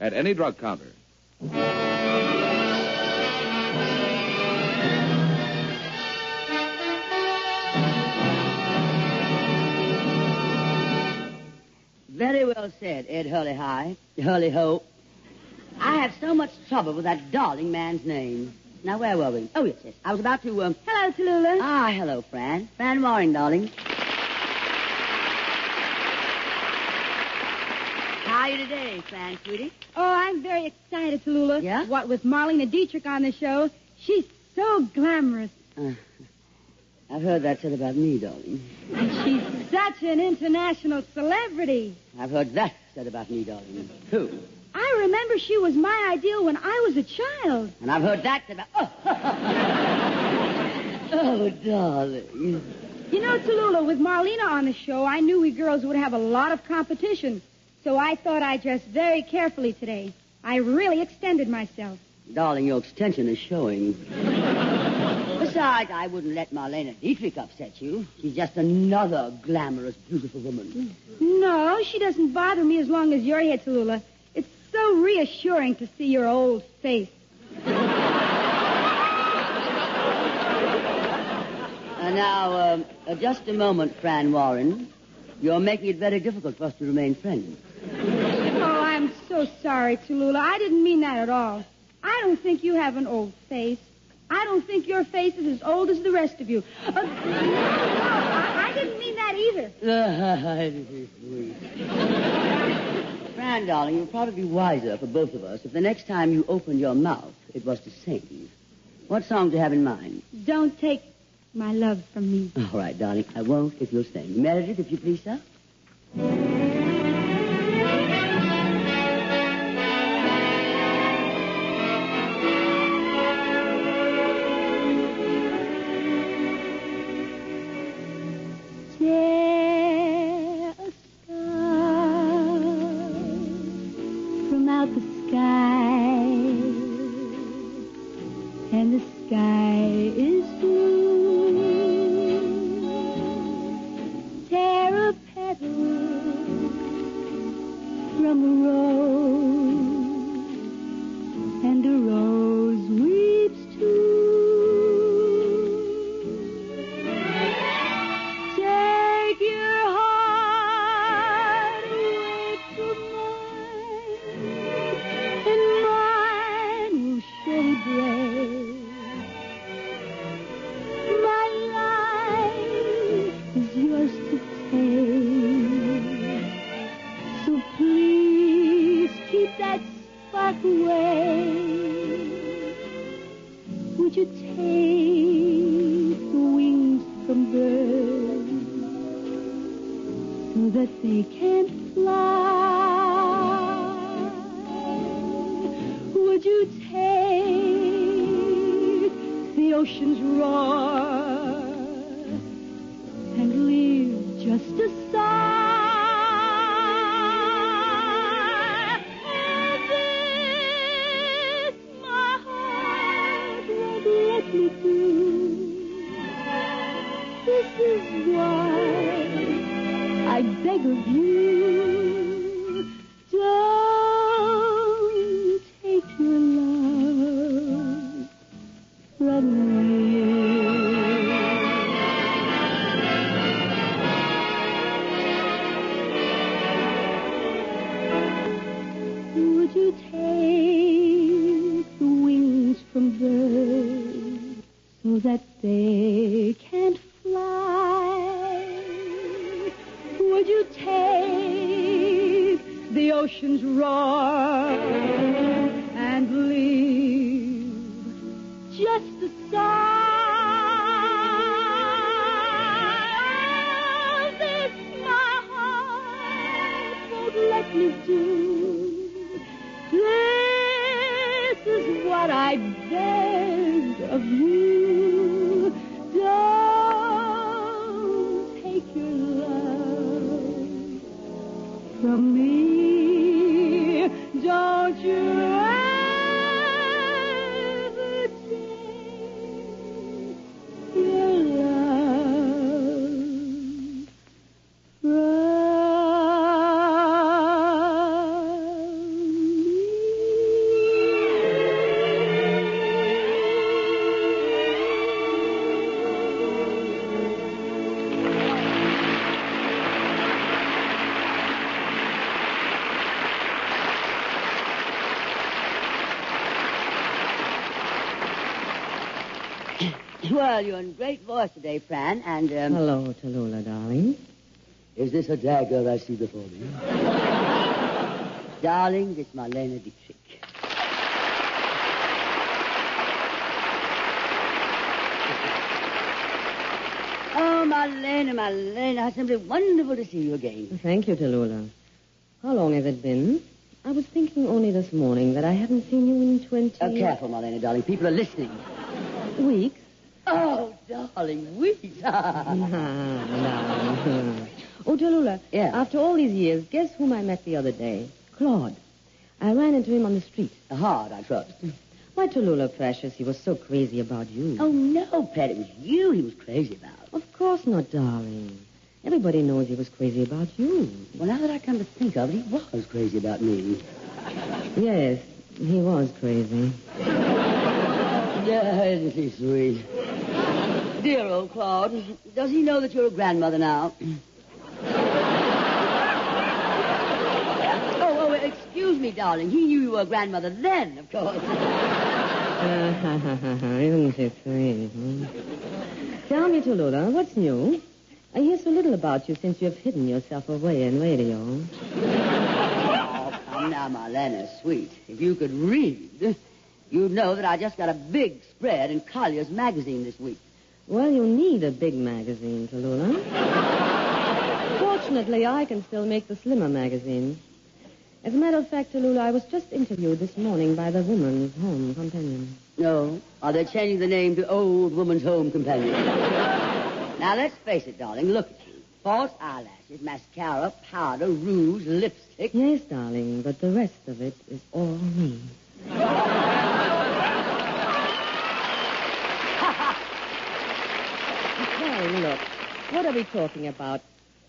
at any drug counter. Very well said, Ed Hurley-High. Hurley-Ho. I have so much trouble with that darling man's name. Now, where were we? Oh, yes. I was about to, Hello, Tallulah. Ah, hello, Fran. Fran Warren, darling. How are you today, Fran, sweetie? Oh, I'm very excited, Tallulah. Yeah? What with Marlena Dietrich on the show, she's so glamorous. I've heard that said about me, darling. And she's such an international celebrity. I've heard that said about me, darling. Who? I remember she was my ideal when I was a child. And I've heard that said about... Oh, darling. You know, Tallulah, with Marlena on the show, I knew we girls would have a lot of competition. So I thought I'd dress very carefully today. I really extended myself. Darling, your extension is showing. Besides, I wouldn't let Marlena Dietrich upset you. She's just another glamorous, beautiful woman. No, she doesn't bother me as long as you're here, Tallulah. It's so reassuring to see your old face. Now, just a moment, Fran Warren. You're making it very difficult for us to remain friends. Oh, I'm so sorry, Tallulah. I didn't mean that at all. I don't think you have an old face. I don't think your face is as old as the rest of you. No, I didn't mean that either. Fran, darling, it would probably be wiser for both of us if the next time you opened your mouth, it was to sing. What song do you have in mind? Don't take my love from me. All right, darling. I won't if you'll sing. Meredith, if you please, sir. that they can't fly, would you take the ocean's roar and leave just the sigh? This my heart won't let me do. This is what I beg of you. Don't take your love from me. Don't you ever take your love from Well, you're in great voice today, Fran, and, Hello, Tallulah, darling. Is this a dagger I see before me? Darling, it's Marlena Dietrich. Oh, Marlena, how simply wonderful to see you again. Thank you, Tallulah. How long has it been? I was thinking only this morning that I haven't seen you in 20... Oh, careful, Marlena, darling. People are listening. Weeks? Oh, darling, weeks. Oh, Tallulah. Yeah. After all these years, guess whom I met the other day? Claude. I ran into him on the street. Hard, I trust. Why, Tallulah, precious, he was so crazy about you. Oh, no, Pet, it was you he was crazy about. Of course not, darling. Everybody knows he was crazy about you. Well, now that I come to think of it, he was crazy about me. Yes, he was crazy. Yeah, isn't he sweet? Dear old Claude. Does he know that you're a grandmother now? Oh, excuse me, darling. He knew you were a grandmother then, of course. Isn't he sweet? Tell me, Tallulah, what's new? I hear so little about you since you've hidden yourself away in radio. Oh, come now, Marlena, sweet. If you could read, you'd know that I just got a big spread in Collier's magazine this week. Well, you need a big magazine, Tallulah. Fortunately, I can still make the slimmer magazine. As a matter of fact, Tallulah, I was just interviewed this morning by the Woman's Home Companion. No? Are they changing the name to Old Woman's Home Companion? Now, let's face it, darling. Look at you. False eyelashes, mascara, powder, rouge, lipstick. Yes, darling, but the rest of it is all me. Hey, look, what are we talking about?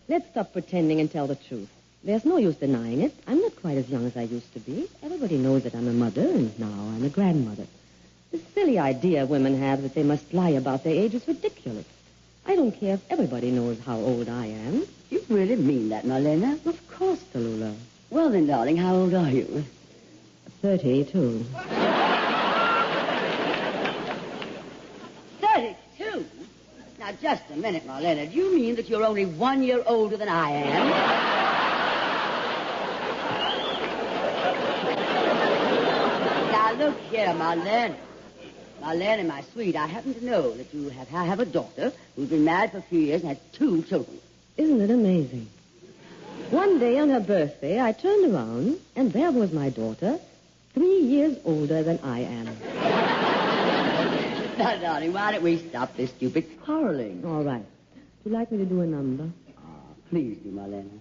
Let's stop pretending and tell the truth. There's no use denying it. I'm not quite as young as I used to be. Everybody knows that I'm a mother, and now I'm a grandmother. This silly idea women have that they must lie about their age is ridiculous. I don't care if everybody knows how old I am. You really mean that, Marlena? Of course, Tallulah. Well, then, darling, how old are you? 32. 32? Now, just a minute, Marlena. Do you mean that you're only 1 year older than I am? Now, look here, Marlena. Marlena, my sweet, I happen to know that you have a daughter who's been married for a few years and has 2 children. Isn't it amazing? One day on her birthday, I turned around, and there was my daughter, 3 years older than I am. Now, darling, why don't we stop this stupid quarreling? All right. Would you like me to do a number? Please do, Marlena.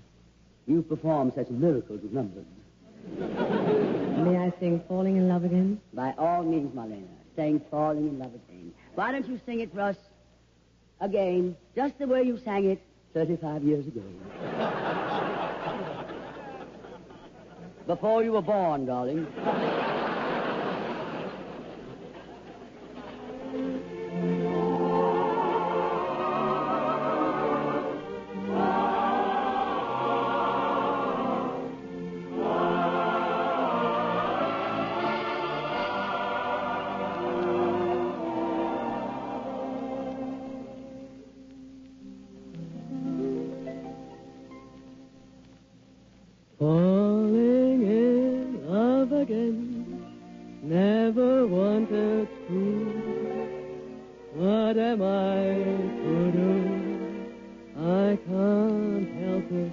You've performed such miracles with numbers. May I sing Falling in Love Again? By all means, Marlena. Sing Falling in Love Again. Why don't you sing it for us again, just the way you sang it 35 years ago? Before you were born, darling. wanted to. What am I to do? I can't help it.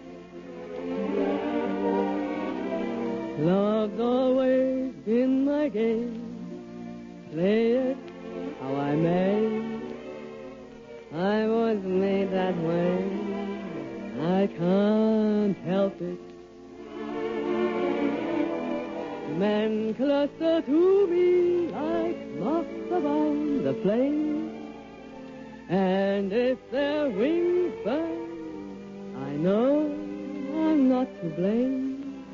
Love's always been my game. Play it how I may. I was made that way. I can't help it. Men cluster to me like moths around the flame. And if their wings burn, I know I'm not to blame.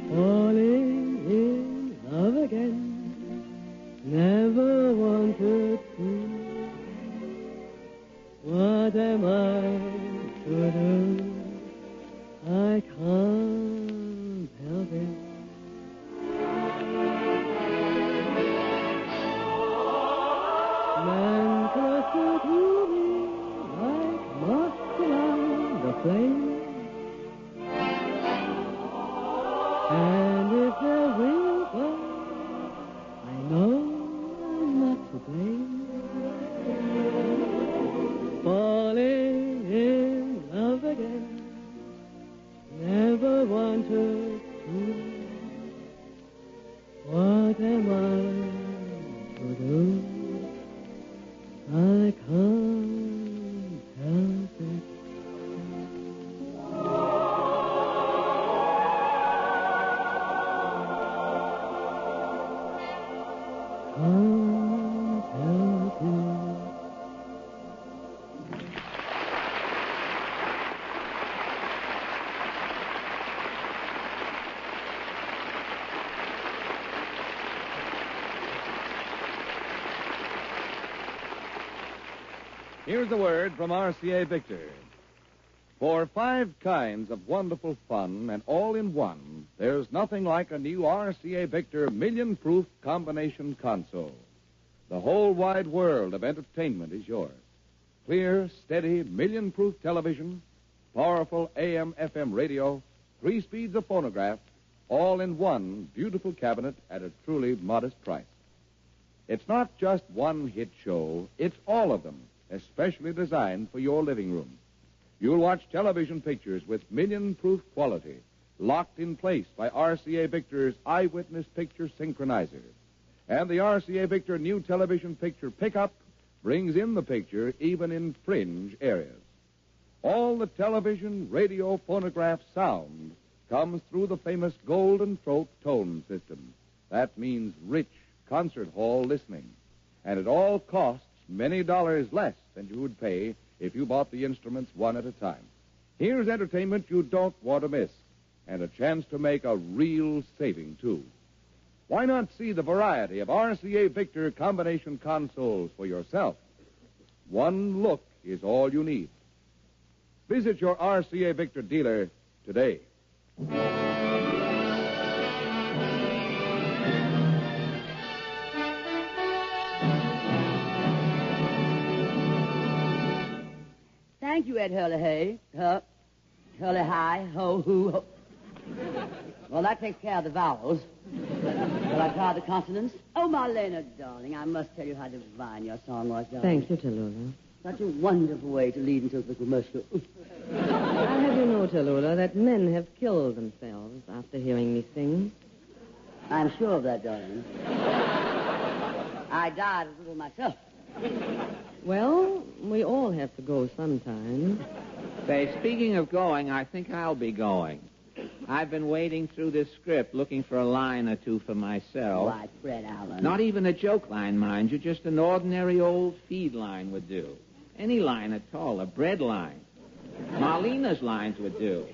Falling in love again, never wanted to. What am I to do? I can't help it. Man cluster to me like moths around the flame. And if there will burn, I know I'm not to blame. Falling in love again, never wanted to. What am I to do? I can't help it. Can't help it. Here's a word from RCA Victor. For 5 kinds of wonderful fun and all in one, there's nothing like a new RCA Victor million-proof combination console. The whole wide world of entertainment is yours. Clear, steady, million-proof television, powerful AM/FM radio, 3 speeds of phonograph, all in one beautiful cabinet at a truly modest price. It's not just one hit show, it's all of them, especially designed for your living room. You'll watch television pictures with million-proof quality, locked in place by RCA Victor's Eyewitness Picture Synchronizer. And the RCA Victor new television picture pickup brings in the picture even in fringe areas. All the television, radio, phonograph sound comes through the famous Golden Throat tone system. That means rich concert hall listening. And it all costs many dollars less than you would pay if you bought the instruments one at a time. Here's entertainment you don't want to miss, and a chance to make a real saving, too. Why not see the variety of RCA Victor combination consoles for yourself? One look is all you need. Visit your RCA Victor dealer today. Thank you, Ed Hurley. Hurley hi, ho, hoo, ho. Well, that takes care of the vowels. Will I try the consonants? Oh, Marlena, darling, I must tell you how divine your song was, darling. Thank you, Tallulah. Such a wonderful way to lead into the commercial. I'll have you know, Tallulah, that men have killed themselves after hearing me sing. I'm sure of that, darling. I died a little myself. Well, we all have to go sometime. Say, speaking of going, I think I'll be going. I've been wading through this script looking for a line or two for myself. Why, Fred Allen. Not even a joke line, mind you. Just an ordinary old feed line would do. Any line at all. A bread line. Marlena's lines would do.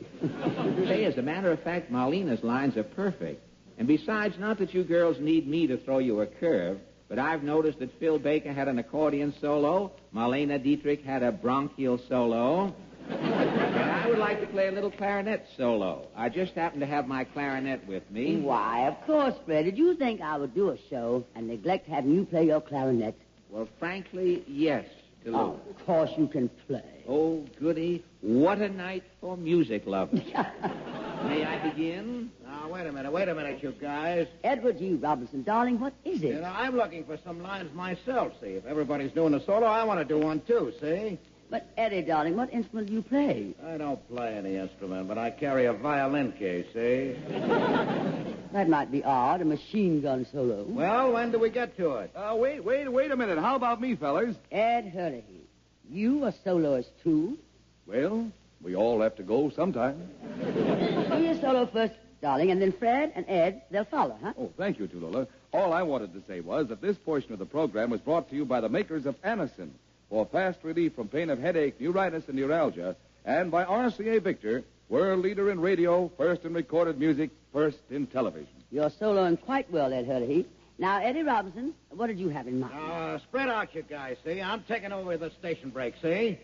Say, as a matter of fact, Marlena's lines are perfect. And besides, not that you girls need me to throw you a curve, but I've noticed that Phil Baker had an accordion solo, Marlena Dietrich had a bronchial solo, and I would like to play a little clarinet solo. I just happen to have my clarinet with me. Why, of course, Fred. Did you think I would do a show and neglect having you play your clarinet? Well, frankly, yes, Tallulah. Oh, of course you can play. Oh, goody. What a night for music lovers. May I begin? wait a minute, you guys. Edward G. Robinson, darling, what is it? You know, I'm looking for some lines myself, see. If everybody's doing a solo, I want to do one, too, see? But, Eddie, darling, what instrument do you play? I don't play any instrument, but I carry a violin case, see? That might be odd, a machine gun solo. Well, when do we get to it? Wait a minute. How about me, fellas? Ed Hurley, you a soloist, too? Well, we all have to go sometime. Do your solo first, darling, and then Fred and Ed, they'll follow, huh? Oh, thank you, Tallulah. All I wanted to say was that this portion of the program was brought to you by the makers of Anacin for fast relief from pain of headache, neuritis, and neuralgia, and by RCA Victor, world leader in radio, first in recorded music, first in television. You're soloing quite well, Ed Hurley. Now, Eddie Robinson, what did you have in mind? Spread out, you guys, see? I'm taking over the station break, see?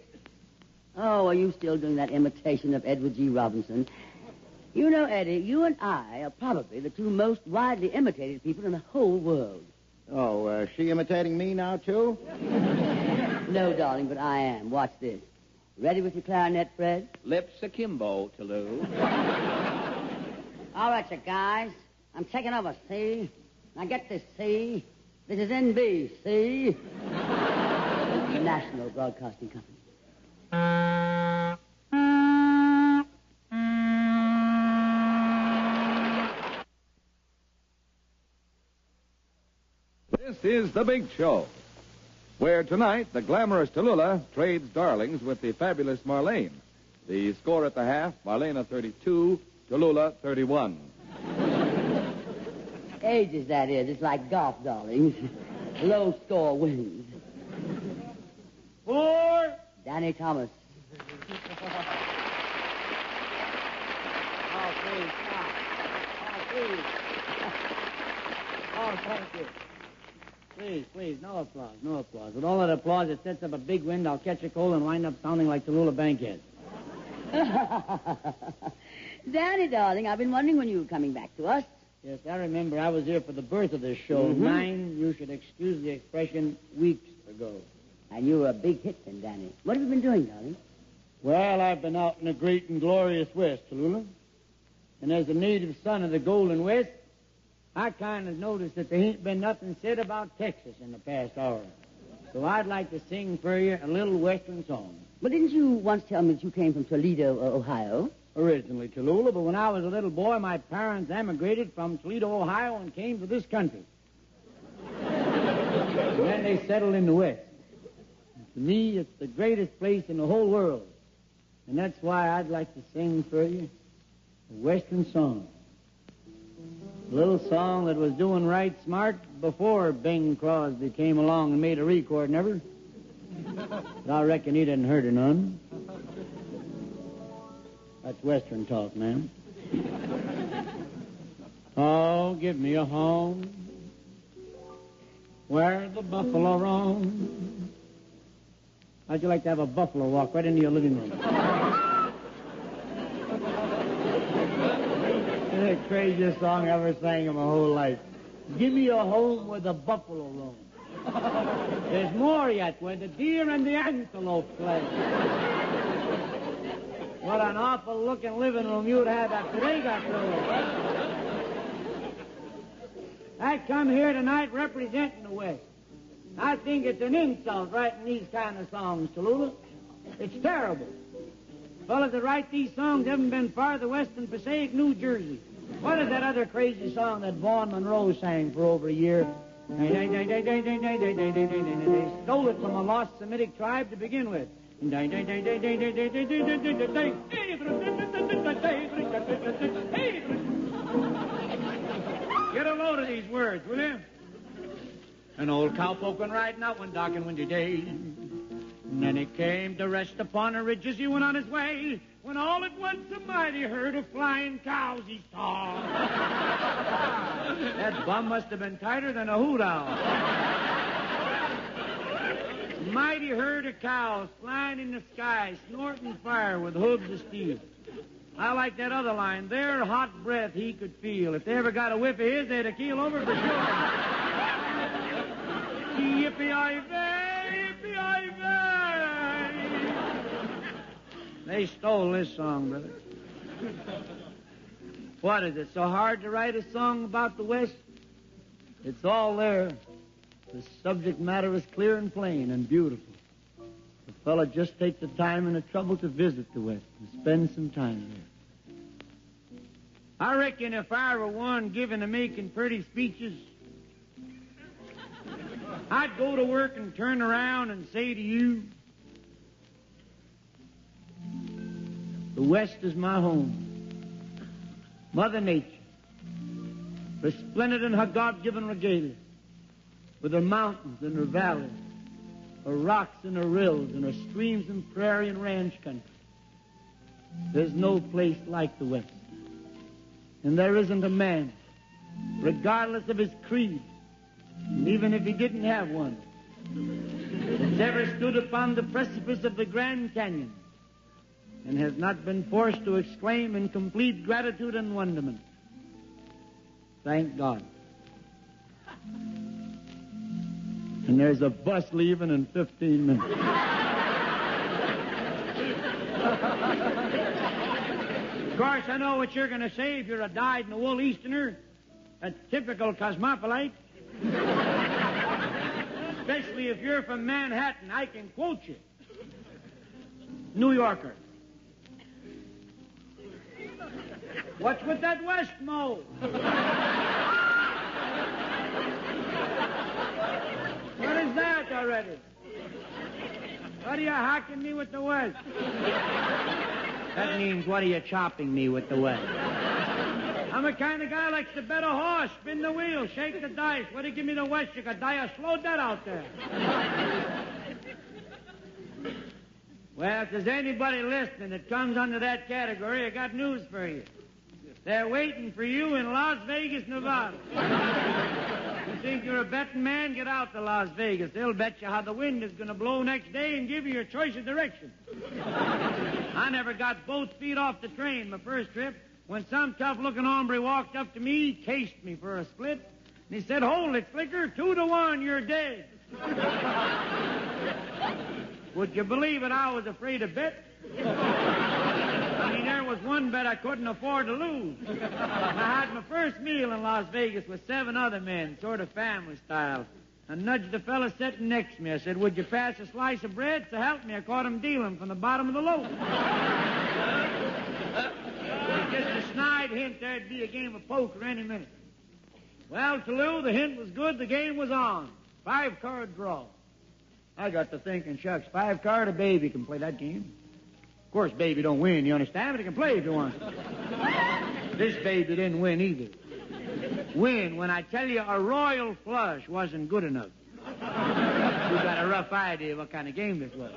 Oh, are you still doing that imitation of Edward G. Robinson? You know, Eddie, you and I are probably the two most widely imitated people in the whole world. Oh, she imitating me now, too? No, darling, but I am. Watch this. Ready with your clarinet, Fred? Lips akimbo, Toulouse. All right, you guys. I'm taking over, see? Now get this, see? This is NBC. The National Broadcasting Company. This is The Big Show, where tonight the glamorous Tallulah trades darlings with the fabulous Marlene. The score at the half, Marlena 32, Tallulah 31. Ages, that is. It's like golf, darlings. Low score wins. 4. Danny Thomas. Oh, please, stop. Oh, please. Oh, thank you. Please, no applause, no applause. With all that applause, it sets up a big wind. I'll catch a cold and wind up sounding like Tallulah Bankhead. Danny, darling, I've been wondering when you were coming back to us. Yes, I remember I was here for the birth of this show. Mm-hmm. 9, you should excuse the expression, weeks ago. And you were a big hit then, Danny. What have you been doing, darling? Well, I've been out in the great and glorious West, Tallulah. And as a native son of the Golden West, I kind of noticed that there ain't been nothing said about Texas in the past hour. So I'd like to sing for you a little Western song. But didn't you once tell me that you came from Toledo, Ohio? Originally Tallulah, but when I was a little boy, my parents emigrated from Toledo, Ohio, and came to this country. And then they settled in the West. To me, it's the greatest place in the whole world. And that's why I'd like to sing for you a Western song. A little song that was doing right smart before Bing Crosby came along and made a record, never. But I reckon he didn't hurt her none. That's Western talk, ma'am. Oh, give me a home where the buffalo roam. How'd you like to have a buffalo walk right into your living room? It's the craziest song I ever sang in my whole life. Give me a home where the buffalo roam. There's more yet, where the deer and the antelope play. What an awful-looking living room you'd have after they got through. I come here tonight representing the West. I think it's an insult writing these kind of songs, Tallulah. It's terrible. Fellas that write these songs haven't been farther west than Passaic, New Jersey. What is that other crazy song that Vaughn Monroe sang for over a year? They stole it from a lost Semitic tribe to begin with. Get a load of these words, will you? An old cowpoke went riding out one dark and windy day. And then he came to rest upon a ridge as he went on his way. When all at once a mighty herd of flying cows he saw. That bum must have been tighter than a hoot owl. Mighty herd of cows flying in the sky, snorting fire with hooves of steel. I like that other line. Their hot breath he could feel. If they ever got a whiff of his, they'd have keeled over for sure. Yippee-yi-vey, yippee-yi-vey. They stole this song, brother. What, is it so hard to write a song about the West? It's all there. The subject matter is clear and plain and beautiful. The fella just takes the time and the trouble to visit the West and spend some time there. I reckon if I were one given to making pretty speeches, I'd go to work and turn around and say to you, the West is my home. Mother Nature, resplendent in her God-given regalia, with her mountains and her valleys, her rocks and her rills, and her streams and prairie and ranch country. There's no place like the West. And there isn't a man, regardless of his creed, and even if he didn't have one, that's ever stood upon the precipice of the Grand Canyon and has not been forced to exclaim in complete gratitude and wonderment, thank God. And there's a bus leaving in 15 minutes. Of course, I know what you're going to say if you're a dyed-in-the-wool Easterner, a typical cosmopolite. Especially if you're from Manhattan, I can quote you. New Yorker. What's with that West mo? What is that already? What are you hacking me with the West? That means, what are you chopping me with the West? I'm the kind of guy who likes to bet a horse, spin the wheel, shake the dice. What do you give me the West? You could die a slow death out there. Well, if there's anybody listening that comes under that category, I got news for you. They're waiting for you in Las Vegas, Nevada. You think you're a betting man? Get out to Las Vegas. They'll bet you how the wind is going to blow next day and give you your choice of direction. I never got both feet off the train my first trip when some tough-looking hombre walked up to me, cased me for a split, and he said, "Hold it, Slicker, 2-1, you're dead." Would you believe it? I was afraid to bet. I mean, there was one bet I couldn't afford to lose. I had my first meal in Las Vegas with 7 other men, sort of family style. I nudged the fella sitting next to me. I said, "Would you pass a slice of bread?" So help me, I caught him dealing from the bottom of the loaf. Just a snide hint there'd be a game of poker any minute. Well, Toulouse, the hint was good, the game was on. 5-card draw. I got to thinking, shucks, 5-card, a baby can play that game. Of course, baby don't win, you understand, but he can play if he wants. This baby didn't win either. Win when I tell you a royal flush wasn't good enough. You got a rough idea what kind of game this was.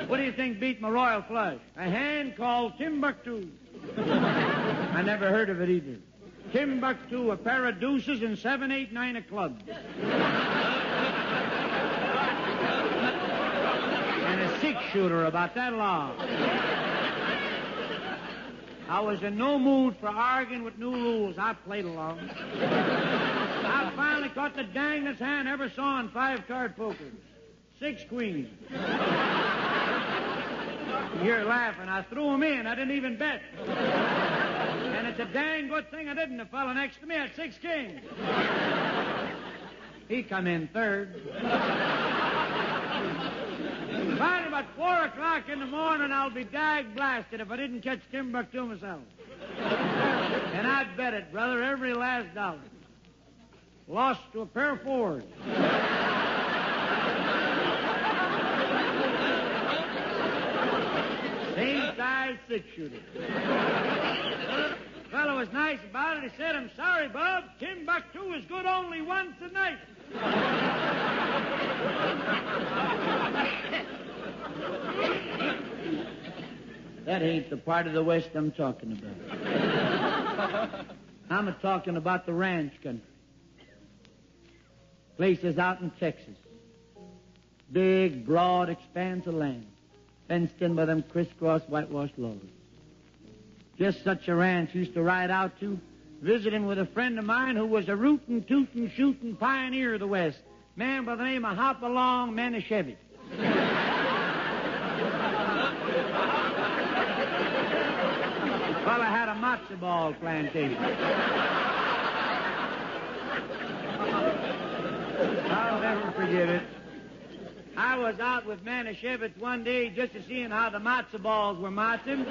What do you think beat my royal flush? A hand called Timbuktu. I never heard of it either. Timbuktu, a pair of deuces, and 7, 8, 9 of clubs. And a 6-shooter about that long. I was in no mood for arguing with new rules. I played along. I finally caught the dangest hand I ever saw in 5-card poker. 6 queens. You're laughing. I threw them in. I didn't even bet. And it's a dang good thing I didn't. The fellow next to me had 6 kings. He come in third. Finally, about 4 o'clock in the morning, I'll be dag-blasted if I didn't catch Timbuktu myself. And I'd bet it, brother, every last dollar. Lost to a pair of 4s. Same size 6-shooter. The fellow was nice about it. He said, "I'm sorry, Bob. Timbuktu is good only once a night." That ain't the part of the West I'm talking about. I'm talking about the ranch country. Places out in Texas. Big, broad expanse of land. Fenced in by them crisscross whitewashed logs. Just such a ranch used to ride out to, visiting with a friend of mine who was a rootin', tootin', shootin' pioneer of the West, man by the name of Hopalong Manischewitz. The fella had a matzo ball plantation. I'll never forget it. I was out with Manischewitz one day just to seeing how the matzo balls were matzoing.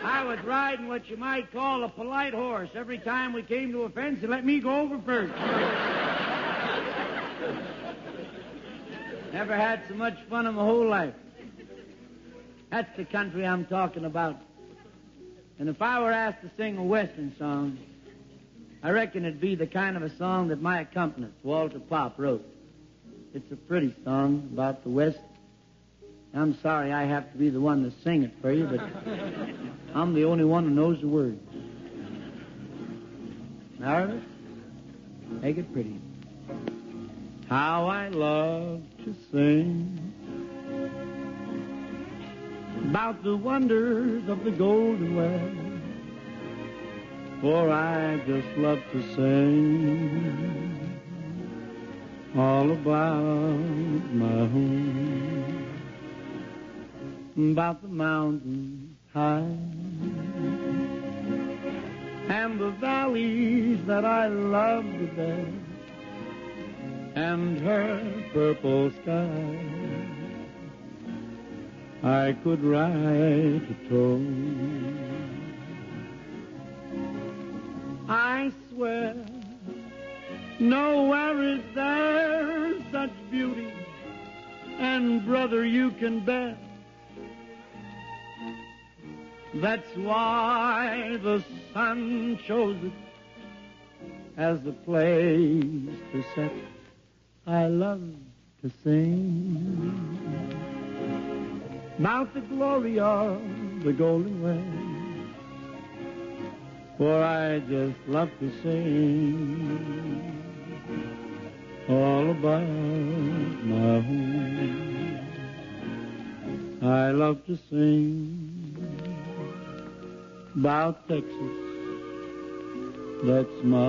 I was riding what you might call a polite horse. Every time we came to a fence, they let me go over first. Never had so much fun in my whole life. That's the country I'm talking about. And if I were asked to sing a Western song, I reckon it'd be the kind of a song that my accompanist, Walter Pop, wrote. It's a pretty song about the West. I'm sorry I have to be the one to sing it for you, but I'm the only one who knows the words. Narrative, make it pretty. How I love to sing about the wonders of the Golden West, for I just love to sing all about my home, about the mountain high and the valleys that I love the best, and her purple sky. I could write a tone. I swear, nowhere is there such beauty, and brother, you can bet. That's why the sun chose it as the place to set. I love to sing about the glory of the Golden West, for I just love to sing all about my home. I love to sing about Texas, that's my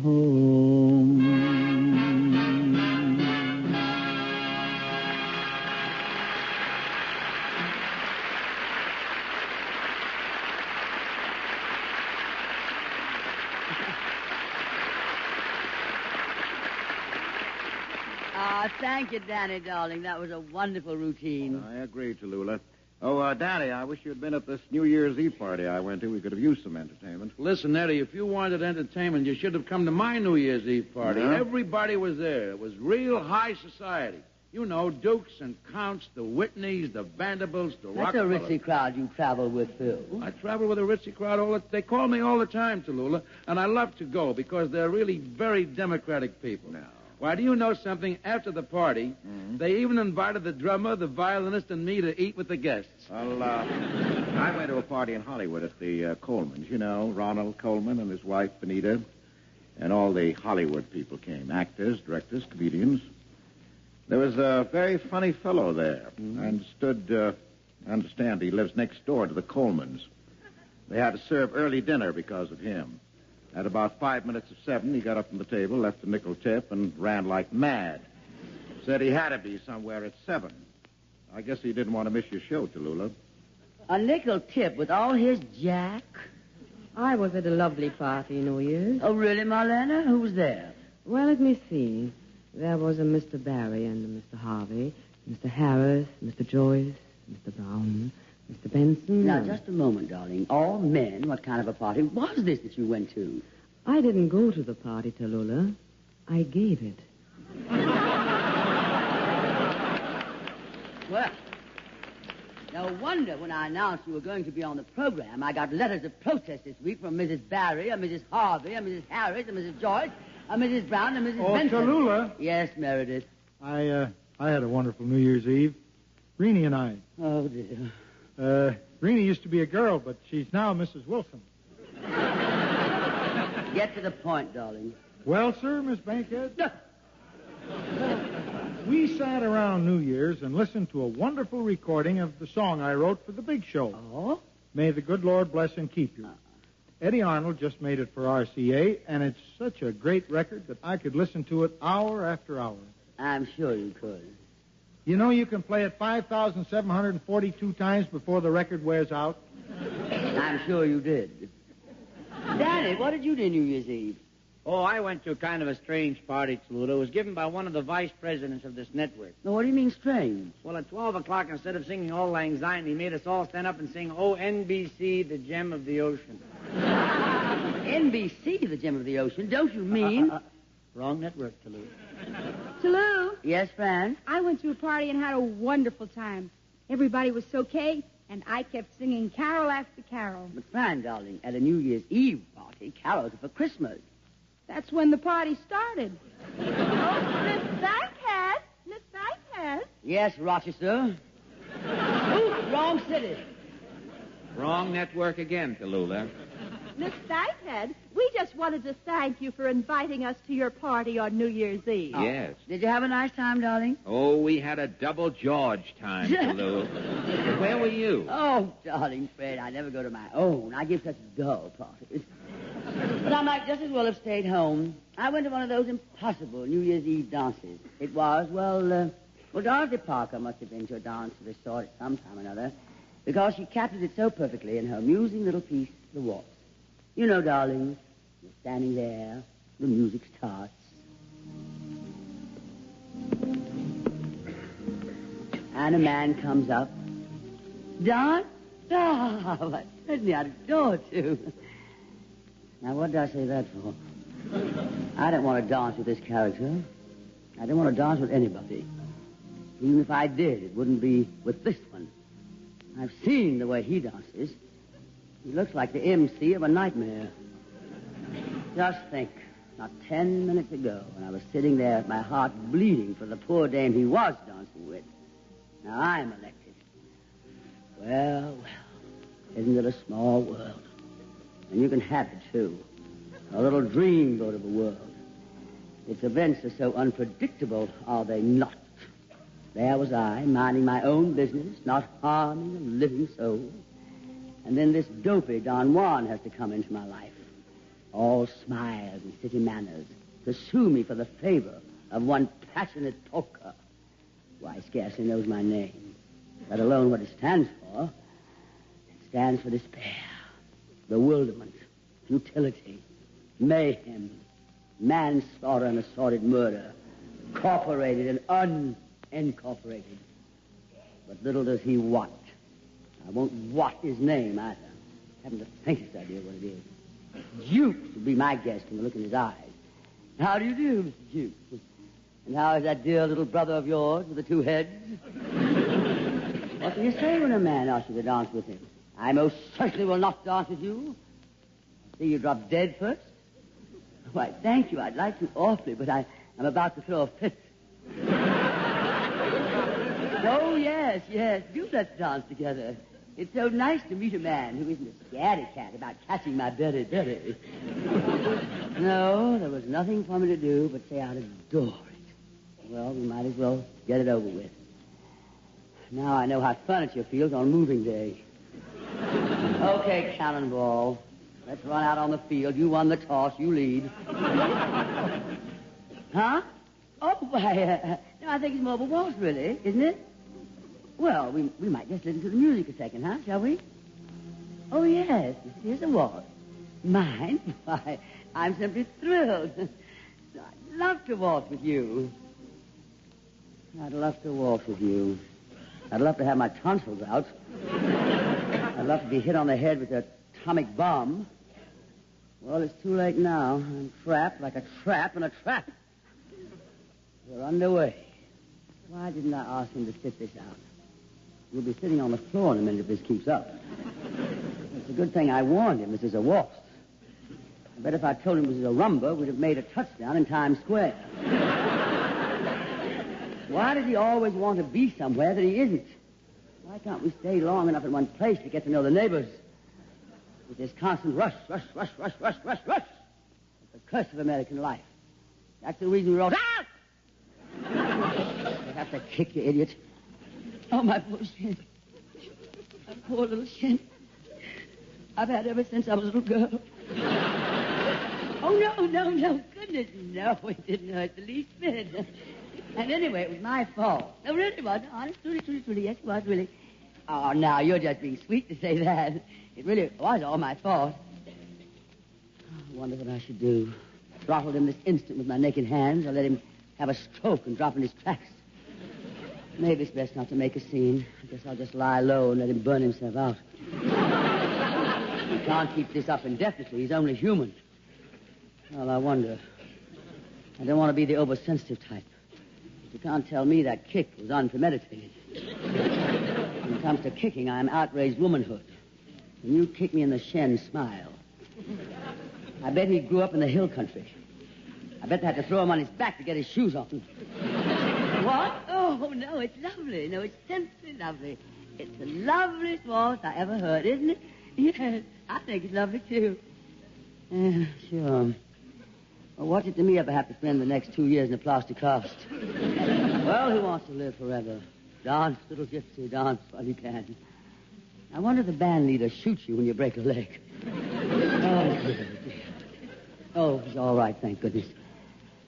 home. Thank you, Danny, darling. That was a wonderful routine. I agree, Tallulah. Oh, Danny, I wish you had been at this New Year's Eve party I went to. We could have used some entertainment. Listen, Eddie, if you wanted entertainment, you should have come to my New Year's Eve party. Yeah? Everybody was there. It was real high society. You know, dukes and counts, the Whitneys, the Vanderbilts, the That's a Rockefellers. ritzy crowd you travel with, Phil. I travel with a ritzy crowd. They call me all the time, Tallulah, and I love to go because they're really very democratic people. No. Why, do you know something? After the party, they even invited the drummer, the violinist, and me to eat with the guests. Well, I went to a party in Hollywood at the Colemans. You know, Ronald Coleman and his wife, Benita, and all the Hollywood people came. Actors, directors, comedians. There was a very funny fellow there. I understand he lives next door to the Colemans. They had to serve early dinner because of him. At about 5 minutes of 7, he got up from the table, left a nickel tip, and ran like mad. Said he had to be somewhere at 7. I guess he didn't want to miss your show, Tallulah. A nickel tip with all his jack? I was at a lovely party, New Year's. Oh, really, Marlena? Who was there? Well, let me see. There was a Mr. Barry and a Mr. Harvey, Mr. Harris, Mr. Joyce, Mr. Brown, Mr. Benson. Now, just a moment, darling. All men? What kind of a party was this that you went to? I didn't go to the party, Tallulah. I gave it. Well, no wonder when I announced you were going to be on the program, I got letters of protest this week from Mrs. Barry, and Mrs. Harvey, and Mrs. Harris, and Mrs. Joyce, and Mrs. Brown, and Mrs. Benson. Tallulah. Yes, Meredith. I had a wonderful New Year's Eve. Renee and I. Oh, dear. Renee used to be a girl, but she's now Mrs. Wilson. Get to the point, darling. Well, sir, Miss Bankhead? We sat around New Year's and listened to a wonderful recording of the song I wrote for the big show. Oh? May the good Lord bless and keep you. Eddie Arnold just made it for RCA, and it's such a great record that I could listen to it hour after hour. I'm sure you could. You know you can play it 5,742 times before the record wears out? I'm sure you did. Danny, what did you do New Year's Eve? Oh, I went to kind of a strange party, Toledo. It was given by one of the vice presidents of this network. Now, what do you mean strange? Well, at 12 o'clock, instead of singing Auld Lang Syne, he made us all stand up and sing, "Oh, NBC, the gem of the ocean." NBC, the gem of the ocean? Don't you mean... Wrong network, Toledo. Toulouse, Yes, Fran? I went to a party and had a wonderful time. Everybody was so gay, and I kept singing carol after carol. But, Fran, darling, at a New Year's Eve party, carols are for Christmas. That's when the party started. Miss Bankhead! Miss Bankhead! Yes, Rochester? Ooh, wrong city. Wrong network again, Tallulah. Miss Bankhead, we just wanted to thank you for inviting us to your party on New Year's Eve. Yes. Did you have a nice time, darling? Oh, we had a double George time, Tallulah. But where were you? Oh, darling Fred, I never go to my own. I give such dull parties. But I might just as well have stayed home. I went to one of those impossible New Year's Eve dances. It was, well, Dorothy Parker must have been to a dance of this sort at some time or another, because she captured it so perfectly in her amusing little piece, The Waltz. You know, darlings, you're standing there, the music starts. And a man comes up. Dance? Ah, what certainly I'd adore to. Now, what did I say that for? I don't want to dance with this character. I don't want to dance with anybody. Even if I did, it wouldn't be with this one. I've seen the way he dances. He looks like the MC of a nightmare. Just think, not 10 minutes ago, when I was sitting there with my heart bleeding for the poor dame he was dancing with. Now I'm elected. Well, isn't it a small world? And you can have it, too. A little dreamboat of a world. Its events are so unpredictable, are they not? There was I, minding my own business, not harming a living soul. And then this dopey Don Juan has to come into my life. All smiles and city manners to sue me for the favor of one passionate polka. Why, scarcely knows my name, let alone what it stands for. It stands for despair, bewilderment, futility, mayhem, manslaughter and assorted murder, corporated and unincorporated. But little does he wot. I won't wot his name either. Haven't the faintest idea what it is. Jukes would be my guess from the look in his eyes. How do you do, Mr. Jukes? And how is that dear little brother of yours with the two heads? What do you say when a man asks you to dance with him? I most certainly will not dance with you. I see you drop dead first. Why, thank you. I'd like to awfully, but I'm about to throw a fit. Oh, yes. Do let's dance together. It's so nice to meet a man who isn't a scaredy cat about catching my berry. No, there was nothing for me to do but say I'd adore it. Well, we might as well get it over with. Now I know how furniture feels on moving day. Okay, Cannonball. Let's run out on the field. You won the toss. You lead. Huh? Oh, why, no, I think it's more of a waltz, really, isn't it? Well, we might just listen to the music a second, huh? Shall we? Oh, yes. Here's a waltz. Mine? Why, I'm simply thrilled. I'd love to waltz with you. I'd love to waltz with you. I'd love to have my tonsils out. I'd love to be hit on the head with an atomic bomb. Well, it's too late now. I'm trapped like a trap in a trap. We're underway. Why didn't I ask him to sit this out? We'll be sitting on the floor in a minute if this keeps up. It's a good thing I warned him this is a waltz. I bet if I told him this is a rumba, we'd have made a touchdown in Times Square. Why does he always want to be somewhere that he isn't? Why can't we stay long enough in one place to get to know the neighbors? With this constant rush. It's the curse of American life. That's the reason we wrote, out! I have to kick you, idiot. Oh, my poor shin. My poor little shin. I've had ever since I was a little girl. Oh, no. Goodness, no. It didn't hurt the least bit. And anyway, it was my fault. No, really, it was. Honest, truly, yes, it was, really. Oh, now, you're just being sweet to say that. It really was all my fault. I wonder what I should do. Throttle him this instant with my naked hands, or let him have a stroke and drop in his tracks. Maybe it's best not to make a scene. I guess I'll just lie low and let him burn himself out. He can't keep this up indefinitely. He's only human. Well, I wonder. I don't want to be the oversensitive type. You can't tell me that kick was unpremeditated. When it comes to kicking, I'm outraged womanhood. When you kick me in the shin, smile. I bet he grew up in the hill country. I bet they had to throw him on his back to get his shoes off him. What? Oh, no, it's lovely. No, it's simply lovely. It's the loveliest waltz I ever heard, isn't it? Yes, I think it's lovely, too. Yeah, sure. Well, what's it to me if I have to spend the next 2 years in a plaster cast? Well, who wants to live forever? Dance, little gypsy, dance while you can. I wonder if the band leader shoots you when you break a leg. Oh, dear. Oh, he's all right, thank goodness.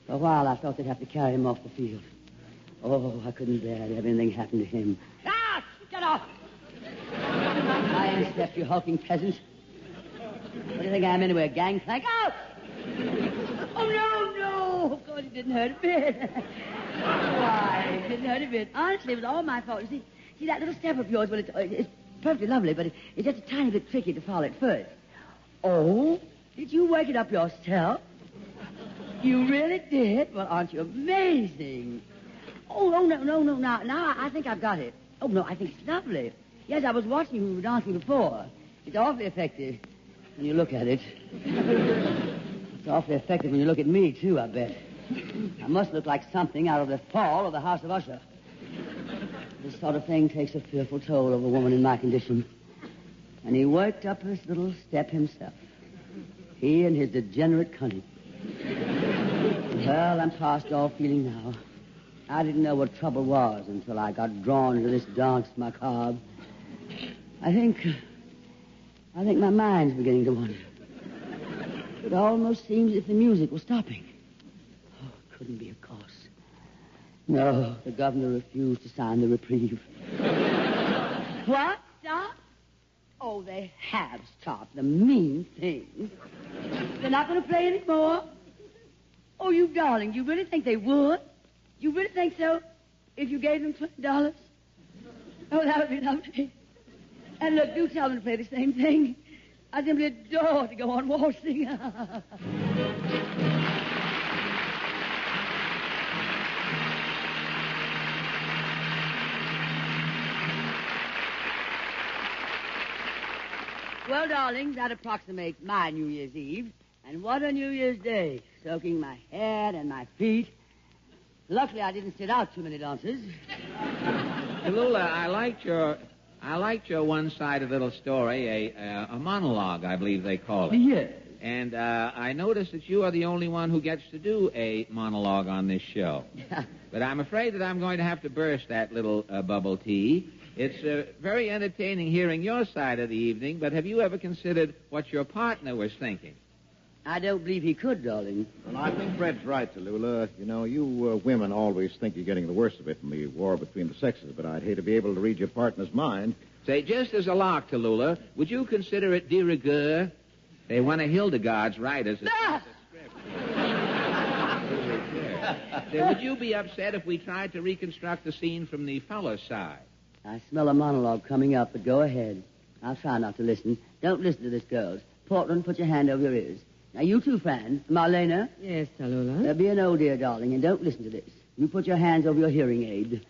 For a while, I thought they'd have to carry him off the field. Oh, I couldn't bear to have anything happen to him. Ah! Get off! I ain't stepped, you hulking peasant. What do you think I am anyway, a gangplank? Out! Oh, no! Of course, it didn't hurt a bit. Why, it didn't hurt a bit. Honestly, it was all my fault. You see that little step of yours, well, it's perfectly lovely, but it's just a tiny bit tricky to follow at first. Oh? Did you work it up yourself? You really did? Well, aren't you amazing? Oh, no. Now I think I've got it. Oh, no, I think it's lovely. Yes, I was watching you when we were dancing before. It's awfully effective when you look at it. It's awfully effective when you look at me, too, I bet. I must look like something out of the Fall of the House of Usher. This sort of thing takes a fearful toll of a woman in my condition. And he worked up this little step himself. He and his degenerate cunning. Well, I'm past all feeling now. I didn't know what trouble was until I got drawn into this dance macabre. I think my mind's beginning to wander. It almost seems as if the music was stopping. Oh, it couldn't be, of course. No, the governor refused to sign the reprieve. What? Stop? Oh, they have stopped, the mean things. They're not going to play anymore? Oh, you darling, do you really think they would? You really think so? If you gave them $20? Oh, that would be lovely. And look, do tell them to play the same thing. I simply adore to go on waltzing. Well, darling, that approximates my New Year's Eve. And what a New Year's Day, soaking my head and my feet. Luckily, I didn't sit out too many dances. Lula, I liked your one-sided little story, a monologue, I believe they call it. Yes. And I noticed that you are the only one who gets to do a monologue on this show. But I'm afraid that I'm going to have to burst that little bubble tea. It's very entertaining hearing your side of the evening, but have you ever considered what your partner was thinking? I don't believe he could, darling. Well, I think Fred's right, Tallulah. You know, you women always think you're getting the worst of it in the war between the sexes, but I'd hate to be able to read your partner's mind. Say, just as a lark, Tallulah, would you consider it de rigueur? They one of Hildegard's writers. Say, would you be upset if we tried to reconstruct the scene from the fellow's side? I smell a monologue coming up, but go ahead. I'll try not to listen. Don't listen to this, girls. Portland, put your hand over your ears. Now, you two, Fran. Marlena. Yes, Tallulah. Be an old dear, darling, and don't listen to this. You put your hands over your hearing aid.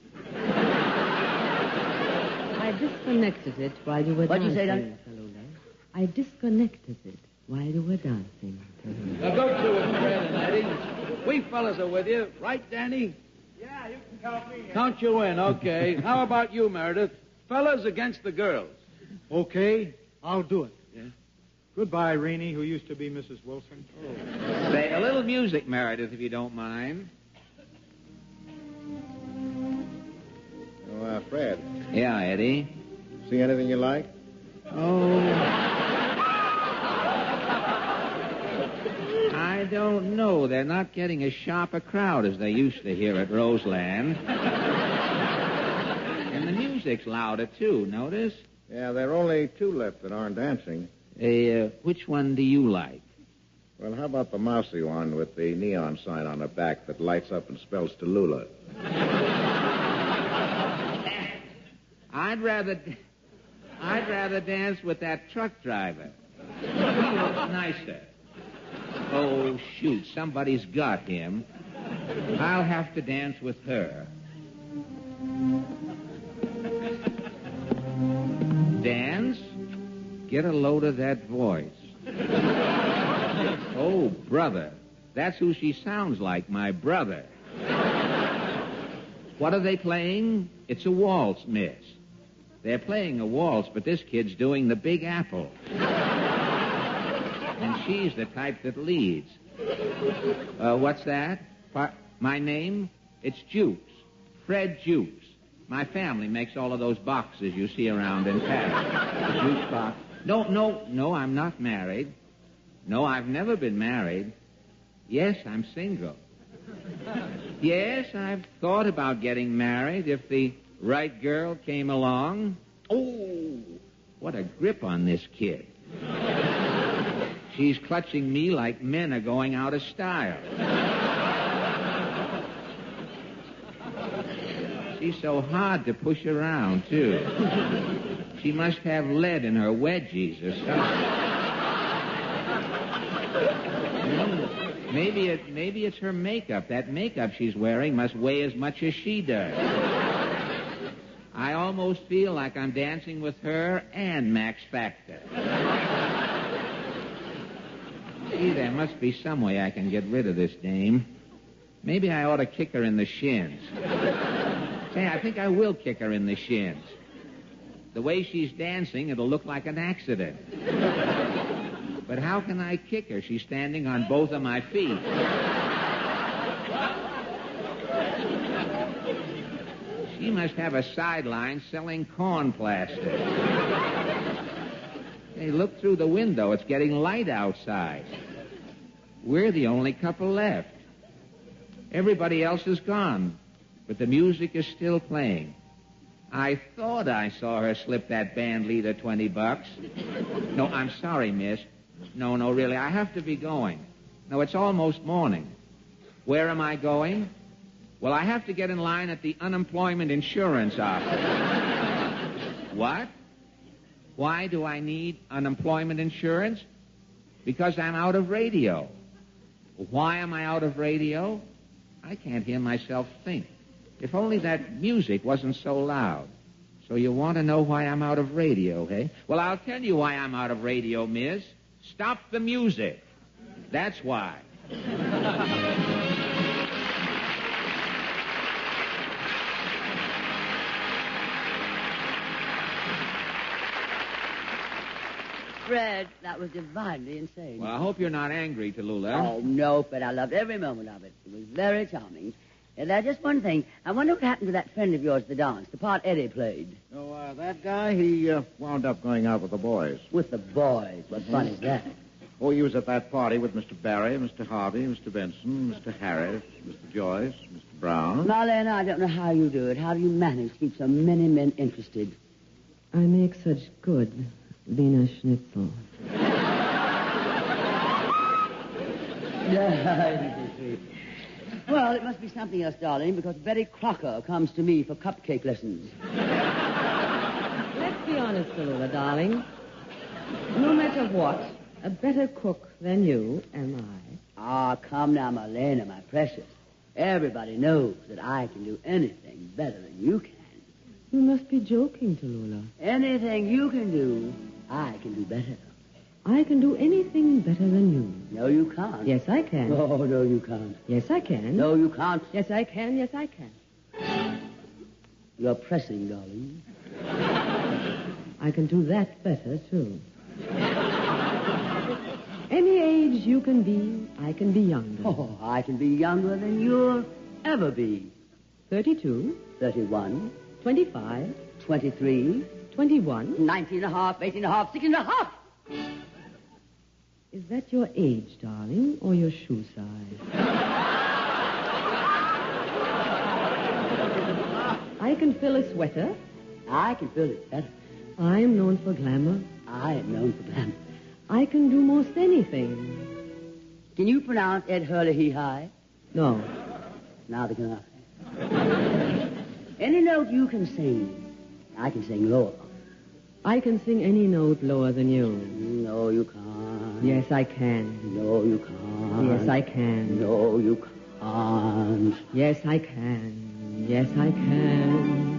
I disconnected it while you were What'd dancing, you say, darling? Tallulah. I disconnected it while you were dancing, Tallulah. Now, go to it, Fred and Eddie. We fellas are with you, right, Danny? Yeah, you can count me in. Count you in, okay. How about you, Meredith? Fellas against the girls. Okay, I'll do it. Yeah. Goodbye, Rainey, who used to be Mrs. Wilson. Say, a little music, Meredith, if you don't mind. Oh, Fred. Yeah, Eddie. See anything you like? Oh. I don't know. They're not getting as sharp a crowd as they used to here at Roseland. And the music's louder, too, notice? Yeah, there are only 2 left that aren't dancing. Which one do you like? Well, how about the mousy one with the neon sign on the back that lights up and spells Tallulah? I'd rather dance with that truck driver. He looks nicer. Oh, shoot, somebody's got him. I'll have to dance with her. Dance? Get a load of that voice. Oh, brother. That's who she sounds like, my brother. What are they playing? It's a waltz, miss. They're playing a waltz, but this kid's doing the Big Apple. And she's the type that leads. What's that? My name? It's Jukes. Fred Jukes. My family makes all of those boxes you see around in town. Jukes box. No, I'm not married. No, I've never been married. Yes, I'm single. Yes, I've thought about getting married if the right girl came along. Oh, what a grip on this kid. She's clutching me like men are going out of style. She's so hard to push around, too. She must have lead in her wedgies or something. Maybe it's her makeup. That makeup she's wearing must weigh as much as she does. I almost feel like I'm dancing with her and Max Factor. Gee, there must be some way I can get rid of this dame. Maybe I ought to kick her in the shins. Say, I think I will kick her in the shins. The way she's dancing, it'll look like an accident. But how can I kick her? She's standing on both of my feet. She must have a sideline selling corn plaster. Hey, look through the window. It's getting light outside. We're the only couple left. Everybody else is gone, but the music is still playing. I thought I saw her slip that band leader $20. No, I'm sorry, miss. No, really, I have to be going. No, it's almost morning. Where am I going? Well, I have to get in line at the unemployment insurance office. What? Why do I need unemployment insurance? Because I'm out of radio. Why am I out of radio? I can't hear myself think. If only that music wasn't so loud. So you want to know why I'm out of radio, eh? Well, I'll tell you why I'm out of radio, miss. Stop the music. That's why. Fred, that was divinely insane. Well, I hope you're not angry, Tallulah. Oh, no, Fred, I loved every moment of it. It was very charming. There's just one thing. I wonder what happened to that friend of yours at the dance, the part Eddie played. Oh, that guy, he wound up going out with the boys. With the boys? What fun is that? Oh, he was at that party with Mr. Barry, Mr. Harvey, Mr. Benson, Mr. Harris, Mr. Joyce, Mr. Brown. Marlena, I don't know how you do it. How do you manage to keep so many men interested? I make such good Wiener Schnitzel. Well, it must be something else, darling, because Betty Crocker comes to me for cupcake lessons. Let's be honest, Tallulah, darling. No matter what, a better cook than you am I. Ah, come now, Marlena, my precious. Everybody knows that I can do anything better than you can. You must be joking, Tallulah. Anything you can do, I can do better. I can do anything better than you. No, you can't. Yes, I can. Oh, no, you can't. Yes, I can. No, you can't. Yes, I can. Yes, I can. You're pressing, darling. I can do that better, too. Any age you can be, I can be younger. Oh, I can be younger than you'll ever be. 32. 31. 25. 23. 21. 19 and a half, 18 and a half, 16 and a half. Is that your age, darling, or your shoe size? I can fill a sweater. I can fill it better. I am known for glamour. I am known for glamour. I can do most anything. Can you pronounce Ed Hurley high? No. Neither can I. Any note you can sing, I can sing lower. I can sing any note lower than you. No, you can't. Yes, I can. No, you can't. Yes, I can. No, you can't. Yes, I can. Yes, I can.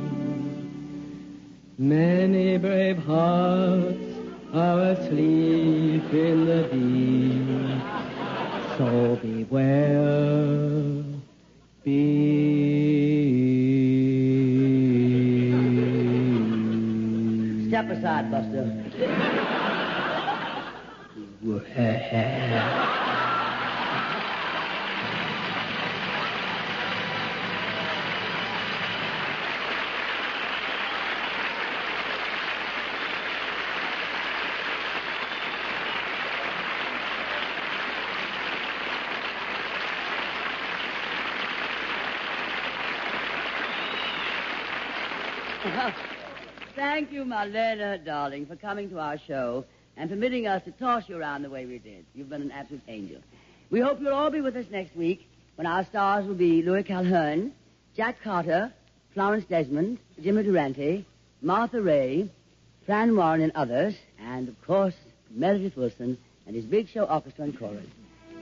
Many brave hearts are asleep in the deep. So beware. Step aside, Buster. Thank you, my Lena, darling, for coming to our show and permitting us to toss you around the way we did. You've been an absolute angel. We hope you'll all be with us next week when our stars will be Louis Calhern, Jack Carter, Florence Desmond, Jimmy Durante, Martha Ray, Fran Warren and others, and, of course, Meredith Wilson and his Big Show Orchestra and Chorus.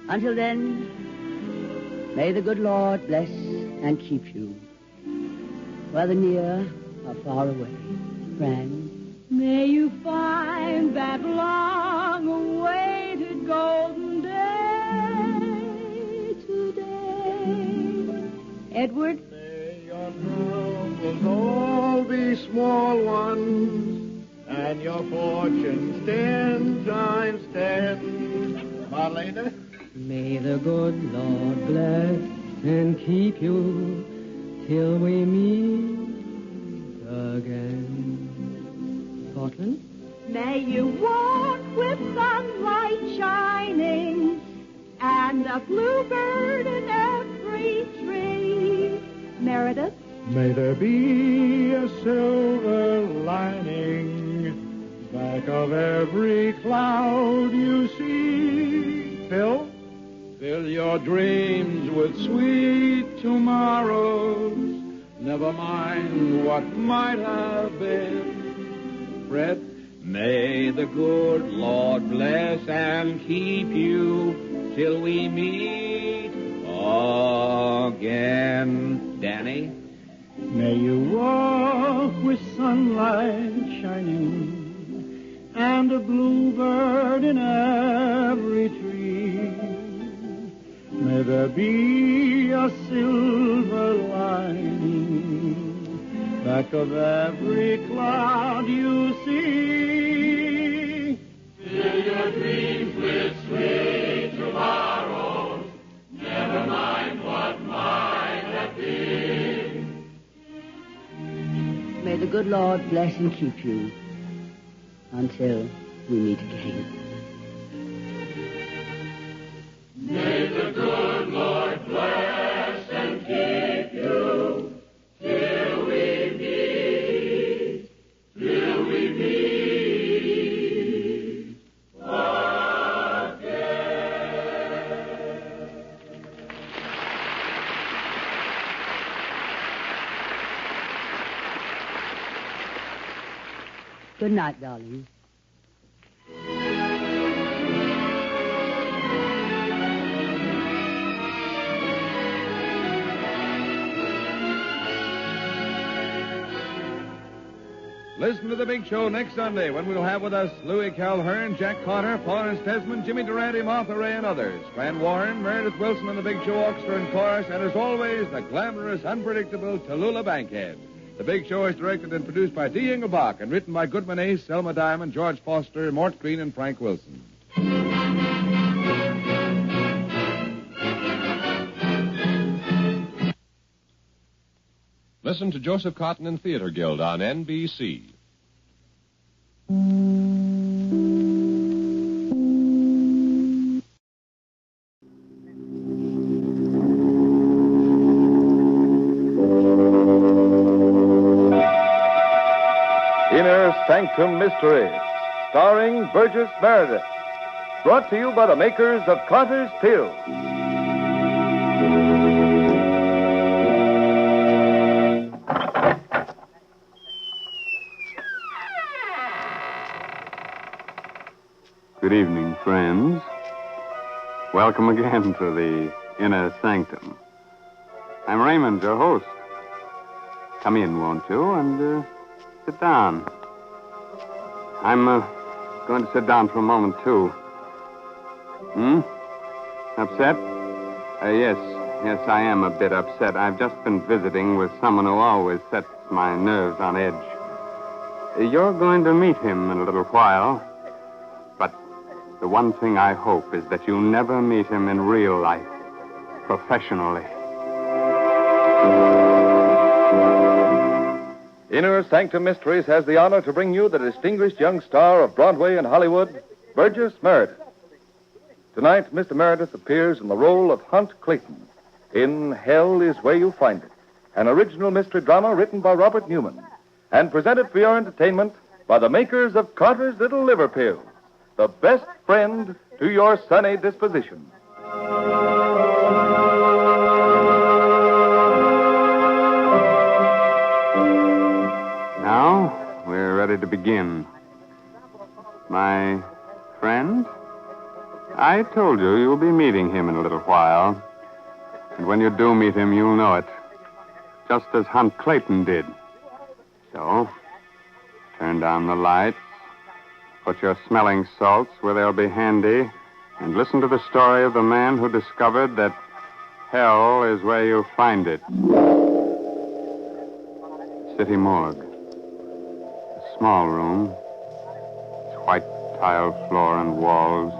Until then, may the good Lord bless and keep you, whether near or far away. Fran. May you find that long-awaited golden day today. Edward? May your troubles all be small ones, and your fortunes 10 times 10. Marlena? May the good Lord bless and keep you till we meet again. Scotland? May you walk with sunlight shining and a bluebird in every tree. Meredith? May there be a silver lining back of every cloud you see. Phil? Fill your dreams with sweet tomorrows. Never mind what might have been. Fred? May the good Lord bless and keep you till we meet again. Danny? May you walk with sunlight shining and a bluebird in every tree. May there be a silver lining back of every cloud you see. Fill your dreams with sweet tomorrows. Never mind what might have been. May the good Lord bless and keep you until we meet again. May the good Lord bless and keep you till we meet again. Good night, darling. Listen to The Big Show next Sunday when we'll have with us Louis Calhern, Jack Carter, Florence Desmond, Jimmy Durante, Martha Ray, and others. Fran Warren, Meredith Wilson, and the Big Show Orchestra and Chorus, and as always, the glamorous, unpredictable Tallulah Bankhead. The Big Show is directed and produced by D. Engelbach and written by Goodman Ace, Selma Diamond, George Foster, Mort Green, and Frank Wilson. Listen to Joseph Cotton and Theater Guild on NBC. Sanctum Mystery, starring Burgess Meredith. Brought to you by the makers of Carter's Pills. Good evening, friends. Welcome again to the Inner Sanctum. I'm Raymond, your host. Come in, won't you, and sit down. I'm going to sit down for a moment, too. Upset? Yes, I am a bit upset. I've just been visiting with someone who always sets my nerves on edge. You're going to meet him in a little while. But the one thing I hope is that you never meet him in real life, professionally. Inner Sanctum Mysteries has the honor to bring you the distinguished young star of Broadway and Hollywood, Burgess Meredith. Tonight, Mr. Meredith appears in the role of Hunt Clayton in Hell Is Where You Find It, an original mystery drama written by Robert Newman and presented for your entertainment by the makers of Carter's Little Liver Pills, the best friend to your sunny disposition. Now, we're ready to begin. My friend? I told you you'll be meeting him in a little while. And when you do meet him, you'll know it. Just as Hunt Clayton did. So, turn down the lights, put your smelling salts where they'll be handy, and listen to the story of the man who discovered that hell is where you find it. City morgue. A small room. Its white tile floor and walls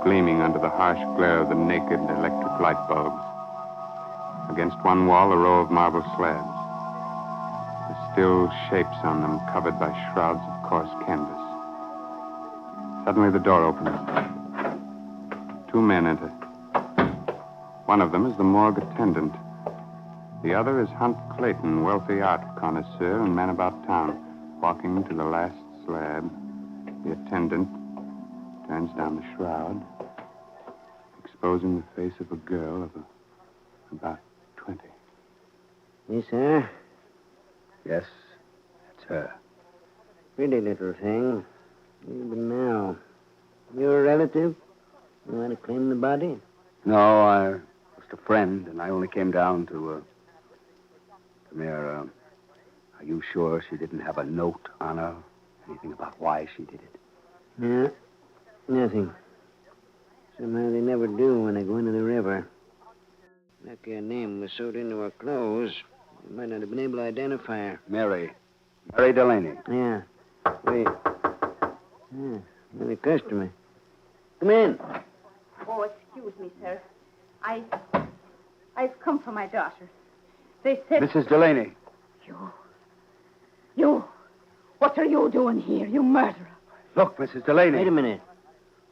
gleaming under the harsh glare of the naked electric light bulbs. Against one wall, a row of marble slabs. The still shapes on them covered by shrouds of coarse canvas. Suddenly the door opens. Two men enter. One of them is the morgue attendant. The other is Hunt Clayton, wealthy art connoisseur and man about town, walking to the last slab. The attendant turns down the shroud, exposing the face of a girl of about 20. Yes, sir? Yes, it's her. Pretty little thing. Even now. You're a relative? You want to claim the body? No, I was a friend, and I only came down to, Come here, are you sure she didn't have a note on her? Anything about why she did it? Yeah, nothing. Somehow they never do when they go into the river. Lucky her name was sewed into her clothes. You might not have been able to identify her. Mary Delaney. Yeah. Wait. Another customer. Come in. Oh, excuse me, sir. I've come for my daughter. They said... Mrs. Delaney. You. What are you doing here, you murderer? Look, Mrs. Delaney. Wait a minute.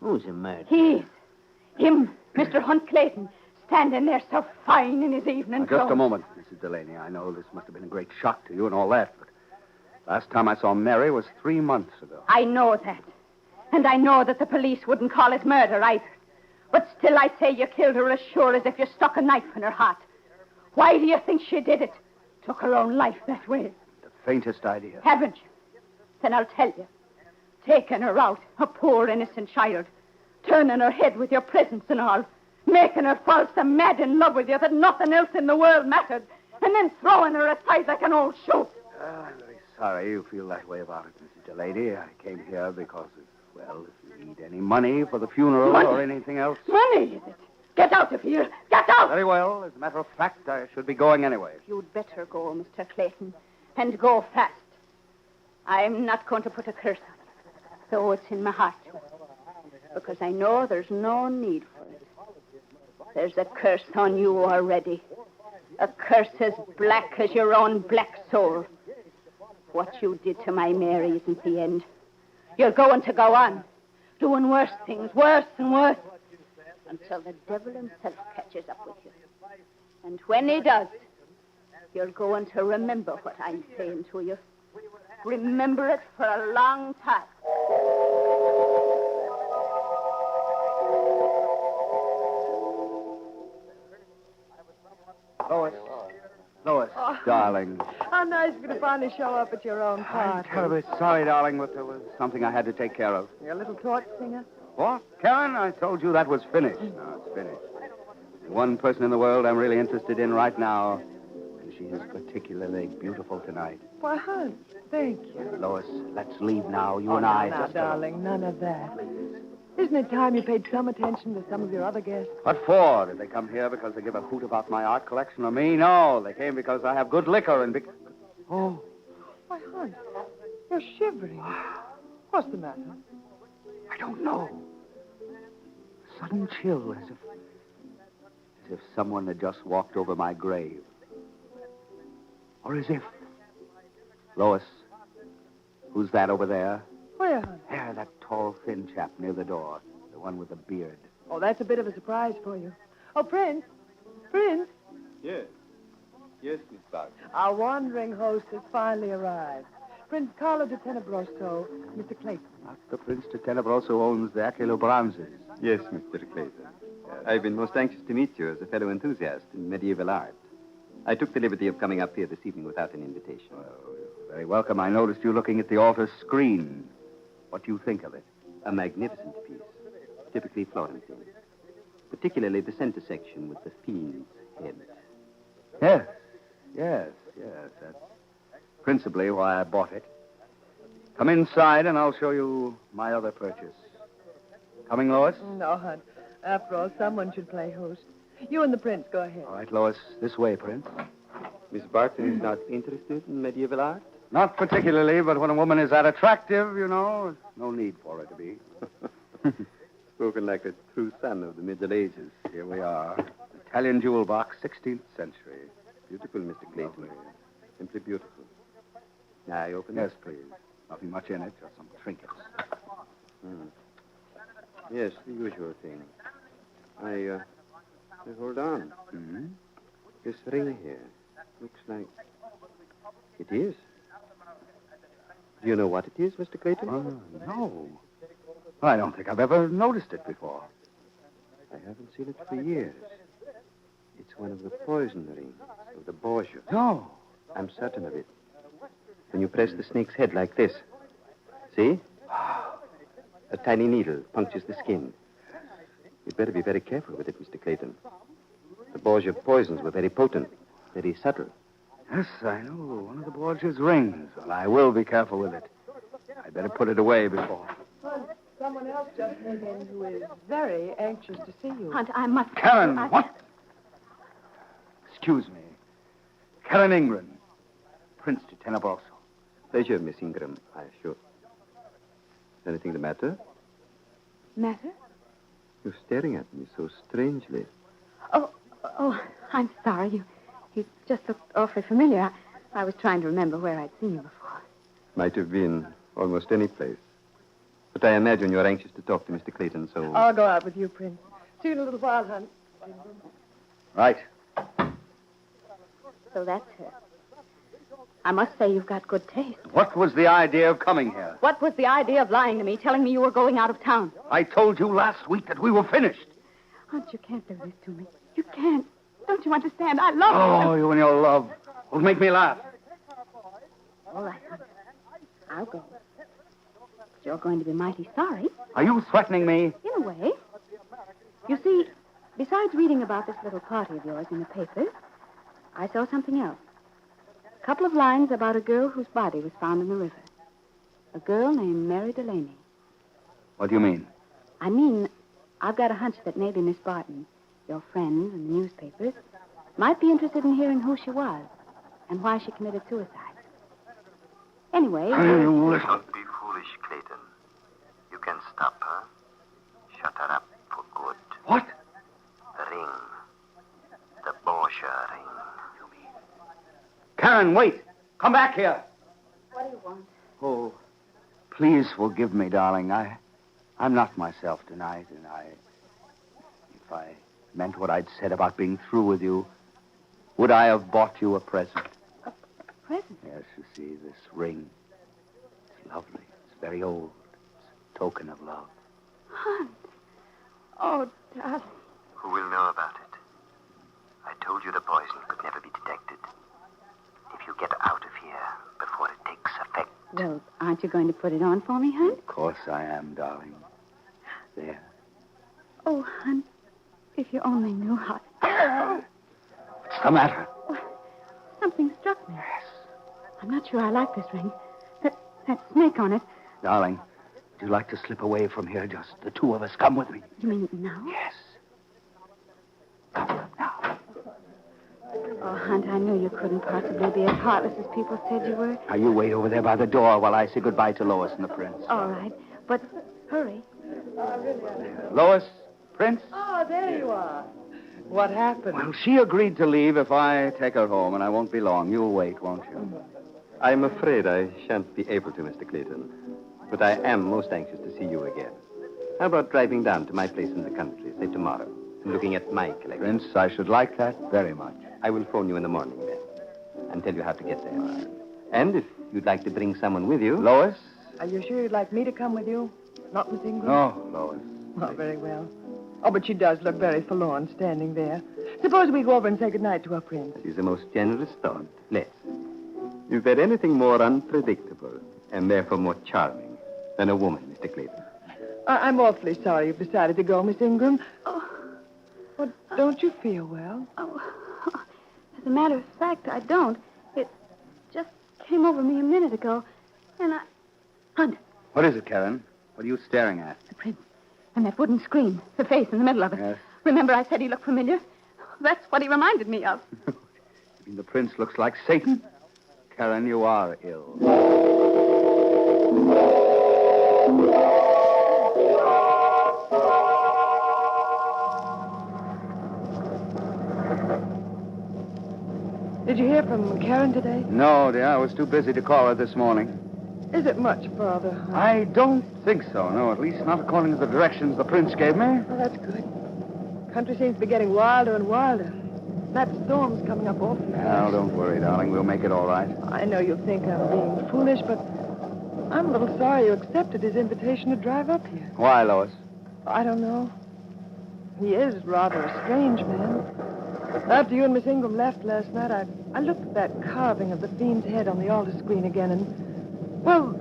Who's the murderer? Him, Mr. Hunt Clayton, standing there so fine in his evening clothes. Just a moment, Mrs. Delaney. I know this must have been a great shock to you and all that, but last time I saw Mary was 3 months ago. I know that. And I know that the police wouldn't call it murder either. But still, I say you killed her as sure as if you stuck a knife in her heart. Why do you think she did it? Took her own life that way. The faintest idea. Haven't you? Then I'll tell you. Taking her out, a poor innocent child. Turning her head with your presence and all. Making her fall so mad in love with you that nothing else in the world mattered. And then throwing her aside like an old shoe. I'm very sorry you feel that way about it, Mrs. Delaney. I came here because, if you need any money for the funeral or anything else. Money, is it? Get out of here. Get out! Very well. As a matter of fact, I should be going anyway. You'd better go, Mr. Clayton. And go fast. I'm not going to put a curse on it, though it's in my heart to. Because I know there's no need for it. There's a curse on you already. A curse as black as your own black soul. What you did to my Mary isn't the end. You're going to go on, doing worse things, worse and worse, until the devil himself catches up with you. And when he does, you're going to remember what I'm saying to you. Remember it for a long time. Lois. Lois, darling. How nice of you to finally show up at your own I'm party. terribly sorry, darling, but there was something I had to take care of. Your little torch singer? What? Karen, I told you that was finished. No, it's finished. The one person in the world I'm really interested in right now, and she is particularly beautiful tonight. Why, hon, thank you. Lois, let's leave now, you and I. Now, just darling, none of that. Isn't it time you paid some attention to some of your other guests? What for? Did they come here because they give a hoot about my art collection or me? No, they came because I have good liquor and big... Oh, Why, hon, you're shivering. What's the matter? I don't know. A sudden chill, as if someone had just walked over my grave. Or as if... Lois, who's that over there? Where, hon? There, that tall, thin chap near the door. The one with the beard. Oh, that's a bit of a surprise for you. Oh, Prince. Prince. Yes. Yes, Miss Barker. Our wandering host has finally arrived. Prince Carlo de Tenebroso, Mr. Clayton. The Prince de Tenebroso owns the Aquilo Bronzes. Yes, Mr. Clayton. I've been most anxious to meet you as a fellow enthusiast in medieval art. I took the liberty of coming up here this evening without an invitation. Oh, you're very welcome. I noticed you looking at the altar screen. What do you think of it? A magnificent piece, typically Florentine. Particularly the center section with the fiend's head. Yes. That's principally why I bought it. Come inside and I'll show you my other purchase. Coming, Lois? No, hon. After all, someone should play host. You and the Prince, go ahead. All right, Lois. This way, Prince. Miss Barton is not interested in medieval art? Not particularly, but when a woman is that attractive, you know, no need for her to be. Spoken like a true son of the Middle Ages. Here we are. Italian jewel box, 16th century. Beautiful, Mr. Clayton. Simply beautiful. Now, I open Yes, it? please. Nothing much in it, just some trinkets. Yes, the usual thing. Hold on. Mm-hmm. This ring here looks like... It is. Do you know what it is, Mr. Clayton? No. I don't think I've ever noticed it before. I haven't seen it for years. It's one of the poison rings of the Borgia. No. I'm certain of it. When you press the snake's head like this, see? A tiny needle punctures the skin. You'd better be very careful with it, Mr. Clayton. The Borgia poisons were very potent, very subtle. Yes, I know. One of the Borgia's rings. Well, I will be careful with it. I'd better put it away before. Someone else just came in who is very anxious to see you. Hunt, I must... Karen, what? Excuse me. Karen Ingram, Prince de Tenebroso. Pleasure, Miss Ingram, I assure. Is anything the matter? Matter? You're staring at me so strangely. Oh, I'm sorry. You just looked awfully familiar. I was trying to remember where I'd seen you before. Might have been almost any place. But I imagine you're anxious to talk to Mr. Clayton, so... I'll go out with you, Prince. See you in a little while, hon. Right. So that's her. I must say you've got good taste. What was the idea of coming here? What was the idea of lying to me, telling me you were going out of town? I told you last week that we were finished. Aunt, you can't do this to me. You can't. Don't you understand? I love you. Oh, you and your love will make me laugh. All right, Aunt. I'll go. But you're going to be mighty sorry. Are you threatening me? In a way. You see, besides reading about this little party of yours in the papers, I saw something else. A couple of lines about a girl whose body was found in the river. A girl named Mary Delaney. What do you mean? I mean, I've got a hunch that maybe Miss Barton, your friends and the newspapers, might be interested in hearing who she was and why she committed suicide. Anyway... Listen. Don't be foolish, Clayton. You can stop her. Shut her up for good. What? The ring. The Borgia ring. Karen, wait. Come back here. What do you want? Oh, please forgive me, darling. I'm not myself tonight, and if I meant what I'd said about being through with you, would I have bought you a present? A present? Yes, you see, this ring. lovely. It's very old. It's a token of love. Hunt. Oh, darling. Who will know about it? I told you the poison could never be detected. If you get out of here before it takes effect. Well, aren't you going to put it on for me, Hunt? Of course I am, darling. There. Oh, Hunt, if you only knew how... What's the matter? Something struck me. Yes. I'm not sure I like this ring. That snake on it. Darling, would you like to slip away from here? Just the two of us. Come with me. You mean now? Yes. Oh, Hunt, I knew you couldn't possibly be as heartless as people said you were. Now, you wait over there by the door while I say goodbye to Lois and the prince. All right, but hurry. Lois, Prince? Oh, there you are. What happened? Well, she agreed to leave if I take her home, and I won't be long. You'll wait, won't you? I'm afraid I shan't be able to, Mr. Clayton. But I am most anxious to see you again. How about driving down to my place in the country, say tomorrow, and looking at my collection? Prince, I should like that very much. I will phone you in the morning, then, and tell you how to get there. And if you'd like to bring someone with you... Lois? Are you sure you'd like me to come with you? Not Miss Ingram? No, Lois. Oh, very well. Oh, but she does look very forlorn standing there. Suppose we go over and say goodnight to our prince. That is a most generous thought. Let's. Is there anything more unpredictable and therefore more charming than a woman, Mr. Clayton? I'm awfully sorry you've decided to go, Miss Ingram. Oh. Well, don't you feel well? Oh, as a matter of fact, I don't. It just came over me a minute ago, and I... Hunt, What is it, Karen? What are you staring at? the prince, and that wooden screen, the face in the middle of it. Yes. Remember I said he looked familiar? That's what he reminded me of. You mean the prince looks like Satan? Karen, you are ill. Did you hear from Karen today? No, dear. I was too busy to call her this morning. Is it much farther? I don't think so. No, at least not according to the directions the prince gave me. Oh, that's good. Country seems to be getting wilder and wilder. That storm's coming up awfully Now, fast. don't worry, darling. We'll make it all right. I know you'll think I'm being foolish, but I'm a little sorry you accepted his invitation to drive up here. Why, Lois? I don't know. He is rather a strange man. After you and Miss Ingram left last night, I looked at that carving of the fiend's head on the altar screen again, and, well,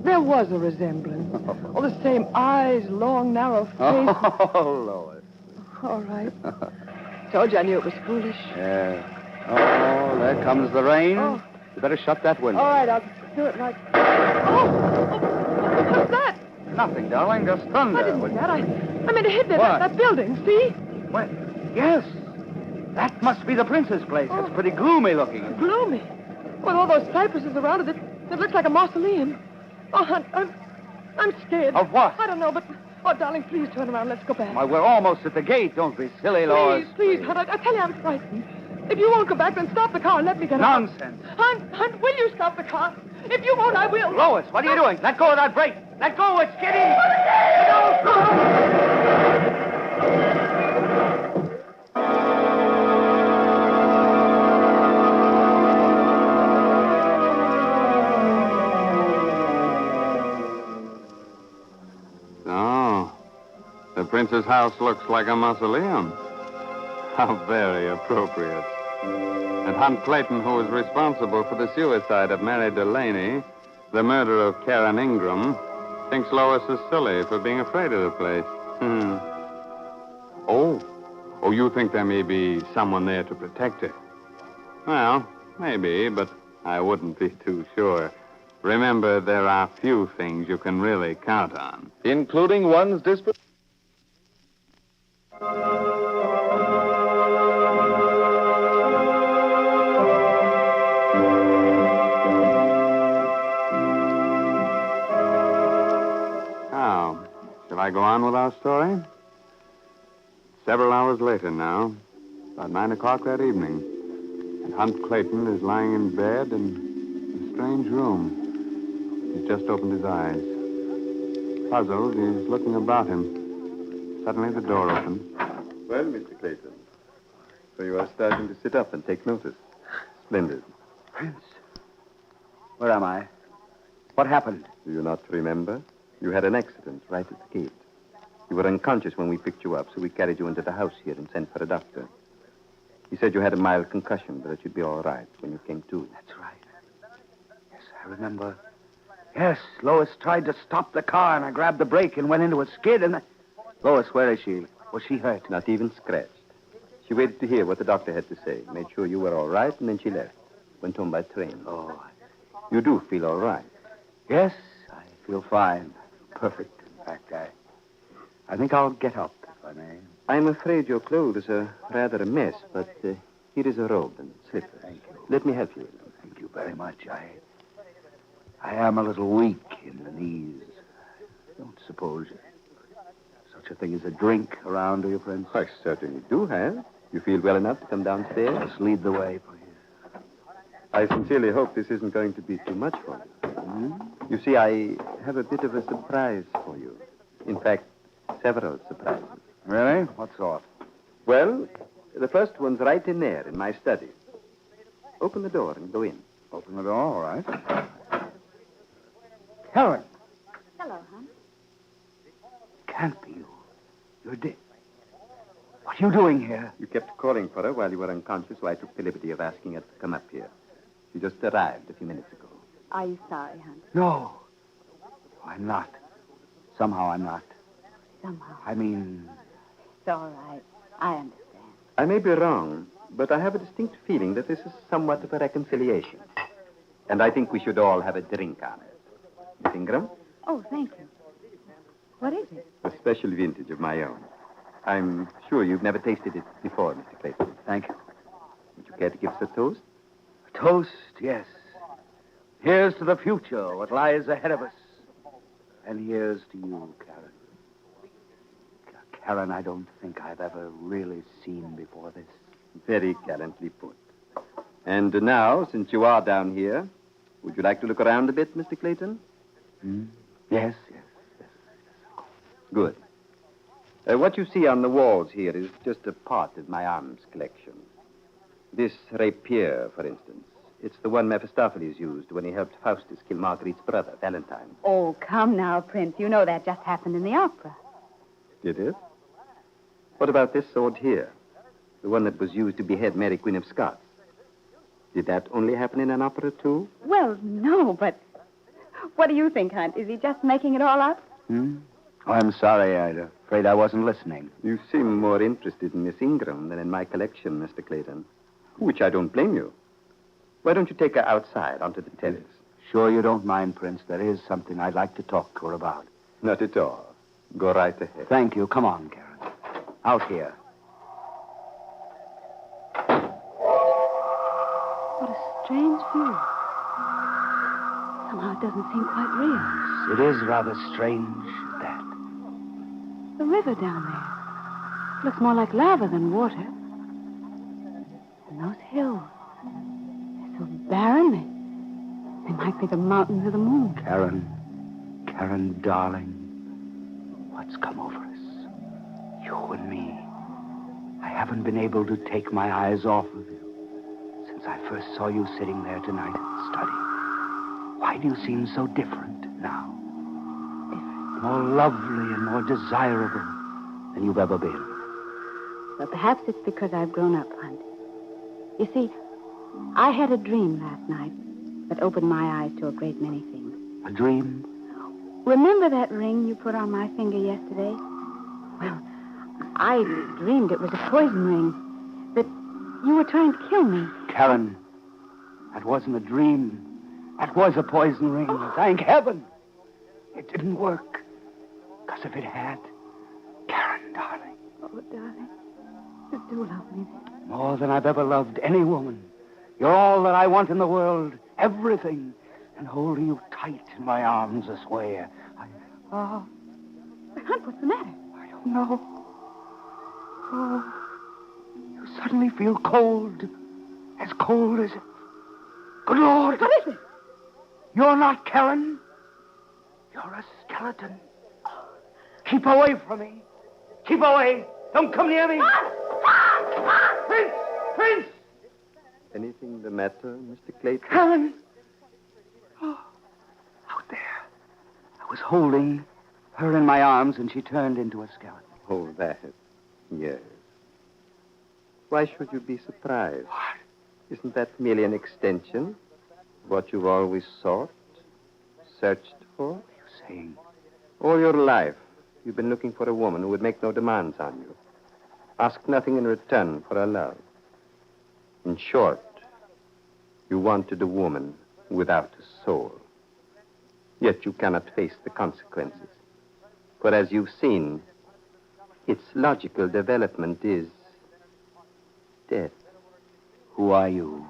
there was a resemblance. All the same eyes, long, narrow face. Oh, Lois. All right. Told you I knew it was foolish. Yeah. Oh, there comes the rain. Oh. You better shut that window. All right, I'll do it like... Oh! What's that? Nothing, darling. Just thunder. I didn't see that. I mean, it hit What? that building, see? What? Yes. That must be the prince's place. It's pretty gloomy looking. Gloomy. With all those cypresses around it, it looks like a mausoleum. Oh, Hunt, I'm scared. Of what? I don't know, but... Oh, darling, please turn around. Let's go back. Why, we're almost at the gate. Don't be silly, Lois. Please, Hunt. I tell you, I'm frightened. If you won't go back, then stop the car and let me get out. Nonsense. Hunt, will you stop the car? If you won't, I will. Lois, what are you doing? Let go of that brake. Let go. It's getting... So, the prince's house looks like a mausoleum. How very appropriate. And Hunt Clayton, who is responsible for the suicide of Mary Delaney, the murder of Karen Ingram, thinks Lois is silly for being afraid of the place. Oh, you think there may be someone there to protect her? Well, maybe, but I wouldn't be too sure. Remember, there are few things you can really count on. Including one's disposition. Now, shall I go on with our story? Several hours later now, about 9 o'clock that evening, and Hunt Clayton is lying in bed in a strange room. He's just opened his eyes. Puzzled, he's looking about him. Suddenly the door opens. Well, Mr. Clayton, so you are starting to sit up and take notice. Splendid. Prince. Where am I? What happened? Do you not remember? You had an accident right at the gate. You were unconscious when we picked you up, so we carried you into the house here and sent for a doctor. He said you had a mild concussion, but that you'd be all right when you came to. That's right. Yes, I remember. Yes, Lois tried to stop the car, and I grabbed the brake and went into a skid, and... Lois, where is she? Was she hurt? Not even scratched. She waited to hear what the doctor had to say, made sure you were all right, and then she left. Went home by train. Oh. You do feel all right. Yes, I feel fine. Perfect, in fact. I think I'll get up, if I may. I'm afraid your clothes are rather a mess, but here is a robe and slippers. Thank you. Let me help you with them. Thank you very much. I am a little weak in the knees. I don't suppose such a thing as a drink around, do you, Prince? I certainly do have. You feel well enough to come downstairs? Just lead the way, please. I sincerely hope this isn't going to be too much for you. Hmm? You see, I have a bit of a surprise for you. In fact, several surprises. Really? What sort? Well, the first one's right in there, in my study. Open the door and go in. Open the door, all right. Helen. Hello, hon. Can't be you. You're dead. What are you doing here? You kept calling for her while you were unconscious, so I took the liberty of asking her to come up here. She just arrived a few minutes ago. Are you sorry, hon? No. I'm not. Somehow I'm not. Somehow. I mean... It's all right. I understand. I may be wrong, but I have a distinct feeling that this is somewhat of a reconciliation. And I think we should all have a drink on it. Miss Ingram? Oh, thank you. What is it? A special vintage of my own. I'm sure you've never tasted it before, Mr. Clayton. Thank you. Would you care to give us a toast? A toast, yes. Here's to the future, what lies ahead of us. And here's to you, Karen. Karen, I don't think I've ever really seen before this. Very gallantly put. And now, since you are down here, would you like to look around a bit, Mr. Clayton? Hmm? Yes. Good. What you see on the walls here is just a part of my arms collection. This rapier, for instance. It's the one Mephistopheles used when he helped Faustus kill Marguerite's brother, Valentine. Oh, come now, Prince. You know that just happened in the opera. Did it? What about this sword here? The one that was used to behead Mary, Queen of Scots. Did that only happen in an opera, too? Well, no, but what do you think, Hunt? Is he just making it all up? Hmm? Oh, I'm sorry. I'm afraid I wasn't listening. You seem more interested in Miss Ingram than in my collection, Mr. Clayton. Which I don't blame you. Why don't you take her outside onto the terrace? Sure you don't mind, Prince. There is something I'd like to talk to her about. Not at all. Go right ahead. Thank you. Come on, Karen. Out here. What a strange view. Somehow it doesn't seem quite real. It is rather strange, that. The river down there looks more like lava than water. And those hills, they're so barren. They might be the mountains of the moon. Karen, darling, what's come over us? You and me. I haven't been able to take my eyes off of you since I first saw you sitting there tonight at the study. Why do you seem so different now? Different? More lovely and more desirable than you've ever been. Well, perhaps it's because I've grown up, Hunt. You see, I had a dream last night that opened my eyes to a great many things. A dream? Remember that ring you put on my finger yesterday? Well, I dreamed it was a poison ring, that you were trying to kill me. Karen, that wasn't a dream. That was a poison ring. Thank heaven. It didn't work. Because if it had, Karen, darling. Oh, darling, you do love me then. More than I've ever loved any woman. You're all that I want in the world. Everything. And holding you tight in my arms, I swear. Oh. Hunt, what's the matter? I don't know. Oh, you suddenly feel cold. As cold as... Good Lord! What is it? You're not Karen. You're a skeleton. Keep away from me. Keep away. Don't come near me. Prince! Prince! Anything the matter, Mr. Clayton? Karen! Oh, out I was holding her in my arms, and she turned into a skeleton. Oh, that. Yes. Why should you be surprised? What? Isn't that merely an extension of what you've always sought, searched for? What are you saying? All your life, you've been looking for a woman who would make no demands on you, ask nothing in return for her love. In short, you wanted a woman without a soul. Yet you cannot face the consequences. For as you've seen, its logical development is death. Who are you?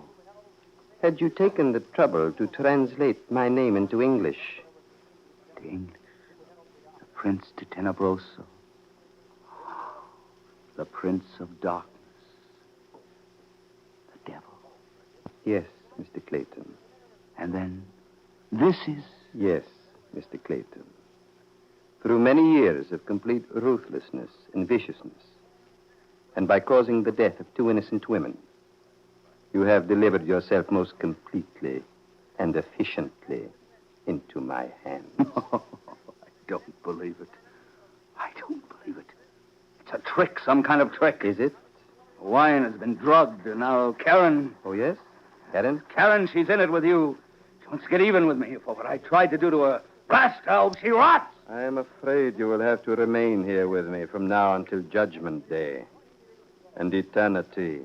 Had you taken the trouble to translate my name into English? To English? The Prince de Tenebroso. The Prince of Darkness. The devil. Yes, Mr. Clayton. And then, this is... Yes, Mr. Clayton. Through many years of complete ruthlessness and viciousness, and by causing the death of 2 innocent women, you have delivered yourself most completely and efficiently into my hands. I don't believe it. I don't believe it. It's a trick, some kind of trick. Is it? The wine has been drugged, and now Karen... Oh, yes? Karen? Karen, she's in it with you. She wants to get even with me for what I tried to do to her. Blast her, she rots! I am afraid you will have to remain here with me from now until Judgment Day. And eternity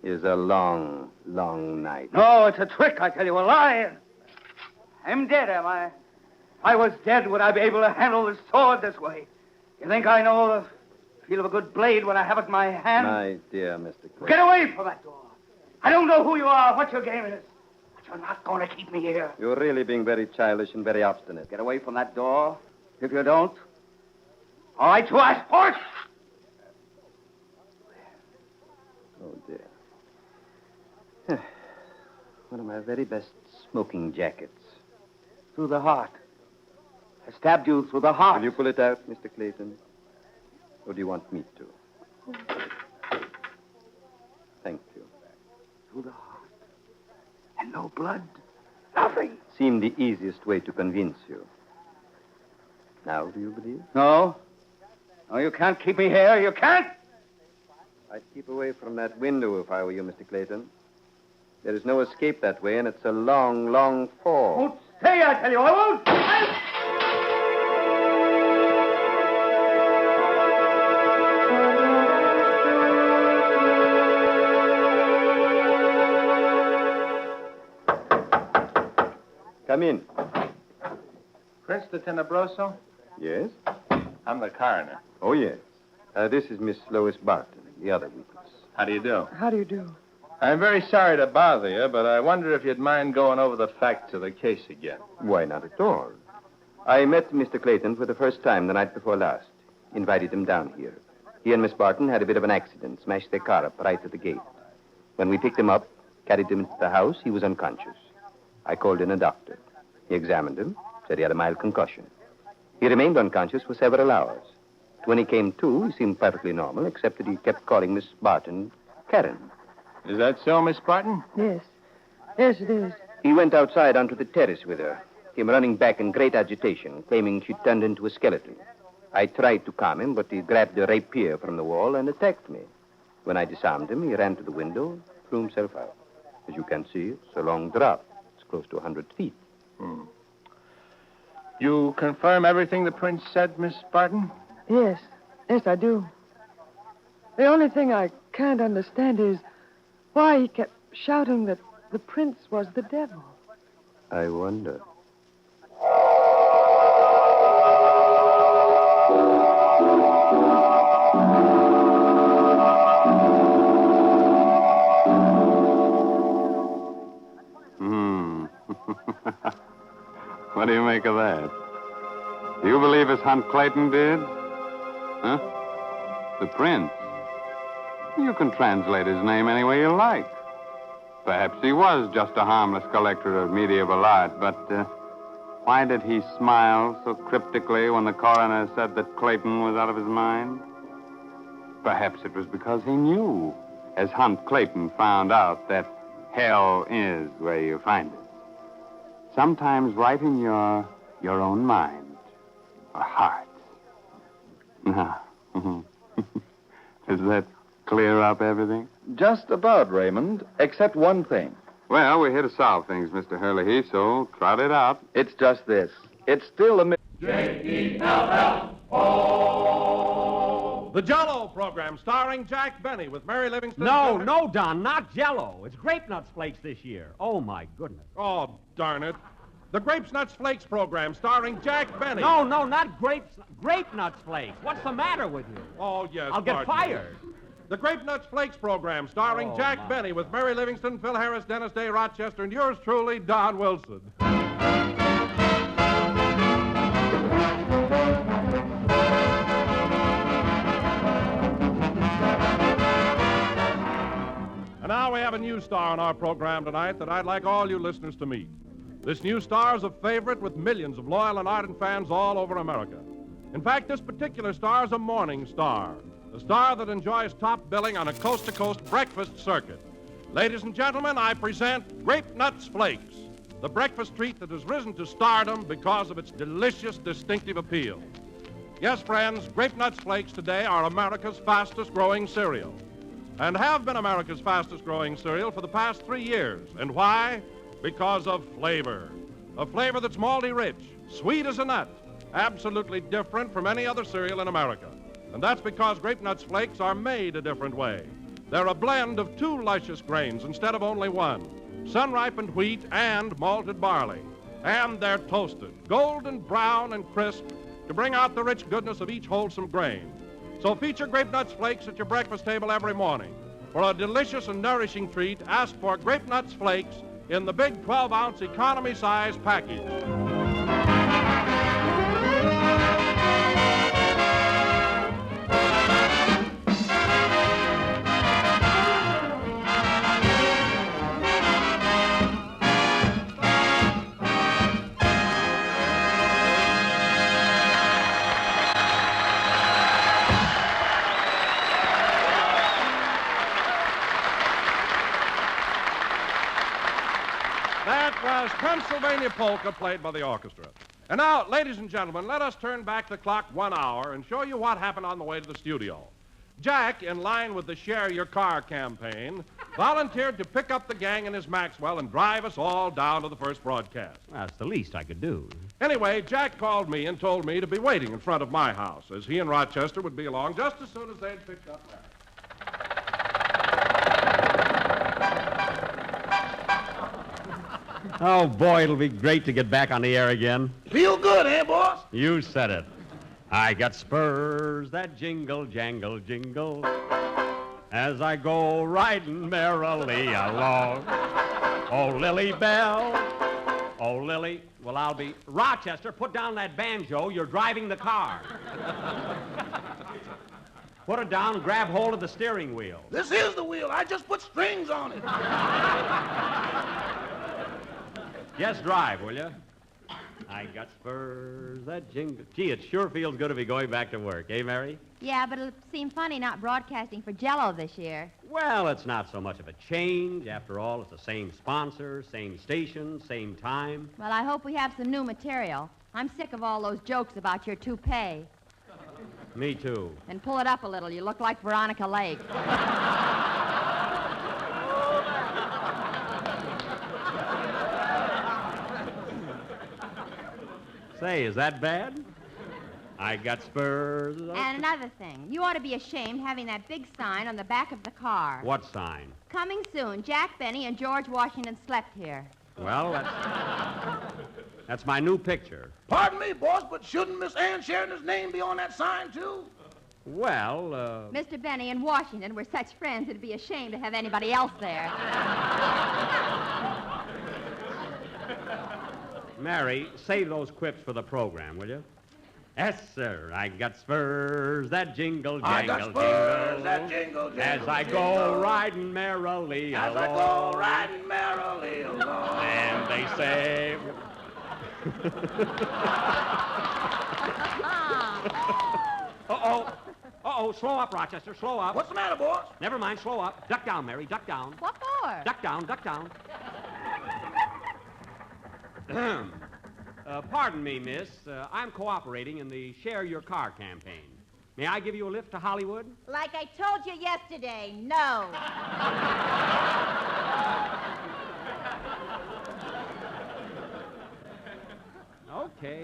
is a long, long night. No, it's a trick, I tell you, a lie. I'm dead, am I? If I was dead, would I be able to handle this sword this way? You think I know the feel of a good blade when I have it in my hand? My dear Mr. Clayton. Get away from that door. I don't know who you are, what your game is. But you're not going to keep me here. You're really being very childish and very obstinate. Get away from that door. If you don't, all right, you ask for it. Oh, dear. One of my very best smoking jackets. Through the heart. I stabbed you through the heart. Will you pull it out, Mr. Clayton? Or do you want me to? Thank you. Through the heart. And no blood. Nothing. Seemed the easiest way to convince you. Now, do you believe? No. No, you can't keep me here. You can't. I'd keep away from that window if I were you, Mr. Clayton. There is no escape that way, and it's a long, long fall. I won't stay, I tell you. I won't. Come in. Prince de Tenebroso? Yes? I'm the coroner. Oh, yes. This is Miss Lois Barton, the other witness. How do you do? How do you do? I'm very sorry to bother you, but I wonder if you'd mind going over the facts of the case again. Why, not at all. I met Mr. Clayton for the first time the night before last. Invited him down here. He and Miss Barton had a bit of an accident, smashed their car up right at the gate. When we picked him up, carried him into the house, he was unconscious. I called in a doctor. He examined him, said he had a mild concussion. He remained unconscious for several hours. When he came to, he seemed perfectly normal, except that he kept calling Miss Barton Karen. Is that so, Miss Barton? Yes. Yes, it is. He went outside onto the terrace with her, came running back in great agitation, claiming she turned into a skeleton. I tried to calm him, but he grabbed a rapier from the wall and attacked me. When I disarmed him, he ran to the window, threw himself out. As you can see, it's a long drop. It's close to 100 feet. You confirm everything the prince said, Miss Barton? Yes. Yes, I do. The only thing I can't understand is why he kept shouting that the prince was the devil. I wonder. What do you make of that? Do you believe as Hunt Clayton did? Huh? The prince. You can translate his name any way you like. Perhaps he was just a harmless collector of medieval art, but why did he smile so cryptically when the coroner said that Clayton was out of his mind? Perhaps it was because he knew, as Hunt Clayton found out, that hell is where you find it. Sometimes right in your own mind. Hearts. Now, does that clear up everything? Just about, Raymond, except one thing. Well, we're here to solve things, Mr. Hurley, so trot it out. It's just this. It's still a... J-E-L-L-O. The Jell-O program starring Jack Benny with Mary Livingston. No, Don, not Jell-O. It's Grape Nuts Flakes this year. Oh, my goodness. Oh, darn it. The Grapes Nuts Flakes program starring Jack Benny. No, not Grape Nuts Flakes. What's the matter with you? Oh, yes. I'll get fired. The Grape Nuts Flakes program starring Jack Benny with Mary Livingston, Phil Harris, Dennis Day, Rochester, and yours truly, Don Wilson. And now we have a new star on our program tonight that I'd like all you listeners to meet. This new star is a favorite with millions of loyal and ardent fans all over America. In fact, this particular star is a morning star. A star that enjoys top billing on a coast-to-coast breakfast circuit. Ladies and gentlemen, I present Grape Nuts Flakes, the breakfast treat that has risen to stardom because of its delicious, distinctive appeal. Yes, friends, Grape Nuts Flakes today are America's fastest-growing cereal, and have been America's fastest-growing cereal for the past 3 years. And why? Because of flavor. A flavor that's malty rich, sweet as a nut, absolutely different from any other cereal in America. And that's because Grape Nuts Flakes are made a different way. They're a blend of 2 luscious grains instead of only 1, sun-ripened wheat and malted barley. And they're toasted, golden brown and crisp, to bring out the rich goodness of each wholesome grain. So feature Grape Nuts Flakes at your breakfast table every morning. For a delicious and nourishing treat, ask for Grape Nuts Flakes in the big 12-ounce economy-size package. Pennsylvania Polka played by the orchestra. And now, ladies and gentlemen, let us turn back the clock 1 hour and show you what happened on the way to the studio. Jack, in line with the Share Your Car campaign, volunteered to pick up the gang in his Maxwell and drive us all down to the first broadcast. That's the least I could do. Anyway, Jack called me and told me to be waiting in front of my house, as he and Rochester would be along just as soon as they'd picked up Mary. Oh, boy, it'll be great to get back on the air again. Feel good, eh, boss? You said it. I got spurs that jingle, jangle, jingle as I go riding merrily along. Oh, Lily Bell, oh, Lily, well, I'll be... Rochester, put down that banjo. You're driving the car. Put it down, grab hold of the steering wheel. This is the wheel. I just put strings on it. Just drive, will you? I got spurs that jingle. Gee, it sure feels good to be going back to work, eh, Mary? Yeah, but it'll seem funny not broadcasting for Jell-O this year. Well, it's not so much of a change. After all, it's the same sponsor, same station, same time. Well, I hope we have some new material. I'm sick of all those jokes about your toupee. Me too. And pull it up a little. You look like Veronica Lake. Say, is that bad? I got spurs. And another thing. You ought to be ashamed having that big sign on the back of the car. What sign? Coming soon. Jack Benny and George Washington slept here. Well, that's my new picture. Pardon me, boss, but shouldn't Miss Ann Sheridan's name be on that sign, too? Well, Mr. Benny and Washington were such friends it'd be a shame to have anybody else there. Mary, save those quips for the program, will you? Yes, sir. I got spurs that jingle, jangle, I got spurs that jingle, jingle, as I go riding merrily along. As I go riding merrily along. And they say... Uh-oh, slow up, Rochester, slow up. What's the matter, boss? Never mind, slow up. Duck down, Mary, duck down. What for? Duck down, duck down. Pardon me, miss. I'm cooperating in the Share Your Car campaign. May I give you a lift to Hollywood? Like I told you yesterday, no.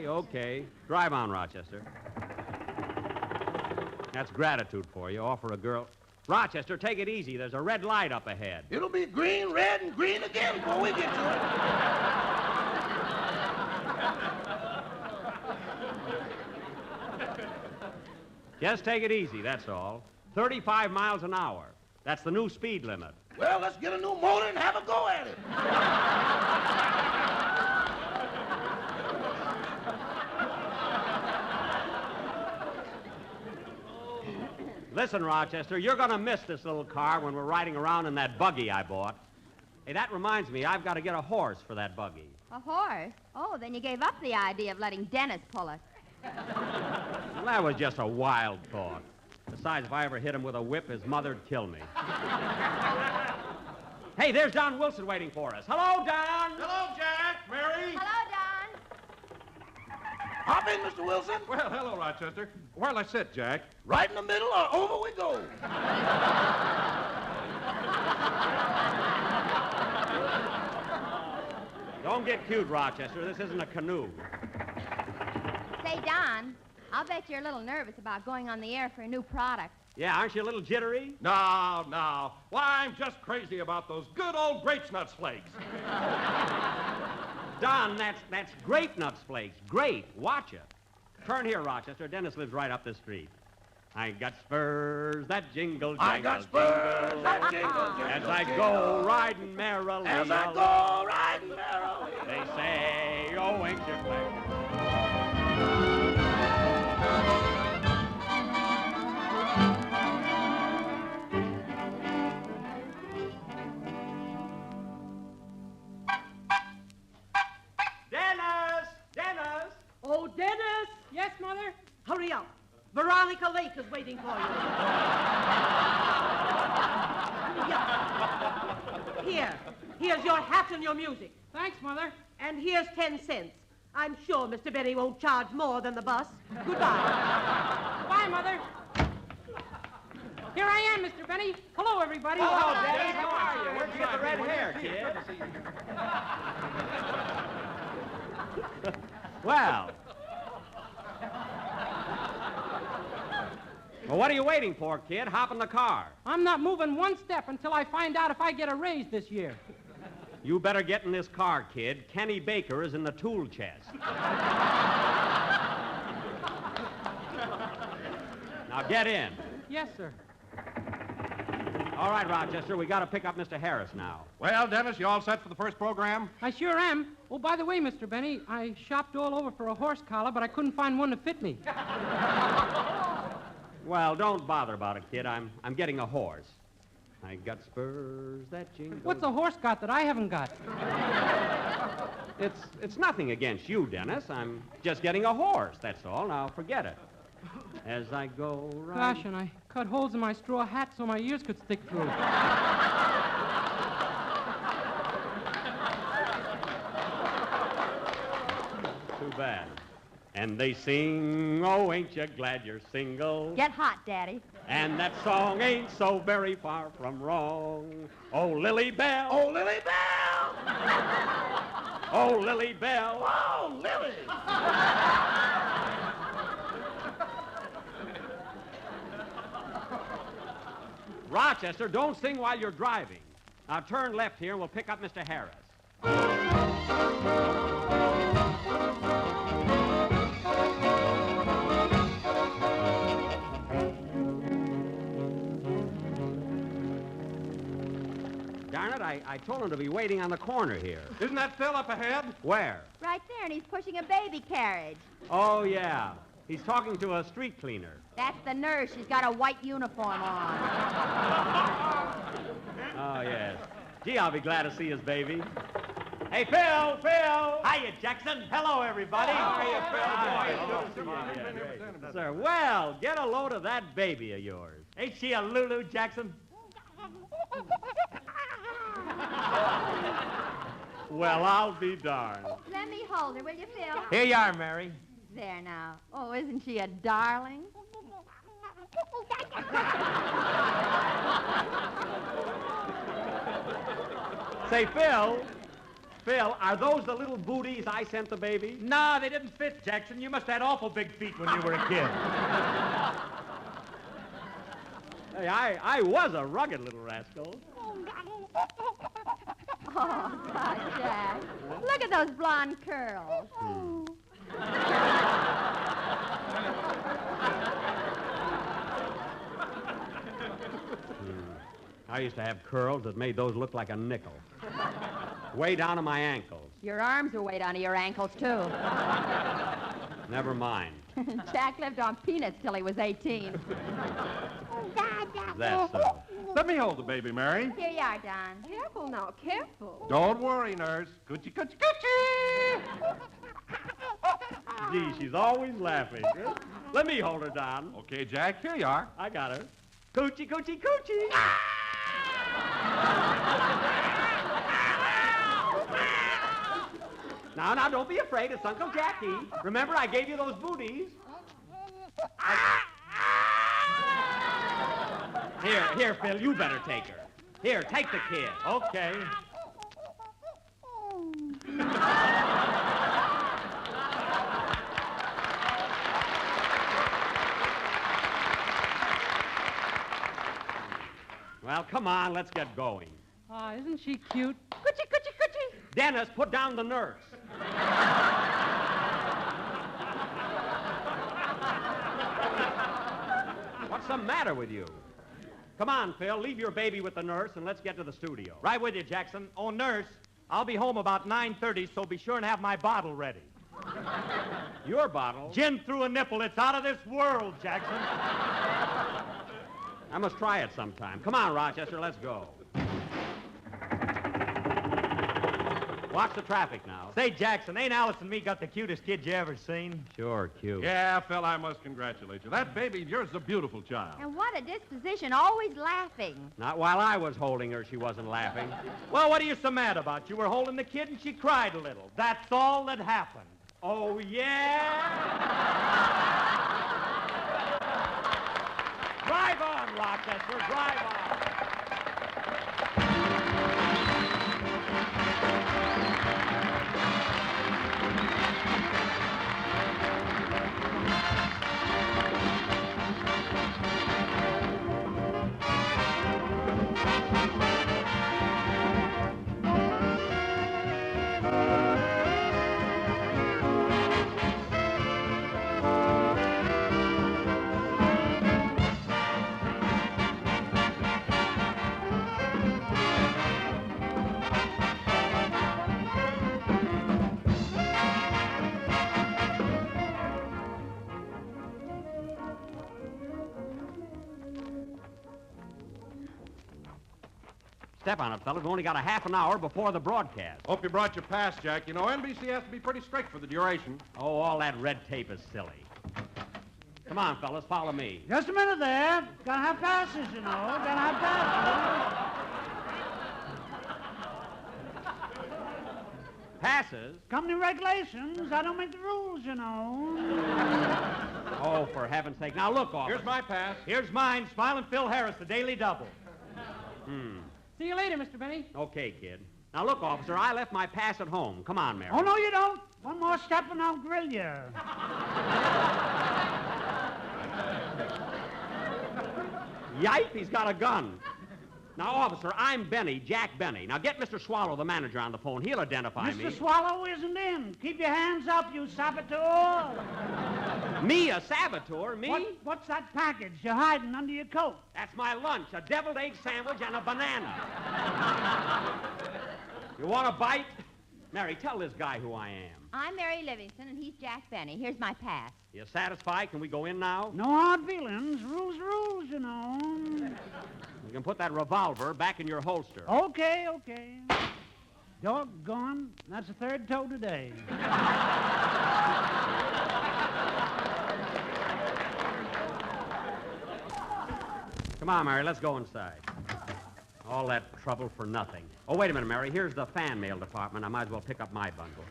Okay. Drive on, Rochester. That's gratitude for you. Offer a girl... Rochester, take it easy. There's a red light up ahead. It'll be green, red, and green again before we get to it. Just take it easy, that's all. 35 miles an hour. That's the new speed limit. Well, let's get a new motor and have a go at it. Listen, Rochester, you're going to miss this little car when we're riding around in that buggy I bought. Hey, that reminds me, I've got to get a horse for that buggy. A horse? Oh, then you gave up the idea of letting Dennis pull it. Well, that was just a wild thought. Besides, if I ever hit him with a whip, his mother'd kill me. Hey, there's Don Wilson waiting for us. Hello, Don. Hello, Jack, Mary. Hello, Don. Hop in, Mr. Wilson. Well, hello, Rochester. Where'll I sit, Jack? Right in the middle or over we go. Don't get cute, Rochester. This isn't a canoe. Say, Don, I'll bet you're a little nervous about going on the air for a new product. Yeah, aren't you a little jittery? No. Why, I'm just crazy about those good old grapes nuts flakes. Don, that's grape nuts flakes. Great. Watch it. Turn here, Rochester. Dennis lives right up the street. I got spurs that jingle, jangle, I got spurs that jingle, jangle, as I jingle. go riding merrily. As I go riding merrily. They say, oh, ain't you glad? Dennis! Oh, Dennis! Yes, Mother? Hurry up. Veronica Lake is waiting for you. Yeah. Here's your hat and your music. Thanks, Mother. And here's 10 cents. I'm sure Mr. Benny won't charge more than the bus. Goodbye. Bye, Mother. Here I am, Mr. Benny. Hello, everybody. Hello, Dennis. How are you? Where'd you get the red hair, kid? Well, what are you waiting for, kid? Hop in the car. I'm not moving one step until I find out if I get a raise this year. You better get in this car, kid. Kenny Baker is in the tool chest. Now get in. Yes, sir. All right, Rochester, we got to pick up Mr. Harris now. Well, Dennis, you all set for the first program? I sure am. Oh, by the way, Mr. Benny, I shopped all over for a horse collar, but I couldn't find one to fit me. Well, don't bother about it, kid. I'm getting a horse. I got spurs that jingle. What's a horse got that I haven't got? It's nothing against you, Dennis. I'm just getting a horse, that's all. Now, forget it. As I go right... Gosh, and I cut holes in my straw hat so my ears could stick through. Too bad. And they sing, oh, ain't you glad you're single? Get hot, Daddy. And that song ain't so very far from wrong. Oh, Lily Bell. Oh, Lily Bell. Oh, Lily Bell. Oh, Lily. Rochester, don't sing while you're driving. Now turn left here and we'll pick up Mr. Harris. Darn it, I told him to be waiting on the corner here. Isn't that Phil up ahead? Where? Right there, and he's pushing a baby carriage. Oh, yeah. He's talking to a street cleaner. That's the nurse. She's got a white uniform on. Oh, yes. Gee, I'll be glad to see his baby. Hey, Phil! Hiya, Jackson. Hello, everybody. How are you, Phil? Hi. Boy, Good to see you. Sir, well, get a load of that baby of yours. Ain't she a Lulu, Jackson? Well, I'll be darned. Let me hold her, will you, Phil? Here you are, Mary. There now. Oh, isn't she a darling? Say, Phil, are those the little booties I sent the baby? No, they didn't fit, Jackson. You must have had awful big feet when you were a kid. Hey, I was a rugged little rascal. Oh, God, Jack. Look at those blonde curls. I used to have curls that made those look like a nickel. Way down to my ankles. Your arms are way down to your ankles, too. Never mind. Jack lived on peanuts till he was 18. That's so. Let me hold the baby, Mary. Here you are, Don. Careful now, careful. Don't worry, nurse. Coochie, coochie, coochie. Gee, she's always laughing. Let me hold her, Don. Okay, Jack, here you are. I got her. Coochie, coochie, coochie. Now, don't be afraid. It's Uncle Jackie. Remember, I gave you those booties. Here, Phil, you better take her. Here, take the kid. Okay. Well, come on, let's get going. Oh, isn't she cute? Coochie, coochie, coochie. Dennis, put down the nurse. What's the matter with you? Come on, Phil, leave your baby with the nurse and let's get to the studio. Right with you, Jackson. Oh, nurse, I'll be home about 9:30, so be sure and have my bottle ready. Your bottle? Gin through a nipple. It's out of this world, Jackson. I must try it sometime. Come on, Rochester, let's go. Watch the traffic now. Say, Jackson, ain't Alice and me got the cutest kid you ever seen? Sure, cute. Yeah, Phil, I must congratulate you. That baby of yours is a beautiful child. And what a disposition, always laughing. Not while I was holding her, she wasn't laughing. Well, what are you so mad about? You were holding the kid and she cried a little. That's all that happened. Oh, yeah? Drive on, Rochester, drive on. Step on it, fellas. We've only got a half an hour before the broadcast. Hope you brought your pass, Jack. You know, NBC has to be pretty strict for the duration. Oh, all that red tape is silly. Come on, fellas, follow me. Just a minute there. Gotta have passes, you know. Gotta have passes. Passes? Company regulations. I don't make the rules, you know. Oh, for heaven's sake. Now, look, officer. Here's my pass. Here's mine, Smiling Phil Harris, the Daily Double. See you later, Mr. Benny. Okay, kid. Now, look, officer, I left my pass at home. Come on, Mary. Oh, no, you don't. One more step and I'll grill you. Yipe, he's got a gun. Now, officer, I'm Benny, Jack Benny. Now, get Mr. Swallow, the manager, on the phone. He'll identify me. Mr. Swallow isn't in. Keep your hands up, you saboteur. Me, a saboteur? Me? What's that package you're hiding under your coat? That's my lunch, a deviled egg sandwich and a banana. You want a bite? Mary, tell this guy who I am. I'm Mary Livingston, and he's Jack Benny. Here's my pass. You satisfied? Can we go in now? No hard feelings. Rules, you know. You can put that revolver back in your holster. Okay. Doggone. That's the third toe today. Come on, Mary, let's go inside. All that trouble for nothing. Oh, wait a minute, Mary. Here's the fan mail department. I might as well pick up my bundle.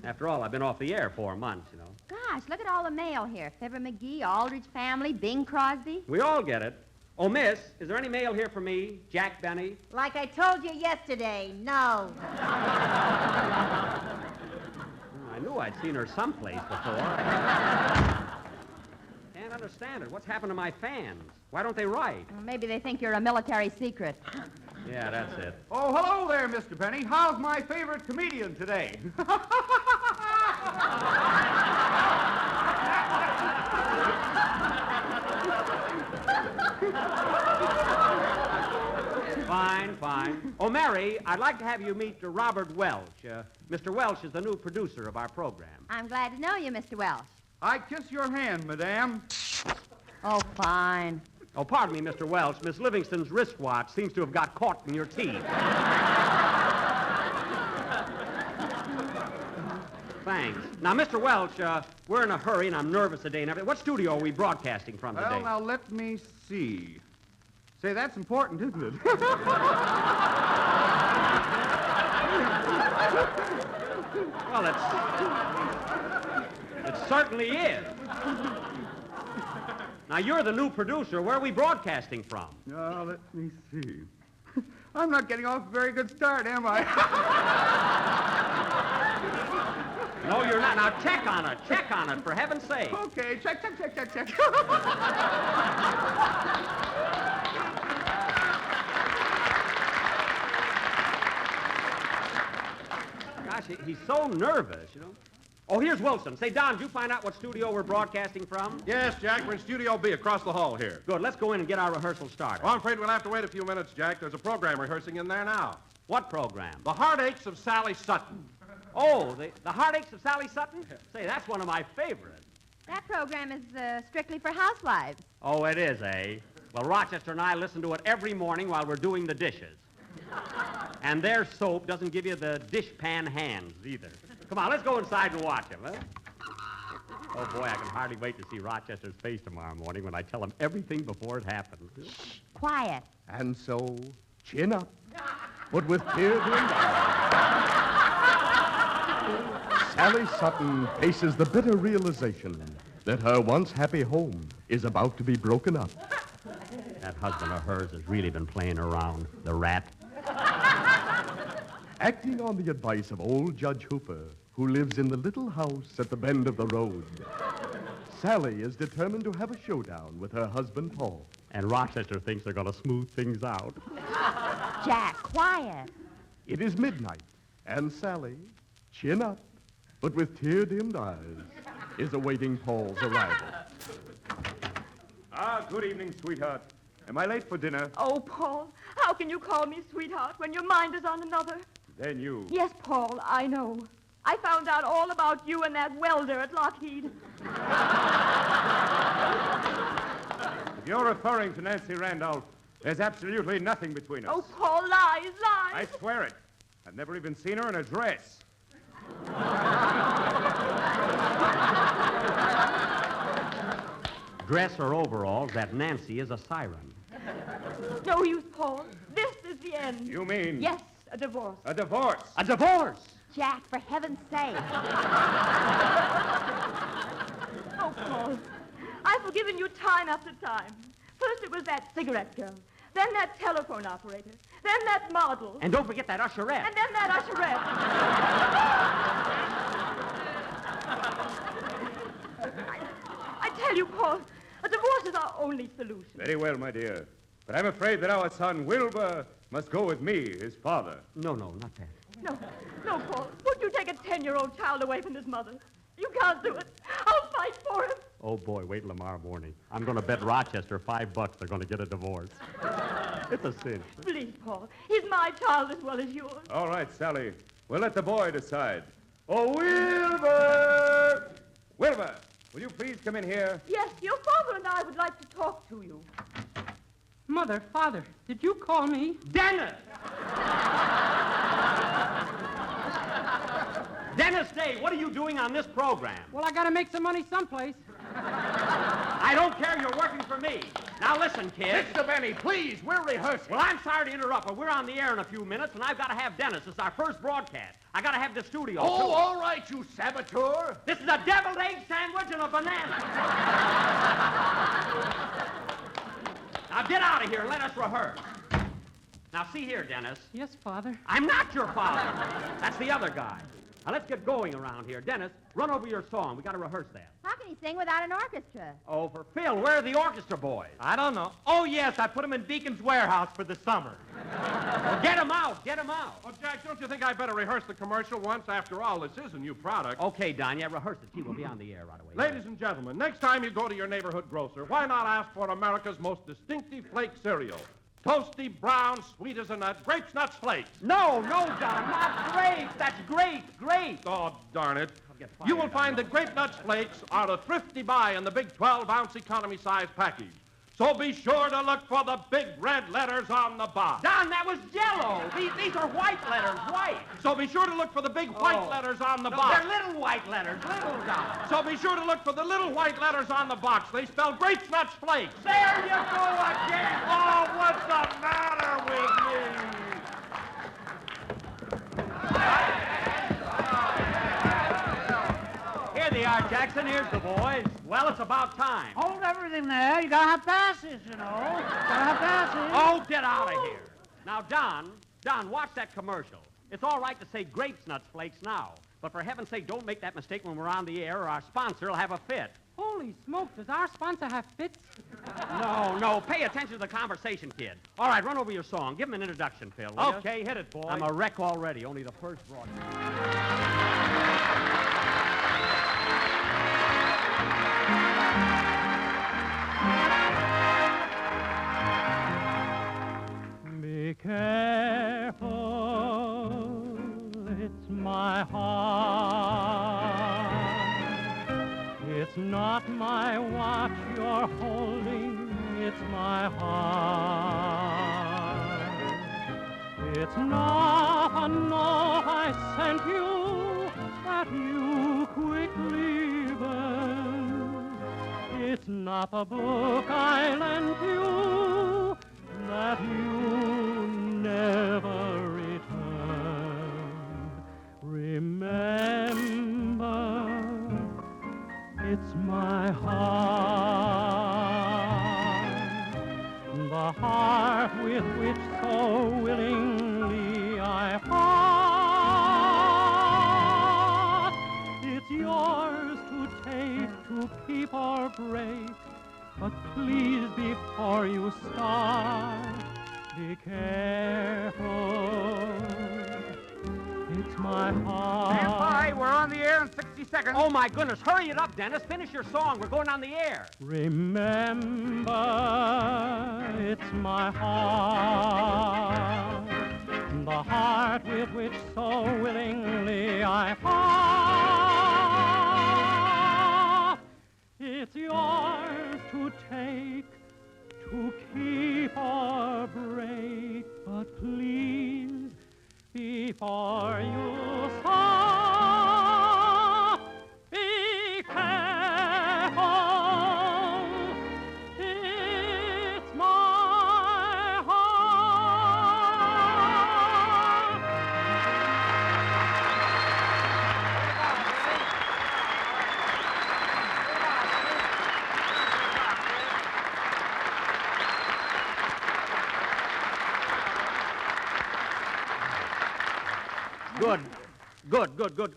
After all, I've been off the air 4 months, you know. Gosh, look at all the mail here. Fibber McGee, Aldrich family, Bing Crosby. We all get it. Oh, miss, is there any mail here for me? Jack Benny? Like I told you yesterday, no. I knew I'd seen her someplace before. Can't understand it. What's happened to my fans? Why don't they write? Well, maybe they think you're a military secret. Yeah, that's it. Oh, hello there, Mr. Penny. How's my favorite comedian today? Fine, fine. Oh, Mary, I'd like to have you meet Robert Welch. Mr. Welch is the new producer of our program. I'm glad to know you, Mr. Welch. I kiss your hand, madame. Oh, fine. Oh, pardon me, Mr. Welch. Miss Livingston's wristwatch seems to have got caught in your teeth. Thanks. Now, Mr. Welch, we're in a hurry, and I'm nervous today and everything. What studio are we broadcasting from today? Well, now, let me see. Say, that's important, isn't it? Well, it certainly is. Now, you're the new producer. Where are we broadcasting from? Now, let me see. I'm not getting off a very good start, am I? No, you're not. Now, check on it. Check on it, for heaven's sake. Okay, check. Gosh, he's so nervous, you know. Oh, here's Wilson. Say, Don, did you find out what studio we're broadcasting from? Yes, Jack, we're in Studio B across the hall here. Good. Let's go in and get our rehearsal started. Well, I'm afraid we'll have to wait a few minutes, Jack. There's a program rehearsing in there now. What program? The Heartaches of Sally Sutton. Oh, the Heartaches of Sally Sutton? Say, that's one of my favorites. That program is strictly for housewives. Oh, it is, eh? Well, Rochester and I listen to it every morning while we're doing the dishes. And their soap doesn't give you the dishpan hands, either. Come on, let's go inside and watch him, huh? Oh, boy, I can hardly wait to see Rochester's face tomorrow morning when I tell him everything before it happens. Shh, quiet. And so, chin up, but with tears in eyes. Sally Sutton faces the bitter realization that her once happy home is about to be broken up. That husband of hers has really been playing around, the rat. Acting on the advice of old Judge Hooper, who lives in the little house at the bend of the road, Sally is determined to have a showdown with her husband, Paul. And Rochester thinks they're going to smooth things out. Jack, quiet. It is midnight, and Sally, chin up, but with tear-dimmed eyes, is awaiting Paul's arrival. Ah, good evening, sweetheart. Am I late for dinner? Oh, Paul, how can you call me sweetheart when your mind is on another? Then you. Yes, Paul, I know. I found out all about you and that welder at Lockheed. If you're referring to Nancy Randolph, there's absolutely nothing between us. Oh, Paul, lies. I swear it. I've never even seen her in a dress. Dress or overalls, that Nancy is a siren. No use, Paul. This is the end. You mean? Yes, a divorce. A divorce. A divorce? Jack, for heaven's sake. Oh, Paul, I've forgiven you time after time. First it was that cigarette girl, then that telephone operator, then that model. And don't forget that usherette. And then that usherette. I tell you, Paul, a divorce is our only solution. Very well, my dear. But I'm afraid that our son, Wilbur, must go with me, his father. No, not that. No, Paul. Would you take a 10-year-old child away from his mother? You can't do it. I'll fight for him. Oh, boy, wait till tomorrow morning. I'm going to bet Rochester $5 they're going to get a divorce. It's a cinch. Please, Paul. He's my child as well as yours. All right, Sally. We'll let the boy decide. Oh, Wilbur! Wilbur, will you please come in here? Yes, your father and I would like to talk to you. Mother, Father, did you call me? Dennis! Dennis Day, what are you doing on this program? Well, I got to make some money someplace. I don't care. You're working for me. Now listen, kids. Mr. Benny, please, we're rehearsing. Well, I'm sorry to interrupt, but we're on the air in a few minutes, and I've got to have Dennis. It's our first broadcast. I got to have the studio, Oh, too. all right, you saboteur. This is a deviled egg sandwich and a banana. Now get out of here. Let us rehearse. Now, see here, Dennis. Yes, Father. I'm not your father. That's the other guy. Now, let's get going around here. Dennis, run over your song. We got to rehearse that. How can he sing without an orchestra? Oh, for Phil, where are the orchestra boys? I don't know. Oh, yes, I put them in Deacon's warehouse for the summer. Well, get them out. Get them out. Oh, Jack, don't you think I better rehearse the commercial once? After all, this is a new product. Okay, Don, yeah, rehearse it. Gee, we'll be on the air right away. Ladies and gentlemen, next time you go to your neighborhood grocer, why not ask for America's most distinctive flake cereal? Toasty, brown, sweet as a nut, grapes, nuts, flakes. No, Don, not grapes. That's grapes. Oh, darn it. I'll get fired, You will find that Grape Nuts Flakes are a thrifty buy in the big 12-ounce economy size package. So be sure to look for the big red letters on the box. Don, that was Jell-O. These are white letters, white. So be sure to look for the big white letters on the box. They're little white letters, little, Don. So be sure to look for the little white letters on the box. They spell Grapes, Nuts, Flakes. There you go again. Oh, what's the matter with me? Here they are, Jackson. Here's the boys. Well, it's about time. Hold everything there. You gotta have passes, you know. Gotta have passes. Oh, get out of here. Now, Don, watch that commercial. It's all right to say Grapes, Nuts, Flakes now. But for heaven's sake, don't make that mistake when we're on the air or our sponsor will have a fit. Holy smoke, does our sponsor have fits? No, pay attention to the conversation, kid. All right, run over your song. Give him an introduction, Phil, will ya? Okay, hit it, boy. I'm a wreck already, only the first broadcast. Be careful, it's my heart. It's not my watch you're holding, it's my heart. It's not a note I sent you that you quickly burned. It's not a book I lent you that you never returned. Remember, it's my heart, the heart with which so willingly I part. It's yours to take, to keep or break. But please, before you start, be careful. It's my heart. Stand by. We're on the air in 60 seconds. Oh, my goodness. Hurry it up, Dennis. Finish your song. We're going on the air. Remember, it's my heart, the heart with which so willingly I part. It's yours to take, to keep or break, but please, before you start, be careful. It's my heart.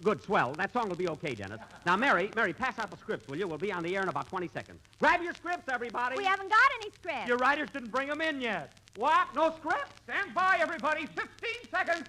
Good, swell. That song will be okay, Dennis. Now, Mary, pass out the scripts, will you? We'll be on the air in about 20 seconds. Grab your scripts, everybody. We haven't got any scripts. Your writers didn't bring them in yet. What? No scripts? Stand by, everybody. 15 seconds.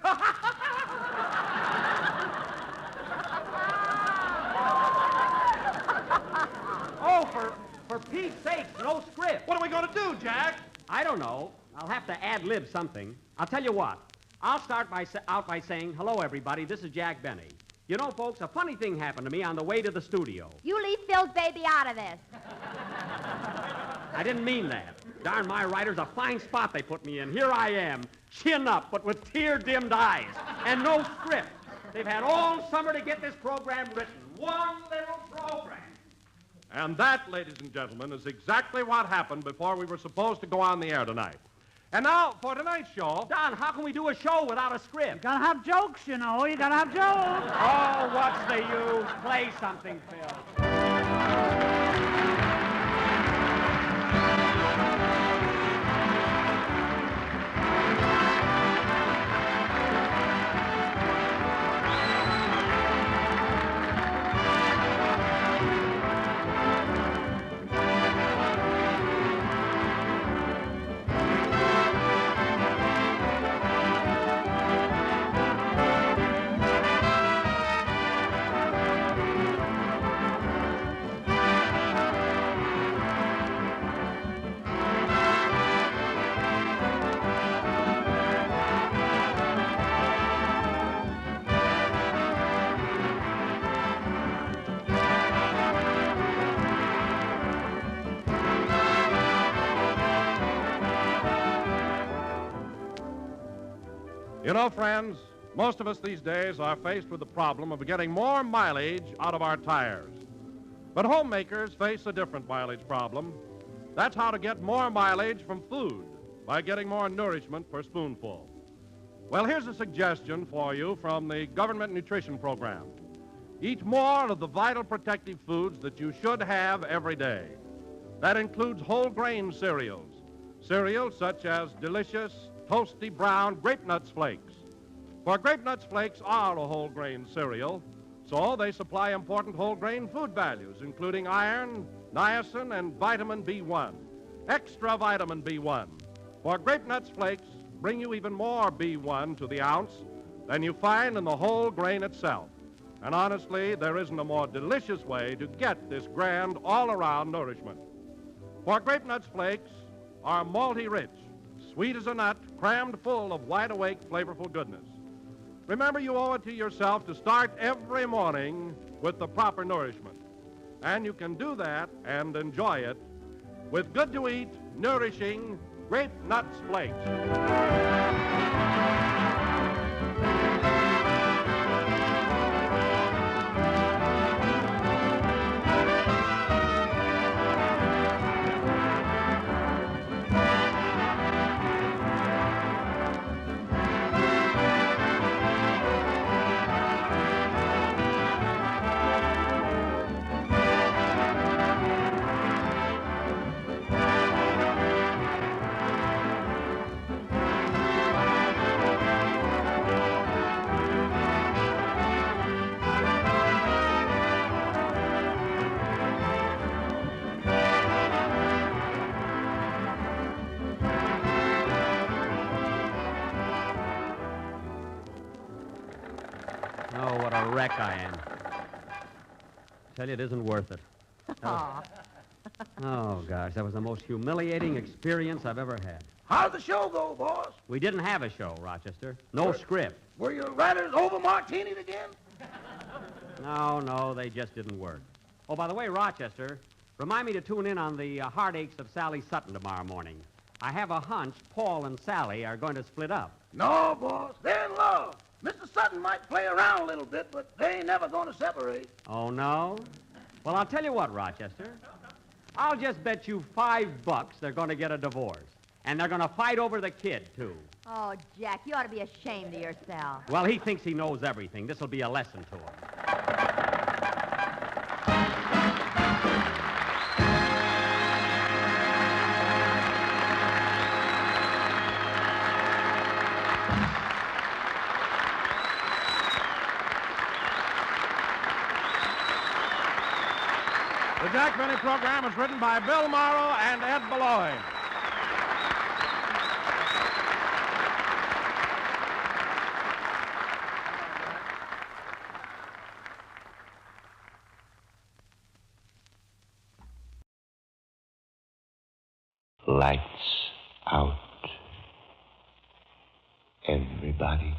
Oh, for Pete's sake, no script. What are we going to do, Jack? I don't know. I'll have to ad-lib something. I'll tell you what. I'll start out by saying, hello, everybody. This is Jack Benny. You know, folks, a funny thing happened to me on the way to the studio. You leave Phil's baby out of this. I didn't mean that. Darn my writers, a fine spot they put me in. Here I am, chin up, but with tear-dimmed eyes, and no script. They've had all summer to get this program written. One little program. And that, ladies and gentlemen, is exactly what happened before we were supposed to go on the air tonight. And now, for tonight's show... Don, how can we do a show without a script? You gotta have jokes, you know. You gotta have jokes. Oh, what's the use? Play something, Phil. You know, friends, most of us these days are faced with the problem of getting more mileage out of our tires. But homemakers face a different mileage problem. That's how to get more mileage from food by getting more nourishment per spoonful. Well, here's a suggestion for you from the Government Nutrition Program. Eat more of the vital protective foods that you should have every day. That includes whole grain cereals. Cereals such as delicious, toasty brown Grape Nuts Flakes. For Grape Nuts Flakes are a whole grain cereal, so they supply important whole grain food values, including iron, niacin, and vitamin B1. Extra vitamin B1. For Grape Nuts Flakes bring you even more B1 to the ounce than you find in the whole grain itself. And honestly, there isn't a more delicious way to get this grand all-around nourishment. For Grape Nuts Flakes are malty-rich, sweet as a nut, crammed full of wide-awake, flavorful goodness. Remember, you owe it to yourself to start every morning with the proper nourishment. And you can do that and enjoy it with good-to-eat, nourishing Grape Nuts Flakes. Oh, what a wreck I am. Tell you, it isn't worth it. Oh, gosh, that was the most humiliating experience I've ever had. How'd the show go, boss? We didn't have a show, Rochester. No script. Were your writers over martini'd again? No, they just didn't work. Oh, by the way, Rochester, remind me to tune in on the heartaches of Sally Sutton tomorrow morning. I have a hunch Paul and Sally are going to split up. No, boss. They're in love. Mr. Sutton might play around a little bit, but they ain't never going to separate. Oh, no? Well, I'll tell you what, Rochester. I'll just bet you $5 they're going to get a divorce. And they're going to fight over the kid, too. Oh, Jack, you ought to be ashamed of yourself. Well, he thinks he knows everything. This'll be a lesson to him. The Jack Benny program is written by Bill Morrow and Ed Beloy. Lights out. Everybody.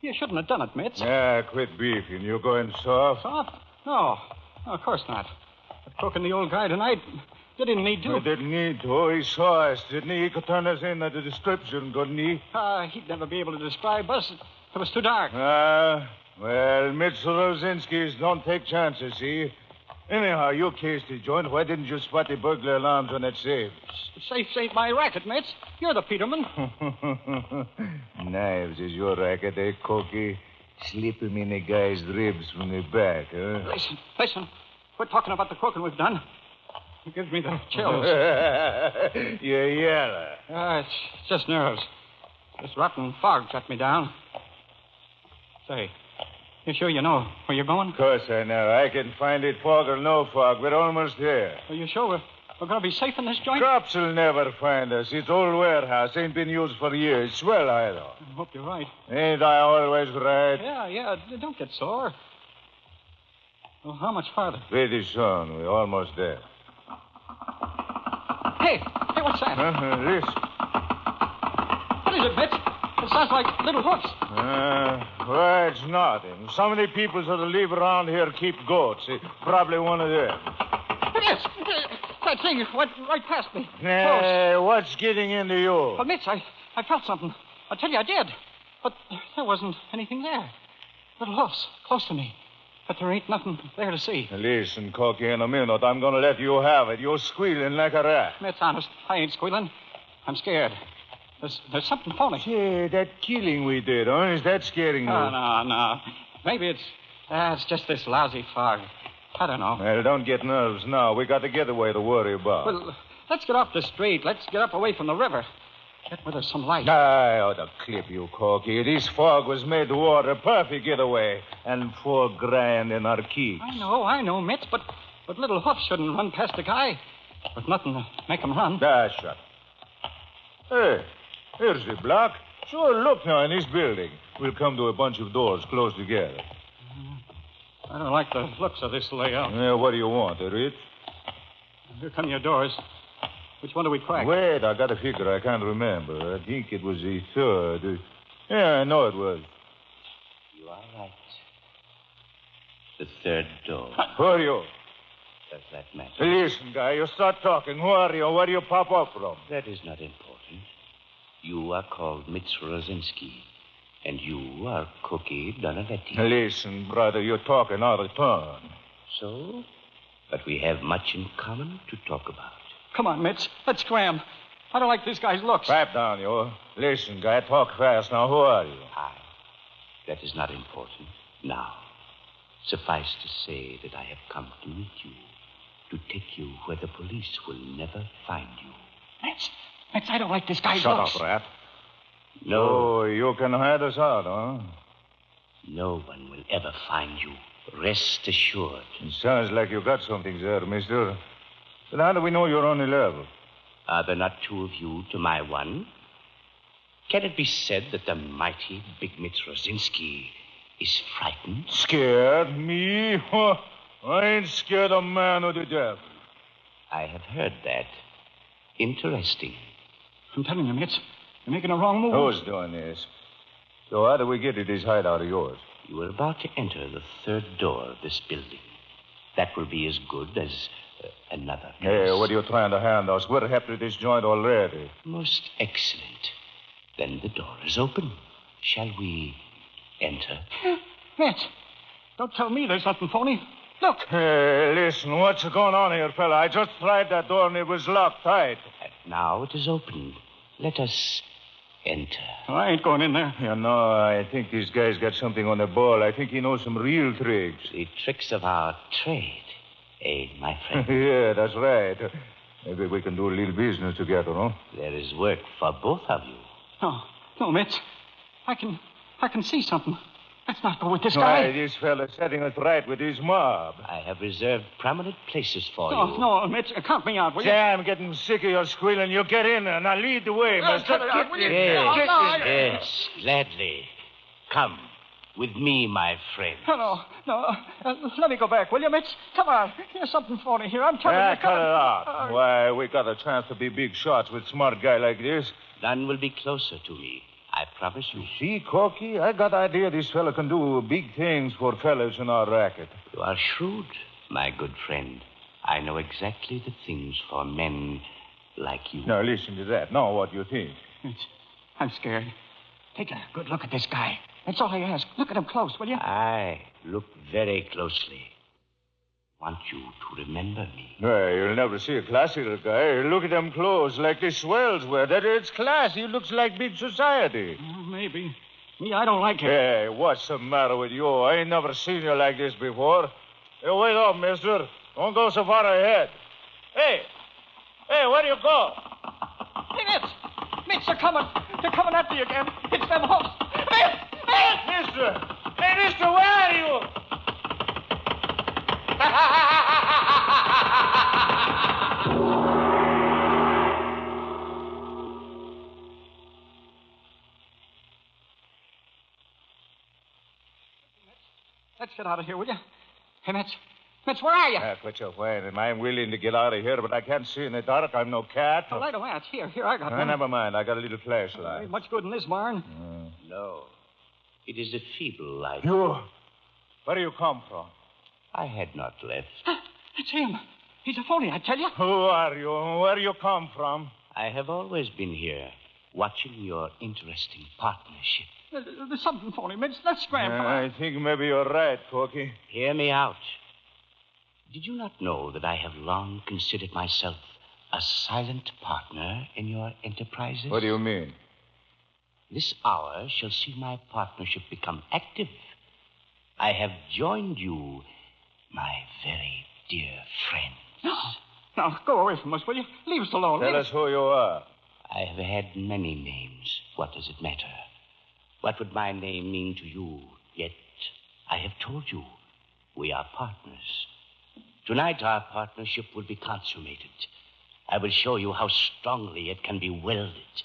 You shouldn't have done it, Mitz. Yeah, quit beefing. You going soft? Soft? No, of course not. But cooking the old guy tonight, you didn't need to. He didn't need to. He saw us, didn't he? He could turn us in at the description, couldn't he? He'd never be able to describe us. It was too dark. Well, Mitchell Rosinski's don't take chances, see? Anyhow, you cased the joint. Why didn't you spot the burglar alarms on that safe? The safe saved my racket, Mitz. You're the Peterman. Knives is your racket, eh, Corky? Slip him in a guy's ribs from the back, huh? Listen. Quit talking about the cooking we've done. It gives me the chills. You're yellow. It's just nerves. This rotten fog shut me down. Say, you sure you know where you're going? Of course I know. I can find it, fog or no fog. We're almost there. Are you sure we're going to be safe in this joint? Cops will never find us. It's old warehouse. Ain't been used for years. Swell hideout. I hope you're right. Ain't I always right? Yeah. Don't get sore. Well, how much farther? Pretty soon. We're almost there. Hey, what's that? Listen. What is it, Mitch? It sounds like little hoofs. Well, it's nothing. Some of the people that live around here keep goats. Probably one of them. Yes, that thing went right past me. What's getting into you? Well, Mitch, I felt something. I tell you, I did. But there wasn't anything there. Little hoofs close to me. But there ain't nothing there to see. Listen, Corky, in a minute, I'm going to let you have it. You're squealing like a rat. Mitch, honest, I ain't squealing. I'm scared. There's something phony. Say, that killing we did, huh? Is that scaring you? No. Maybe it's just this lousy fog. I don't know. Well, don't get nerves now. We got the getaway to worry about. Well, let's get off the street. Let's get up away from the river. Get where there's some light. I ought to clip you, Corky. This fog was made to water. Perfect getaway. And $4,000 in our keeps. I know, Mitch, but little hoofs shouldn't run past a guy with nothing to make him run. Shut. Hey, here's the block. Sure, look now in this building. We'll come to a bunch of doors close together. I don't like the looks of this layout. Yeah, what do you want, Rich? Here come your doors. Which one do we crack? Wait, I got a figure. I can't remember. I think it was the third. Yeah, I know it was. You are right. The third door. Who are you? Does that matter? Listen, guy, you start talking. Who are you? Where do you pop up from? That is not important. You are called Mitz Rosinski, and you are Cookie Donavetti. Listen, brother, you're talking out of turn. So? But we have much in common to talk about. Come on, Mitch. Let's scram. I don't like this guy's looks. Pipe down, you. Listen, guy, talk fast. Now, who are you? That is not important. Now, suffice to say that I have come to meet you, to take you where the police will never find you. Mitch, I don't like this guy's Shut looks. up, rat. No. Oh, you can hide us out, huh? No one will ever find you. Rest assured. It sounds like you got something there, mister. But how do we know you're on the level? Are there not two of you to my one? Can it be said that the mighty Big Mitz Rosinski is frightened? Scared? Me? Huh? I ain't scared of man or the devil. I have heard that. Interesting. I'm telling you, Mitch, you're making a wrong move. Who's doing this? So how do we get to this hideout of yours? You are about to enter the third door of this building. That will be as good as another. Hey, what are you trying to hand us? We're happy with this joint already. Most excellent. Then the door is open. Shall we enter? Mitch, don't tell me there's nothing phony. Look. Hey, listen, what's going on here, fella? I just tried that door and it was locked tight. And now it is open. Let us enter. I ain't going in there. You know, I think this guy's got something on the ball. I think he knows some real tricks. The tricks of our trade, eh, my friend? Yeah, that's right. Maybe we can do a little business together, huh? There is work for both of you. No, Mitch. I can see something. Let's not go with this guy. Why, this fella's setting us right with his mob. I have reserved prominent places for you. No, Mitch, count me out, will you? I'm getting sick of your squealing. You get in there. Now lead the way, mister. Yes, gladly. Come with me, my friend. No. Let me go back, will you, Mitch? Come on. There's something phony here. I'm telling you. Cut it out. Why, we got a chance to be big shots with a smart guy like this. None will be closer to me. I promise you. See, Corky, I got idea this fella can do big things for fellas in our racket. You are shrewd, my good friend. I know exactly the things for men like you. Now, listen to that. Now, what do you think? I'm scared. Take a good look at this guy. That's all I ask. Look at him close, will you? Aye, look very closely. Want you to remember me. Well, you'll never see a classical guy. Look at them clothes like the swells wear. It's class. He looks like big society. Maybe. Me, I don't like it. Hey, what's the matter with you? I ain't never seen you like this before. Hey, wait up, mister. Don't go so far ahead. Hey, where do you go? Hey, Mitch, they're coming. They're coming at me again. It's them hooks. Mister! Hey, mister, where are you? Let's get out of here, will you? Hey, Mitch, where are you? Quit your whining. I'm willing to get out of here, but I can't see in the dark. I'm no cat. Oh, light a match. Here, I got one. Never mind. I got a little flashlight. Ain't much good in this barn. No. It is a feeble light. You? Where do you come from? I had not left. It's him. He's a phony, I tell you. Who are you? Where do you come from? I have always been here, watching your interesting partnership. There's something phony, Mitch. Let's scramble. I think maybe you're right, Corky. Hear me out. Did you not know that I have long considered myself a silent partner in your enterprises? What do you mean? This hour shall see my partnership become active. I have joined you, my very dear friends. No, go away from us, will you? Leave us alone. Tell us who you are. I have had many names. What does it matter? What would my name mean to you? Yet, I have told you, we are partners. Tonight, our partnership will be consummated. I will show you how strongly it can be welded.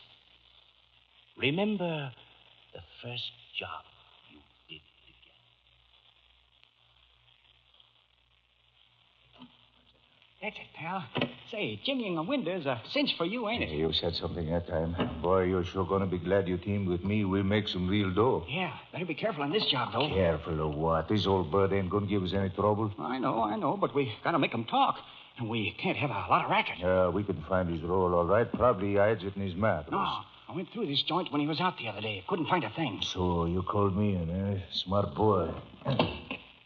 Remember the first job you did together. That's it, pal. Say, jimmying a window is a cinch for you, ain't it? You said something that time. Boy, you're sure going to be glad you teamed with me. We'll make some real dough. Yeah, better be careful on this job, though. Careful of what? This old bird ain't going to give us any trouble. I know, but we got to make him talk. And we can't have a lot of racket. Yeah, we can find his roll all right. Probably he hides it in his mattress. No, I went through this joint when he was out the other day. Couldn't find a thing. So you called me in, eh? Smart boy.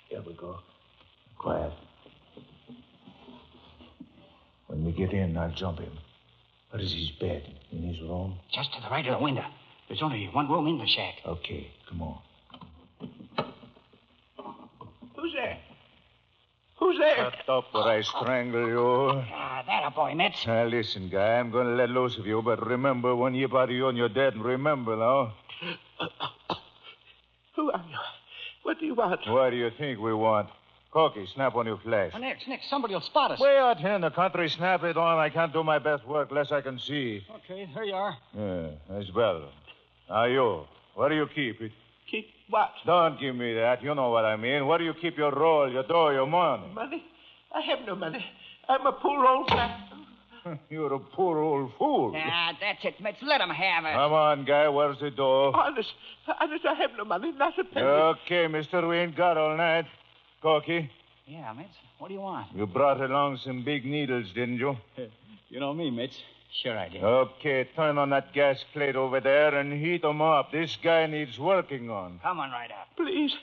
Here we go. Quiet. When we get in, I'll jump him. Where is his bed? In his room? Just to the right of the window. There's only one room in the shack. Okay, come on. Who's there? Who's there? Shut up or I strangle you. That a boy, Mitch. Now, listen, guy, I'm going to let loose of you, but remember, when you body you and you're dead, and remember now. Who are you? What do you want? What do you think we want? Corky, snap on your flash. Well, next, somebody will spot us. Way out here in the country, snap it on. I can't do my best work unless I can see. Okay, here you are. Yeah, that's well. Now, you, where do you keep it? Keep what? Don't give me that. You know what I mean. Where do you keep your roll, your dough, your money? Money? I have no money. I'm a poor old fat. You're a poor old fool. That's it, Mitch. Let him have it. Come on, guy. Where's the dough? Honest, I have no money. Not a penny. Okay, mister. We ain't got all night. Corky? Yeah, Mitch. What do you want? You brought along some big needles, didn't you? You know me, Mitch. Sure I did. Okay, turn on that gas plate over there and heat 'em up. This guy needs working on. Come on right up. Please,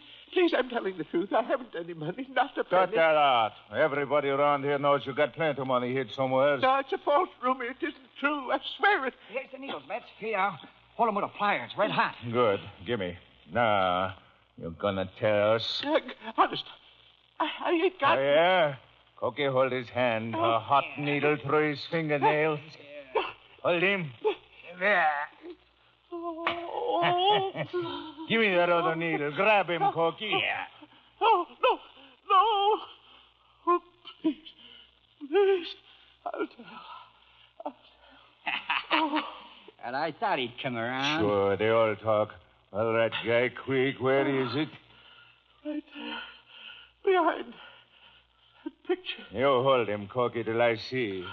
I'm telling the truth. I haven't any money, not a Cut penny. that out. Everybody around here knows you got plenty of money hid somewhere. No, it's a false rumor. It isn't true. I swear it. Here's the needles, Mitch. Here you are. Hold them with a pliers. Red hot. Good. Gimme. Now, you're gonna tell us. Honest, I ain't got... Oh, yeah? Corky, hold his hand. A hot needle through his fingernails. Hold him. There. Give me that other needle. Grab him, Corky. Yeah. Oh, no. Oh, please. I'll tell. Oh. And I thought he'd come around. Sure, they all talk. All right, guy, quick. Where is it? Right there. Behind that picture. You hold him, Corky, till I see.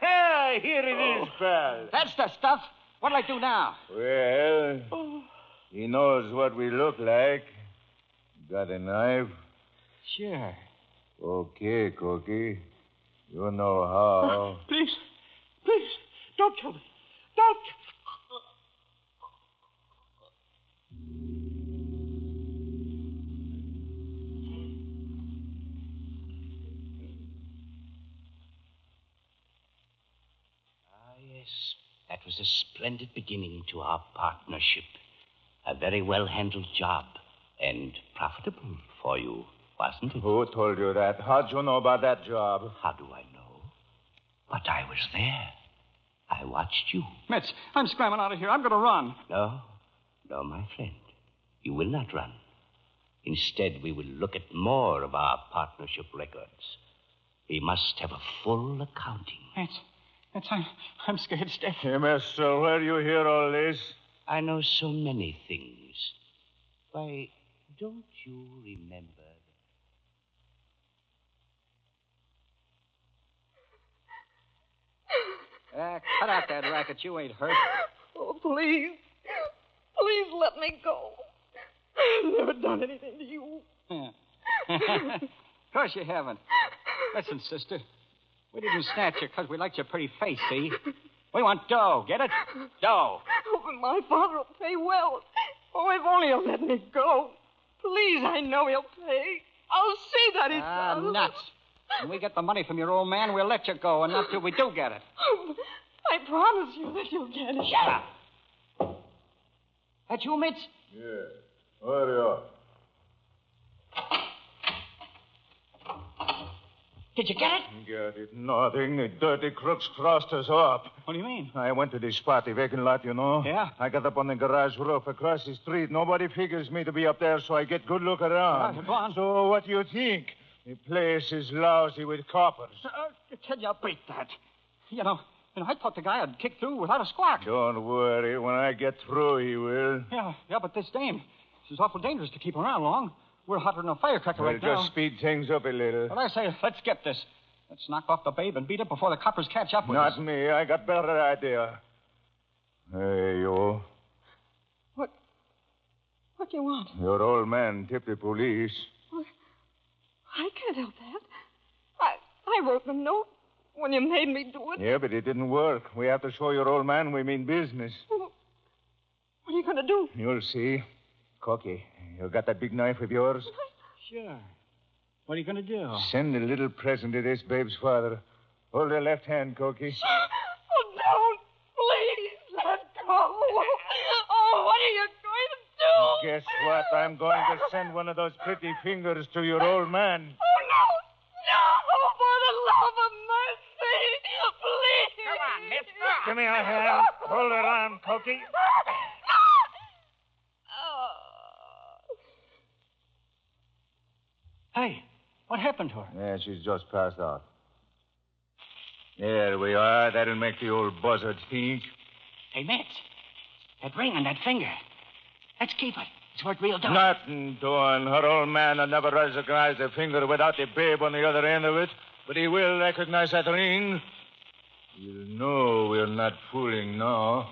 Hey, here it is, pal. That's the stuff. What'll I do now? Well, he knows what we look like. Got a knife? Sure. Okay, Cookie. You know how. Please, don't kill me. Don't. Yes, that was a splendid beginning to our partnership. A very well-handled job, and profitable for you, wasn't it? Who told you that? How'd you know about that job? How do I know? But I was there. I watched you. Mitch, I'm scrambling out of here. I'm going to run. No, my friend. You will not run. Instead, we will look at more of our partnership records. We must have a full accounting. Mitch, I'm scared stiff. Hey, mister, where do you hear all this? I know so many things. Why, don't you remember? Cut out that racket. You ain't hurt. Oh, please. Please let me go. I've never done anything to you. Yeah. Of course you haven't. Listen, sister. We didn't snatch you because we liked your pretty face, see? We want dough. Get it? Dough. Oh, but my father will pay well. Oh, if only he'll let me go. Please, I know he'll pay. I'll see that he does. Nuts. When we get the money from your old man, we'll let you go, and not till we do get it. I promise you that you'll get it. Shut up. That you, Mitch? Yeah. Hurry up. Did you get it? Get it? Nothing. The dirty crooks crossed us up. What do you mean? I went to the spot, the vacant lot, you know. Yeah? I got up on the garage roof across the street. Nobody figures me to be up there, so I get good look around. Go on. So what do you think? The place is lousy with coppers. I tell you, I'll beat that. You know, I thought the guy had kicked through without a squawk. Don't worry. When I get through, he will. Yeah, but this dame, she's awful dangerous to keep around long. We're hotter than a firecracker right now. Just speed things up a little. Well, I say, let's get this. Let's knock off the babe and beat it before the coppers catch up with us. Not me. I got better idea. Hey, you. What do you want? Your old man tipped the police. Well, I can't help that. I wrote the note when you made me do it. Yeah, but it didn't work. We have to show your old man we mean business. Well, what are you going to do? You'll see. Cookie, you got that big knife of yours? Sure. What are you going to do? Send a little present to this babe's father. Hold her left hand, Cookie. Oh, don't. Please, let go. Oh, what are you going to do? Guess what? I'm going to send one of those pretty fingers to your old man. Oh, no. No, for the love of mercy. Please. Come on, mister. Give me a hand. Hold her on, Cookie. Hey, what happened to her? Yeah, she's just passed out. There we are. That'll make the old buzzard think. Hey, Mitch, that ring on that finger. Let's keep it. It's worth real dough. Nothing doing. Her old man will never recognize the finger without the babe on the other end of it. But he will recognize that ring. He'll know we're not fooling now.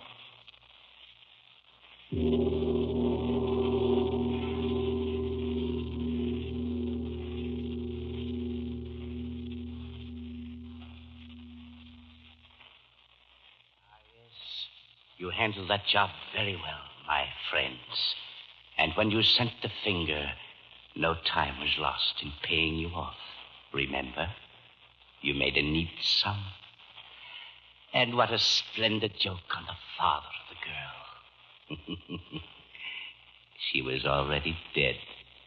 You handled that job very well, my friends. And when you sent the finger, no time was lost in paying you off. Remember? You made a neat sum. And what a splendid joke on the father of the girl. She was already dead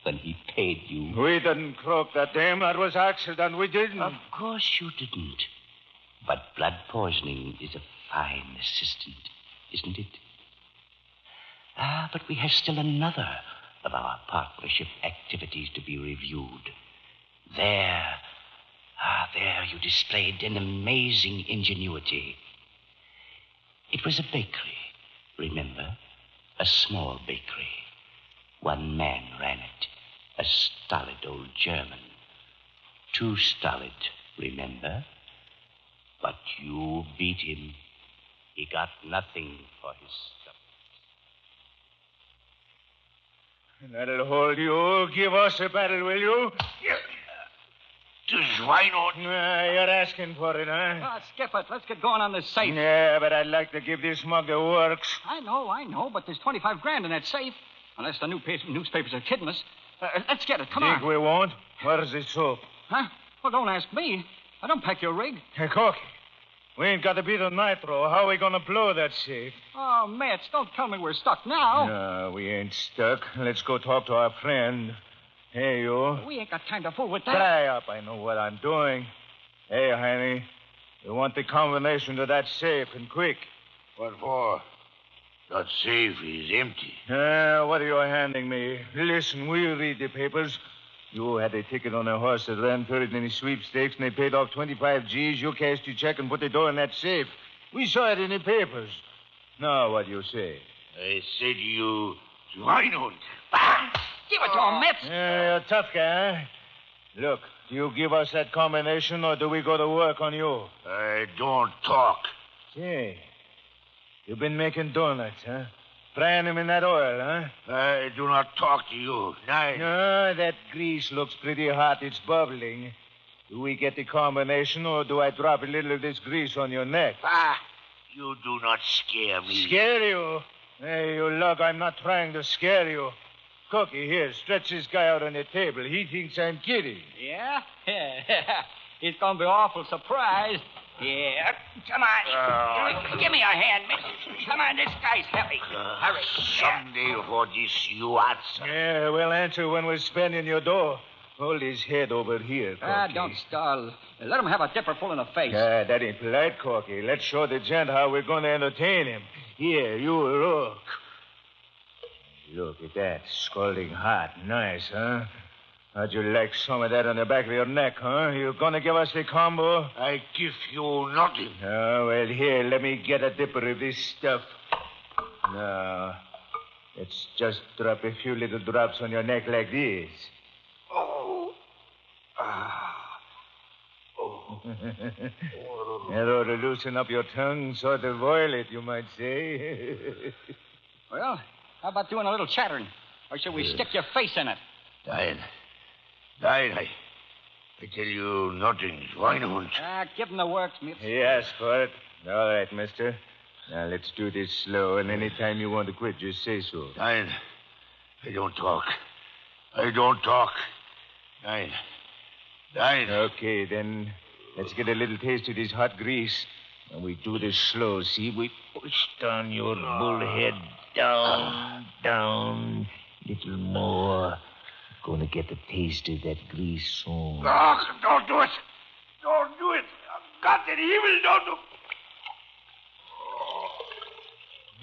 when he paid you. We didn't croak that dame. That was accident. We didn't. Of course you didn't. But blood poisoning is a fine assistant, isn't it? But we have still another of our partnership activities to be reviewed. There you displayed an amazing ingenuity. It was a bakery, remember? A small bakery. One man ran it, a stolid old German. Too stolid, remember? But you beat him. He got nothing for his stuff. That'll hold you. Give us a battle, will you? Why not? You're asking for it, huh? Skip it. Let's get going on this safe. Yeah, but I'd like to give this mug the works. I know, but there's 25 grand in that safe. Unless the newspapers are kidding us. Let's get it. Come on. Think we won't? Where's the soap? Huh? Well, don't ask me. I don't pack your rig. Hey, Corky, we ain't got a bit of nitro. How are we going to blow that safe? Oh, Mitch, don't tell me we're stuck now. No, we ain't stuck. Let's go talk to our friend. Hey, you. We ain't got time to fool with that. Dry up. I know what I'm doing. Hey, honey, you want the combination to that safe, and quick. What for? That safe is empty. What are you handing me? Listen, we'll read the papers. You had a ticket on a horse that ran third in the sweepstakes, and they paid off 25 G's. You cashed your check and put the dough in that safe. We saw it in the papers. Now, what do you say? I said you Schweinhund. Give it to him, Mitch. You're a tough guy, huh? Look, do you give us that combination, or do we go to work on you? I don't talk. Say, you've been making donuts, huh? Frying them in that oil, huh? I do not talk to you. No, that grease looks pretty hot. It's bubbling. Do we get the combination, or do I drop a little of this grease on your neck? You do not scare me. Scare you? Hey, you lug, I'm not trying to scare you. Cookie, here, stretch this guy out on the table. He thinks I'm kidding. Yeah? He's going to be awful surprised. Yeah. Come on. Give me a hand, Mitch. Come on, this guy's heavy. Hurry. Someday for this you answer. Yeah, we'll answer when we're spending your dough. Hold his head over here, Corky. Don't stall. Let him have a dipper full in the face. That ain't polite, Corky. Let's show the gent how we're going to entertain him. Here, you look. Look at that. Scalding hot. Nice, huh? How'd you like some of that on the back of your neck, huh? You gonna give us the combo? I give you nothing. Oh, well, here, let me get a dipper of this stuff. Now, let's just drop a few little drops on your neck like this. Oh. That ought to loosen up your tongue, sort of oil it, you might say. Well, how about doing a little chattering? Or should we stick your face in it? Diane, I tell you nothing, Schweinhund. Give him the works, Mitch. He asked for it. All right, mister. Now, let's do this slow, and any time you want to quit, just say so. Diane, I don't talk. Diane. Okay, then let's get a little taste of this hot grease. And we do this slow, see? We push down your bullhead. Down. Little more. Gonna get a taste of that grease soon. Oh, don't do it. Don't do it. God in evil, don't do it.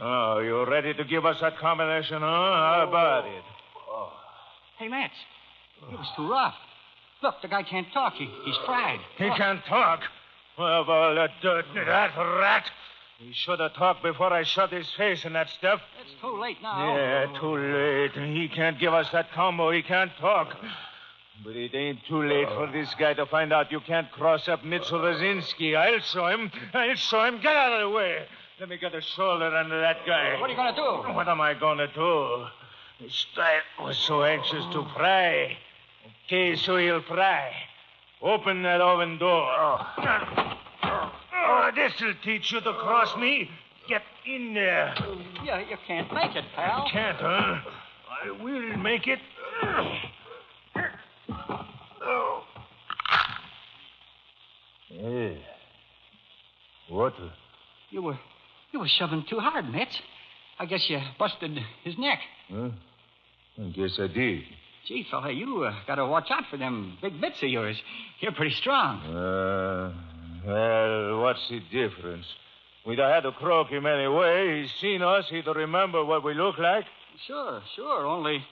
Oh, you ready to give us that combination, huh? How about it? Hey, Mitch. It was too rough. Look, the guy can't talk. He's fried. He can't talk? Well, of all the dirt, that rat. He should have talked before I shoved his face in that stuff. It's too late now. Yeah, too late. He can't give us that combo. He can't talk. But it ain't too late for this guy to find out you can't cross up Mitchell Rosinski. I'll show him. Get out of the way. Let me get a shoulder under that guy. What are you going to do? What am I going to do? This guy was so anxious to fry. Okay, so he'll fry. Open that oven door. This'll teach you to cross me. Get in there. Yeah, you can't make it, pal. You can't, huh? I will make it. Hey. What? You were shoving too hard, Mitch. I guess you busted his neck. Huh? I guess I did. Gee, fella, you got to watch out for them big bits of yours. You're pretty strong. Well, what's the difference? We'd have had to croak him anyway. He's seen us. He'd remember what we look like. Sure. Only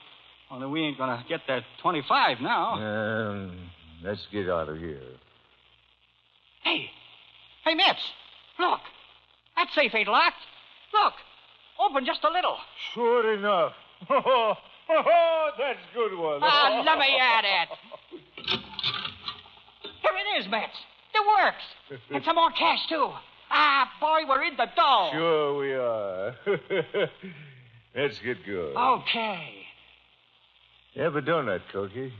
we ain't going to get that 25 now. Let's get out of here. Hey, Mitch, look. That safe ain't locked. Look, open just a little. Sure enough. That's a good one. Let me at it. Here it is, Mitch. It works. And some more cash, too. Ah, boy, we're in the dough. Sure we are. Let's get going. Okay. Have a donut, Cokie.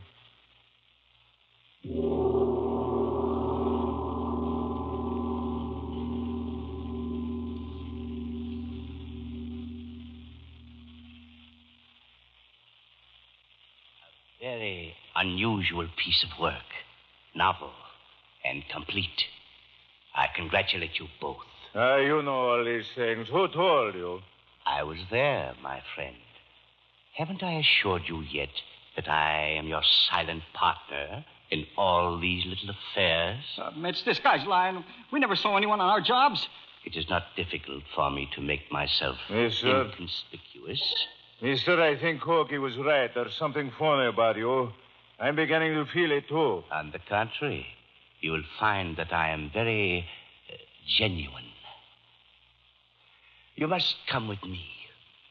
Very unusual piece of work. Novel and complete. I congratulate you both. You know all these things. Who told you? I was there, my friend. Haven't I assured you yet that I am your silent partner in all these little affairs? It's this guy's lying. We never saw anyone on our jobs. It is not difficult for me to make myself Yes, sir. inconspicuous. Mister, I think Corky was right. There's something funny about you. I'm beginning to feel it, too. On the contrary, you will find that I am very genuine. You must come with me.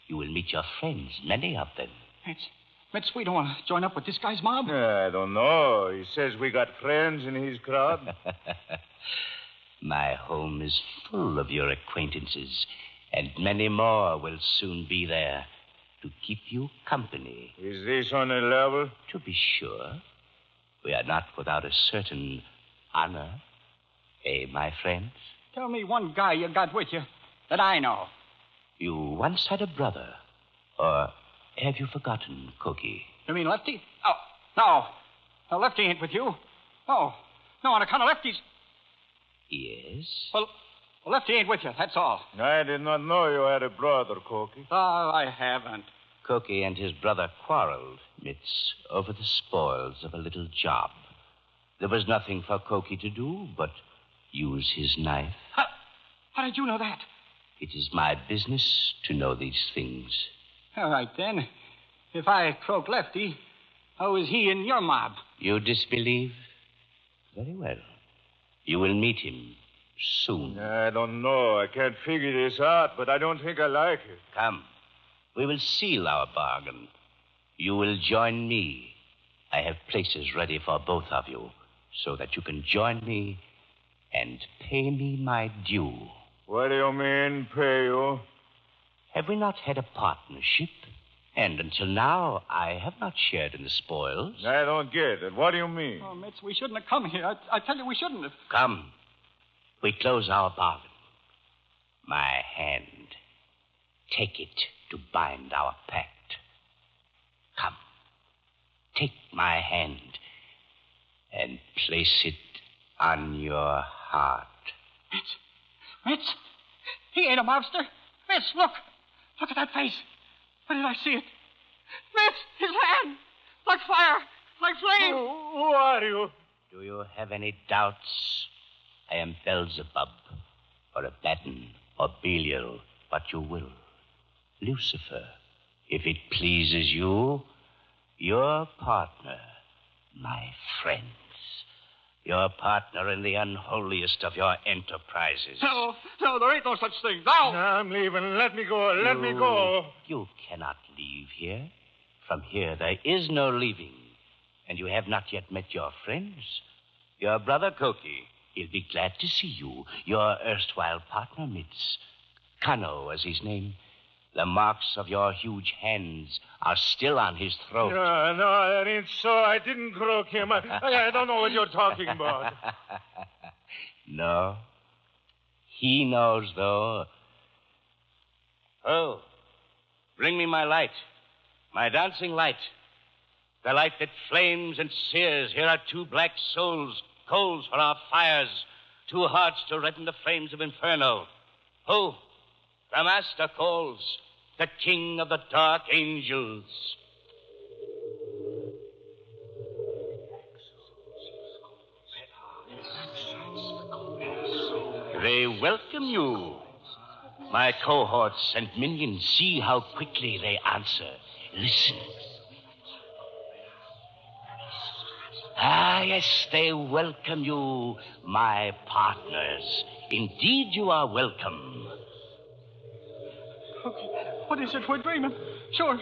You will meet your friends, many of them. Mitz, we don't want to join up with this guy's mob. I don't know. He says we got friends in his crowd. My home is full of your acquaintances, and many more will soon be there to keep you company. Is this on a level? To be sure. We are not without a certain honor. Eh, my friends? Tell me one guy you got with you that I know. You once had a brother. Or have you forgotten, Cookie? You mean Lefty? Oh, no. No, Lefty ain't with you. No. No, on account of Lefty's. Yes? Well, Lefty ain't with you, that's all. I did not know you had a brother, Corky. Oh, I haven't. Cookie and his brother quarreled, Mitz, over the spoils of a little job. There was nothing for Cookie to do but use his knife. How did you know that? It is my business to know these things. All right, then. If I croak Lefty, how is he in your mob? You disbelieve? Very well. You will meet him soon. I don't know. I can't figure this out, but I don't think I like it. Come. We will seal our bargain. You will join me. I have places ready for both of you so that you can join me and pay me my due. What do you mean, pay you? Have we not had a partnership? And until now, I have not shared in the spoils. I don't get it. What do you mean? Oh, Mitz, we shouldn't have come here. I tell you, we shouldn't have. Come. We close our bargain. My hand. Take it to bind our pact. Come. Take my hand and place it on your heart. Mitz, he ain't a mobster. Mitz, look. Look at that face. Where did I see it? Mitz, his hand. Like fire. Like flame. Who are you? Do you have any doubts? I am Beelzebub, or Abaddon, or Belial, what you will. Lucifer, if it pleases you, your partner, my friends. Your partner in the unholiest of your enterprises. No, there ain't no such thing. No! I'm leaving. Let me go. Let me go. You cannot leave here. From here, there is no leaving. And you have not yet met your friends. Your brother, Cookie. He'll be glad to see you. Your erstwhile partner, Mitz. Kano was his name. The marks of your huge hands are still on his throat. No, that ain't so. I didn't croak him. I don't know what you're talking about. No? He knows, though. Oh, bring me my light. My dancing light. The light that flames and sears. Here are 2 black souls, coals for our fires. 2 hearts to redden the flames of Inferno. Who? The Master calls. The King of the Dark Angels. They welcome you. My cohorts and minions, see how quickly they answer. Listen. Ah, yes, they welcome you, my partners. Indeed, you are welcome. What is it? We're dreaming. Sure,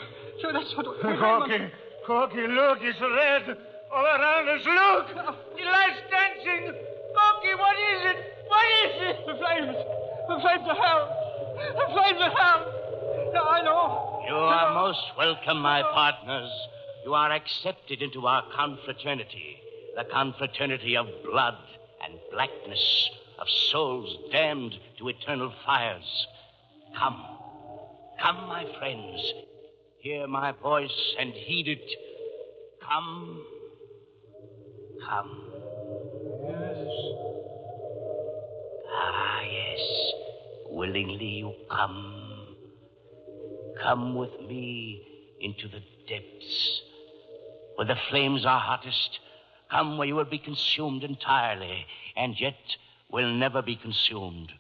that's what we're dreaming. Corky, look, it's red. All around us, look. The light's dancing. Corky, what is it? What is it? The flames. The flames of hell! The flames of hell! I know. You are most welcome, my partners. You are accepted into our confraternity, the confraternity of blood and blackness, of souls damned to eternal fires. Come, come, my friends. Hear my voice and heed it. Come, come. Yes. Ah, yes. Willingly you come. Come with me into the depths, where the flames are hottest. Come where you will be consumed entirely, and yet will never be consumed.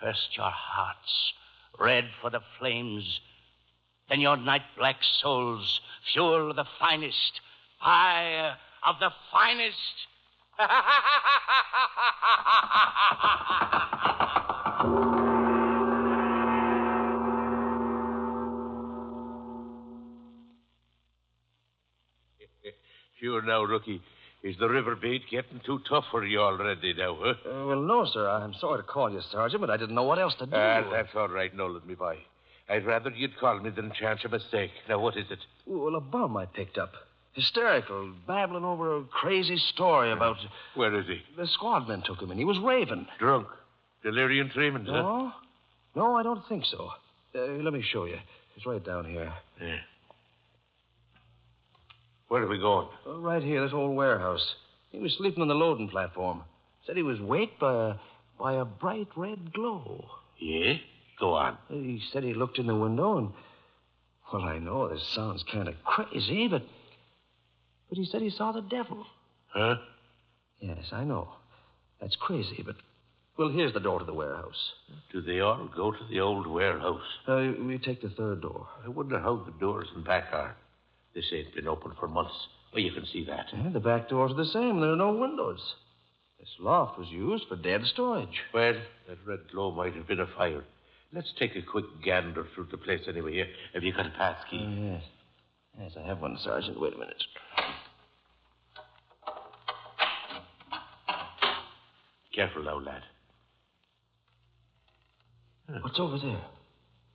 First your hearts, red for the flames, then your night-black souls, fuel of the finest, fire of the finest. Sure now, Rookie. Is the river bait getting too tough for you already now, huh? Well, no, sir. I'm sorry to call you, Sergeant, but I didn't know what else to do. That's all right, Nolan, me boy. I'd rather you'd call me than chance a mistake. Now, what is it? Well, a bum I picked up. Hysterical, babbling over a crazy story about... Where is he? The squad men took him in. He was raving. Drunk? Delirium tremens, huh? No? No, I don't think so. Let me show you. It's right down here. Yeah. Where are we going? Right here, this old warehouse. He was sleeping on the loading platform. Said he was waked by a bright red glow. Yeah? Go on. He said he looked in the window and... Well, I know this sounds kind of crazy, but he said he saw the devil. Huh? Yes, I know. That's crazy, but... Well, here's the door to the warehouse. Do they all go to the old warehouse? We take the third door. I wonder how the doors and back are. This ain't been open for months. Well, you can see that. Yeah, the back doors are the same. There are no windows. This loft was used for dead storage. Well, that red glow might have been a fire. Let's take a quick gander through the place anyway. Here, have you got a pass key? Yes. Yes, I have one, Sergeant. Wait a minute. Careful now, lad. What's over there?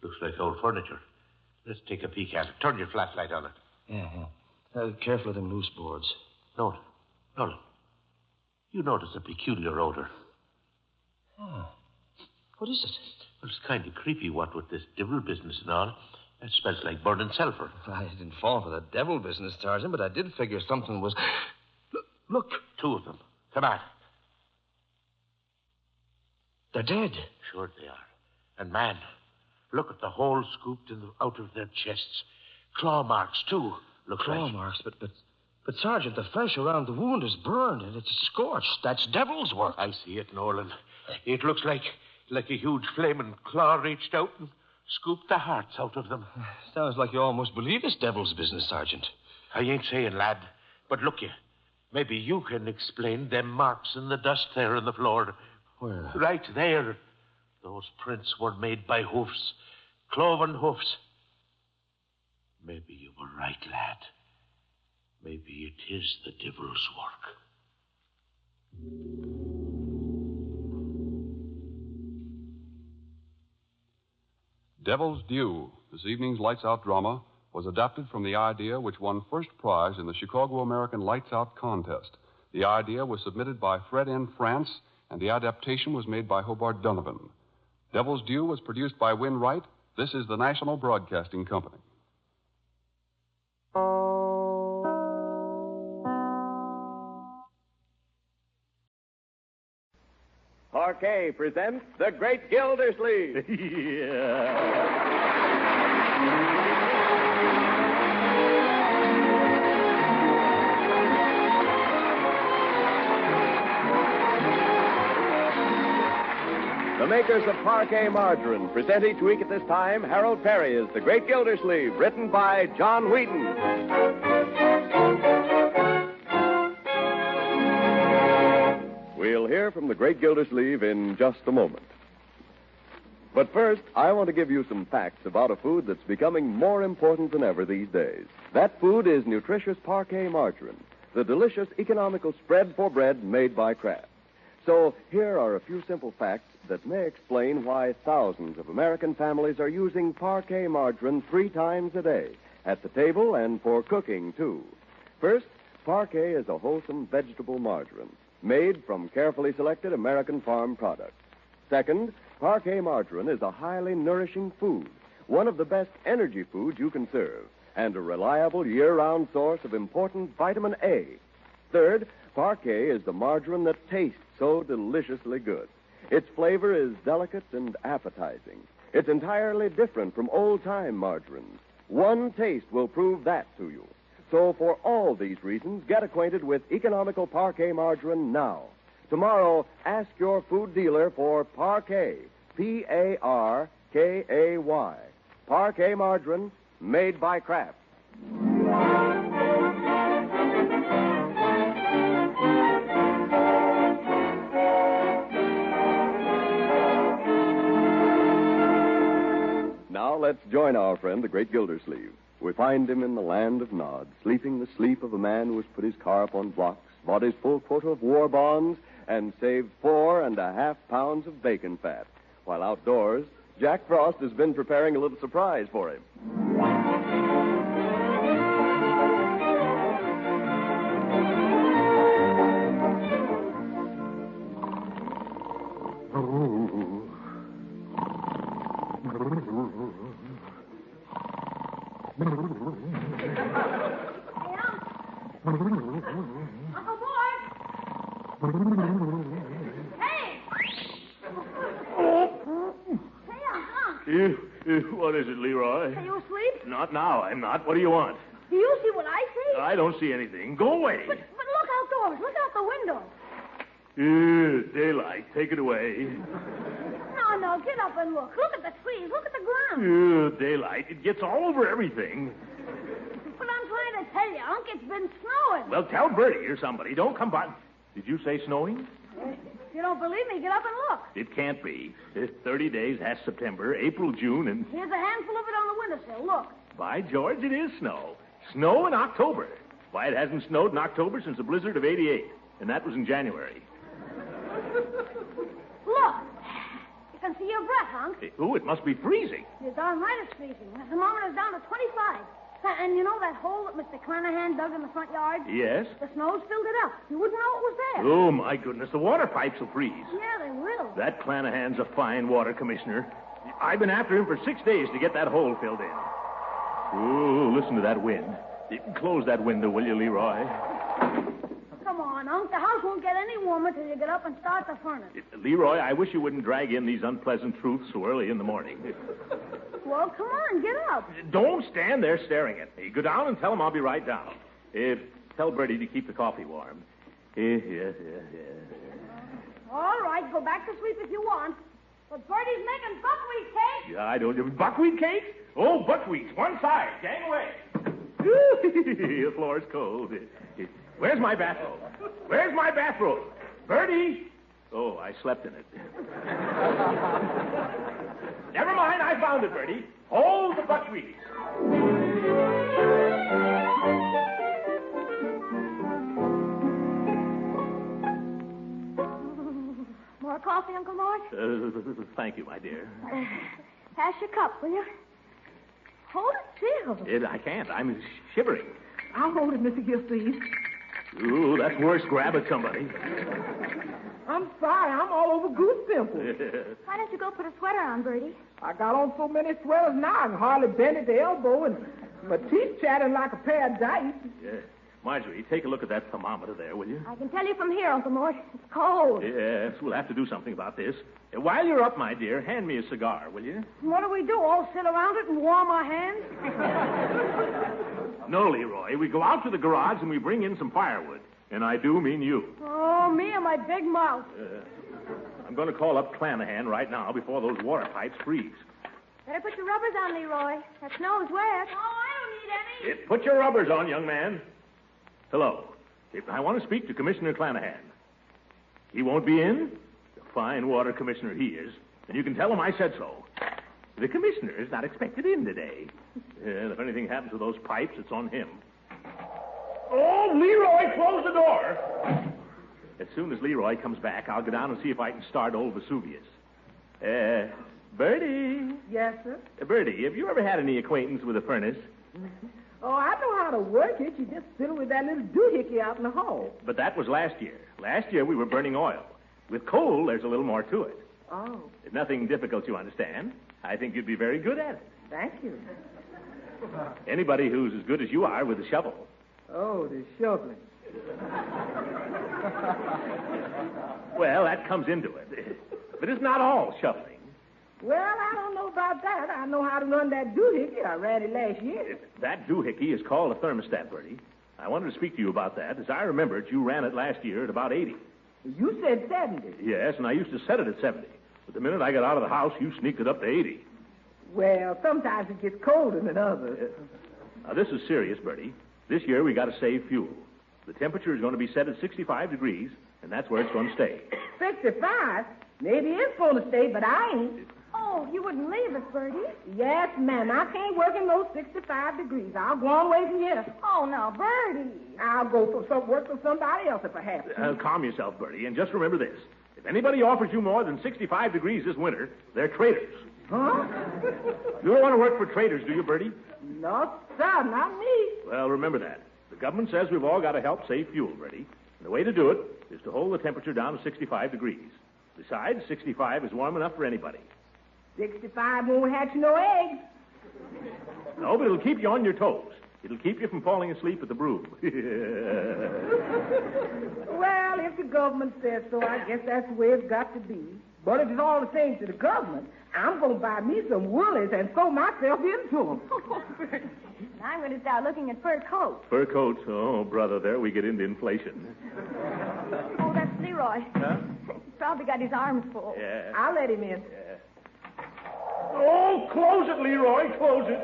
Looks like old furniture. Let's take a peek at it. Turn your flashlight on it. Yeah. Careful of them loose boards. Nolan. You notice a peculiar odor. Oh. What is it? Well, it's kind of creepy, what with this devil business and all. It smells like burning sulfur. I didn't fall for the devil business, Sergeant, but I did figure something was... Look. Two of them. Come on. They're dead. Sure they are. And, man, look at the hole scooped out of their chests. Claw marks, too. Claw marks, but, Sergeant, the flesh around the wound is burned and it's scorched. That's devil's work. I see it, Nolan. It looks like a huge flaming claw reached out and scooped the hearts out of them. Sounds like you almost believe it's devil's business, Sergeant. I ain't saying, lad, but look you. Maybe you can explain them marks in the dust there on the floor. Where? Right there. Those prints were made by hoofs. Cloven hoofs. Maybe you were right, lad. Maybe it is the devil's work. Devil's Due, this evening's Lights Out drama, was adapted from the idea which won first prize in the Chicago American Lights Out contest. The idea was submitted by Fred N. France, and the adaptation was made by Hobart Donovan. Devil's Due was produced by Win Wright. This is the National Broadcasting Company. Parquet presents The Great Gildersleeve. The makers of Parquet Margarine present each week at this time Harold Perry's The Great Gildersleeve, written by John Wheaton. We'll hear from The Great Gildersleeve in just a moment. But first, I want to give you some facts about a food that's becoming more important than ever these days. That food is nutritious Parquet Margarine, the delicious economical spread for bread made by Kraft. So here are a few simple facts that may explain why thousands of American families are using Parquet margarine 3 times a day, at the table and for cooking, too. First, Parquet is a wholesome vegetable margarine made from carefully selected American farm products. Second, Parquet margarine is a highly nourishing food, one of the best energy foods you can serve, and a reliable year-round source of important vitamin A. Third, Parquet is the margarine that tastes so deliciously good. Its flavor is delicate and appetizing. It's entirely different from old-time margarines. One taste will prove that to you. So for all these reasons, get acquainted with economical Parquet margarine now. Tomorrow, ask your food dealer for Parquet, P-A-R-K-A-Y. Parquet margarine, made by Kraft. Now let's join our friend, the great Gildersleeve. We find him in the land of Nod, sleeping the sleep of a man who has put his car up on blocks, bought his full quota of war bonds, and saved 4.5 pounds of bacon fat. While outdoors, Jack Frost has been preparing a little surprise for him. Uncle Mort! Hey! Hey, Unc! What is it, Leroy? Are you asleep? Not now, I'm not. What do you want? Do you see what I see? I don't see anything. Go away. But look outdoors. Look out the window. Daylight. Take it away. No, get up and look. Look at the trees. Look at the ground. Daylight. It gets all over everything. But I'm trying to tell you, Unc, it's been snowing. Well, tell Bertie or somebody. Don't come by. Did you say snowing? If you don't believe me, get up and look. It can't be. 30 days has September, April, June, and... Here's a handful of it on the windowsill. Look. By George, it is snow. Snow in October. Why, it hasn't snowed in October since the blizzard of '88, and that was in January. Look. You can see your breath, Unc. It must be freezing. You're darn right it's freezing. The thermometer's down to 25. And you know that hole that Mr. Clanahan dug in the front yard? Yes? The snow's filled it up. You wouldn't know it was there. Oh, my goodness, the water pipes will freeze. Yeah, they will. That Clanahan's a fine water commissioner. I've been after him for 6 days to get that hole filled in. Oh, listen to that wind. Close that window, will you, Leroy? Come on, Unc. The house won't get any warmer till you get up and start the furnace. Leroy, I wish you wouldn't drag in these unpleasant truths so early in the morning. Well, come on, get up. Don't stand there staring at me. Go down and tell him I'll be right down. Tell Bertie to keep the coffee warm. All right, go back to sleep if you want. But Bertie's making buckwheat cake. Yeah, I don't... Buckwheat cake? Oh, buckwheat. One side. Gang away. The floor's cold. Where's my bathrobe? Where's my bathrobe? Bertie! Oh, I slept in it. Never mind, I found it, Bertie. Hold the buckwheat. More coffee, Uncle Mort? Thank you, my dear. Pass your cup, will you? Hold it still. I can't. I'm shivering. I'll hold it, Mr. Gildersleeve. Ooh, that's worse. Grab at somebody. I'm sorry. I'm all over goose pimples. Why don't you go put a sweater on, Bertie? I got on so many sweaters now I can hardly bend at the elbow, and my teeth chattering like a pair of dice. Yeah. Marjorie, take a look at that thermometer there, will you? I can tell you from here, Uncle Mort. It's cold. Yes, we'll have to do something about this. While you're up, my dear, hand me a cigar, will you? What do we do, all sit around it and warm our hands? No, Leroy. We go out to the garage and we bring in some firewood. And I do mean you. Oh, me and my big mouth. I'm going to call up Clanahan right now before those water pipes freeze. Better put your rubbers on, Leroy. That snow's wet. Oh, I don't need any. Put your rubbers on, young man. Hello. I want to speak to Commissioner Clanahan. He won't be in? A fine water commissioner he is. And you can tell him I said so. The commissioner is not expected in today. And if anything happens to those pipes, it's on him. Oh, Leroy, close the door. As soon as Leroy comes back, I'll go down and see if I can start old Vesuvius. Bertie. Yes, sir? Bertie, have you ever had any acquaintance with a furnace? Oh, I know how to work it. You just fiddle with that little doohickey out in the hall. But that was last year. Last year we were burning oil. With coal, there's a little more to it. Oh, It's nothing difficult, you understand. I think you'd be very good at it. thank you. Anybody who's as good as you are with a shovel. Oh, the shoveling. Well, that comes into it. But it's not all shoveling. Well, I don't know about that. I know how to run that doohickey. I ran it last year. That doohickey is called a thermostat, Bertie. I wanted to speak to you about that. As I remember it, you ran it last year at about 80. You said 70. Yes, and I used to set it at 70. But the minute I got out of the house, you sneaked it up to 80. Well, sometimes it gets colder than others. Now, this is serious, Bertie. This year we got to save fuel. The temperature is going to be set at 65 degrees, and that's where it's going to stay. 65? Maybe it's going to stay, but I ain't. Oh, you wouldn't leave us, Bertie. Yes, ma'am. I can't work in those 65 degrees. I'll go on away from here. Oh, now, Bertie. I'll go for some work for somebody else if I have to. Calm yourself, Bertie, and just remember this. If anybody offers you more than 65 degrees this winter, they're traitors. Huh? You don't want to work for traitors, do you, Bertie? No, sir, not me. Well, remember that. The government says we've all got to help save fuel, Bertie. And the way to do it is to hold the temperature down to 65 degrees. Besides, 65 is warm enough for anybody. 65 won't hatch no eggs. No, but it'll keep you on your toes. It'll keep you from falling asleep at the broom. Well, if the government says so, I guess that's the way it's got to be. But if it's all the same to the government, I'm going to buy me some woolies and sew myself into them. I'm going to start looking at fur coats. Fur coats? Oh, brother, there we get into inflation. Oh, that's Leroy. Huh? He's probably got his arms full. Yeah. I'll let him in. Yeah. Oh, close it, Leroy, close it.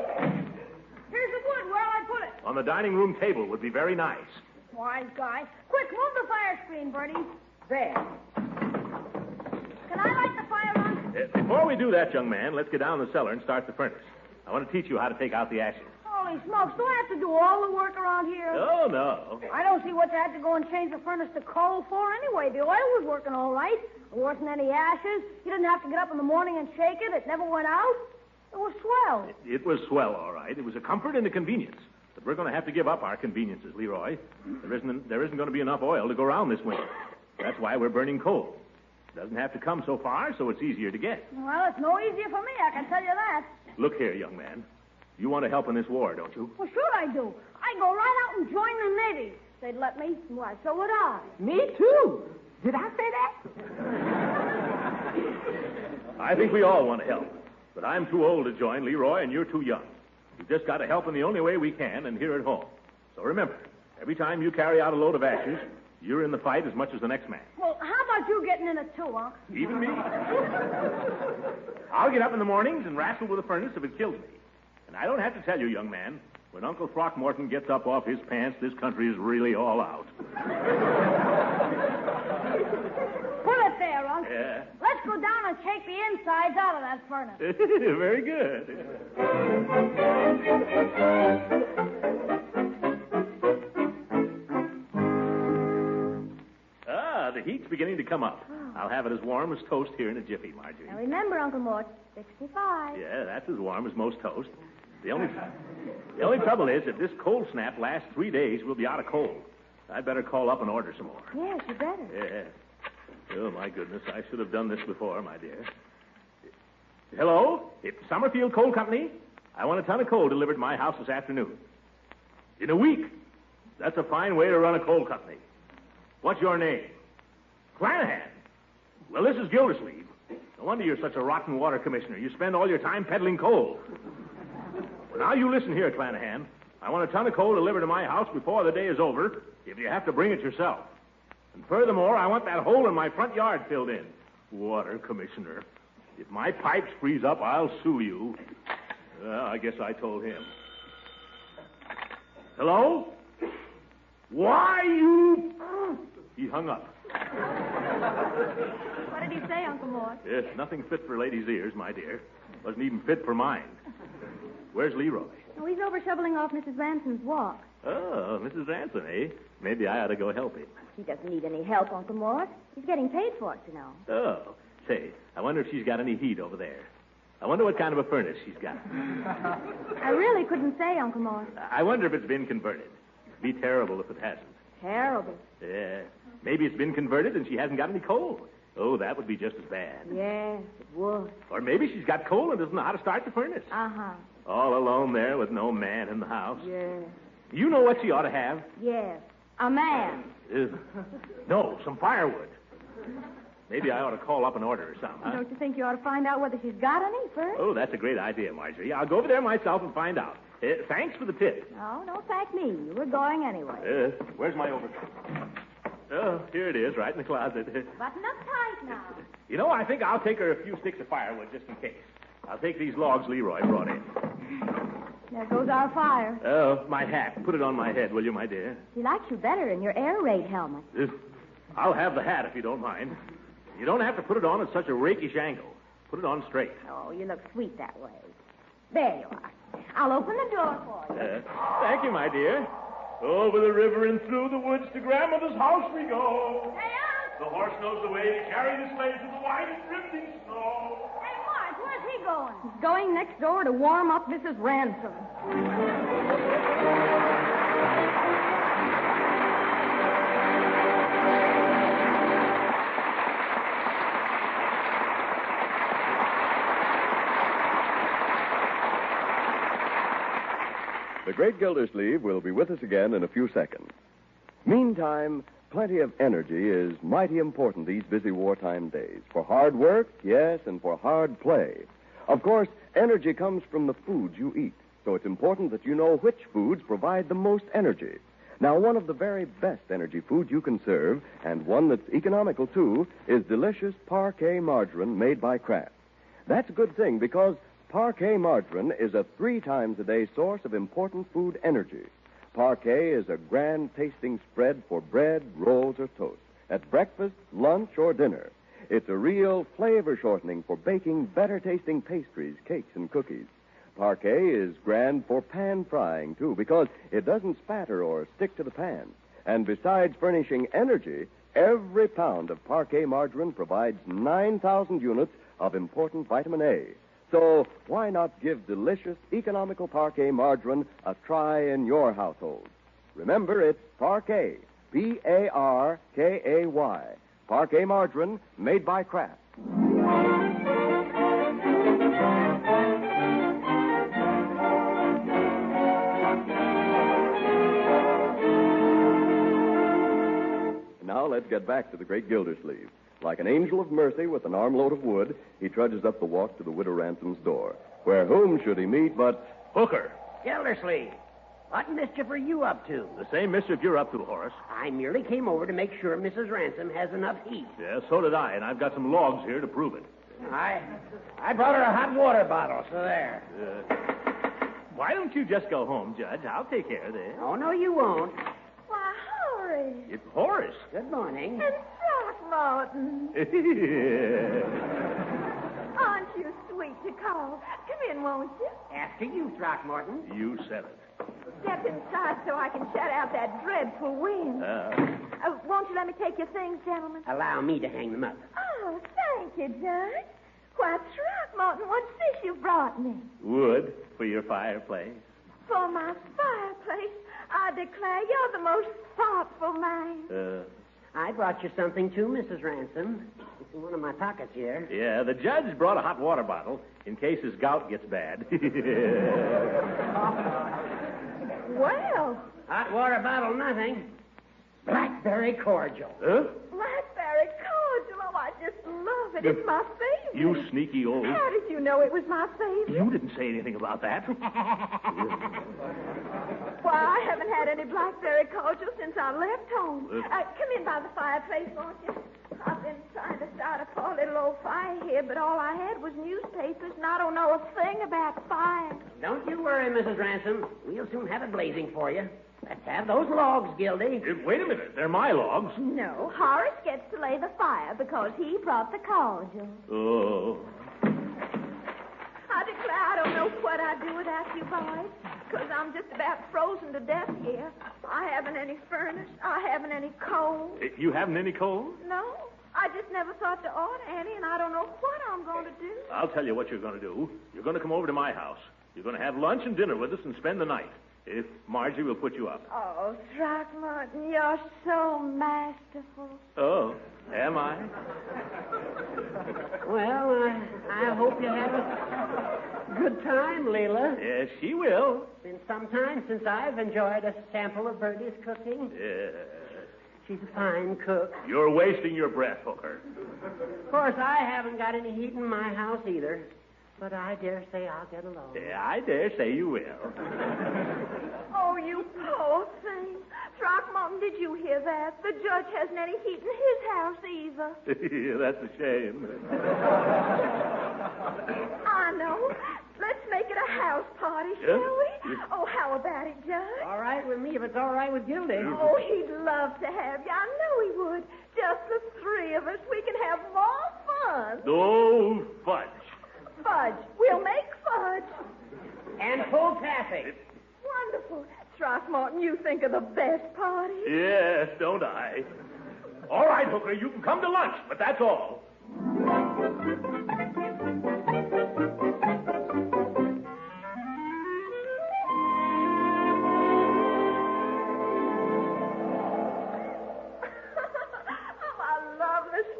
Here's the wood. Where'll I put it? On the dining room table would be very nice. Wise guy. Quick, move the fire screen, Bertie. There. Can I light the fire on? Before we do that, young man, let's get down the cellar and start the furnace. I want to teach you how to take out the ashes. Holy smokes, do I have to do all the work around here? Oh, no. I don't see what you had to go and change the furnace to coal for anyway. The oil was working all right. There wasn't any ashes. You didn't have to get up in the morning and shake it. It never went out. It was swell. It was swell, all right. It was a comfort and a convenience. But we're going to have to give up our conveniences, Leroy. There isn't going to be enough oil to go around this winter. That's why we're burning coal. It doesn't have to come so far, so it's easier to get. Well, it's no easier for me, I can tell you that. Look here, young man. You want to help in this war, don't you? Well, sure I do. I'd go right out and join the Navy. They'd let me. Why, so would I. Me too. Did I say that? I think we all want to help. But I'm too old to join, Leroy, and you're too young. We've just got to help in the only way we can, and here at home. So remember, every time you carry out a load of ashes, you're in the fight as much as the next man. Well, how about you getting in it too, Unc? Even me. I'll get up in the mornings and wrestle with the furnace if it kills me. And I don't have to tell you, young man, when Uncle Throckmorton gets up off his pants, this country is really all out. Put it there, Unc. Yeah. Let's go down and shake the insides out of that furnace. Very good. The heat's beginning to come up. I'll have it as warm as toast here in a jiffy, Marjorie. Now remember, Uncle Mort, 65. Yeah, that's as warm as most toast. The only trouble is, if this cold snap lasts 3 days, we'll be out of coal. I'd better call up and order some more. Yes, you better. Yeah. Oh, my goodness, I should have done this before, my dear. Hello? It's Summerfield Coal Company. I want a ton of coal delivered to my house this afternoon. In a week. That's a fine way to run a coal company. What's your name? Clanahan. Well, this is Gildersleeve. No wonder you're such a rotten water commissioner. You spend all your time peddling coal. Well, now you listen here, Clanahan. I want a ton of coal delivered to my house before the day is over, if you have to bring it yourself. And furthermore, I want that hole in my front yard filled in. Water commissioner. If my pipes freeze up, I'll sue you. Well, I guess I told him. Hello? Why, you... He hung up. What did he say, Uncle Mort? Yes, nothing fit for ladies' ears, my dear. Wasn't even fit for mine. Where's Leroy? Oh, he's over shoveling off Mrs. Ransom's walk. Oh, Mrs. Ransom, eh? Maybe I ought to go help him. He doesn't need any help, Uncle Mort. He's getting paid for it, you know. Oh, Say, I wonder if she's got any heat over there. I wonder what kind of a furnace she's got. I really couldn't say, Uncle Mort. I wonder if it's been converted. It'd be terrible if it hasn't. Terrible. Yeah. Maybe it's been converted and she hasn't got any coal. Oh, that would be just as bad. Yes, it would. Or maybe she's got coal and doesn't know how to start the furnace. Uh-huh. All alone there with no man in the house. Yes. You know what she ought to have? Yes. A man. No, some firewood. Maybe I ought to call up an order or something, huh? Don't you think you ought to find out whether she's got any first? Oh, that's a great idea, Marjorie. I'll go over there myself and find out. Thanks for the tip. No, don't thank me. You were going anyway. Where's my overcoat? Oh, here it is, right in the closet. Button up tight now. You know, I think I'll take her a few sticks of firewood just in case. I'll take these logs Leroy brought in. There goes our fire. Oh, my hat. Put it on my head, will you, my dear? He likes you better in your air raid helmet. I'll have the hat if you don't mind. You don't have to put it on at such a rakish angle. Put it on straight. Oh, you look sweet that way. There you are. I'll open the door for you. Thank you, my dear. Over the river and through the woods to Grandmother's house we go. The horse knows the way to carry the sleigh through the white and drifting snow. Hey, Mark, where's he going? He's going next door to warm up Mrs. Ransom. The Great Gildersleeve will be with us again in a few seconds. Meantime, plenty of energy is mighty important these busy wartime days. For hard work, yes, and for hard play. Of course, energy comes from the foods you eat, so it's important that you know which foods provide the most energy. Now, one of the very best energy foods you can serve, and one that's economical too, is delicious Parquet margarine made by Kraft. That's a good thing because Parquet margarine is a 3 times a day source of important food energy. Parquet is a grand tasting spread for bread, rolls, or toast, at breakfast, lunch, or dinner. It's a real flavor shortening for baking better tasting pastries, cakes, and cookies. Parquet is grand for pan frying, too, because it doesn't spatter or stick to the pan. And besides furnishing energy, every pound of Parquet margarine provides 9,000 units of important vitamin A. So why not give delicious, economical Parquet margarine a try in your household? Remember, it's Parquet, P-A-R-K-A-Y. Parquet margarine made by Kraft. Now let's get back to the Great Gildersleeve. Like an angel of mercy with an armload of wood, he trudges up the walk to the Widow Ransom's door, where whom should he meet but Hooker. Gildersleeve, what mischief are you up to? The same mischief you're up to, Horace. I merely came over to make sure Mrs. Ransom has enough heat. Yeah, so did I, and I've got some logs here to prove it. I brought her a hot water bottle, so there. Why don't you just go home, Judge? I'll take care of this. Oh, no, you won't. Why, Horace. It's Horace. Good morning. And Throckmorton. Aren't you sweet to call? Come in, won't you? After you, Throckmorton. You said it. Step inside so I can shut out that dreadful wind. Won't you let me take your things, gentlemen? Allow me to hang them up. Oh, thank you, Judge. Why, Throckmorton, what's this you brought me? Wood for your fireplace. For my fireplace, I declare you're the most thoughtful man. I brought you something, too, Mrs. Ransom. It's in one of my pockets here. Yeah, the judge brought a hot water bottle in case his gout gets bad. Well. Hot water bottle, nothing. Blackberry cordial. Huh? Blackberry cordial. Oh, I just love it. It's my favorite. You sneaky old... How did you know it was my favorite? You didn't say anything about that. Why, I haven't had any blackberry cordial since I left home. Come in by the fireplace, won't you? I've been trying to start a poor little old fire here, but all I had was newspapers, and I don't know a thing about fire. Don't you worry, Mrs. Ransom. We'll soon have it blazing for you. Let's have those logs, Gildy. Wait a minute. They're my logs. No, Horace gets to lay the fire because he brought the cordial. Oh. I declare I don't know what I'd do without you boys, because I'm just about frozen to death here. I haven't any furnace. I haven't any coal. You haven't any coal? No. I just never thought to order any, and I don't know what I'm going to do. I'll tell you what you're going to do. You're going to come over to my house. You're going to have lunch and dinner with us and spend the night. If Margie will put you up. Oh, Throckmorton, you're so masterful. Oh, am I? Well, I hope you have a good time, Leela. Yes, she will. Been some time since I've enjoyed a sample of Bertie's cooking. Yes. She's a fine cook. You're wasting your breath, Hooker. Of course, I haven't got any heat in my house either. But I dare say I'll get along. Yeah, I dare say you will. Oh, you poor thing. Throckmorton, did you hear that? The judge hasn't any heat in his house either. That's a shame. I know. Let's make it a house party, shall we? Oh, how about it, Judge? All right with me if it's all right with Gildy. Oh, he'd love to have you. I know he would. Just the three of us. We can have more fun. Oh, fudge. Fudge. We'll make fudge. And full taffy. Wonderful. Throckmorton, you think of the best party. Yes, don't I? All right, Hooker, you can come to lunch, but that's all.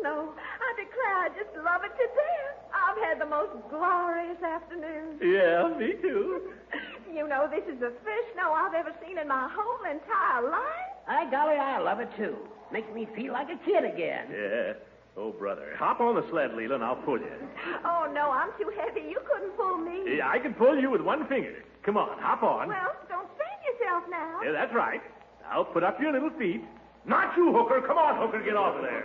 Snow. I declare I just love it to death. I've had the most glorious afternoon. Yeah, me too. You know, this is the first snow I've ever seen in my whole entire life. By golly, I love it too. Makes me feel like a kid again. Yeah. Oh, brother. Hop on the sled, Leela, and I'll pull you. Oh, no, I'm too heavy. You couldn't pull me. Yeah, I can pull you with one finger. Come on, hop on. Well, don't strain yourself now. Yeah, that's right. Now put up your little feet. Not you, Hooker. Come on, Hooker, get off of there.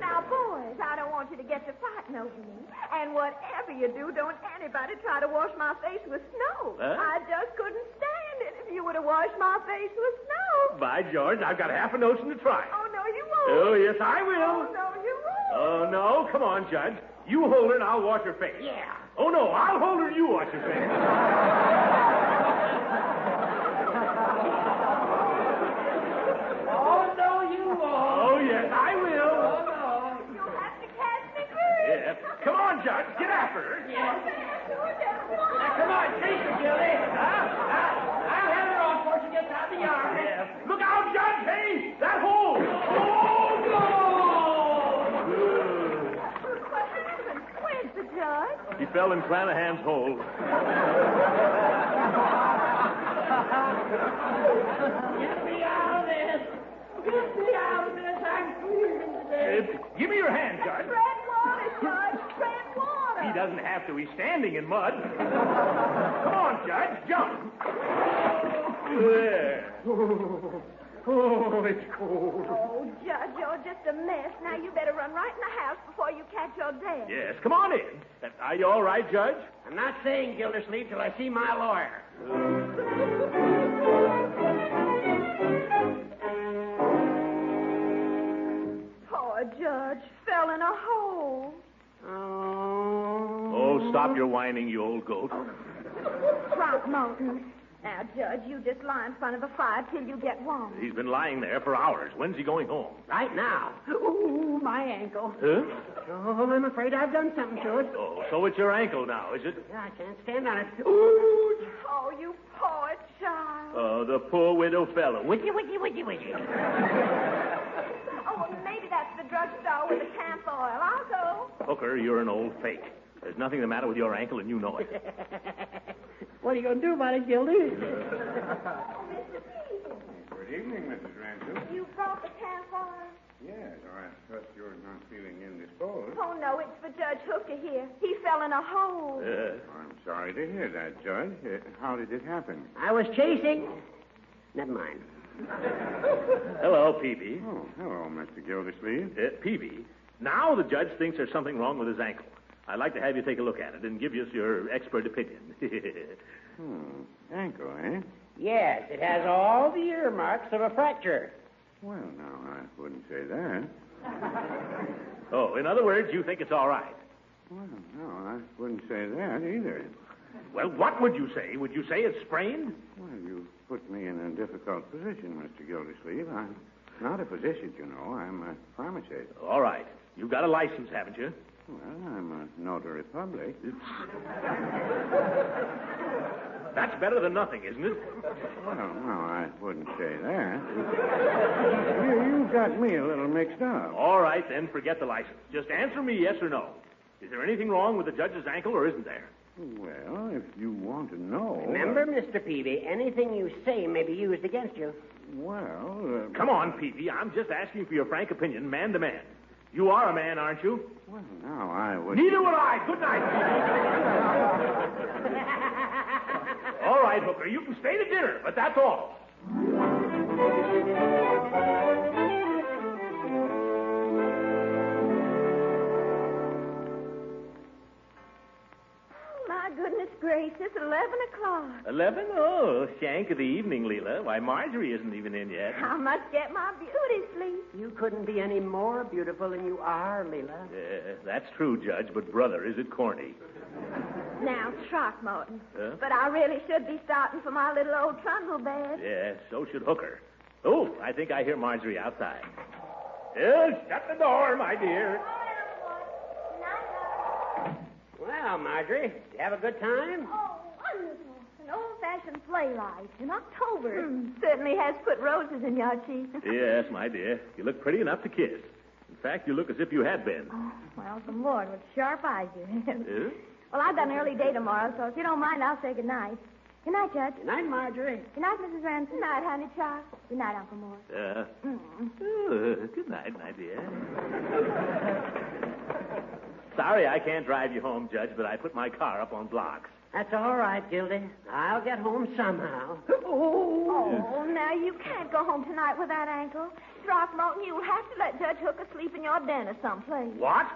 Now, boys, I don't want you to get to fighting over me. And whatever you do, don't anybody try to wash my face with snow. Huh? I just couldn't stand it if you would have washed my face with snow. By George, I've got half a notion to try. Oh, no, you won't. Oh, yes, I will. Oh, no, you won't. Oh, no. Come on, Judge. You hold her and I'll wash her face. Yeah. Oh, no, I'll hold her and you wash her face. Oh, no, you won't. Oh, yes, I will. Oh, no. You'll have to catch me first. Yeah. Come on, Judge. Get after her. Yeah. Now, come on, chase her, Gildy. I'll have her off before she gets out of the yard. Yeah. Look out, Judge. Hey, that hole. Oh, no. What happened? Where's the judge? He fell in Clanahan's hole. Get me out of this. Get me out of this. I'm freezing to death. Give me your hand, Judge. Tread water, Judge. Tread water. He doesn't have to. He's standing in mud. Come on, Judge. Jump. There. Oh, it's cold. Oh, Judge, you're just a mess. Now you better run right in the house before you catch your death. Yes, come on in. Are you all right, Judge? I'm not saying Gildersleeve till I see my lawyer. Poor Judge fell in a hole. Oh, stop your whining, you old goat. Throckmorton. Now, Judge, you just lie in front of the fire till you get warm. He's been lying there for hours. When's he going home? Right now. Ooh, my ankle. Huh? Oh, I'm afraid I've done something to it. Oh, so it's your ankle now, is it? Yeah, I can't stand on it. Ooh. Oh, you poor child. Oh, the poor widow fellow. Witchy, witchy, witchy, witchy. Oh, well, maybe that's the drugstore with the camp oil. I'll go. Hooker, you're an old fake. There's nothing the matter with your ankle, and you know it. What are you going to do about it, Gildy? Good evening, Mrs. Ransom. You brought the camp oil? Yes, I trust you're not feeling indisposed. Oh, no, it's for Judge Hooker here. He fell in a hole. I'm sorry to hear that, Judge. How did it happen? I was chasing. Never mind. Hello, Peavy. Oh, hello, Mr. Gildersleeve. Peavy, now the judge thinks there's something wrong with his ankle. I'd like to have you take a look at it and give us your expert opinion. Ankle, eh? Yes, it has all the earmarks of a fracture. Well, now, I wouldn't say that. Oh, in other words, you think it's all right? Well, no, I wouldn't say that either. Well, what would you say? Would you say it's sprained? Well, you put me in a difficult position, Mr. Gildersleeve. Not a physician, you know. I'm a pharmacist. All right. You've got a license, haven't you? Well, I'm a notary public. That's better than nothing, isn't it? Well, no, I wouldn't say that. You got me a little mixed up. All right, then, forget the license. Just answer me yes or no. Is there anything wrong with the judge's ankle, or isn't there? Well, if you want to know... Remember, Mr. Peavy, anything you say may be used against you. Well... Come on, Peavy. I'm just asking for your frank opinion, man to man. You are a man, aren't you? Well, now I would... Neither would I. Good night. All right, Hooker, you can stay to dinner, but that's all. My goodness gracious, 11 o'clock. 11? Oh, shank of the evening, Leela. Why, Marjorie isn't even in yet. I must get my beauty sleep. You couldn't be any more beautiful than you are, Leela. That's true, Judge, but brother, is it corny? Now, Throckmorton. Huh? But I really should be starting for my little old trundle bed. Yeah, so should Hooker. Oh, I think I hear Marjorie outside. Shut the door, my dear. Well, Marjorie, did you have a good time? Oh, wonderful. An old-fashioned sleigh ride in October. Certainly has put roses in your cheeks. Yes, my dear. You look pretty enough to kiss. In fact, you look as if you had been. Oh, well, the Lord, what sharp eyes you have. Yeah? Well, I've got an early day tomorrow, so if you don't mind, I'll say good night. Good night, Judge. Good night, Marjorie. Good night, Mrs. Ransom. Good night, honey child. Good night, Uncle Morris. Good night, my dear. Sorry I can't drive you home, Judge, but I put my car up on blocks. That's all right, Gildy. I'll get home somehow. Oh, now you can't go home tonight with that ankle. Throckmorton, you'll have to let Judge Hooker sleep in your den or someplace. What?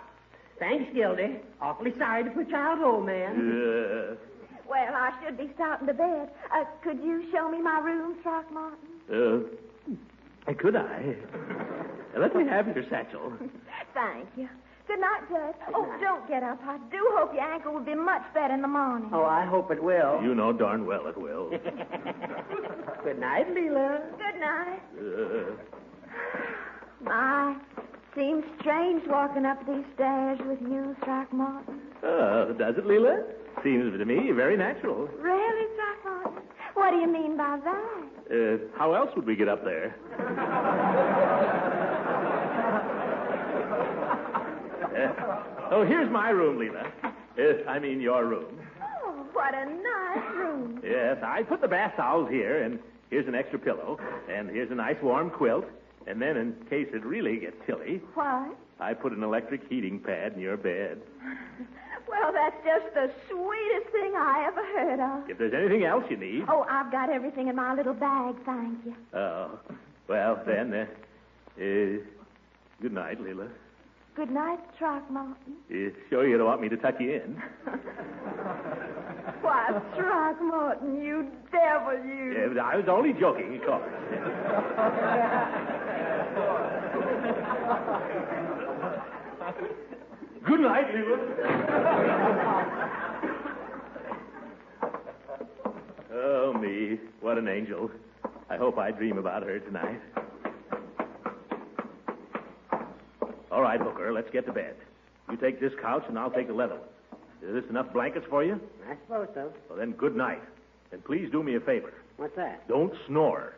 Thanks, Gildy. Awfully sorry to put you out, old man. Well, I should be starting to bed. Could you show me my room, Throckmorton? Could I? Let me have your satchel. Thank you. Good night, Judge. Oh, don't get up. I do hope your ankle will be much better in the morning. Oh, I hope it will. You know darn well it will. Good night, Leela. Good night. My, seems strange walking up these stairs with you, Throckmorton. Does it, Leela? Seems to me very natural. Really, Throckmorton? What do you mean by that? How else would we get up there? Here's my room, Leela. I mean, your room. Oh, what a nice room. Yes, I put the bath towels here, and here's an extra pillow, and here's a nice warm quilt, and then in case it really gets chilly, What? I put an electric heating pad in your bed. Well, that's just the sweetest thing I ever heard of. If there's anything else you need. Oh, I've got everything in my little bag, thank you. Oh, well, then, good night, Leela. Good night, Throckmorton. Sure you don't want me to tuck you in? Why, Throckmorton, you devil, you. I was only joking, of course. Good night, Leela. Oh, me. What an angel. I hope I dream about her tonight. All right, Hooker, let's get to bed. You take this couch, and I'll take the leather one. Is this enough blankets for you? I suppose so. Well, then, good night. And please do me a favor. What's that? Don't snore.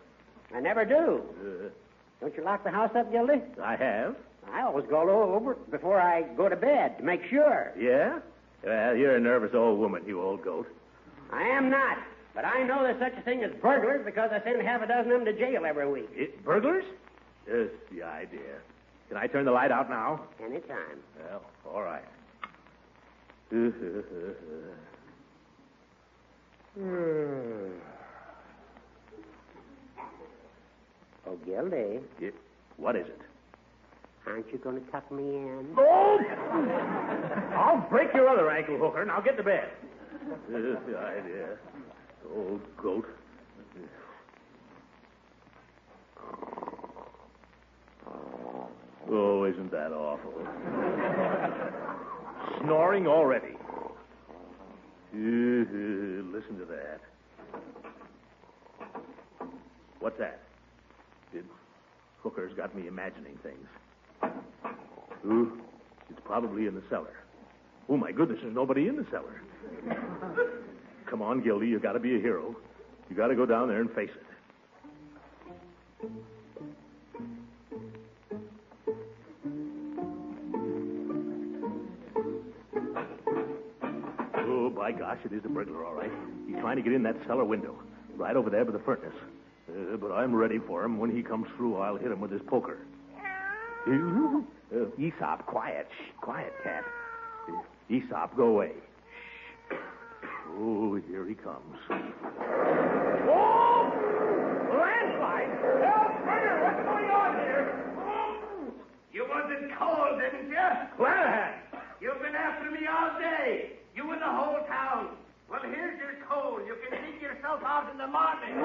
I never do. Don't you lock the house up, Gildy? I have. I always go over it before I go to bed to make sure. Yeah? Well, you're a nervous old woman, you old goat. I am not. But I know there's such a thing as burglars because I send half a dozen of them to jail every week. Burglars? Just the idea. Can I turn the light out now? Anytime. Well, all right. Oh, Gildy. What is it? Aren't you going to tuck me in? Oh! I'll break your other ankle, Hooker. Now get to bed. The idea. Old goat. Oh, isn't that awful? Snoring already. Listen to that. What's that? Hooker's got me imagining things. Ooh, it's probably in the cellar. Oh, my goodness, there's nobody in the cellar. Come on, Gildy, you got to be a hero. You got to go down there and face it. Oh, by gosh, it is a burglar, all right. He's trying to get in that cellar window, right over there by the furnace. But I'm ready for him. When he comes through, I'll hit him with his poker. Aesop, quiet. Shh, quiet, cat. Aesop, go away. Shh. Oh, here he comes. Whoa! Landslide! Help, Burger! What's going on here? You wasn't cold, didn't you? Clanahan! You've been after me all day. You and the whole town. Well, here's your coal. You can dig yourself out in the morning.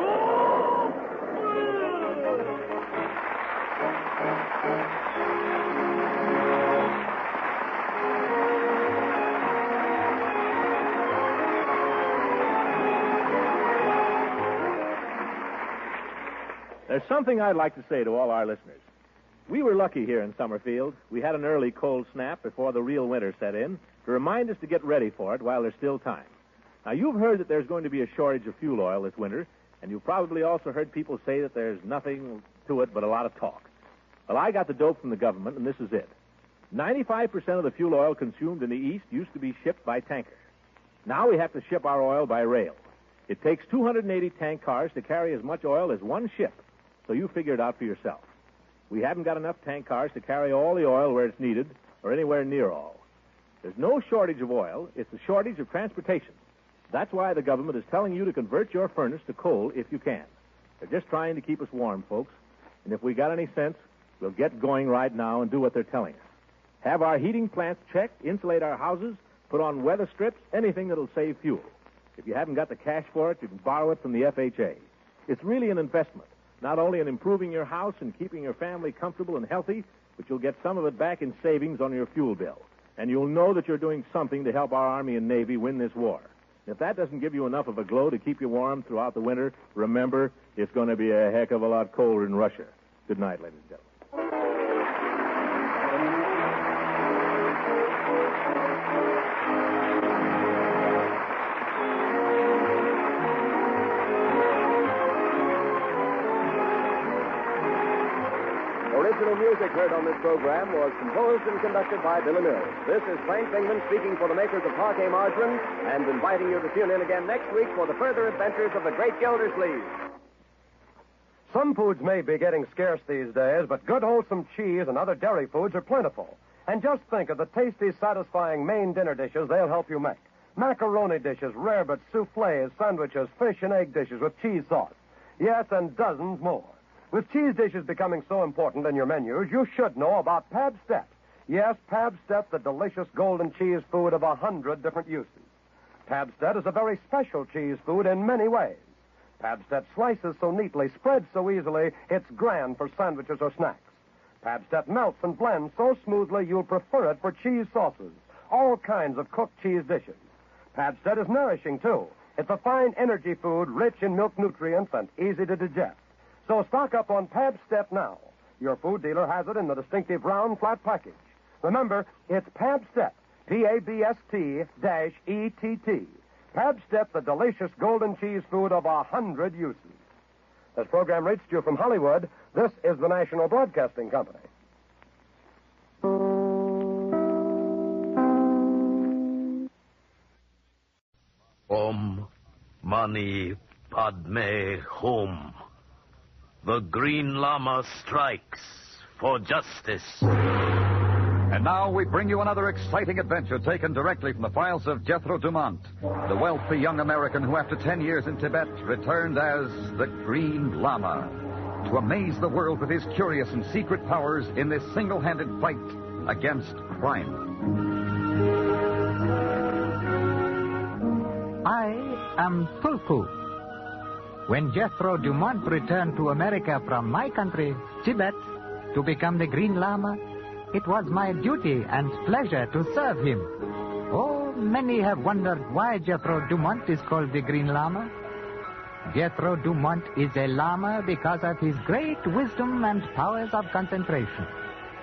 There's something I'd like to say to all our listeners. We were lucky here in Summerfield. We had an early cold snap before the real winter set in to remind us to get ready for it while there's still time. Now, you've heard that there's going to be a shortage of fuel oil this winter, and you've probably also heard people say that there's nothing to it but a lot of talk. Well, I got the dope from the government, and this is it. 95% of the fuel oil consumed in the East used to be shipped by tanker. Now we have to ship our oil by rail. It takes 280 tank cars to carry as much oil as one ship, so you figure it out for yourself. We haven't got enough tank cars to carry all the oil where it's needed or anywhere near all. There's no shortage of oil. It's a shortage of transportation. That's why the government is telling you to convert your furnace to coal if you can. They're just trying to keep us warm, folks. And if we got any sense, we'll get going right now and do what they're telling us. Have our heating plants checked, insulate our houses, put on weather strips, anything that'll save fuel. If you haven't got the cash for it, you can borrow it from the FHA. It's really an investment, not only in improving your house and keeping your family comfortable and healthy, but you'll get some of it back in savings on your fuel bill. And you'll know that you're doing something to help our Army and Navy win this war. If that doesn't give you enough of a glow to keep you warm throughout the winter, remember, it's going to be a heck of a lot colder in Russia. Good night, ladies and gentlemen. Original music heard on this program was composed and conducted by Billy Mills. This is Frank Bingman speaking for the makers of Parquet Margarine and inviting you to tune in again next week for the further adventures of the Great Gildersleeve. Some foods may be getting scarce these days, but good wholesome cheese and other dairy foods are plentiful. And just think of the tasty, satisfying main dinner dishes they'll help you make. Macaroni dishes, rarebits, soufflés, sandwiches, fish and egg dishes with cheese sauce. Yes, and dozens more. With cheese dishes becoming so important in your menus, you should know about Pabst-Step. Yes, Pabst-Step, the delicious golden cheese food of 100 different uses. Pabst-Step is a very special cheese food in many ways. Pabst-Step slices so neatly, spreads so easily, it's grand for sandwiches or snacks. Pabst-Step melts and blends so smoothly you'll prefer it for cheese sauces, all kinds of cooked cheese dishes. Pabst-Step is nourishing, too. It's a fine energy food rich in milk nutrients and easy to digest. So stock up on Pabst-Step now. Your food dealer has it in the distinctive round, flat package. Remember, it's Pabst-Step, Pabst-ETT. Pabst-Step, the delicious golden cheese food of 100 uses. This program reached you from Hollywood. This is the National Broadcasting Company. Om Mani Padme Hum. The Green Lama strikes for justice. And now we bring you another exciting adventure taken directly from the files of Jethro Dumont, the wealthy young American who, after 10 years in Tibet, returned as the Green Lama to amaze the world with his curious and secret powers in this single-handed fight against crime. I am Fulfu. When Jethro Dumont returned to America from my country, Tibet, to become the Green Lama, it was my duty and pleasure to serve him. Oh, many have wondered why Jethro Dumont is called the Green Lama. Jethro Dumont is a llama because of his great wisdom and powers of concentration.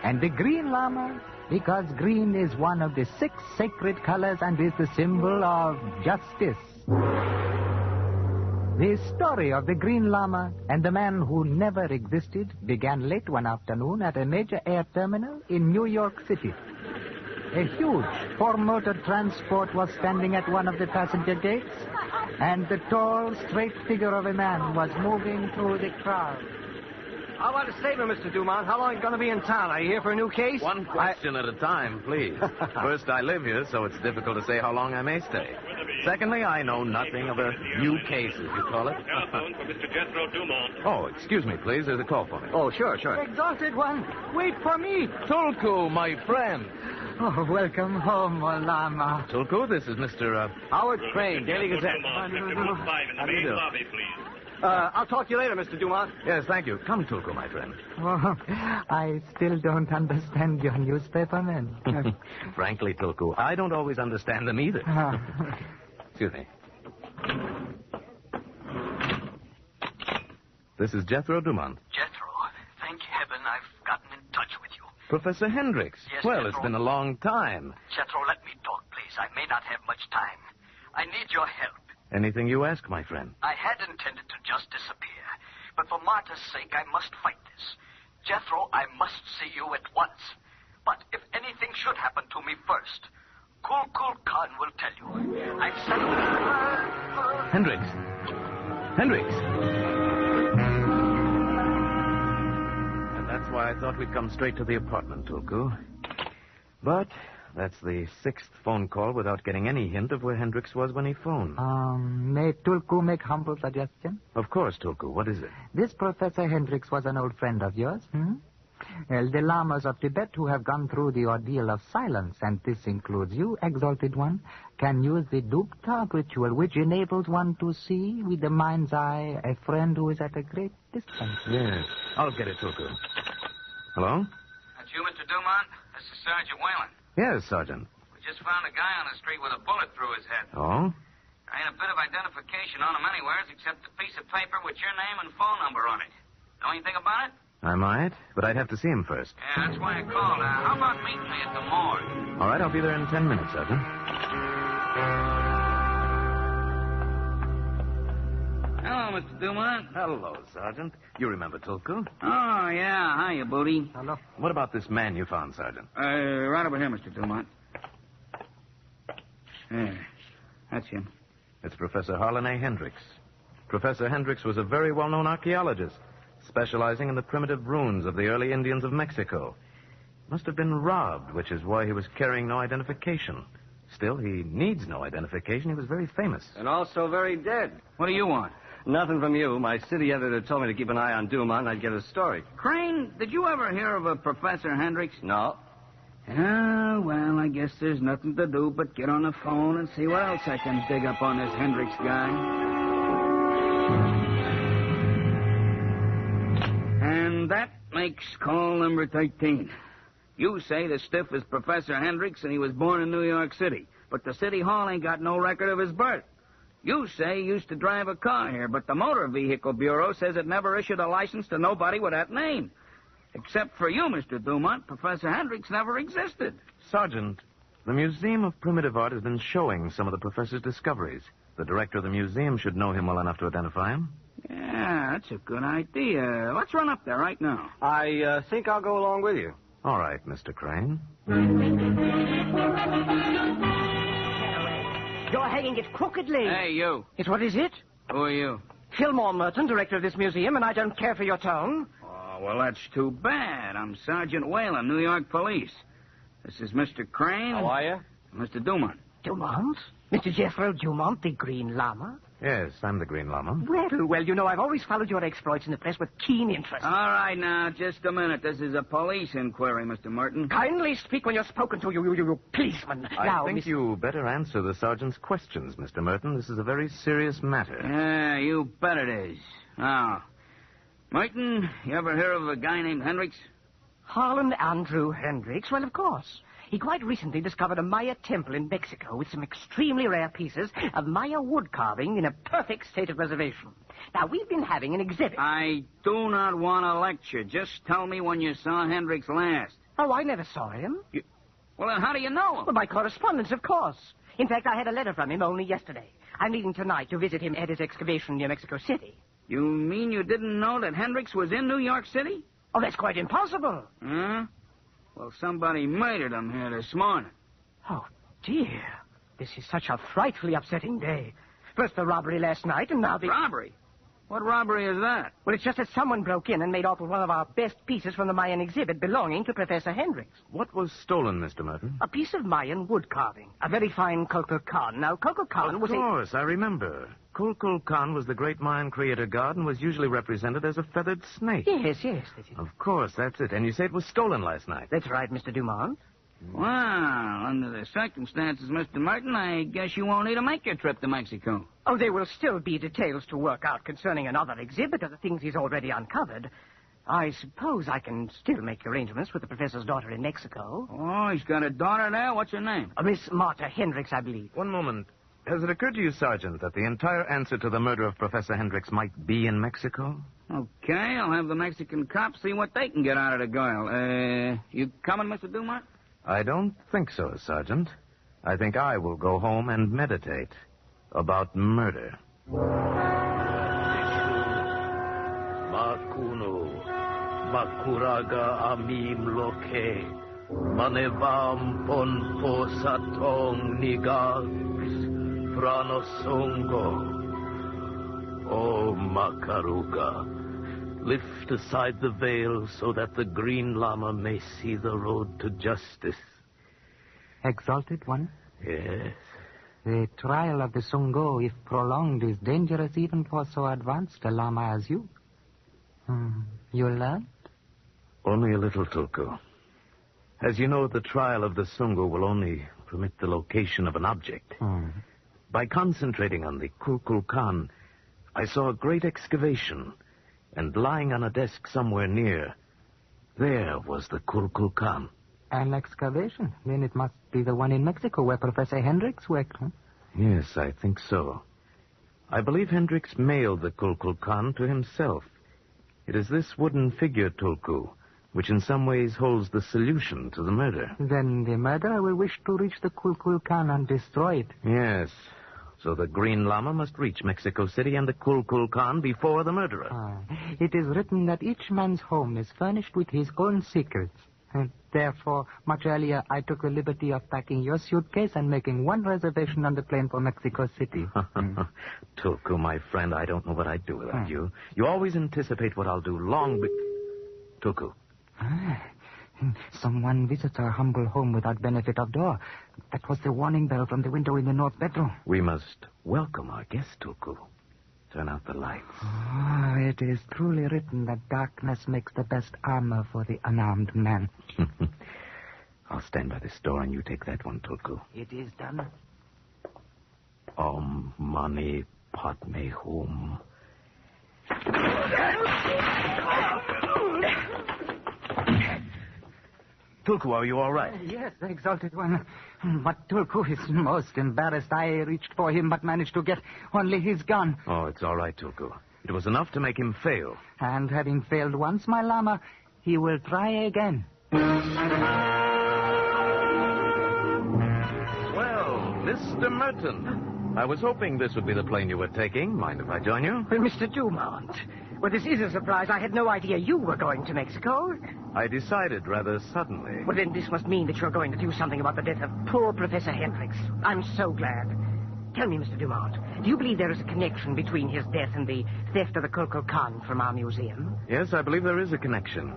And the green llama because green is one of the 6 sacred colors and is the symbol of justice. The story of the Green Llama and the man who never existed began late one afternoon at a major air terminal in New York City. A huge 4-motor transport was standing at one of the passenger gates, and the tall, straight figure of a man was moving through the crowd. I want a statement, Mr. Dumont. How long are you going to be in town? Are you here for a new case? One question at a time, please. First, I live here, so it's difficult to say how long I may stay. Secondly, I know nothing of a new case, as you call it. Telephone for Mr. Jethro Dumont. Oh, excuse me, please. There's a call for me. Oh, sure. Exalted one, wait for me. Tulku, my friend. Oh, welcome home, Llama. Tulku, this is Mr. Howard Crane, Daily Gazette. Dumont, room 5 in the How do you main do? lobby, please. I'll talk to you later, Mr. Dumont. Yes, thank you. Come, Tulku, my friend. Oh, I still don't understand your newspaper men. Frankly, Tulku, I don't always understand them either. Excuse me. This is Jethro Dumont. Jethro, thank heaven I've gotten in touch with you. Professor Hendricks. Yes, well, Jethro. It's been a long time. Jethro, let me talk, please. I may not have much time. I need your help. Anything you ask, my friend. I had intended to just disappear, but for Marta's sake, I must fight this. Jethro, I must see you at once. But if anything should happen to me first, Kul Khan will tell you. I've sent... Hendricks. Hendricks. And that's why I thought we'd come straight to the apartment, Tulku. But that's the 6th phone call without getting any hint of where Hendricks was when he phoned. May Tulku make humble suggestion? Of course, Tulku. What is it? This Professor Hendricks was an old friend of yours, Well, the lamas of Tibet who have gone through the ordeal of silence, and this includes you, exalted one, can use the Duk-Tak ritual, which enables one to see with the mind's eye a friend who is at a great distance. Yes. I'll get it, Tulku. Hello? That's you, Mr. Dumont? This is Sergeant Whalen. Yes, Sergeant. We just found a guy on the street with a bullet through his head. Oh? There ain't a bit of identification on him anywheres except a piece of paper with your name and phone number on it. Know anything about it? I might, but I'd have to see him first. Yeah, that's why I called. How about meeting me at the morgue? All right, I'll be there in 10 minutes, Sergeant. Hello, Mr. Dumont. Hello, Sergeant. You remember Tulku? Oh, yeah. Hiya, Booty. Hello. What about this man you found, Sergeant? Right over here, Mr. Dumont. Yeah, that's him. It's Professor Harlan A. Hendricks. Professor Hendricks was a very well-known archaeologist, specializing in the primitive ruins of the early Indians of Mexico. Must have been robbed, which is why he was carrying no identification. Still, he needs no identification. He was very famous. And also very dead. What do you want? Nothing from you. My city editor told me to keep an eye on Dumont and I'd get a story. Crane, did you ever hear of a Professor Hendricks? No. Oh, well, I guess there's nothing to do but get on the phone and see what else I can dig up on this Hendricks guy. And that makes call number 13. You say the stiff is Professor Hendricks and he was born in New York City, but the city hall ain't got no record of his birth. You say he used to drive a car here, but the Motor Vehicle Bureau says it never issued a license to nobody with that name. Except for you, Mr. Dumont, Professor Hendricks never existed. Sergeant, the Museum of Primitive Art has been showing some of the professor's discoveries. The director of the museum should know him well enough to identify him. Yeah, that's a good idea. Let's run up there right now. I think I'll go along with you. All right, Mr. Crane. You're hanging it crookedly. Hey, you. Yes, what is it? Who are you? Fillmore Merton, director of this museum, and I don't care for your tone. Oh, well, that's too bad. I'm Sergeant Whalen, New York Police. This is Mr. Crane. How are you? Mr. Dumont. Dumont? Mr. Jethro Dumont, the Green Llama? Yes, I'm the Green Llama. Well, you know, I've always followed your exploits in the press with keen interest. All right, now, just a minute. This is a police inquiry, Mr. Merton. Kindly speak when you're spoken to, you policeman. I think you better answer the sergeant's questions, Mr. Merton. This is a very serious matter. Yeah, you bet it is. Now, Merton, you ever hear of a guy named Hendricks? Harlan Andrew Hendricks? Well, of course. He quite recently discovered a Maya temple in Mexico with some extremely rare pieces of Maya wood carving in a perfect state of preservation. Now, we've been having an exhibit. I do not want to lecture. Just tell me when you saw Hendricks last. Oh, I never saw him. Well, then how do you know him? Well, by correspondence, of course. In fact, I had a letter from him only yesterday. I'm leaving tonight to visit him at his excavation near Mexico City. You mean you didn't know that Hendricks was in New York City? Oh, that's quite impossible. Huh? Well, somebody murdered him here this morning. Oh, dear. This is such a frightfully upsetting day. First the robbery last night, and now the... Robbery? What robbery is that? Well, it's just that someone broke in and made off with one of our best pieces from the Mayan exhibit belonging to Professor Hendricks. What was stolen, Mr. Merton? A piece of Mayan wood carving. A very fine Kukulkan. Now, Kukulkan was Of course, I remember. Kukulkan was the great Mayan creator god and was usually represented as a feathered snake. Yes. Of course, that's it. And you say it was stolen last night. That's right, Mr. Dumont. Well, under the circumstances, Mr. Merton, I guess you won't need to make your trip to Mexico. Oh, there will still be details to work out concerning another exhibit of the things he's already uncovered. I suppose I can still make arrangements with the professor's daughter in Mexico. Oh, he's got a daughter there? What's her name? Miss Martha Hendricks, I believe. One moment. Has it occurred to you, Sergeant, that the entire answer to the murder of Professor Hendricks might be in Mexico? Okay, I'll have the Mexican cops see what they can get out of the girl. You coming, Mr. Dumont? I don't think so, Sergeant. I think I will go home and meditate about murder. Makuno, Makuraga Amim Loke, Manevam Ponpo Satong Nigags, Pranosongo. Oh, Makaruga, lift aside the veil so that the Green Lama may see the road to justice. Exalted One? Yes. The trial of the Sungo, if prolonged, is dangerous even for so advanced a Lama as you. You learned? Only a little, Tulku. As you know, the trial of the Sungo will only permit the location of an object. By concentrating on the Kukulkan, I saw a great excavation, and lying on a desk somewhere near, there was the Kukulkan. An excavation? Then it must be the one in Mexico where Professor Hendricks worked, huh? Yes, I think so. I believe Hendricks mailed the Kukulkan to himself. It is this wooden figure, Tulku, which in some ways holds the solution to the murder. Then the murderer will wish to reach the Kukulkan and destroy it. Yes. So the Green Lama must reach Mexico City and the Kukulkan before the murderer. It is written that each man's home is furnished with his own secrets. And therefore, much earlier, I took the liberty of packing your suitcase and making one reservation on the plane for Mexico City. Tulku, my friend, I don't know what I'd do without you. You always anticipate what I'll do long Tulku. Someone visits our humble home without benefit of door. That was the warning bell from the window in the north bedroom. We must welcome our guest, Tulku. Turn out the lights. It is truly written that darkness makes the best armor for the unarmed man. I'll stand by this door and you take that one, Tulku. It is done. Om Mani Padme Hum. Tulku, are you all right? Yes, Exalted One. But Tulku is most embarrassed. I reached for him, but managed to get only his gun. Oh, it's all right, Tulku. It was enough to make him fail. And having failed once, my Lama, he will try again. Well, Mr. Merton, I was hoping this would be the plane you were taking. Mind if I join you? Well, Mr. Dumont, well, this is a surprise. I had no idea you were going to Mexico. I decided rather suddenly. Well, then this must mean that you're going to do something about the death of poor Professor Hendricks. I'm so glad. Tell me, Mr. Dumont, do you believe there is a connection between his death and the theft of the Kukulkan from our museum? Yes, I believe there is a connection.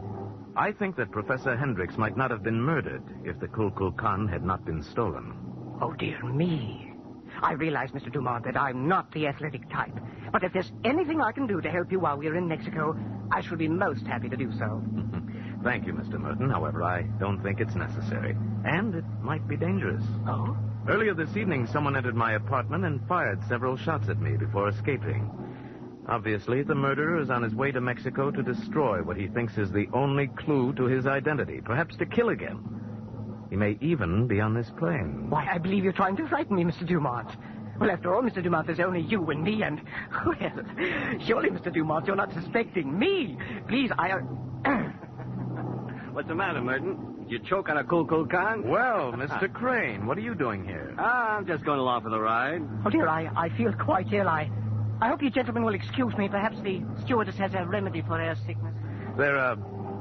I think that Professor Hendricks might not have been murdered if the Kukulkan had not been stolen. Oh, dear me. I realize, Mr. Dumont, that I'm not the athletic type. But if there's anything I can do to help you while we're in Mexico, I shall be most happy to do so. Thank you, Mr. Merton. However, I don't think it's necessary. And it might be dangerous. Oh? Earlier this evening, someone entered my apartment and fired several shots at me before escaping. Obviously, the murderer is on his way to Mexico to destroy what he thinks is the only clue to his identity, perhaps to kill again. He may even be on this plane. Why, I believe you're trying to frighten me, Mr. Dumont. Well, after all, Mr. Dumont, there's only you and me, and... Well, surely, Mr. Dumont, you're not suspecting me. Please, What's the matter, Merton? You choke on a cool can? Well, Mr. Crane, what are you doing here? I'm just going along for the ride. Oh, dear, I feel quite ill. I hope you gentlemen will excuse me. Perhaps the stewardess has a remedy for air sickness. There,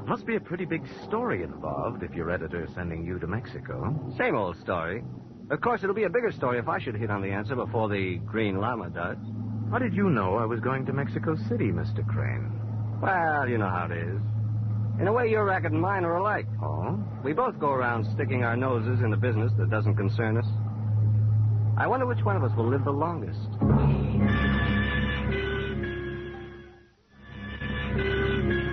must be a pretty big story involved if your editor's sending you to Mexico. Same old story. Of course, it'll be a bigger story if I should hit on the answer before the Green Llama does. How did you know I was going to Mexico City, Mr. Crane? Well, you know how it is. In a way, your racket and mine are alike. Oh? We both go around sticking our noses into business that doesn't concern us. I wonder which one of us will live the longest.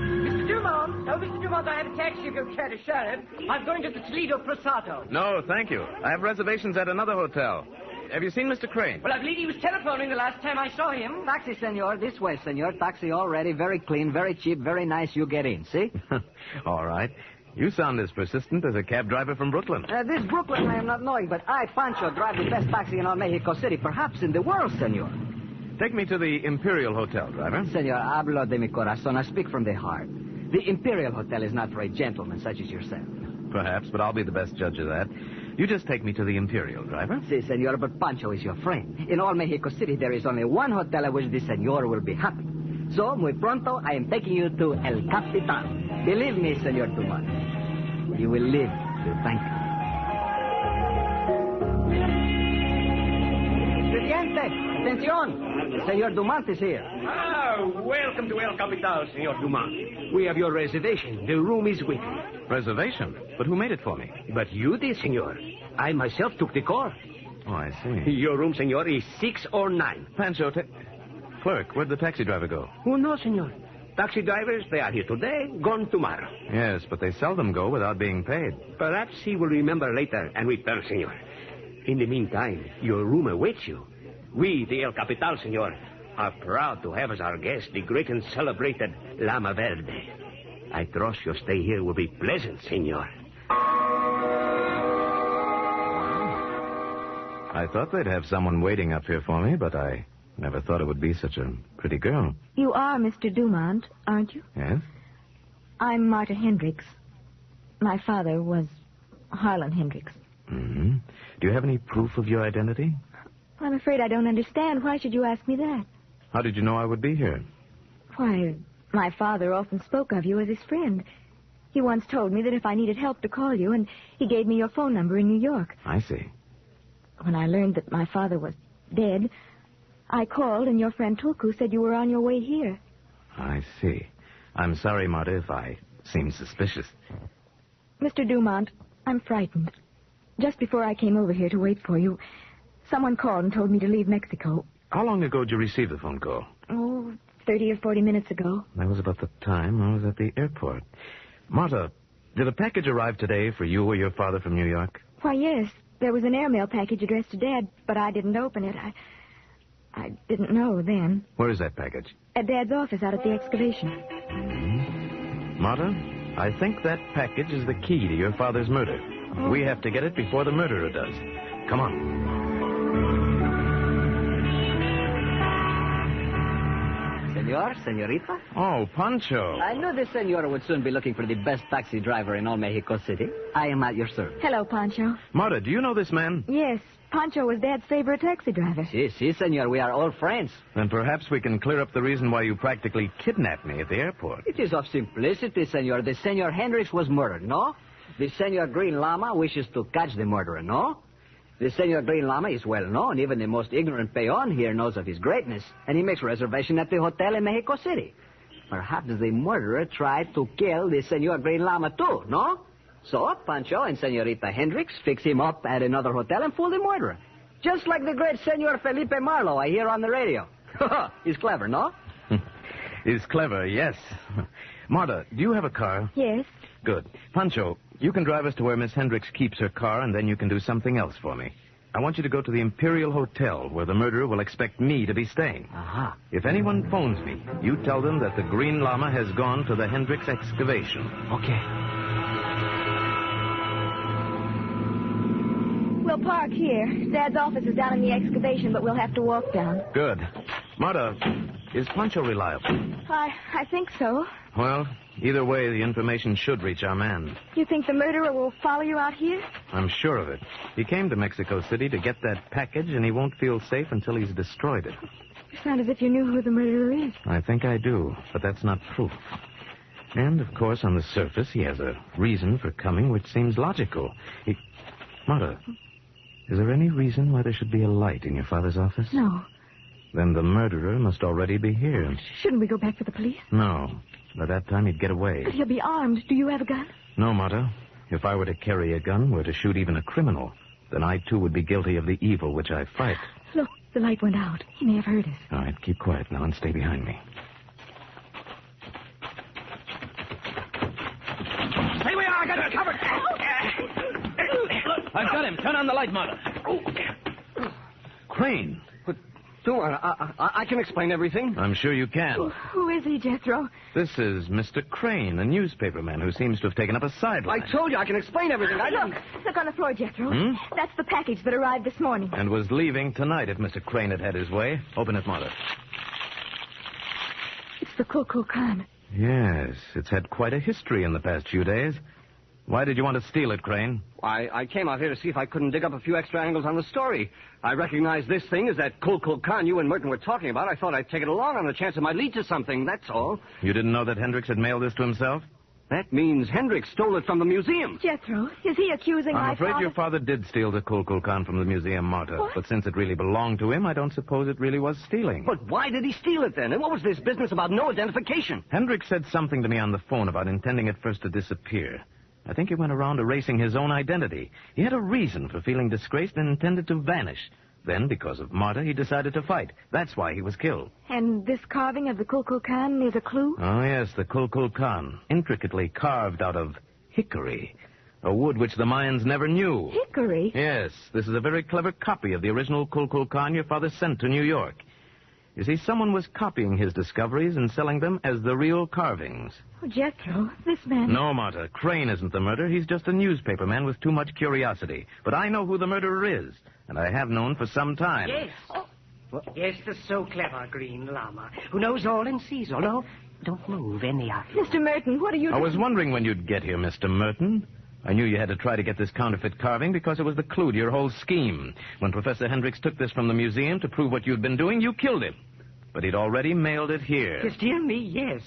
Mr. Dumont, I have a taxi if you'll care to share it. I'm going to the Toledo Prasato. No, thank you. I have reservations at another hotel. Have you seen Mr. Crane? Well, I believe he was telephoning the last time I saw him. Taxi, senor. This way, senor. Taxi all ready. Very clean, very cheap, very nice. You get in, see? All right. You sound as persistent as a cab driver from Brooklyn. This Brooklyn I am not knowing, but I, Pancho, drive the best taxi in all Mexico City, perhaps in the world, senor. Take me to the Imperial Hotel, driver. Senor, hablo de mi corazón. I speak from the heart. The Imperial Hotel is not for a gentleman such as yourself. Perhaps, but I'll be the best judge of that. You just take me to the Imperial, driver. Si, senor, but Pancho is your friend. In all Mexico City, there is only one hotel at which the senor will be happy. So, muy pronto, I am taking you to El Capitan. Believe me, senor Dumont, you will live to thank me. Estudiante, atención. Senor Dumont is here. Welcome to El Capital, Senor Dumont. We have your reservation. The room is waiting. Reservation? But who made it for me? But you did, Senor. I myself took the call. Oh, I see. Your room, Senor, is 609. Pancho, clerk, where'd the taxi driver go? Oh, no, Senor. Taxi drivers, they are here today, gone tomorrow. Yes, but they seldom go without being paid. Perhaps he will remember later and return, Senor. In the meantime, your room awaits you. We, the El Capital, Senor, are proud to have as our guest the great and celebrated Lama Verde. I trust your stay here will be pleasant, Senor. I thought they'd have someone waiting up here for me, but I never thought it would be such a pretty girl. You are Mr. Dumont, aren't you? Yes? I'm Marta Hendricks. My father was Harlan Hendricks. Mm-hmm. Do you have any proof of your identity? I'm afraid I don't understand. Why should you ask me that? How did you know I would be here? Why, my father often spoke of you as his friend. He once told me that if I needed help to call you, and he gave me your phone number in New York. I see. When I learned that my father was dead, I called, and your friend Tulku said you were on your way here. I see. I'm sorry, Marta, if I seem suspicious. Mr. Dumont, I'm frightened. Just before I came over here to wait for you, someone called and told me to leave Mexico. How long ago did you receive the phone call? Oh, 30 or 40 minutes ago. That was about the time I was at the airport. Marta, did a package arrive today for you or your father from New York? Why, yes. There was an airmail package addressed to Dad, but I didn't open it. I didn't know then. Where is that package? At Dad's office out at the excavation. Mm-hmm. Marta, I think that package is the key to your father's murder. Oh. We have to get it before the murderer does. Come on. Senor, senorita? Oh, Pancho. I knew the senor would soon be looking for the best taxi driver in all Mexico City. I am at your service. Hello, Pancho. Marta, do you know this man? Yes. Pancho was Dad's favorite taxi driver. Si, senor. We are old friends. Then perhaps we can clear up the reason why you practically kidnapped me at the airport. It is of simplicity, senor. The Senor Hendricks was murdered, no? The Senor Green Llama wishes to catch the murderer, no? The Senor Green Llama is well known. Even the most ignorant peon here knows of his greatness. And he makes reservation at the hotel in Mexico City. Perhaps the murderer tried to kill the Senor Green Llama too, no? So Pancho and Senorita Hendricks fix him up at another hotel and fool the murderer. Just like the great Senor Felipe Marlowe I hear on the radio. He's clever, no? He's clever, yes. Marta, do you have a car? Yes. Good. Pancho, you can drive us to where Miss Hendricks keeps her car, and then you can do something else for me. I want you to go to the Imperial Hotel, where the murderer will expect me to be staying. Aha. If anyone phones me, you tell them that the Green Llama has gone to the Hendricks excavation. Okay. park here. Dad's office is down in the excavation, but we'll have to walk down. Good. Marta, is Pancho reliable? I think so. Well, either way, the information should reach our man. You think the murderer will follow you out here? I'm sure of it. He came to Mexico City to get that package, and he won't feel safe until he's destroyed it. You sound as if you knew who the murderer is. I think I do, but that's not proof. And, of course, on the surface, he has a reason for coming which seems logical. Marta, is there any reason why there should be a light in your father's office? No. Then the murderer must already be here. Shouldn't we go back to the police? No. By that time, he'd get away. But he'll be armed. Do you have a gun? No, Marta. If I were to carry a gun, were to shoot even a criminal, then I, too, would be guilty of the evil which I fight. Look, the light went out. He may have heard us. All right, keep quiet now and stay behind me. Stay where I got it covered. I've got him. Turn on the light, Marta. Crane. Dumont, I can explain everything. I'm sure you can. Who is he, Jethro? This is Mr. Crane, a newspaperman who seems to have taken up a sideline. I told you I can explain everything. Look on the floor, Jethro. That's the package that arrived this morning. And was leaving tonight if Mr. Crane had had his way. Open it, Marta. It's the Kukulkan. Yes, it's had quite a history in the past few days. Why did you want to steal it, Crane? I came out here to see if I couldn't dig up a few extra angles on the story. I recognized this thing as that Kukulkan you and Merton were talking about. I thought I'd take it along on the chance it might lead to something, that's all. You didn't know that Hendricks had mailed this to himself? That means Hendricks stole it from the museum. Jethro, is he accusing I'm my afraid father? your father did steal the Kukulkan from the museum, Marta. What? But since it really belonged to him, I don't suppose it really was stealing. But why did he steal it then? And what was this business about no identification? Hendricks said something to me on the phone about intending at first to disappear. I think he went around erasing his own identity. He had a reason for feeling disgraced and intended to vanish. Then, because of Marta, he decided to fight. That's why he was killed. And this carving of the Kukulkan is a clue? Oh, yes, the Kukulkan. Intricately carved out of hickory. A wood which the Mayans never knew. Hickory? Yes, this is a very clever copy of the original Kukulkan your father sent to New York. You see, someone was copying his discoveries and selling them as the real carvings. Oh, Jethro, this man... No, Marta. Crane isn't the murderer. He's just a newspaperman with too much curiosity. But I know who the murderer is, and I have known for some time. Yes. Yes, the so clever Green Llama, who knows all and sees all. No, don't move, any of you. Mr. Merton, what are you doing? I was wondering when you'd get here, Mr. Merton. I knew you had to try to get this counterfeit carving because it was the clue to your whole scheme. When Professor Hendricks took this from the museum to prove what you'd been doing, you killed him. But he'd already mailed it here. Yes, dear me, yes.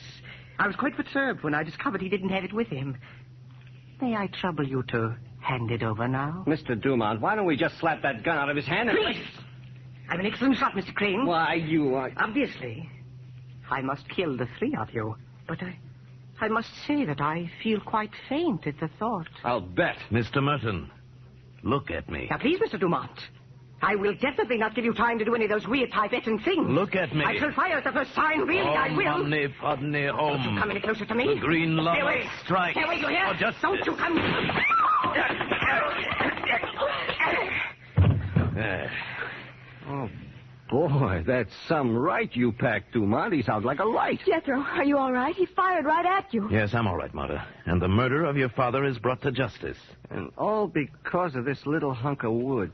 I was quite perturbed when I discovered he didn't have it with him. May I trouble you to hand it over now? Mr. Dumont, why don't we just slap that gun out of his hand and... Please! I'm an excellent shot, Mr. Crane. Why, you are... Obviously. I must kill the three of you. But I must say that I feel quite faint at the thought. I'll bet. Mr. Merton, look at me. Now, please, Mr. Dumont. I will definitely not give you time to do any of those weird Tibetan things. Look at me. I shall fire at the first sign, really, I will. Mani, padne, Don't you come any closer to me. The Green Llama Stay away. strike. Stay away, you hear? Just Don't you come... Oh, boy, that's some right you packed, Dumont. He sounds like a light. Jethro, are you all right? He fired right at you. Yes, I'm all right, Marta. And the murder of your father is brought to justice. And all because of this little hunk of wood.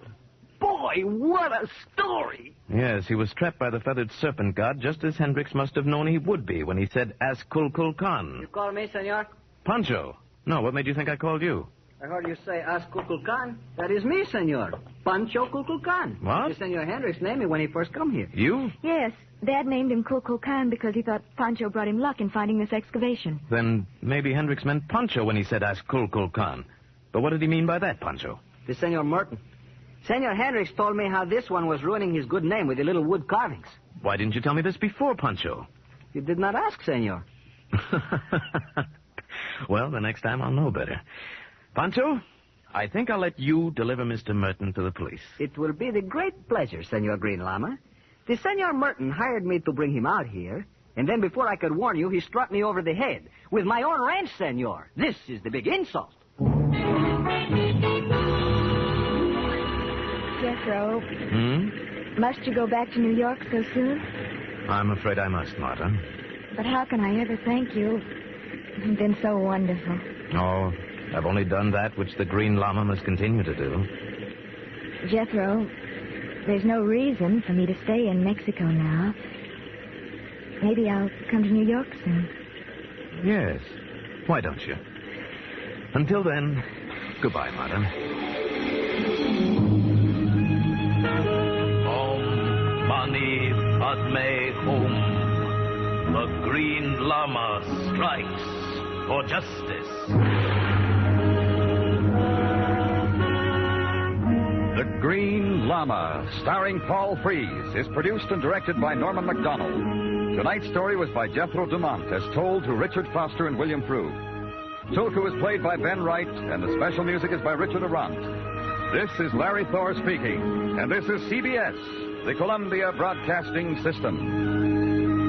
Boy, what a story! Yes, he was trapped by the feathered serpent god just as Hendricks must have known he would be when he said, "Ask Kukulkan." You call me, senor? Pancho. No, what made you think I called you? I heard you say, "Ask Kukulkan." That is me, senor. Pancho Kukulkan. What? The Senor Hendricks named me when he first come here. You? Yes, Dad named him Kukulkan because he thought Pancho brought him luck in finding this excavation. Then maybe Hendricks meant Pancho when he said, "Ask Kukulkan." But what did he mean by that, Pancho? The Senor Merton. Senor Hendricks told me how this one was ruining his good name with the little wood carvings. Why didn't you tell me this before, Pancho? You did not ask, senor. Well, the next time I'll know better. Pancho, I think I'll let you deliver Mr. Merton to the police. It will be the great pleasure, Senor Green Llama. The Senor Merton hired me to bring him out here, and then before I could warn you, he struck me over the head with my own wrench, senor. This is the big insult. Jethro, must you go back to New York so soon? I'm afraid I must, Marta. But how can I ever thank you? You've been so wonderful. Oh, I've only done that which the Green Llama must continue to do. Jethro, there's no reason for me to stay in Mexico now. Maybe I'll come to New York soon. Yes. Why don't you? Until then, goodbye, Martin. Om Mani Padme Hum. The Green Lama strikes for justice. The Green Lama, starring Paul Frees, is produced and directed by Norman MacDonald. Tonight's story was by Jethro Dumont, as told to Richard Foster and William Froug. Tulku is played by Ben Wright, and the special music is by Richard Arant. This is Larry Thor speaking, and this is CBS, the Columbia Broadcasting System.